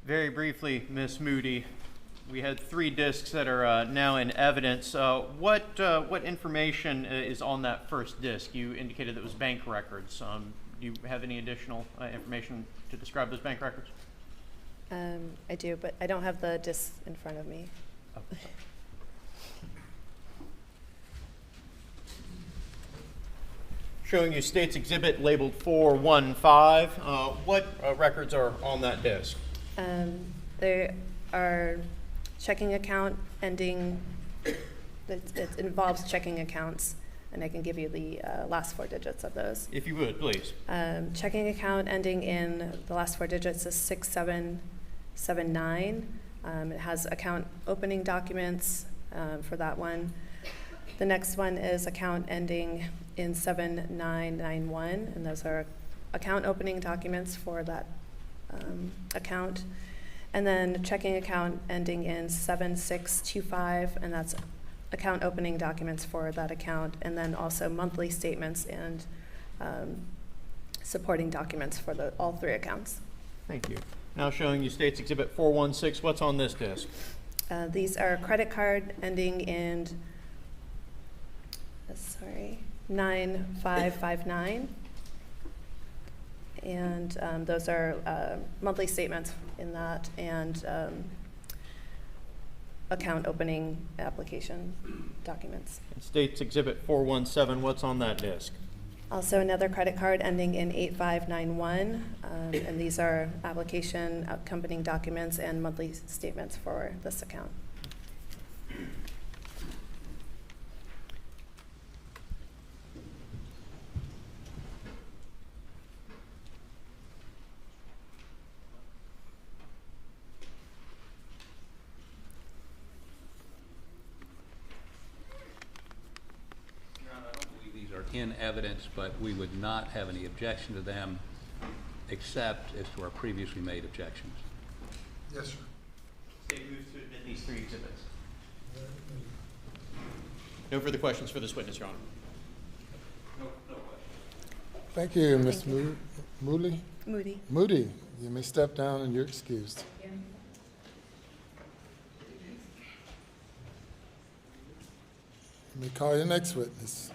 Very briefly, Ms. Moody, we had 3 discs that are now in evidence. What information is on that first disc? You indicated that it was bank records. Do you have any additional information to describe those bank records? I do, but I don't have the disc in front of me. Oh. Showing you State's Exhibit labeled 415. What records are on that disc? There are checking account ending, it involves checking accounts, and I can give you the last 4 digits of those. If you would, please. Checking account ending in the last 4 digits is 6779. It has account opening documents for that one. The next one is account ending in 7991, and those are account opening documents for that account. And then checking account ending in 7625, and that's account opening documents for that account, and then also monthly statements and supporting documents for all 3 accounts. Thank you. Now showing you State's Exhibit 416. What's on this disc? These are credit card ending in 9559. And those are monthly statements in that, and account opening application documents. And State's Exhibit 417, what's on that disc? Also another credit card ending in 8591, and these are application accompanying documents and monthly statements for this account. In evidence, but we would not have any objection to them except as to our previously made objections. Yes, sir. State moves to admit these 3 exhibits. No further questions for this witness, Your Honor. No questions. Thank you, Ms. Moody. Moody. Moody, you may step down and you're excused. You may call your next witness.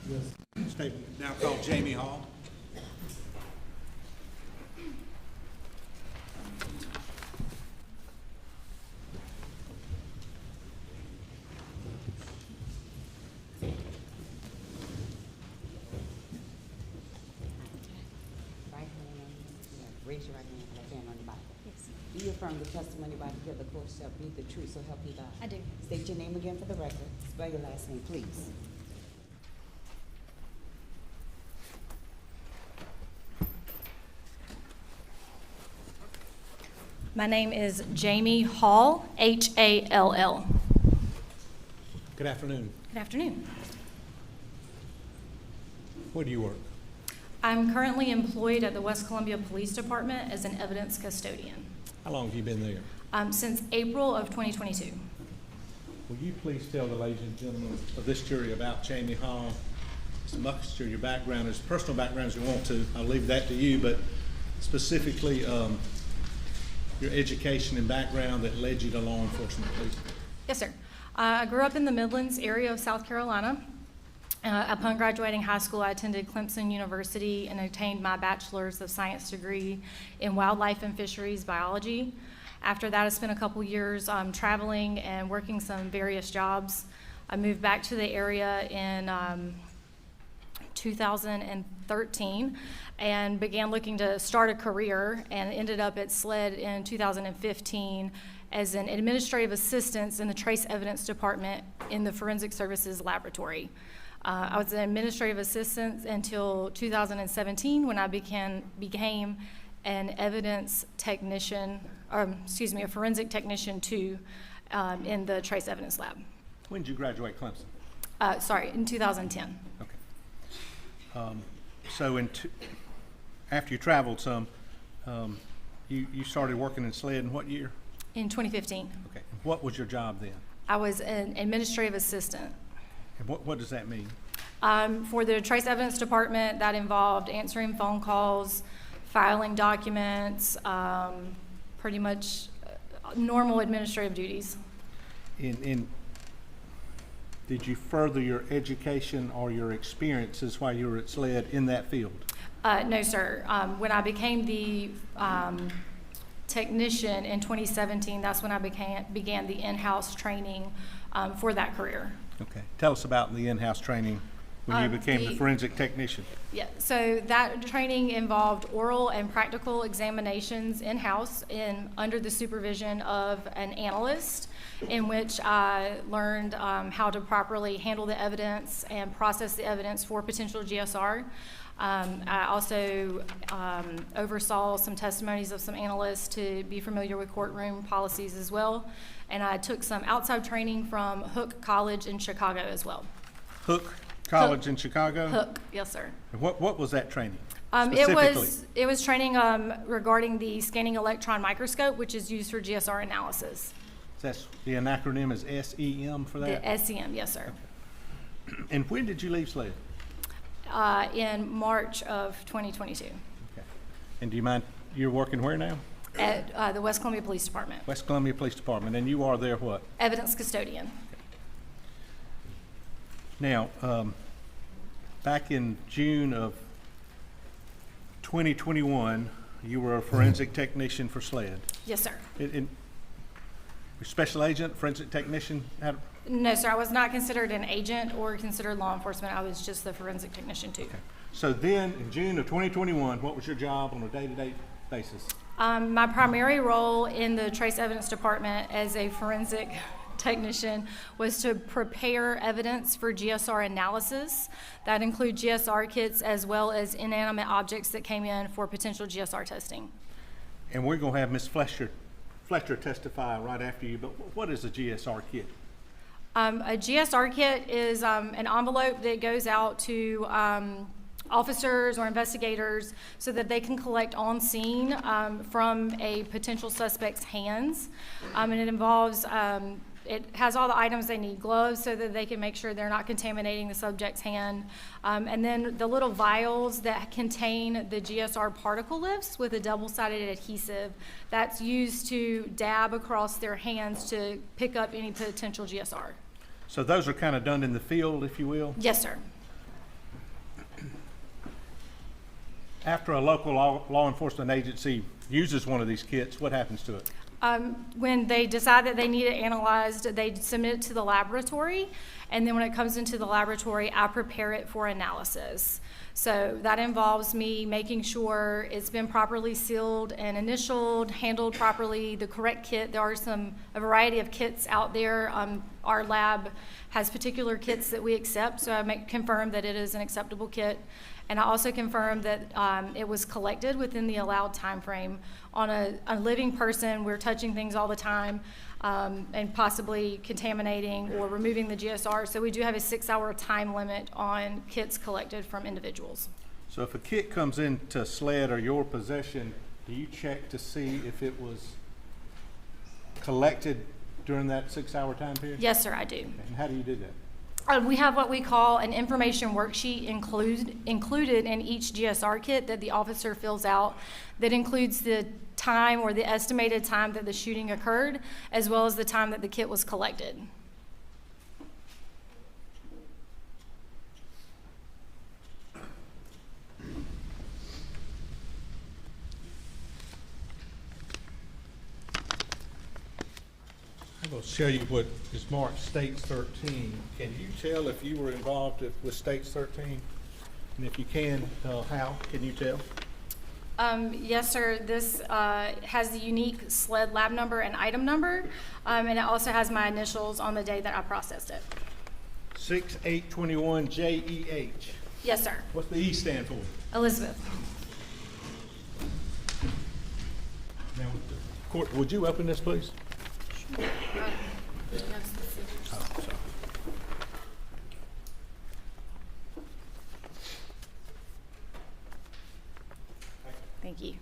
Yes. Statement now called Jamie Hall. Right hand on, raise your right hand, left hand on the Bible. Yes. Do you affirm the testimony about to give the court shall be the truth, so help you God? I do. State your name again for the record. Spell your last name, please. My name is Jamie Hall, Hall. Good afternoon. Good afternoon. Where do you work? I'm currently employed at the West Columbia Police Department as an evidence custodian How long have you been there? since April of 2022. Will you please tell the ladies and gentlemen of this jury about Jamie Hall, as much of your background, as personal background as you want to? I'll leave that to you, but specifically your education and background that led you to law enforcement, please. Yes, sir. I grew up in the Midlands area of South Carolina. Upon graduating high school, I attended Clemson University and obtained my bachelor's of science degree in wildlife and fisheries biology. After that, I spent a couple years traveling and working some various jobs. I moved back to the area in 2013 and began looking to start a career, and ended up at SLED in 2015 as an administrative assistant in the Trace Evidence Department in the Forensic Services Laboratory. I was an administrative assistant until 2017 when I became an evidence technician, a forensic technician too, in the Trace Evidence Lab. When did you graduate Clemson? In 2010. Okay. So after you traveled some, you started working in SLED in what year? In 2015. Okay. And what was your job then? I was an administrative assistant. And what does that mean? For the Trace Evidence Department, that involved answering phone calls, filing documents, pretty much normal administrative duties. Did you further your education or your experiences while you were at SLED in that field? No, sir. When I became the technician in 2017, that's when I began the in-house training for that career. Okay. Tell us about the in-house training when you became the forensic technician. Yeah, so that training involved oral and practical examinations in-house under the supervision of an analyst, in which I learned how to properly handle the evidence and process the evidence for potential GSR. I also oversaw some testimonies of some analysts to be familiar with courtroom policies as well. And I took some outside training from Hook College in Chicago as well. Hook College in Chicago? Hook, yes, sir. And what was that training? It was training regarding the scanning electron microscope, which is used for GSR analysis. That's the acronym is SEM for that? The SEM, yes, sir. Okay. And when did you leave SLED? In March of 2022. Okay. And do you mind, you're working where now? At the West Columbia Police Department. West Columbia Police Department, and you are there what? Evidence custodian. Okay. Now, back in June of 2021, you were a forensic technician for SLED. Yes, sir. Special agent, forensic technician? No, sir. I was not considered an agent or considered law enforcement. I was just the forensic technician too. Okay. So then, in June of 2021, what was your job on a day-to-day basis? My primary role in the Trace Evidence Department as a forensic technician was to prepare evidence for GSR analysis. That includes GSR kits as well as inanimate objects that came in for potential GSR testing. And we're going to have Ms. Fletcher testify right after you, but what is a GSR kit? A GSR kit is an envelope that goes out to officers or investigators so that they can collect on scene from a potential suspect's hands. And it involves, it has all the items they need: gloves so that they can make sure they're not contaminating the subject's hand. And then the little vials that contain the GSR particle lifts with a double-sided adhesive that's used to dab across their hands to pick up any potential GSR. So those are kind of done in the field, if you will? Yes, sir. After a local law enforcement agency uses one of these kits, what happens to it? When they decide that they need it analyzed, they submit it to the laboratory, and then when it comes into the laboratory, I prepare it for analysis. So that involves me making sure it's been properly sealed and initialed, handled properly, the correct kit. There are a variety of kits out there. Our lab has particular kits that we accept, so I confirm that it is an acceptable kit. And I also confirm that it was collected within the allowed time frame. On a living person, we're touching things all the time and possibly contaminating or removing the GSR. So we do have a 6-hour time limit on kits collected from individuals. So if a kit comes into SLED or your possession, do you check to see if it was collected during that 6-hour time period? Yes, sir, I do. And how do you do that? We have what we call an information worksheet included in each GSR kit that the officer fills out that includes the time or the estimated time that the shooting occurred, as well as the time that the kit was collected. I'm going to show you what is marked States 13. Can you tell if you were involved with States 13? And if you can, how can you tell? Yes, sir. This has the unique SLED lab number and item number, and it also has my initials on the day that I processed it. 6821 JEH. Yes, sir. What's the E stand for? Elizabeth. Now, court, would you open this, please? Thank you.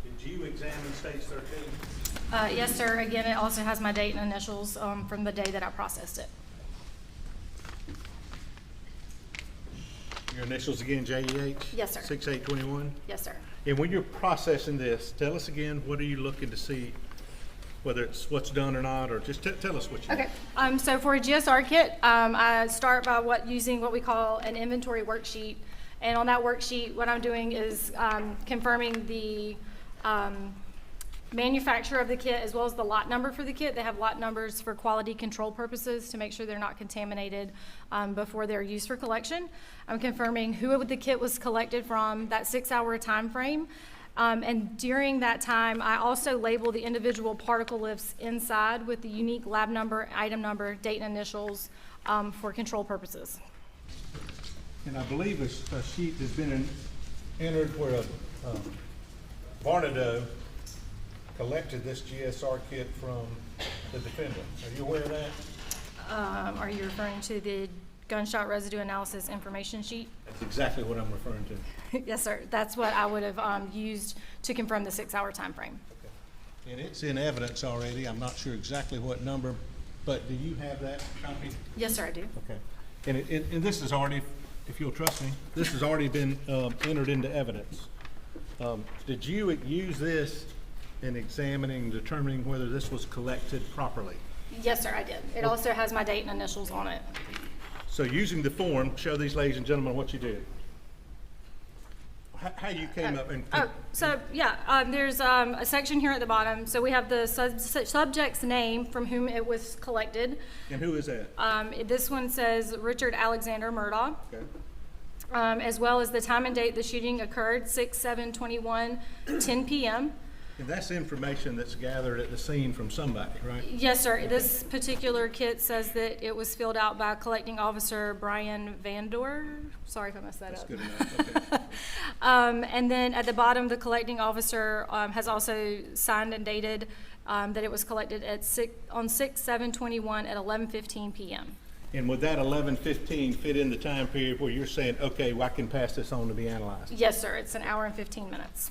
Did you examine States 13? Yes, sir. Again, it also has my date and initials from the day that I processed it. Your initials again, JEH? Yes, sir. 6821? Yes, sir. And when you're processing this, tell us again, what are you looking to see, whether it's what's done or not, or just tell us what you Okay. So for a GSR kit, I start by using what we call an inventory worksheet. And on that worksheet, what I'm doing is confirming the manufacturer of the kit as well as the lot number for the kit. They have lot numbers for quality control purposes to make sure they're not contaminated before they're used for collection. I'm confirming who the kit was collected from, that 6-hour time frame. And during that time, I also label the individual particle lifts inside with the unique lab number, item number, date and initials for control purposes. And I believe a sheet has been entered where Murdaugh collected this GSR kit from the defendant. Are you aware of that? Are you referring to the gunshot residue analysis information sheet? That's exactly what I'm referring to. Yes, sir. That's what I would have used to confirm the 6-hour time frame. Okay. And it's in evidence already. I'm not sure exactly what number, but do you have that copy? Yes, sir, I do. Okay. And this has already, if you'll trust me, this has already been entered into evidence. Did you use this in examining, determining whether this was collected properly? Yes, sir, I did. It also has my date and initials on it. So using the form, show these ladies and gentlemen what you did. How you came up and... There's a section here at the bottom. So we have the subject's name from whom it was collected. And who is that? This one says Richard Alexander Murdaugh. Okay. As well as the time and date the shooting occurred, 6/7/21, 10 p.m. And that's information that's gathered at the scene from somebody, right? Yes, sir. Okay. This particular kit says that it was filled out by collecting officer Brian Vandor. Sorry if I messed that up. That's good enough. Okay. And then at the bottom, the collecting officer has also signed and dated that it was collected on 6/7/21 at 11:15 p.m. And would that 11:15 fit in the time period where you're saying, okay, well, I can pass this on to be analyzed? Yes, sir. It's an hour and 15 minutes.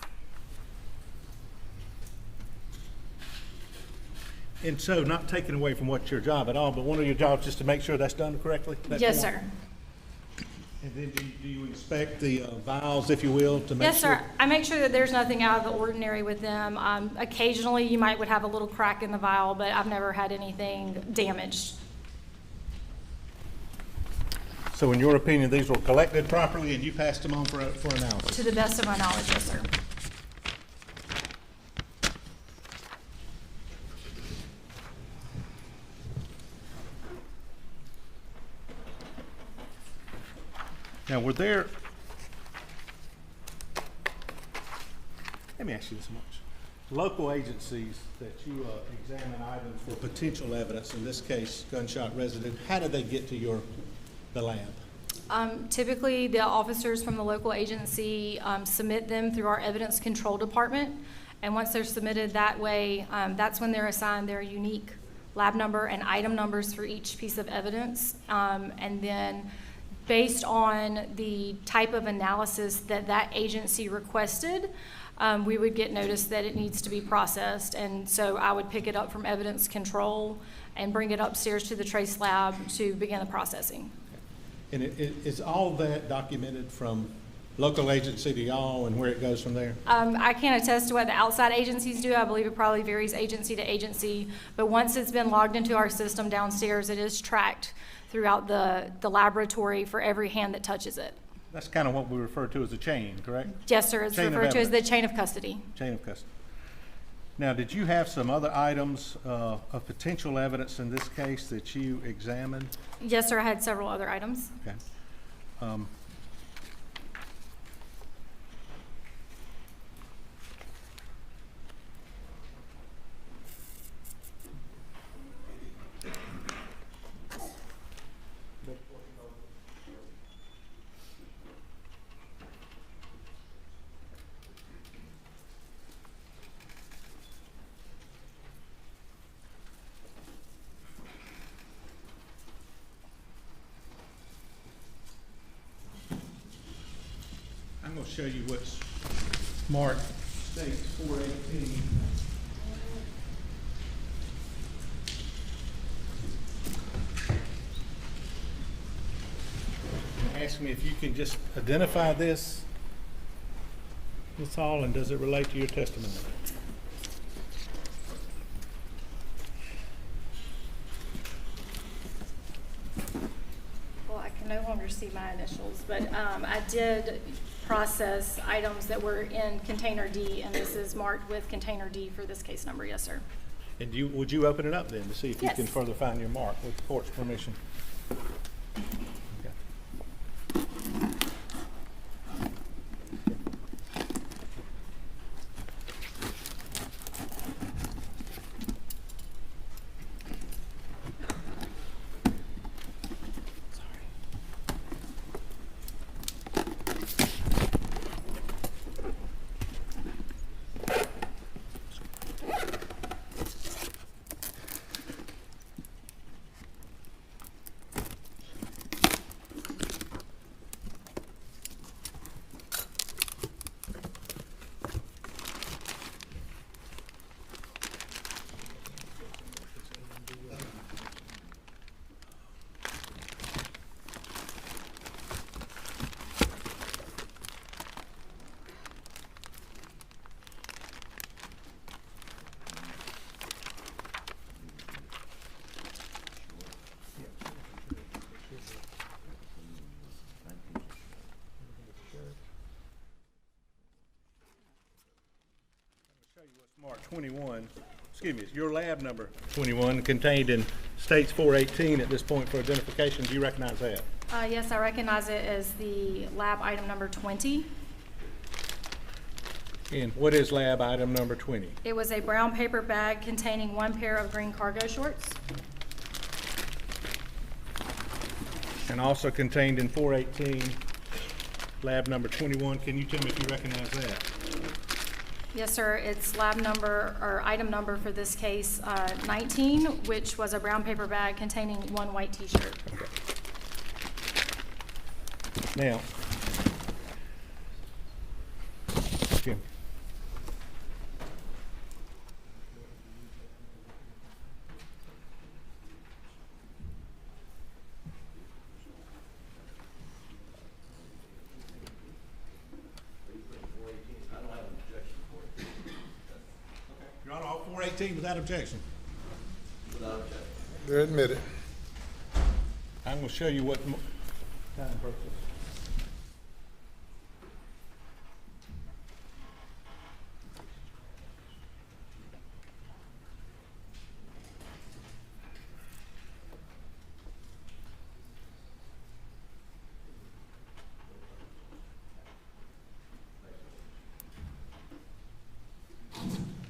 And so, not taking away from what's your job at all, but one of your jobs is to make sure that's done correctly? that Yes, form? sir. And then do you inspect the vials, if you will, to make Yes, sure? sir. I make sure that there's nothing out of the ordinary with them. Occasionally, you would have a little crack in the vial, but I've never had anything damaged. So in your opinion, these were collected properly and you passed them on for analysis? To the best of my knowledge, yes, sir. Now, were there, let me ask you this much. Local agencies that you examine items for potential evidence, in this case, gunshot residue, how did they get to the lab? Typically, the officers from the local agency submit them through our evidence control department. And once they're submitted that way, that's when they're assigned their unique lab number and item numbers for each piece of evidence. And then based on the type of analysis that that agency requested, we would get notice that it needs to be processed. And so I would pick it up from evidence control and bring it upstairs to the trace lab to begin the processing. And is all that documented from local agency to y'all and where it goes from there? I can't attest to what the outside agencies do. I believe it probably varies agency to agency. But once it's been logged into our system downstairs, it is tracked throughout the laboratory for every hand that touches it. That's kind of what we refer to as a chain, correct? Yes, sir. It's referred to as the chain of custody. Chain of custody. Now, did you have some other items of potential evidence in this case that you examined? Yes, sir. I had several other items. Okay. I'm going to show you what's marked states 418. Ask me if you can just identify this. That's all, and does it relate to your testimony? Well, I can no longer see my initials, but I did process items that were in container D, and this is marked with container D for this case number. Yes, sir. And would you open it up then to see if you Yes. can further find your mark with the court's permission? Mark 21, excuse me, it's your lab number 21 contained in states 418 at this point for identification. Do you recognize that? Yes, I recognize it as the lab item number 20. And what is lab item number 20? It was a brown paper bag containing one pair of green cargo shorts. And also contained in 418, lab number 21. Can you tell me if you recognize that? Yes, sir. It's lab number, or item number for this case, 19, which was a brown paper bag containing one white T-shirt. Okay. Now, Jim. 418 without objection? They're admitted. I'm going to show you what time purpose.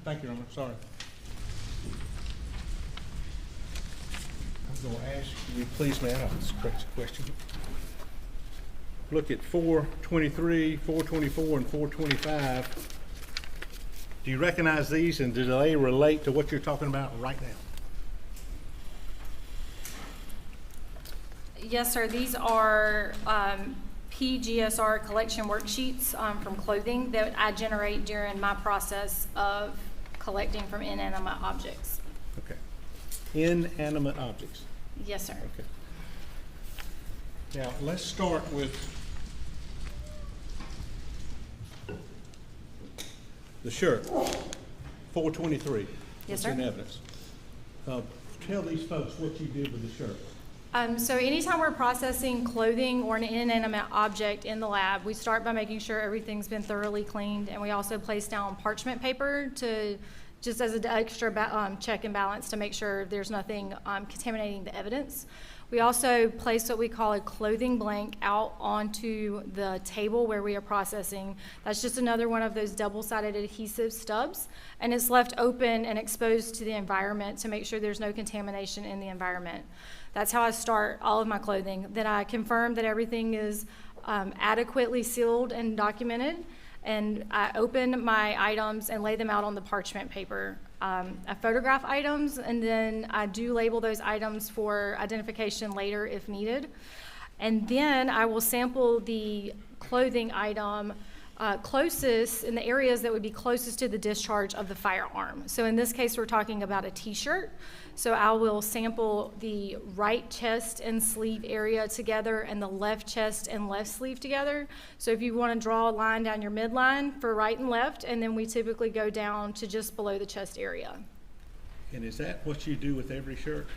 Thank you, Your Honor. Sorry. I'm going to ask you, please, ma'am, this is a correct question. Look at 423, 424, and 425. Do you recognize these, and do they relate to what you're talking about right now? Yes, sir. These are PGSR collection worksheets from clothing that I generate during my process of collecting from inanimate objects. Okay. Inanimate objects. Yes, sir. Okay. Now, let's start with the shirt, 423. Yes, What's in sir. evidence? Tell these folks what you did with the shirt. So anytime we're processing clothing or an inanimate object in the lab, we start by making sure everything's been thoroughly cleaned, and we also place down parchment paper to just as an extra check and balance to make sure there's nothing contaminating the evidence. We also place what we call a clothing blank out onto the table where we are processing. That's just another one of those double-sided adhesive stubs, and it's left open and exposed to the environment to make sure there's no contamination in the environment. That's how I start all of my clothing. Then I confirm that everything is adequately sealed and documented, and I open my items and lay them out on the parchment paper. I photograph items, and then I do label those items for identification later if needed. And then I will sample the clothing item closest, in the areas that would be closest to the discharge of the firearm. So in this case, we're talking about a t-shirt. So I will sample the right chest and sleeve area together and the left chest and left sleeve together. So if you want to draw a line down your midline for right and left, and then we typically go down to just below the chest area. And is that what you do with every shirt?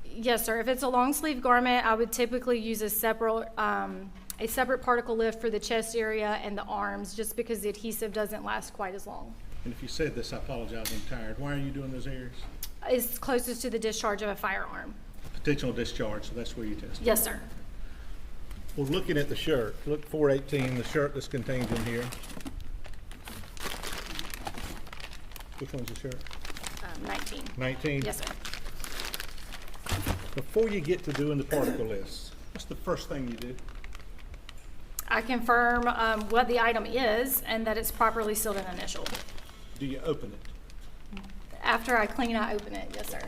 Yes, sir. If it's a long sleeve garment, I would typically use a separate particle lift for the chest area and the arms, just because the adhesive doesn't last quite as long. And if you said this, I apologize, I'm tired. Why are you doing those areas? It's closest to the discharge of a firearm. Potential discharge, so that's where you test it. Yes, sir. Well, looking at the shirt, look 418, the shirt that's contained in here. Which one's the shirt? 19. 19? Yes, sir. Before you get to doing the particle lists, what's the first thing you do? I confirm what the item is and that it's properly sealed and initialed. Do you open it? After I clean, I open it. Yes, sir.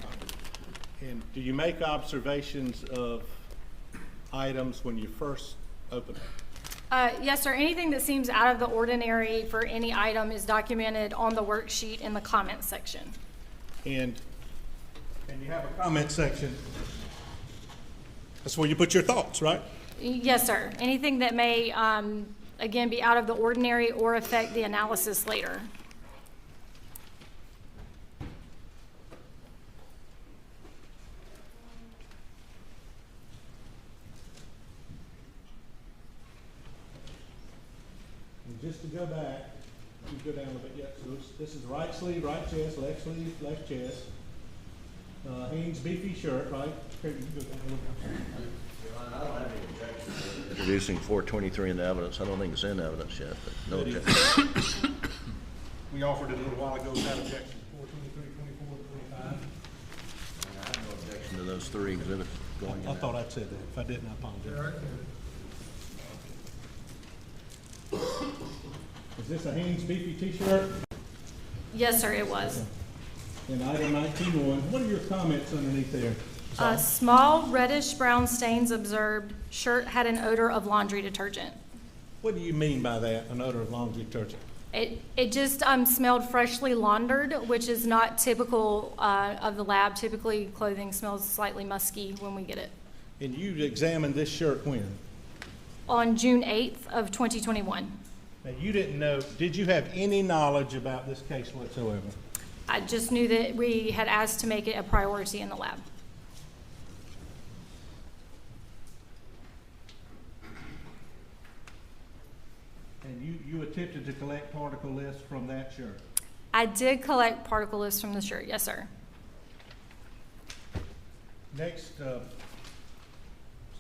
And do you make observations of items when you first open it? Yes, sir. Anything that seems out of the ordinary for any item is documented on the worksheet in the comments section. And you have a comment section. That's where you put your thoughts, right? Yes, sir. Anything that may, again, be out of the ordinary or affect the analysis later. Just to go back, you go down a bit, yeah, so this is right sleeve, right chest, left sleeve, left chest. Hanes beefy shirt, right? Okay, you can go down a little bit. I don't have any objection to introducing 423 into evidence. I don't think it's in evidence yet, but no objection. We offered it a little while ago without objection. 423, 24, 25. I have no objection to those three exhibits going in. I thought I'd said that. If I didn't, I apologize. Is this a Hanes beefy t-shirt? Yes, sir, it was. And item 19.1, what are your comments underneath there? Small reddish brown stains observed. Shirt had an odor of laundry detergent. What do you mean by that, an odor of laundry detergent? It just smelled freshly laundered, which is not typical of the lab. Typically, clothing smells slightly musky when we get it. And you examined this shirt when? On June 8th of 2021. Now, you didn't know, did you have any knowledge about this case whatsoever? I just knew that we had asked to make it a priority in the lab. And you attempted to collect particle lists from that shirt? I did collect particle lists from the shirt, yes, sir. Next,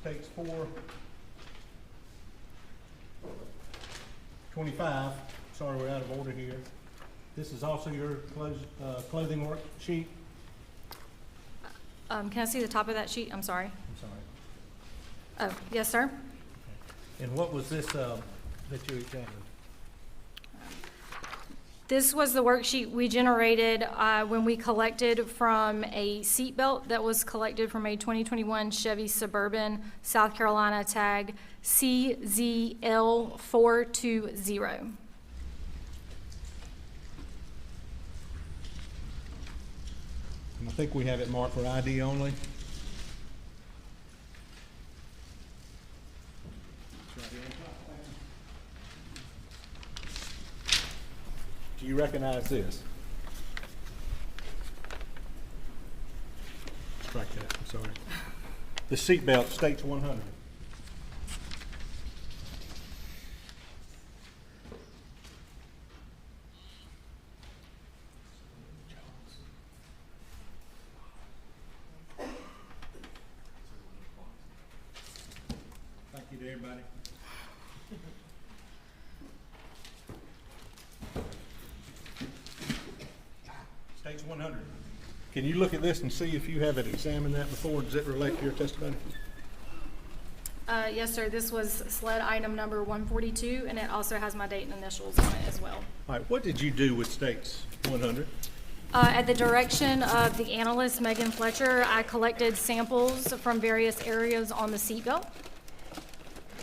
states 425, sorry we're out of order here. This is also your clothing worksheet? Can I see the top of that sheet? I'm sorry. I'm sorry. Oh, yes, sir. And what was this that you examined? This was the worksheet we generated when we collected from a seatbelt that was collected from a 2021 Chevy Suburban, South Carolina, tag CZL420. And I think we have it marked for ID only. Do you recognize this? Strike that, I'm sorry. The seatbelt states 100. Thank you to everybody. States 100. Can you look at this and see if you haven't examined that before? Does it relate to your testimony? Yes, sir. This was sled item number 142, and it also has my date and initials on it as well. All right, what did you do with states 100? At the direction of the analyst, Megan Fletcher, I collected samples from various areas on the seatbelt.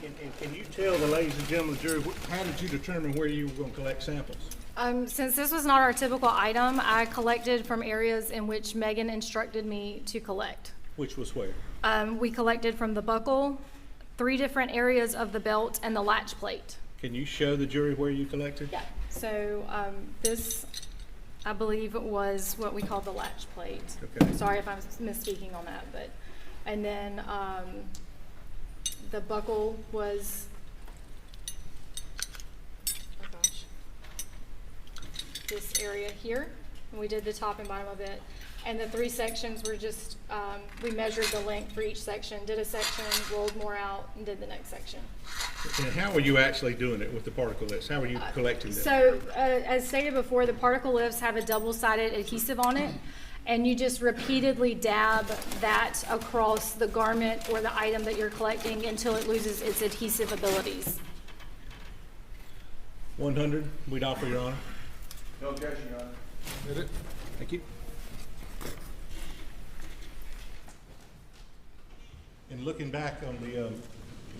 And can you tell the ladies and gentlemen of the jury, how did you determine where you were going to collect samples? Since this was not our typical item, I collected from areas in which Megan instructed me to collect. Which was where? We collected from the buckle, 3 different areas of the belt, and the latch plate. Can you show the jury where you collected? Yeah. So this, I believe, was what we call the latch plate. Okay. Sorry if I'm misspeaking on that, but, and then the buckle was, oh gosh, this area here, and we did the top and bottom of it. And the 3 sections were just, we measured the length for each section, did a section, rolled more out, and did the next section. And how were you actually doing it with the particle lifts? How were you collecting them? So, as stated before, the particle lifts have a double-sided adhesive on it, and you just repeatedly dab that across the garment or the item that you're collecting until it loses its adhesive abilities. 100, we'd offer, Your Honor. No objection, Your Honor. Did it? Thank you. And looking back on the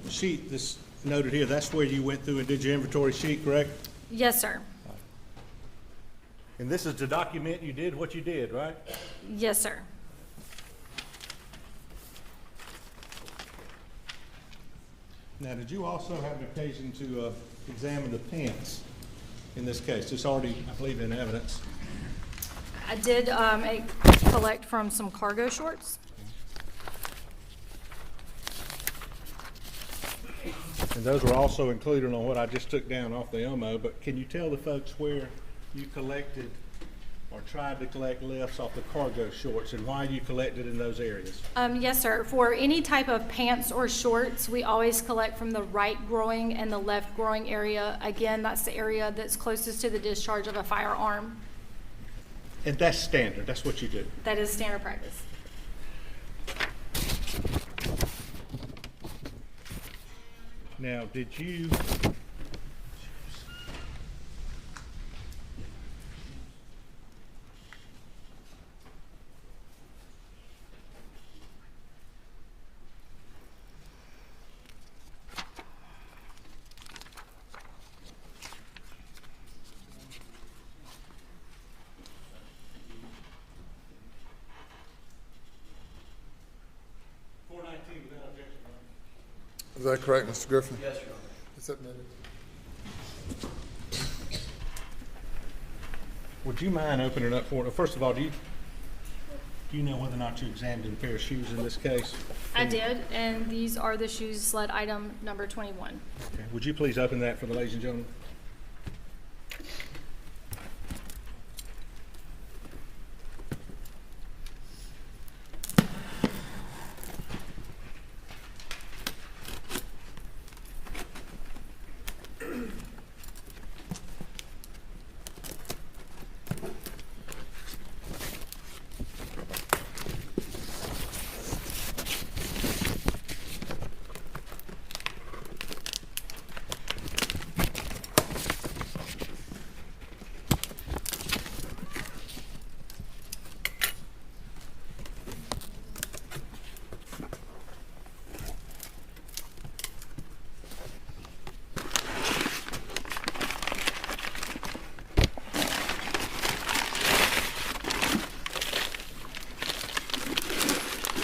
sheet, this noted here, that's where you went through and did your inventory sheet, correct? Yes, sir. And this is to document you did what you did, right? Yes, sir. Now, did you also have an occasion to examine the pants in this case? It's already, I believe, in evidence. I did collect from some cargo shorts. And those were also included on what I just took down off the Elmo, but can you tell the folks where you collected or tried to collect lifts off the cargo shorts and why you collected in those areas? Yes, sir. For any type of pants or shorts, we always collect from the right groin and the left groin area. Again, that's the area that's closest to the discharge of a firearm. And that's standard, that's what you do? That is standard practice. Now, did you, Is that correct, Mr. Griffin? Yes, Your Honor. Is that minute? Would you mind opening up for, first of all, do you know whether or not you examined a pair of shoes in this case? I did, and these are the shoes, sled item number 21. Okay. Would you please open that for the ladies and gentlemen?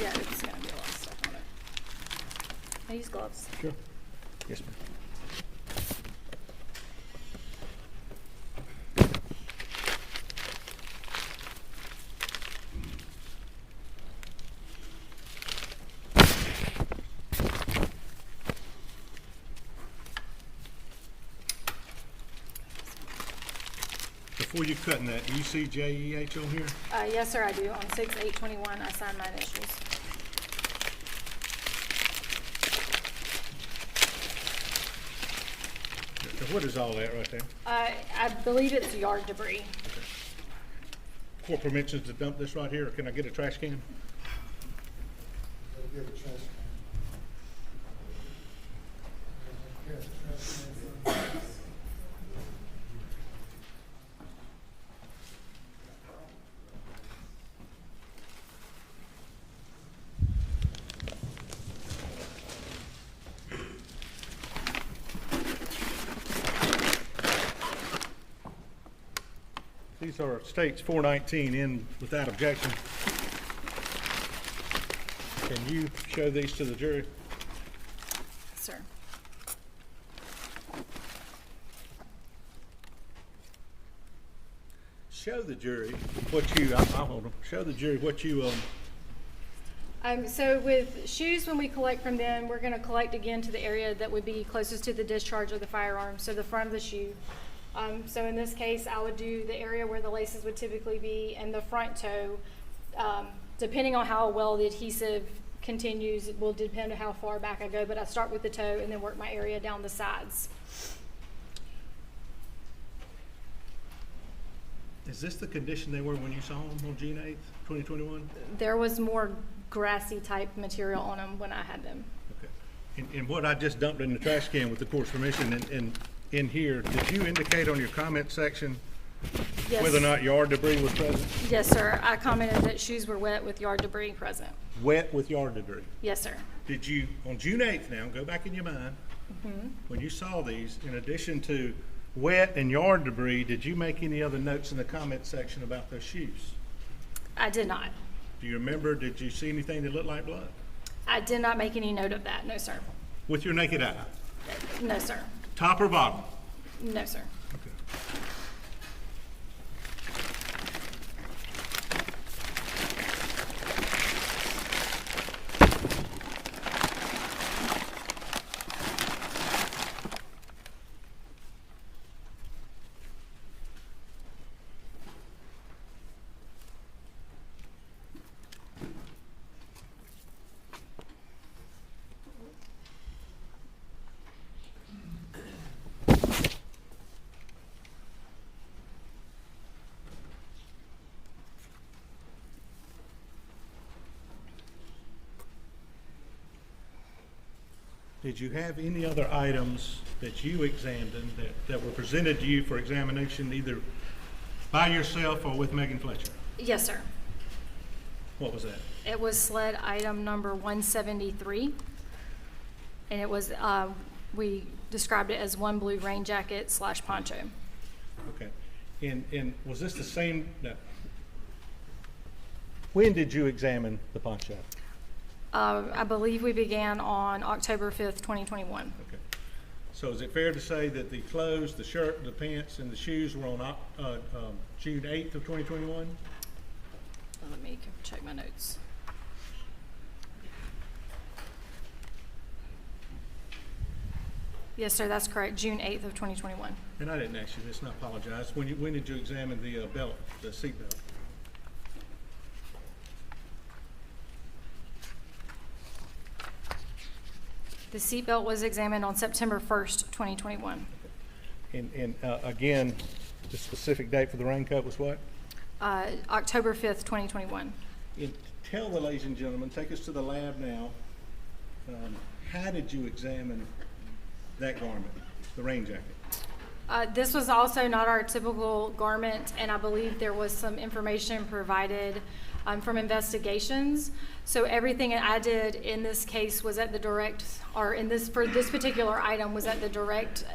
Yeah, it's gonna be a lot of stuff on it. I use gloves. Sure. Yes, ma'am. Before you cutting that, do you see JEH on here? Yes, sir, I do. On 6/8/21, I signed my initials. So what is all that right there? I believe it's yard debris. Court permissions to dump this right here, or can I get a trash can? Get a trash can. Get a trash can. These are states 419 in without objection. Can you show these to the jury? Sir. Show the jury what you, I'll hold them, show the jury what you, So with shoes, when we collect from them, we're gonna collect again to the area that would be closest to the discharge of the firearm, so the front of the shoe. So in this case, I would do the area where the laces would typically be and the front toe. Depending on how well the adhesive continues, it will depend on how far back I go, but I start with the toe and then work my area down the sides. is this the condition they were when you saw them on June 8th, 2021? There was more grassy type material on them when I had them. Okay. And what I just dumped in the trash can with the court's permission and in here, did you indicate on your comment section Yes. whether or not yard debris was present? Yes, sir. I commented that shoes were wet with yard debris present. Wet with yard debris? Yes, sir. Did you, on June 8th now, go back in your mind, when you saw these, in addition to wet and yard debris, did you make any other notes in the comment section about those shoes? I did not. Do you remember, did you see anything that looked like blood? I did not make any note of that. No, sir. With your naked eye? No, sir. Top or bottom? No, sir. Okay. Did you have any other items that you examined that were presented to you for examination either by yourself or with Megan Fletcher? Yes, sir. What was that? It was sled item number 173. And it was, we described it as one blue rain jacket / poncho. Okay. And was this the same, no. When did you examine the poncho? I believe we began on October 5th, 2021. Okay. So is it fair to say that the clothes, the shirt, the pants, and the shoes were on June 8th of 2021? Let me check my notes. Yes, sir, that's correct, June 8th of 2021. And I didn't ask you this, and I apologize. When did you examine the belt, the seat belt? The seatbelt was examined on September 1st, 2021. And again, the specific date for the raincoat was what? October 5th, 2021. And tell the ladies and gentlemen, take us to the lab now. How did you examine that garment, the rain jacket? This was also not our typical garment, and I believe there was some information provided from investigations. So everything I did in this case was at the direct, or in this, for this particular item, was at the direct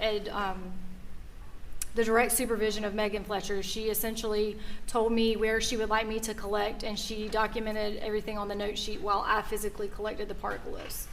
supervision of Megan Fletcher. She essentially told me where she would like me to collect, and she documented everything on the note sheet while I physically collected the particle lifts.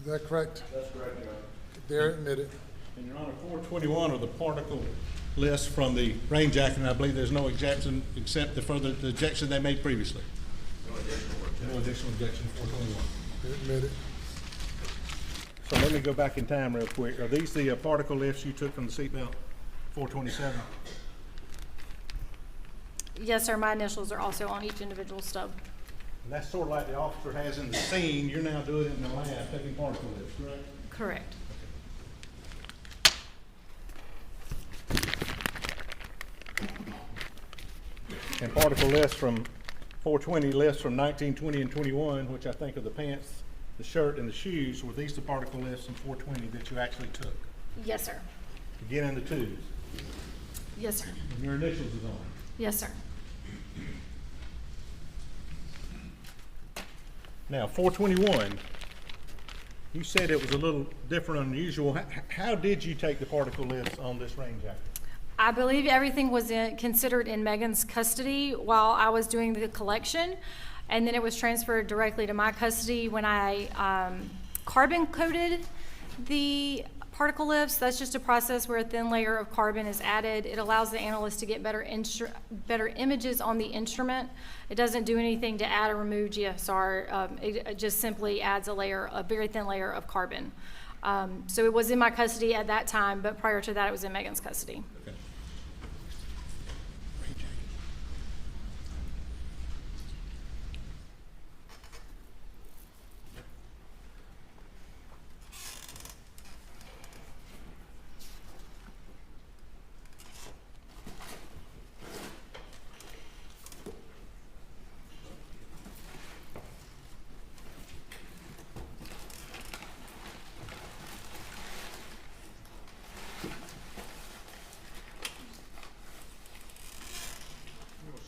Is that correct? That's correct, Your Honor. They're admitted. And Your Honor, 421 are the particle lists from the rain jacket, and I believe there's no objection except the further the objection they made previously. No additional objection, 421. They're admitted. So let me go back in time real quick. Are these the particle lifts you took from the seatbelt, 427? Yes, sir, my initials are also on each individual stub. And that's sort of like the officer has in the scene. You're now doing it in the lab, taking particle lifts, correct? Correct. And particle lists from 420 lists from 19, 20, and 21, which I think are the pants, the shirt, and the shoes. Were these the particle lists from 420 that you actually took? Yes, sir. Again, in the twos? Yes, sir. And your initials is on? Yes, sir. Now, 421, you said it was a little different, unusual. How did you take the particle lifts on this rain jacket? I believe everything was considered in Megan's custody while I was doing the collection, and then it was transferred directly to my custody when I carbon coated the particle lifts. That's just a process where a thin layer of carbon is added. It allows the analyst to get better images on the instrument. It doesn't do anything to add or remove GSR. It just simply adds a very thin layer of carbon. So it was in my custody at that time, but prior to that, it was in Megan's custody. Okay.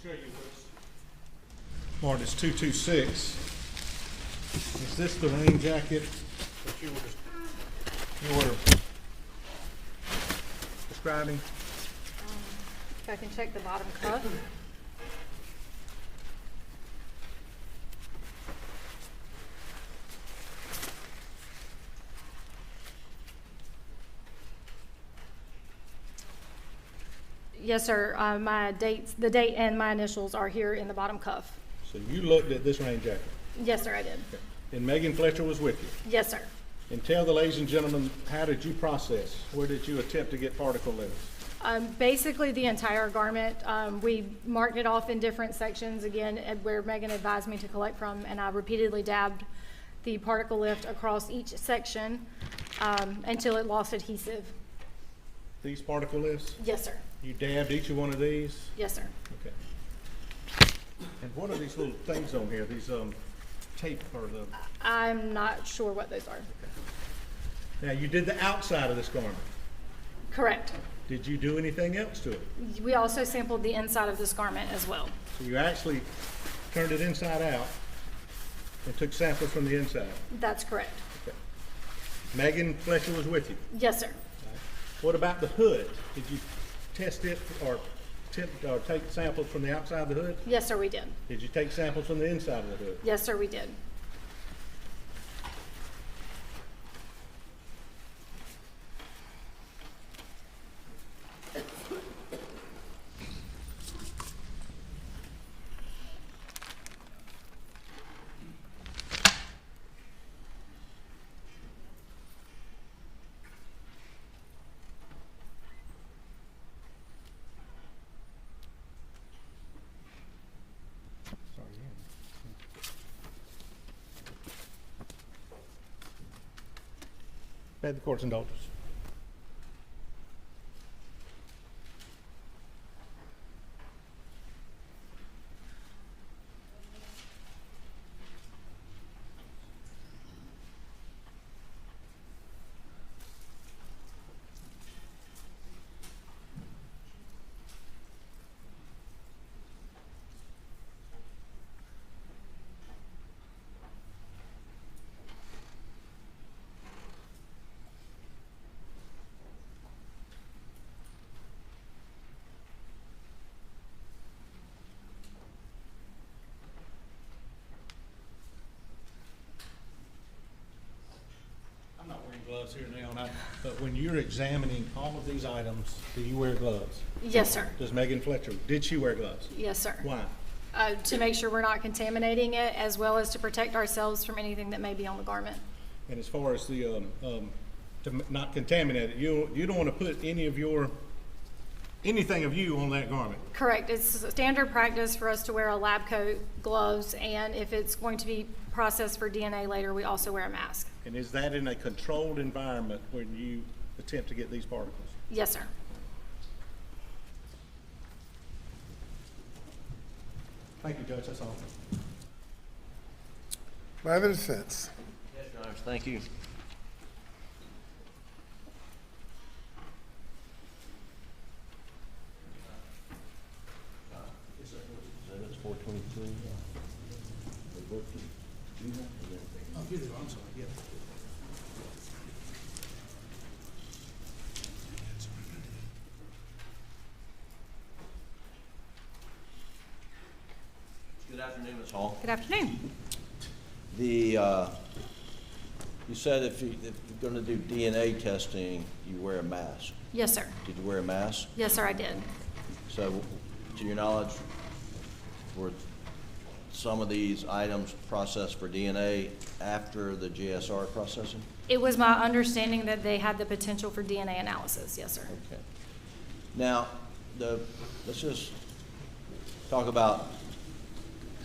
Show you what's marked as 226. Is this the rain jacket that you were describing? If I can check the bottom cuff. Yes, sir. The date and my initials are here in the bottom cuff. So you looked at this rain jacket? Yes, sir, I did. Okay. And Megan Fletcher was with you? Yes, sir. And tell the ladies and gentlemen, how did you process? Where did you attempt to get particle lifts? Basically the entire garment. We marked it off in different sections, again, where Megan advised me to collect from, and I repeatedly dabbed the particle lift across each section until it lost adhesive. these particle lists? Yes, sir. You dabbed each of one of these? Yes, sir. Okay. And what are these little things on here? These tape or the? I'm not sure what those are. Now you did the outside of this garment. Correct. Did you do anything else to it? We also sampled the inside of this garment as well. So you actually turned it inside out and took samples from the inside. That's correct. Okay. Megan Fletcher was with you. Yes, sir. What about the hood? Did you test it or take samples from the outside of the hood? Yes, sir, we did. Did you take samples from the inside of the hood? Yes, sir, we did. Beg the court's indulgence. I'm not wearing gloves here now, but when you're examining all of these items, do you wear gloves? Yes, sir. Does Megan Fletcher, did she wear gloves? Yes, sir. Why? To make sure we're not contaminating it, as well as to protect ourselves from anything that may be on the garment. And as far as the, not contaminate it, you don't want to put anything of you on that garment. Correct. It's standard practice for us to wear a lab coat, gloves, and if it's going to be processed for DNA later, we also wear a mask. And is that in a controlled environment when you attempt to get these particles? Yes, sir. Thank you, Judge, that's all. By the defense. Yes, Your Honor, thank you. That's 423. Oh, you do, I'm sorry, yeah. Good afternoon, Ms. Hall. Good afternoon. You said if you're going to do DNA testing, you wear a mask. Yes, sir. Did you wear a mask? Yes, sir, I did. So, to your knowledge, were some of these items processed for DNA after the GSR processing? It was my understanding that they had the potential for DNA analysis. Yes, sir. Okay. Now, let's just talk about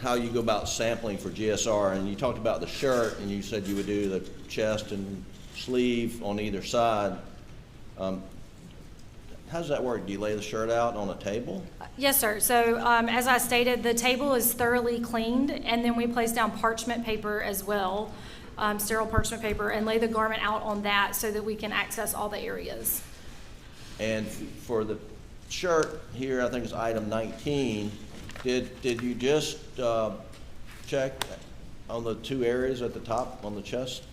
how you go about sampling for GSR. And you talked about the shirt, and you said you would do the chest and sleeve on either side. How does that work? Do you lay the shirt out on a table? Yes, sir. So as I stated, the table is thoroughly cleaned, and then we place down parchment paper as well, sterile parchment paper, and lay the garment out on that so that we can access all the areas. And for the shirt here, I think it's item 19, did you just check on the two areas at the top on the chest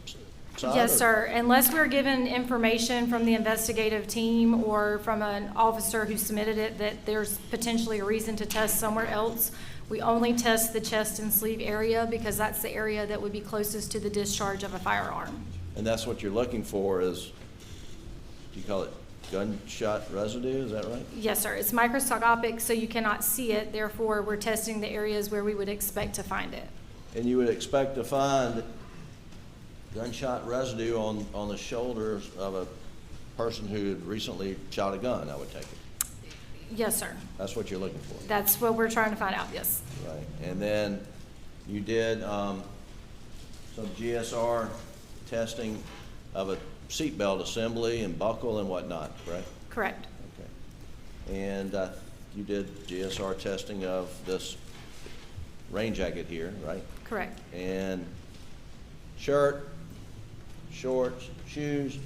side? Yes, sir. Unless we're given information from the investigative team or from an officer who submitted it that there's potentially a reason to test somewhere else, we only test the chest and sleeve area because that's the area that would be closest to the discharge of a firearm. And that's what you're looking for is, do you call it gunshot residue, is that right? Yes, sir. It's microscopic, so you cannot see it. Therefore, we're testing the areas where we would expect to find it. And you would expect to find gunshot residue on the shoulders of a person who had recently shot a gun, I would take it. Yes, sir. That's what you're looking for. That's what we're trying to find out, yes. Right. And then you did some GSR testing of a seatbelt assembly and buckle and whatnot, correct? Correct. Okay. And you did GSR testing of this rain jacket here, right? Correct. And shirt, shorts, shoes,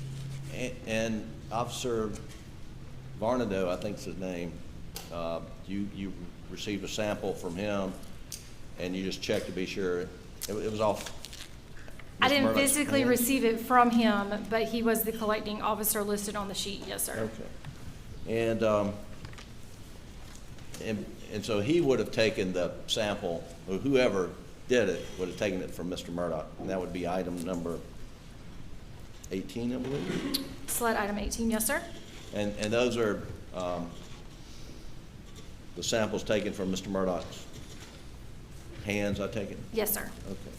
and Officer Varnado, I think's his name, you received a sample from him, and you just checked to be sure it was off. I didn't Murdoch's physically hands? receive it from him, but he was the collecting officer listed on the sheet, yes, sir. Okay. And so he would have taken the sample, or whoever did it would have taken it from Mr. Murdaugh, and that would be item number 18, I believe? Sled item 18, yes, sir. And those are the samples taken from Mr. Murdaugh's hands, I take it? Yes, sir. Okay.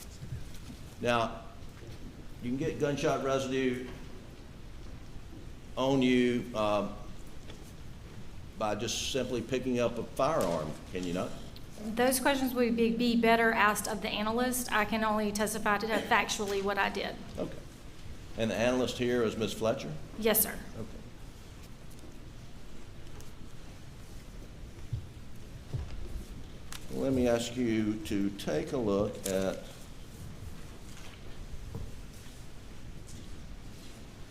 Now, you can get gunshot residue on you by just simply picking up a firearm, can you not? Those questions would be better asked of the analyst. I can only testify to factually what I did. Okay. And the analyst here is Ms. Fletcher? Yes, sir. Okay. Let me ask you to take a look at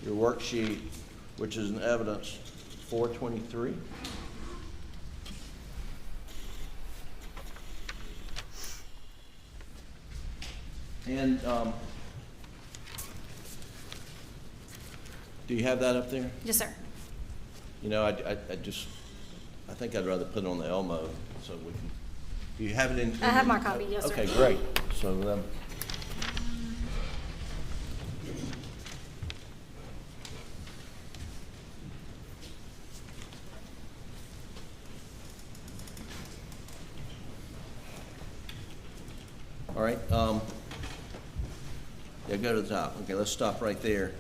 your worksheet, which is in evidence 423. And do you have that up there? Yes, sir. You know, I think I'd rather put it on the Elmo so we can, do you have it in? I have my copy, yes, sir. Okay, great. So all right, yeah, go to the top. Okay, let's stop right there.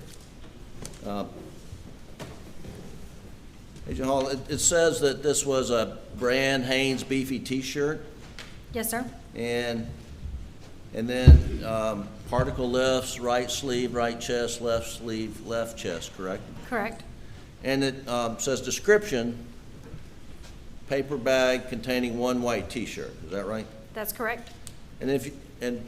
Agent Hall, it says that this was a brand Hanes Beefy T-shirt, Yes, sir. and then particle lifts, right sleeve, right chest, left sleeve, left chest, correct? Correct. And it says description, paper bag containing one white T-shirt. Is that right? That's correct. And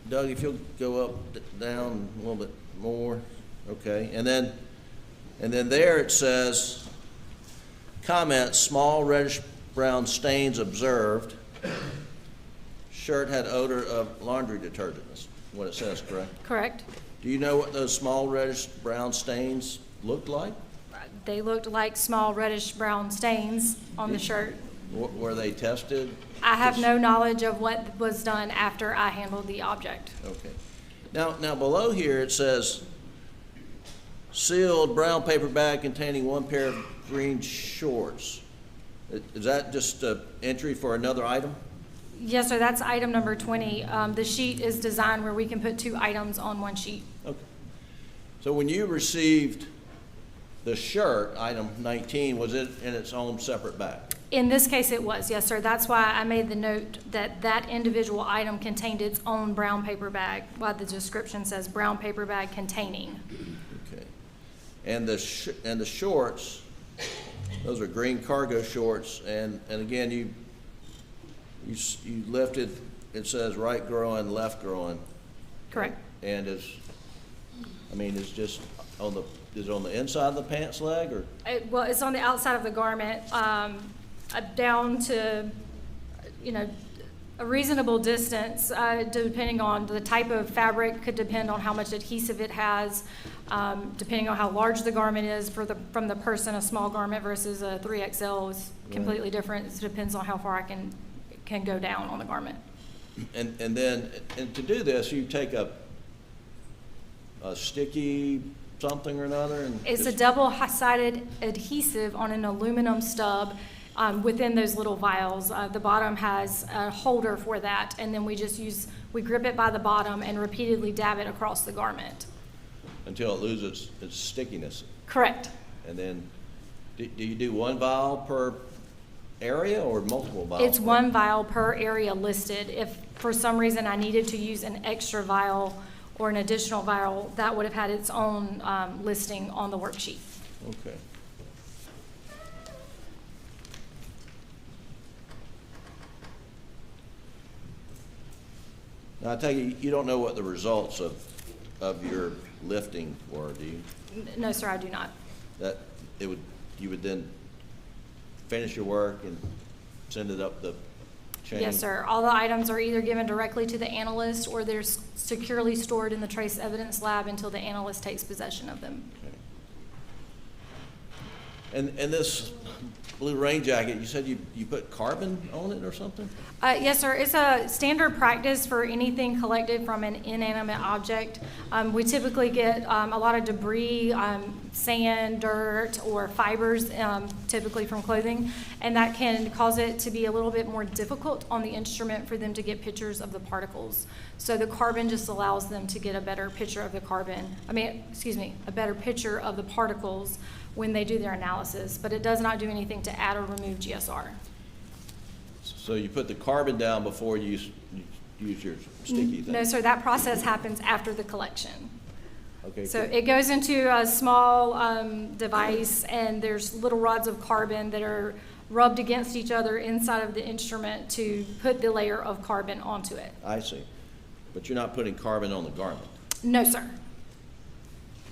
Doug, if you'll go up, down a little bit more, okay. And then there it says, comment, small reddish brown stains observed. Shirt had odor of laundry detergent, is what it says, correct? Correct. Do you know what those small reddish brown stains looked like? They looked like small reddish brown stains on the shirt. Were they tested? I have no knowledge of what was done after I handled the object. Okay. Now below here it says sealed brown paper bag containing one pair of green shorts. Is that just an entry for another item? Yes, sir, that's item number 20. The sheet is designed where we can put 2 items on one sheet. Okay. So when you received the shirt, item 19, was it in its own separate bag? In this case, it was, yes, sir. That's why I made the note that that individual item contained its own brown paper bag, while the description says brown paper bag containing. Okay. And the shorts, those are green cargo shorts, and again, you lifted, it says right groin, left groin. Correct. And is just on the, is it on the inside of the pants leg, or? Well, it's on the outside of the garment, down to, a reasonable distance, depending on the type of fabric, could depend on how much adhesive it has, depending on how large the garment is from the person. A small garment versus a 3XL is completely different. It depends on how far I can go down on the garment. And then to do this, you take a sticky something or another, and it's a double-sided adhesive on an aluminum stub within those little vials. The bottom has a holder for that, and then we grip it by the bottom and repeatedly dab it across the garment. Until it loses its stickiness. Correct. And then, do you do one vial per area or multiple vials? It's one vial per area listed. If for some reason I needed to use an extra vial or an additional vial, that would have had its own listing on the worksheet. Okay. Now, I take it you don't know what the results of your lifting were, do you? No, sir, I do not. That you would then finish your work and send it up the chain? Yes, sir. All the items are either given directly to the analyst or they're securely stored in the trace evidence lab until the analyst takes possession of them. Okay. And this blue rain jacket, you said you put carbon on it or something? Yes, sir. It's a standard practice for anything collected from an inanimate object. We typically get a lot of debris, sand, dirt, or fibers, typically from clothing, and that can cause it to be a little bit more difficult on the instrument for them to get pictures of the particles. So the carbon just allows them to get a better picture of the a better picture of the particles when they do their analysis, but it does not do anything to add or remove GSR. So you put the carbon down before you use your sticky thing? No, sir, that process happens after the collection. Okay. So it goes into a small device, and there's little rods of carbon that are rubbed against each other inside of the instrument to put the layer of carbon onto it. I see. But you're not putting carbon on the garment? No, sir.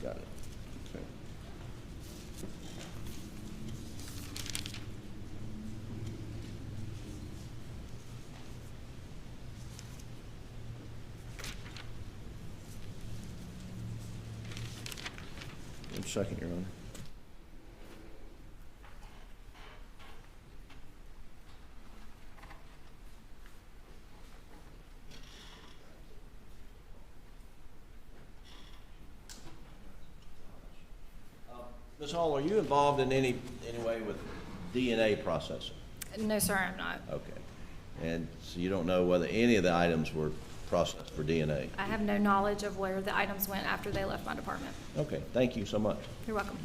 Got it. Okay. One second, Your Honor. Ms. Hall, are you involved in any way with DNA processing? No, sir, I'm not. Okay. And so you don't know whether any of the items were processed for DNA? I have no knowledge of where the items went after they left my department. Okay, thank you so much. You're welcome.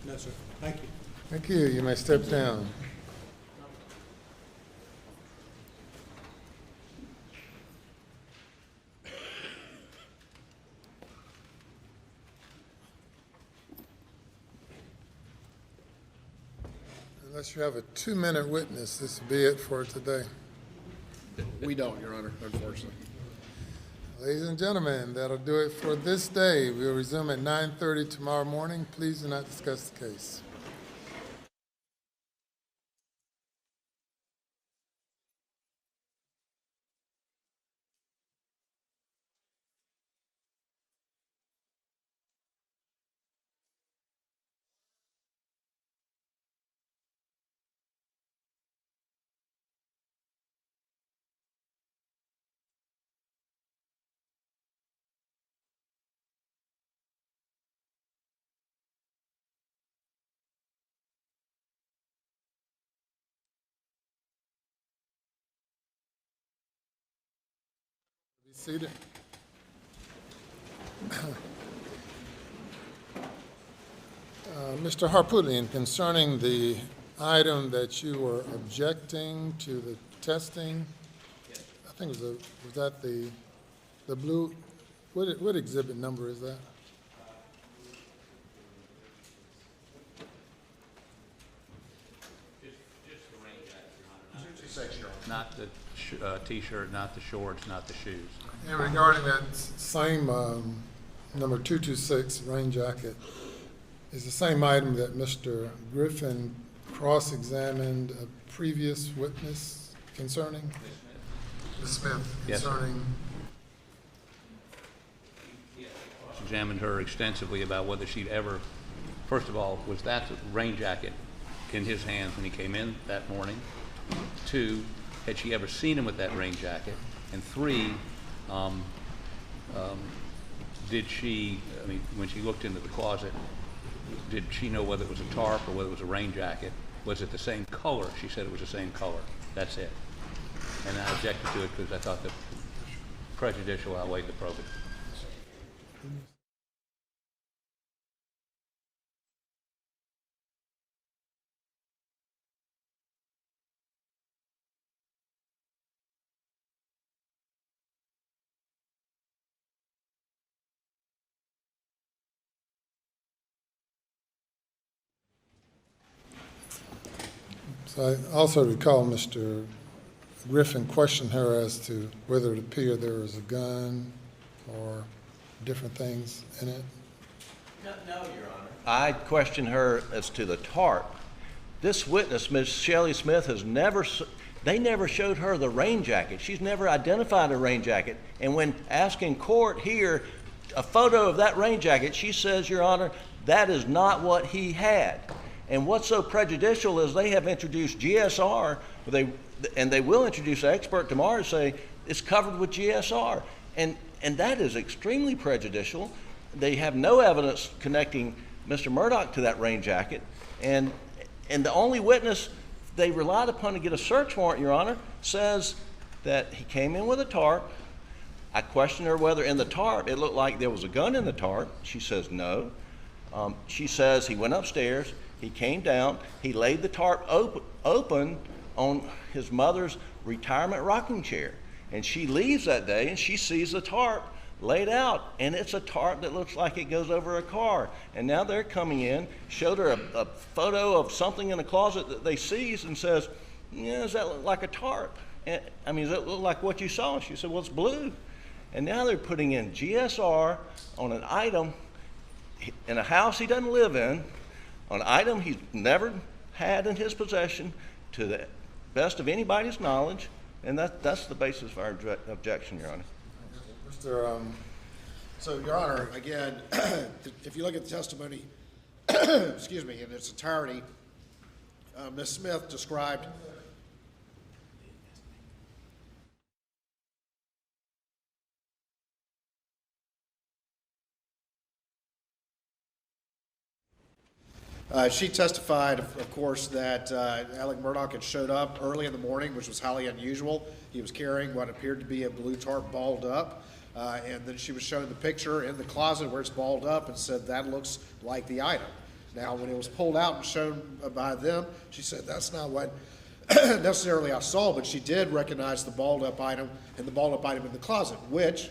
No, sir. Thank you. Thank you. You may step down. Unless you have a 2-minute witness, this will be it for today. We don't, Your Honor, unfortunately. Ladies and gentlemen, that'll do it for this day. We'll resume at 9:30 tomorrow morning. Please do not discuss the case. Be seated. Mr. Harpootlian, concerning the item that you were objecting to the testing, I think it was that the blue, what exhibit number is that? Not the T-shirt, not the shorts, not the shoes. And regarding that same number 226 rain jacket, is the same item that Mr. Griffin cross-examined a previous witness concerning? Ms. Smith, Yes, sir. concerning? Examined her extensively about whether she'd ever, first of all, was that the rain jacket in his hands when he came in that morning? 2, had she ever seen him with that rain jacket? And 3, did she, I mean, when she looked into the closet, did she know whether it was a tarp or whether it was a rain jacket? Was it the same color? She said it was the same color. That's it. And I objected to it because I thought the prejudicial outweighed the probative. So I also recall Mr. Mr. Griffin questioned her as to whether it appeared there was a gun or different things in it? No, Your Honor. I questioned her as to the tarp. This witness, Ms. Shelley Smith, they never showed her the rain jacket. She's never identified a rain jacket. And when asked in court here a photo of that rain jacket, she says, Your Honor, that is not what he had. And what's so prejudicial is they have introduced GSR, and they will introduce an expert tomorrow to say it's covered with GSR. And that is extremely prejudicial. They have no evidence connecting Mr. Murdaugh to that rain jacket. And the only witness they relied upon to get a search warrant, Your Honor, says that he came in with a tarp. I questioned her whether in the tarp it looked like there was a gun in the tarp. She says no. She says he went upstairs, he came down, he laid the tarp open on his mother's retirement rocking chair. And she leaves that day and she sees the tarp laid out, and it's a tarp that looks like it goes over a car. And now they're coming in, showed her a photo of something in a closet that they seized and says, yeah, does that look like a tarp? And, I mean, does that look like what you saw? She said, well, it's blue. And now they're putting in GSR on an item in a house he doesn't live in, on an item he's never had in his possession, to the best of anybody's knowledge, and that's the basis of our objection, Your Honor. So, Your Honor, again, if you look at the testimony, excuse me, in its entirety, Ms. Smith described she testified, of course, that Alex Murdaugh had showed up early in the morning, which was highly unusual. He was carrying what appeared to be a blue tarp balled up. And then she was shown the picture in the closet where it's balled up and said, that looks like the item. Now, when it was pulled out and shown by them, she said, that's not what necessarily I saw, but she did recognize the balled up item and the balled up item in the closet, which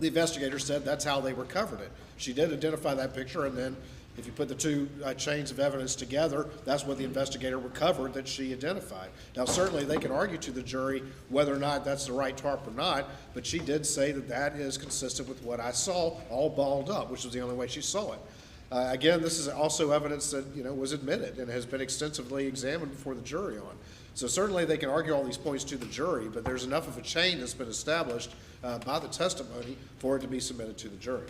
the investigator said that's how they recovered it. She did identify that picture, and then if you put the two chains of evidence together, that's what the investigator recovered that she identified. Now, certainly they can argue to the jury whether or not that's the right tarp or not, but she did say that that is consistent with what I saw, all balled up, which was the only way she saw it. Again, this is also evidence that was admitted and has been extensively examined before the jury on. So certainly they can argue all these points to the jury, but there's enough of a chain that's been established by the testimony for it to be submitted to the jury.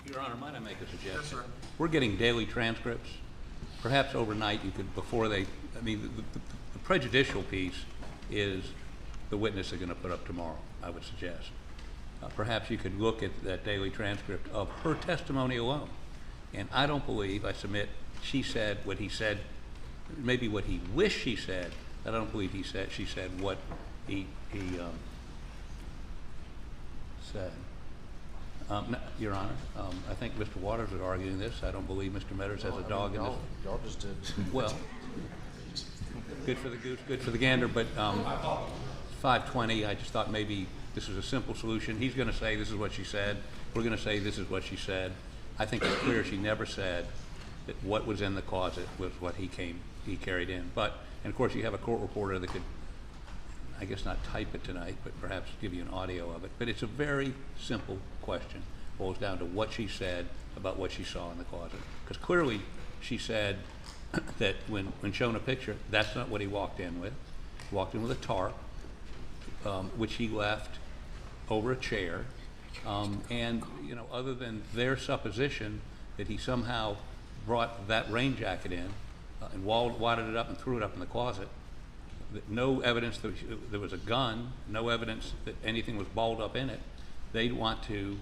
Your Honor, might I make a suggestion? Yes, sir. We're getting daily transcripts. Perhaps overnight you could, before they, I mean, the prejudicial piece is the witness they're going to put up tomorrow, I would suggest. Perhaps you could look at that daily transcript of her testimony alone. And I don't believe, I submit, she said what he said, maybe what he wished she said. I don't believe she said what he said. Your Honor, I think Mr. Waters is arguing this. I don't believe Mr. Metters has a dog in this. Y'all just did. Well, good for the goose, good for the gander, but 5:20, I just thought maybe this was a simple solution. He's going to say this is what she said. We're going to say this is what she said. I think it's clear she never said that what was in the closet was what he carried in. But, and of course, you have a court reporter that could, I guess not type it tonight, but perhaps give you an audio of it. But it's a very simple question. It boils down to what she said about what she saw in the closet. Because clearly she said that when shown a picture, that's not what he walked in with. He walked in with a tarp, which he left over a chair. And, other than their supposition that he somehow brought that rain jacket in and wadded it up and threw it up in the closet, no evidence that there was a gun, no evidence that anything was balled up in it. They'd want to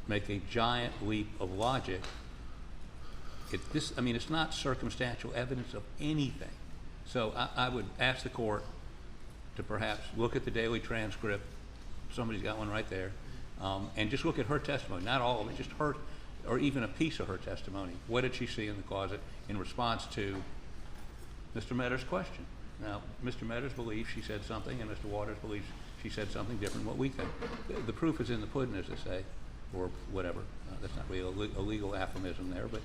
make a giant leap of logic. It's not circumstantial evidence of anything. So I would ask the court to perhaps look at the daily transcript. Somebody's got one right there. And just look at her testimony, not all of it, just her, or even a piece of her testimony. What did she see in the closet in response to Mr. Metter's question? Now, Mr. Metters believes she said something, and Mr. Waters believes she said something different from what we think. The proof is in the pudding, as they say, or whatever. That's not really a legal aphorism there, but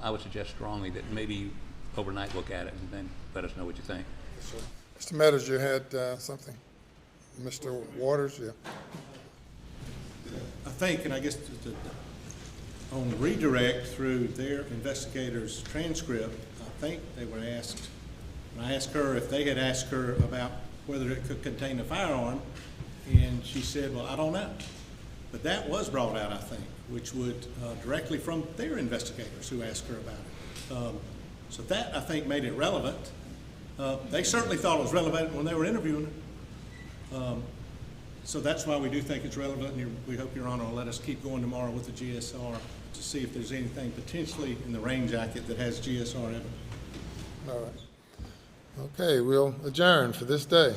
I would suggest strongly that maybe overnight look at it and then let us know what you think. Yes, sir. Mr. Meadows, you had something? Mr. Waters, yeah. I think, and I guess on redirect through their investigator's transcript, I think they were asked, and I asked her if they had asked her about whether it could contain a firearm, and she said, well, I don't know. But that was brought out, I think, which would directly from their investigators who asked her about it. So that, I think, made it relevant. They certainly thought it was relevant when they were interviewing her. So that's why we do think it's relevant, and we hope Your Honor will let us keep going tomorrow with the GSR to see if there's anything potentially in the rain jacket that has GSR evidence. All right. Okay, we'll adjourn for this day.